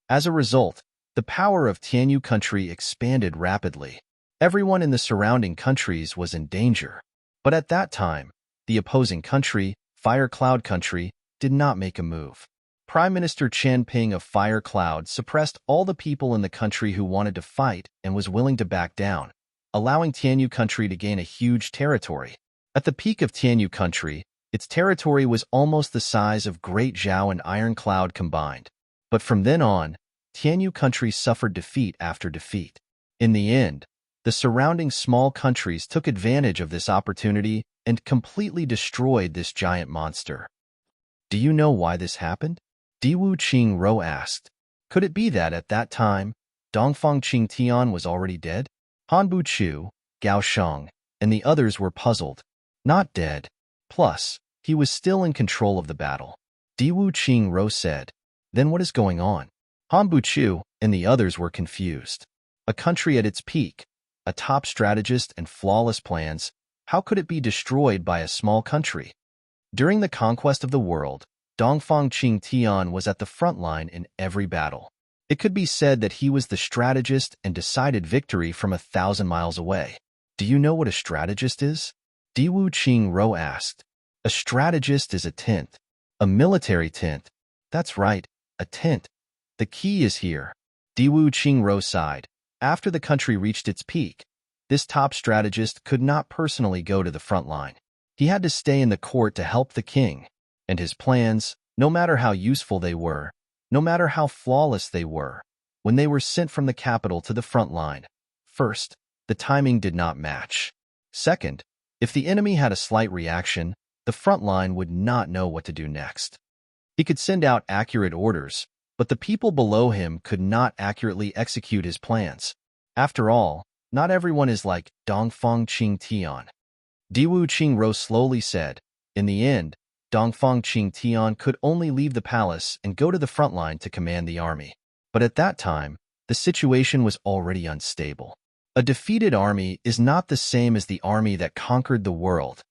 As a result, the power of Tianyu country expanded rapidly. Everyone in the surrounding countries was in danger. But at that time, the opposing country, Fire Cloud country, did not make a move. Prime Minister Chen Ping of Fire Cloud suppressed all the people in the country who wanted to fight and was willing to back down, allowing Tianyu country to gain a huge territory. At the peak of Tianyu country, its territory was almost the size of Great Zhao and Iron Cloud combined. But from then on, Tianyu country suffered defeat after defeat. In the end, the surrounding small countries took advantage of this opportunity and completely destroyed this giant monster. Do you know why this happened? Diwu Qingro asked. Could it be that at that time, Dongfang Qingtian was already dead? Han Buchu, Gao Sheng, and the others were puzzled. Not dead. Plus, he was still in control of the battle. Diwu Qingro said. Then what is going on? Han Buchu and the others were confused. A country at its peak, a top strategist and flawless plans, how could it be destroyed by a small country? During the conquest of the world, Dongfang Qingtian was at the front line in every battle. It could be said that he was the strategist and decided victory from 1,000 miles away. Do you know what a strategist is? Diwu Qingro asked. A strategist is a tent. A military tent. That's right, a tent. The key is here. Diwu Qingro sighed. After the country reached its peak, this top strategist could not personally go to the front line. He had to stay in the court to help the king. And his plans, no matter how useful they were, no matter how flawless they were, when they were sent from the capital to the front line, first, the timing did not match. Second, if the enemy had a slight reaction, the front line would not know what to do next. He could send out accurate orders, but the people below him could not accurately execute his plans. After all, not everyone is like Dongfang Qingtian. Diwu Qingro slowly said. In the end, Dongfang Qingtian could only leave the palace and go to the front line to command the army. But at that time, the situation was already unstable. A defeated army is not the same as the army that conquered the world.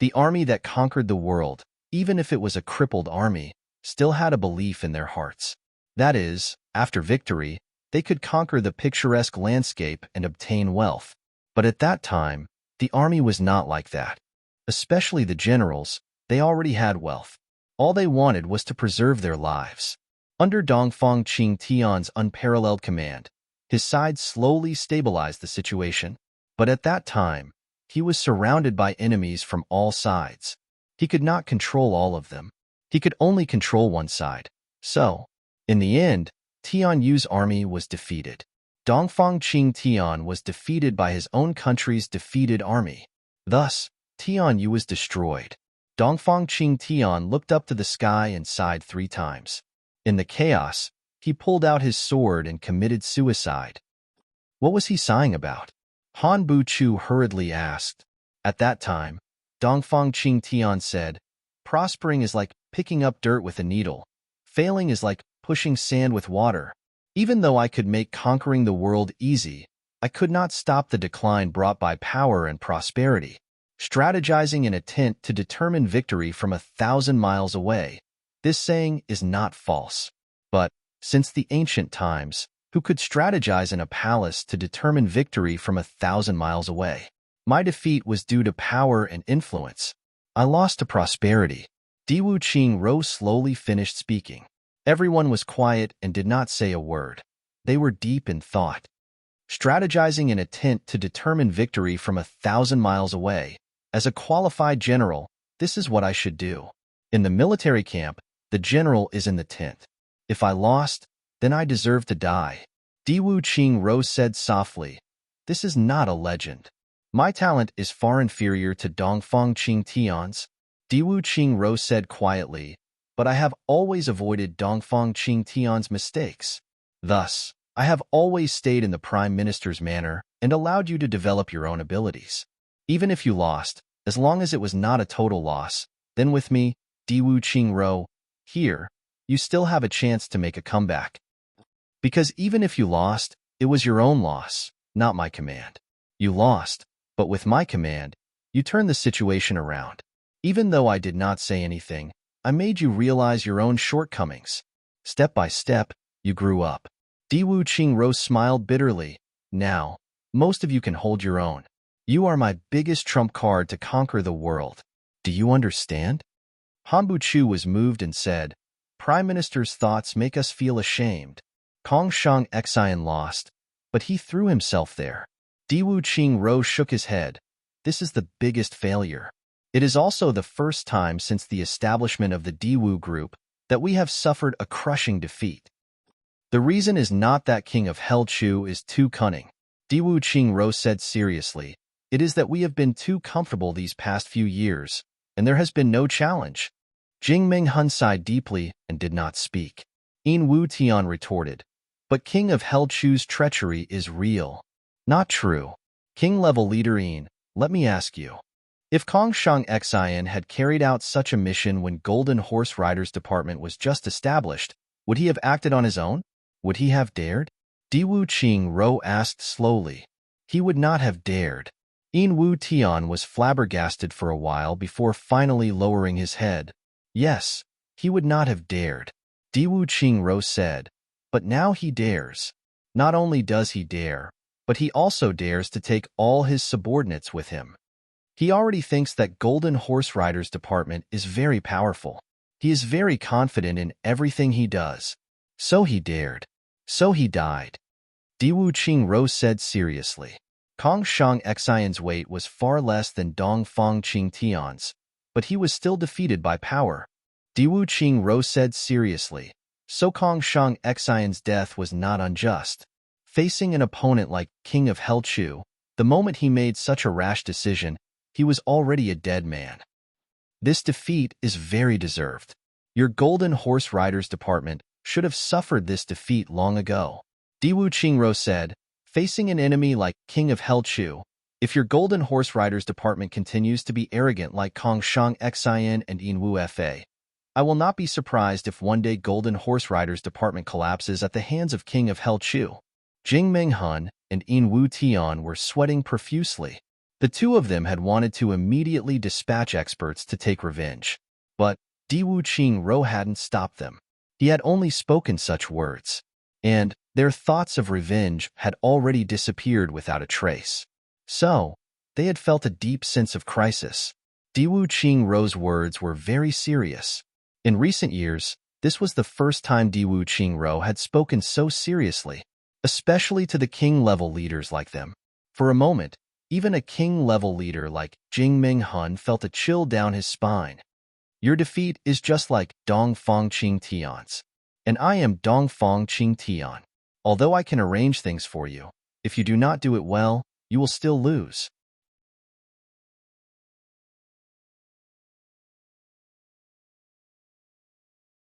The army that conquered the world, even if it was a crippled army, still had a belief in their hearts. That is, after victory, they could conquer the picturesque landscape and obtain wealth. But at that time, the army was not like that. Especially the generals, they already had wealth. All they wanted was to preserve their lives. Under Dongfang Qingtian's unparalleled command, His side slowly stabilized the situation. But at that time, he was surrounded by enemies from all sides. He could not control all of them. He could only control one side. So, in the end, Tian Yu's army was defeated. Dongfang Qing Tian was defeated by his own country's defeated army. Thus, Tian Yu was destroyed. Dongfang Qing Tian looked up to the sky and sighed 3 times. In the chaos, he pulled out his sword and committed suicide. What was he sighing about? Han Bu-chu hurriedly asked. At that time, Dongfang Qing Tian said, "Prospering is like picking up dirt with a needle. Failing is like pushing sand with water. Even though I could make conquering the world easy, I could not stop the decline brought by power and prosperity. Strategizing in a tent to determine victory from 1,000 miles away. This saying is not false. But, since the ancient times, who could strategize in a palace to determine victory from 1,000 miles away? My defeat was due to power and influence. I lost to prosperity." Diwu Qing Rose slowly finished speaking. Everyone was quiet and did not say a word. They were deep in thought. Strategizing in a tent to determine victory from 1,000 miles away. As a qualified general, this is what I should do. In the military camp, the general is in the tent. If I lost, then I deserve to die. Diwu Qing Rose said softly, "This is not a legend. My talent is far inferior to Dongfang Qing Tian's." Diwu Qing Rose said quietly, "But I have always avoided Dongfang Qing Tian's mistakes. Thus, I have always stayed in the Prime Minister's manner and allowed you to develop your own abilities. Even if you lost, as long as it was not a total loss, then with me, Diwu Qing Rose, here, you still have a chance to make a comeback. Because even if you lost, it was your own loss, not my command. You lost, but with my command, you turned the situation around. Even though I did not say anything, I made you realize your own shortcomings. Step by step, you grew up." Diwu Qing Rose smiled bitterly. "Now, most of you can hold your own. You are my biggest trump card to conquer the world. Do you understand?" Han Bu-chu was moved and said, "Prime Minister's thoughts make us feel ashamed. Kong Shang Xian lost, but he threw himself there." Diwu Qing Rose shook his head. "This is the biggest failure. It is also the first time since the establishment of the Diwu Group that we have suffered a crushing defeat. The reason is not that King of Hell Chu is too cunning," Diwu Qing Rose said seriously. "It is that we have been too comfortable these past few years, and there has been no challenge." Jing Minghun sighed deeply and did not speak. In Wu Tian retorted, "But King of Hell Chu's treachery is real." "Not true. King-level leader In, let me ask you. If Kong Shang Xian had carried out such a mission when Golden Horse Riders Department was just established, would he have acted on his own? Would he have dared?" Diwu Qing Rose asked slowly. "He would not have dared." In Wu Tian was flabbergasted for a while before finally lowering his head. "Yes, he would not have dared," Diwu Qing Rose said. "But now he dares. Not only does he dare, but he also dares to take all his subordinates with him. He already thinks that Golden Horse Riders Department is very powerful. He is very confident in everything he does. So he dared. So he died." Diwu Qing Rose said seriously. Kong Shang Xian's weight was far less than Dongfang Qing Tian's, but he was still defeated by power. Diwu Qing Rose said seriously. So Kong Shang Xian's death was not unjust. Facing an opponent like King of Hell Chu, the moment he made such a rash decision, he was already a dead man. This defeat is very deserved. Your Golden Horse Riders Department should have suffered this defeat long ago." Diwu Qing Rose said, "Facing an enemy like King of Hell Chu, if your Golden Horse Riders Department continues to be arrogant like Kong Shang Xian and In Wu Fa, I will not be surprised if one day Golden Horse Riders Department collapses at the hands of King of Hell Chu." Jing Minghun and In Wu Tian were sweating profusely. The two of them had wanted to immediately dispatch experts to take revenge. But Diwu Qing Rose hadn't stopped them. He had only spoken such words, and their thoughts of revenge had already disappeared without a trace. So, they had felt a deep sense of crisis. Diwu Qing Rose's words were very serious. In recent years, this was the first time Diwu Qing Rose had spoken so seriously. especially to the king-level leaders like them. For a moment, even a king-level leader like Jing Minghun felt a chill down his spine. Your defeat is just like Dongfang Qing Tian's. And I am Dongfang Qing Tian. Although I can arrange things for you, if you do not do it well, you will still lose.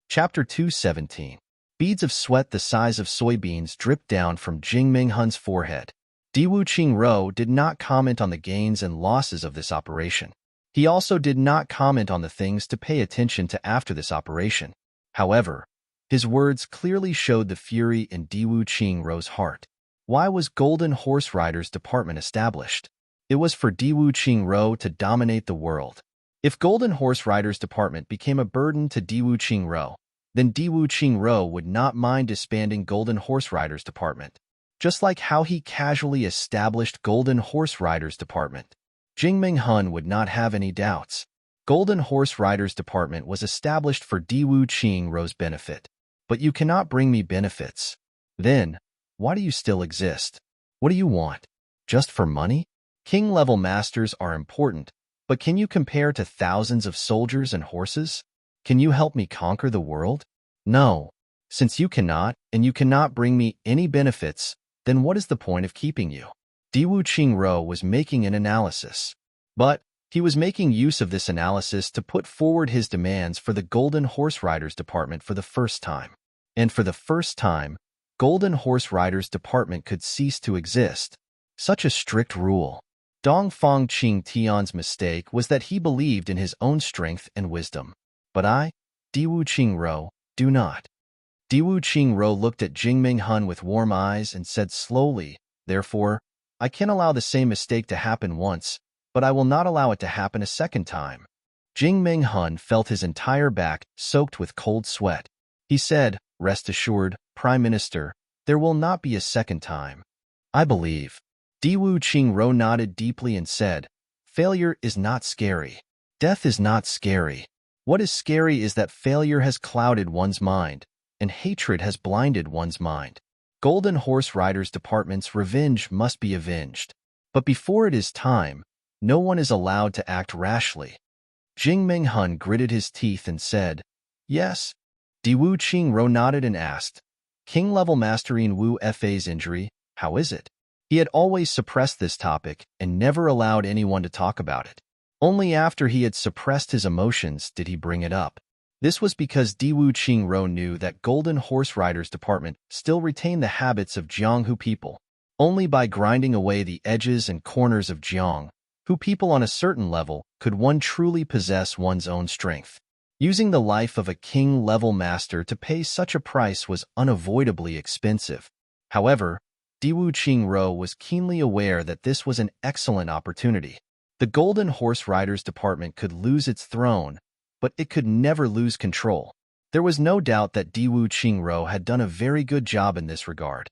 Chapter 217. Beads of sweat the size of soybeans dripped down from Jing Minghun's forehead. Diwu Qingro did not comment on the gains and losses of this operation. He also did not comment on the things to pay attention to after this operation. However, his words clearly showed the fury in Diwu Qingro's heart. Why was Golden Horse Riders Department established? It was for Diwu Qingro to dominate the world. If Golden Horse Riders Department became a burden to Diwu Qingro, then Diwu Qingro would not mind disbanding Golden Horse Riders Department. Just like how he casually established Golden Horse Riders Department, Jing Minghun would not have any doubts. Golden Horse Riders Department was established for Diwu Qingro's benefit. But you cannot bring me benefits. Then, why do you still exist? What do you want? Just for money? King-level masters are important, but can you compare to thousands of soldiers and horses? Can you help me conquer the world? No. Since you cannot, and you cannot bring me any benefits, then what is the point of keeping you? Diwu Qingro was making an analysis. But he was making use of this analysis to put forward his demands for the Golden Horse Riders Department for the first time. And for the first time, Golden Horse Riders Department could cease to exist. Such a strict rule. Dongfang Qing Tian's mistake was that he believed in his own strength and wisdom. But I, Diwu Qingro, do not. Diwu Qingro looked at Jing Minghun with warm eyes and said slowly, therefore, I can allow the same mistake to happen once, but I will not allow it to happen a second time. Jing Minghun felt his entire back soaked with cold sweat. He said, rest assured, Prime Minister, there will not be a second time. I believe. Diwu Qingro nodded deeply and said, failure is not scary. Death is not scary. What is scary is that failure has clouded one's mind, and hatred has blinded one's mind. Golden Horse Riders Department's revenge must be avenged. But before it is time, no one is allowed to act rashly. Jing Minghun gritted his teeth and said, yes. Diwu Qingro nodded and asked, King-level mastering Wu Fa's injury, how is it? He had always suppressed this topic and never allowed anyone to talk about it. Only after he had suppressed his emotions did he bring it up. This was because Diwu Qingro knew that Golden Horse Riders Department still retained the habits of Jianghu people. Only by grinding away the edges and corners of Jianghu people on a certain level could one truly possess one's own strength. Using the life of a king-level master to pay such a price was unavoidably expensive. However, Diwu Qingro was keenly aware that this was an excellent opportunity. The Golden Horse Riders Department could lose its throne, but it could never lose control. There was no doubt that Diwu Qingro had done a very good job in this regard.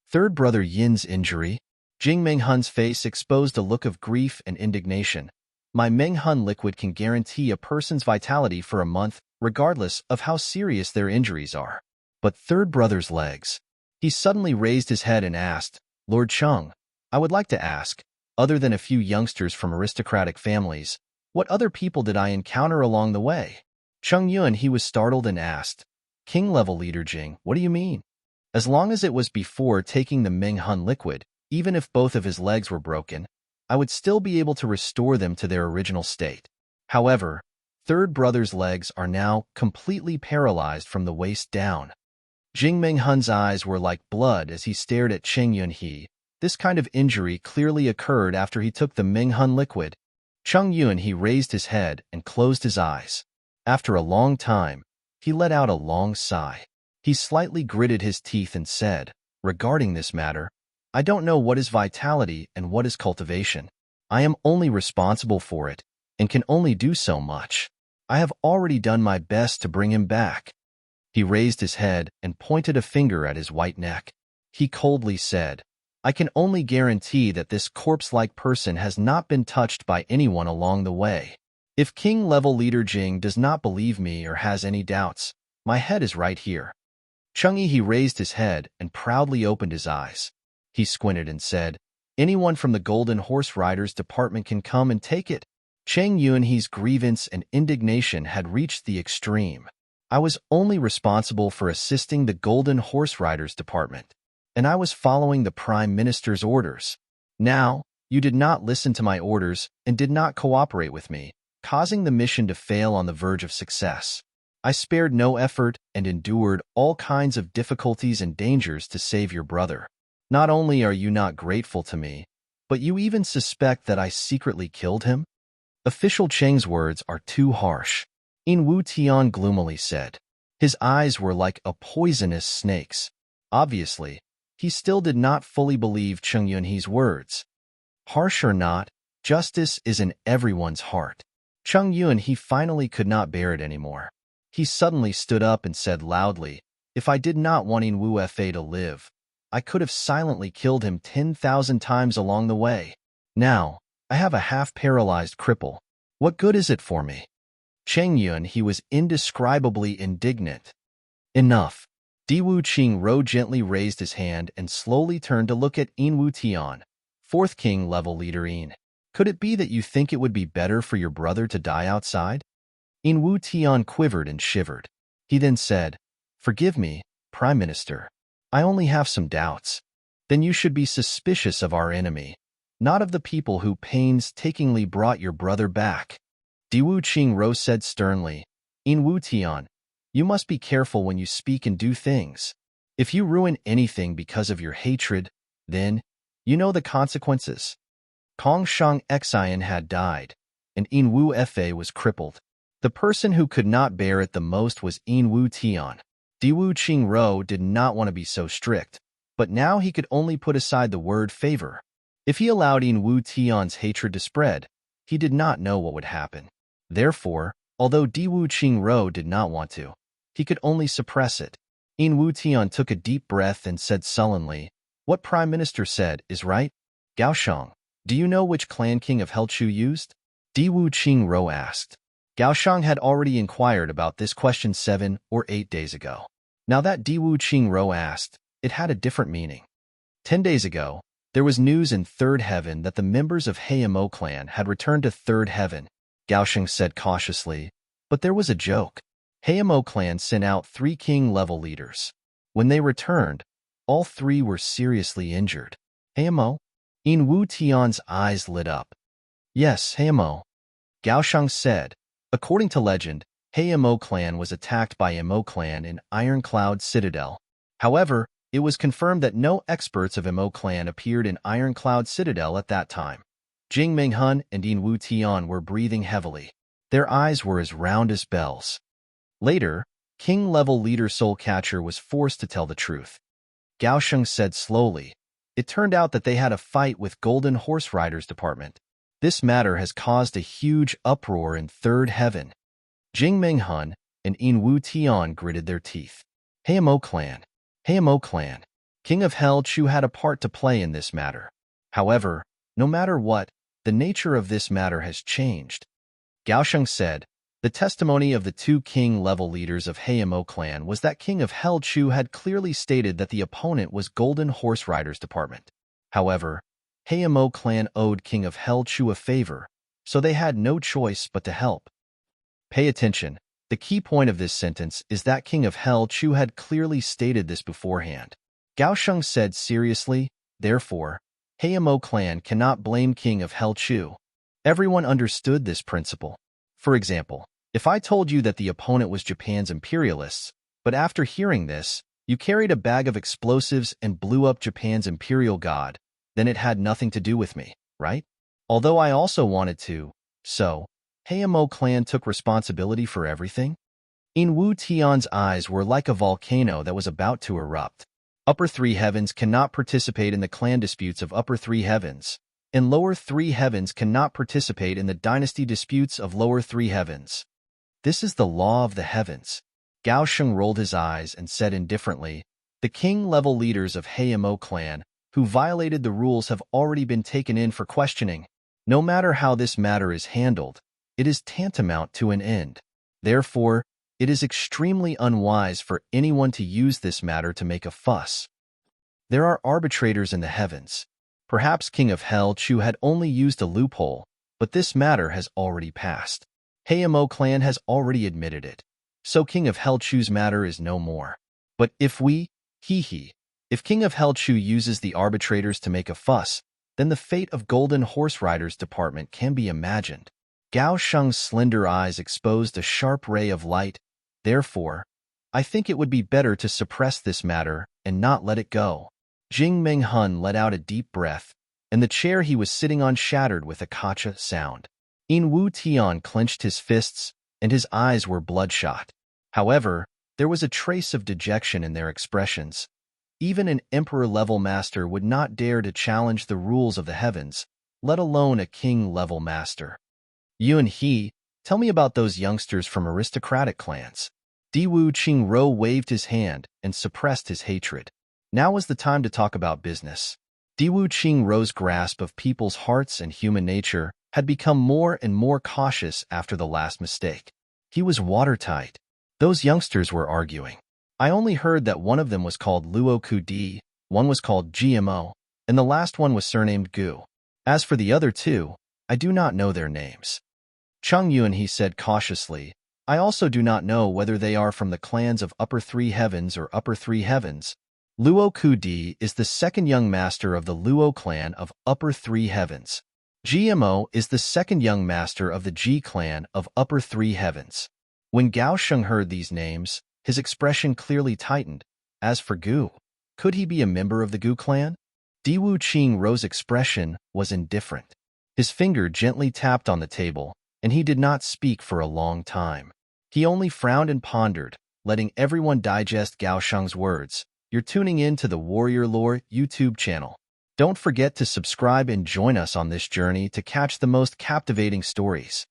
Third brother Yin's injury. Jing Minghun's face exposed a look of grief and indignation. My Minghun liquid can guarantee a person's vitality for a month, regardless of how serious their injuries are. But third brother's legs. He suddenly raised his head and asked, Lord Chung, I would like to ask, other than a few youngsters from aristocratic families, what other people did I encounter along the way? Chung Yun, he was startled and asked, King-level leader Jing, what do you mean? As long as it was before taking the Minghun liquid, even if both of his legs were broken, I would still be able to restore them to their original state. However, third brother's legs are now completely paralyzed from the waist down. Jing Minghun's eyes were like blood as he stared at Cheng Yunhe. This kind of injury clearly occurred after he took the Minghun liquid. Chung Yunhe raised his head and closed his eyes. After a long time, he let out a long sigh. He slightly gritted his teeth and said, regarding this matter, I don't know what is vitality and what is cultivation. I am only responsible for it, and can only do so much. I have already done my best to bring him back. He raised his head and pointed a finger at his white neck. He coldly said, I can only guarantee that this corpse-like person has not been touched by anyone along the way. If King-level leader Jing does not believe me or has any doubts, my head is right here. Chang'e he raised his head and proudly opened his eyes. He squinted and said, "Anyone from the Golden Horse Riders Department can come and take it." Chang Yuanhe's grievance and indignation had reached the extreme. I was only responsible for assisting the Golden Horse Riders Department, and I was following the Prime Minister's orders. Now, you did not listen to my orders and did not cooperate with me, causing the mission to fail on the verge of success. I spared no effort and endured all kinds of difficulties and dangers to save your brother. Not only are you not grateful to me, but you even suspect that I secretly killed him? Official Cheng's words are too harsh. In Wu Tian gloomily said. His eyes were like a poisonous snake's. Obviously, he still did not fully believe Cheng Yunhe's words. Harsh or not, justice is in everyone's heart. Cheng Yunhe finally could not bear it anymore. He suddenly stood up and said loudly, "If I did not want In Wu Fa to live, I could have silently killed him 10,000 times along the way. Now, I have a half-paralyzed cripple. What good is it for me?" Cheng Yun, he was indescribably indignant. Enough. Diwu Qingro gently raised his hand and slowly turned to look at In Wu Tian, fourth king level leader In. Could it be that you think it would be better for your brother to die outside? In Wu Tian quivered and shivered. He then said, "Forgive me, Prime Minister. I only have some doubts. Then you should be suspicious of our enemy, not of the people who painstakingly brought your brother back." Diwu Qingro said sternly, "In Wu Tian, you must be careful when you speak and do things. If you ruin anything because of your hatred, then you know the consequences." Kong Shang Xian had died, and In Wu Fa was crippled. The person who could not bear it the most was In Wu Tian. Diwu Qingro did not want to be so strict, but now he could only put aside the word favor. If he allowed In Wu Tian's hatred to spread, he did not know what would happen. Therefore, although Diwu Qingro did not want to, he could only suppress it. In Wu Tian took a deep breath and said sullenly, "What Prime Minister said is right. Gaoshang, do you know which clan king of Helchu used?" Diwu Qingro asked. Gaoshang had already inquired about this question 7 or 8 days ago. Now that Diwu Qingro asked, it had a different meaning. 10 days ago, there was news in Third Heaven that the members of Heimo clan had returned to Third Heaven. Gaoshang said cautiously, but there was a joke. Heimo clan sent out 3 king-level leaders. When they returned, all 3 were seriously injured. Heimo? In Wu Tian's eyes lit up. Yes, Heimo. Gaoshang said. According to legend, Heimo clan was attacked by Emo clan in Ironcloud Citadel. However, it was confirmed that no experts of Emo clan appeared in Ironcloud Citadel at that time. Jing Minghun and In Wu Tian were breathing heavily. Their eyes were as round as bells. Later, king-level leader Soul Catcher was forced to tell the truth. Gaosheng said slowly, "It turned out that they had a fight with Golden Horse Riders Department. This matter has caused a huge uproar in Third Heaven." Jing Minghun and In Wu Tian gritted their teeth. Heimo clan. Heimo clan. King of Hell Chu had a part to play in this matter. However, no matter what, the nature of this matter has changed. Gaosheng said, the testimony of the 2 king-level leaders of Heimo clan was that King of Hell Chu had clearly stated that the opponent was Golden Horse Riders Department. However, Heimo clan owed King of Hell Chu a favor, so they had no choice but to help. Pay attention. The key point of this sentence is that King of Hell Chu had clearly stated this beforehand. Gaosheng said seriously, therefore, Heimo clan cannot blame King of Hell Chu. Everyone understood this principle. For example, if I told you that the opponent was Japan's imperialists, but after hearing this, you carried a bag of explosives and blew up Japan's imperial god, then it had nothing to do with me, right? Although I also wanted to, so, Heimo clan took responsibility for everything? In Wu Tian's eyes were like a volcano that was about to erupt. Upper 3 heavens cannot participate in the clan disputes of Upper 3 heavens, and Lower 3 heavens cannot participate in the dynasty disputes of Lower 3 heavens. This is the law of the heavens. Gao Sheng rolled his eyes and said indifferently, the king-level leaders of Heimo clan, who violated the rules, have already been taken in for questioning. No matter how this matter is handled, it is tantamount to an end. Therefore, It is extremely unwise for anyone to use this matter to make a fuss. There are arbitrators in the heavens. Perhaps King of Hell Chu had only used a loophole, but this matter has already passed. Hayamo clan has already admitted it. So King of Hell Chu's matter is no more. But if if King of Hell Chu uses the arbitrators to make a fuss, then the fate of Golden Horse Riders Department can be imagined. Gao Sheng's slender eyes exposed a sharp ray of light. Therefore, I think it would be better to suppress this matter and not let it go. Jing Meng Hun let out a deep breath, and the chair he was sitting on shattered with a kacha sound. In Wu Tian clenched his fists, and his eyes were bloodshot. However, there was a trace of dejection in their expressions. Even an emperor-level master would not dare to challenge the rules of the heavens, let alone a king-level master. Yuan He, tell me about those youngsters from aristocratic clans. Diwu Qingro waved his hand and suppressed his hatred. Now was the time to talk about business. Diwu Qingro's grasp of people's hearts and human nature had become more and more cautious after the last mistake. He was watertight. Those youngsters were arguing. I only heard that one of them was called Luo Ku, one was called GMO, and the last one was surnamed Gu. As for the other two, I do not know their names. Cheng Yuan, he said cautiously, I also do not know whether they are from the clans of Upper Three Heavens or Upper Three Heavens. Luo Ku is the second young master of the Luo clan of Upper Three Heavens. GMO is the second young master of the Ji clan of Upper Three Heavens. When Gao Sheng heard these names, his expression clearly tightened. As for Gu, could he be a member of the Gu clan? Diwu Qingro's expression was indifferent. His finger gently tapped on the table, and he did not speak for a long time. He only frowned and pondered, letting everyone digest Gao Sheng's words. You're tuning in to the Warrior Lore YouTube channel. Don't forget to subscribe and join us on this journey to catch the most captivating stories.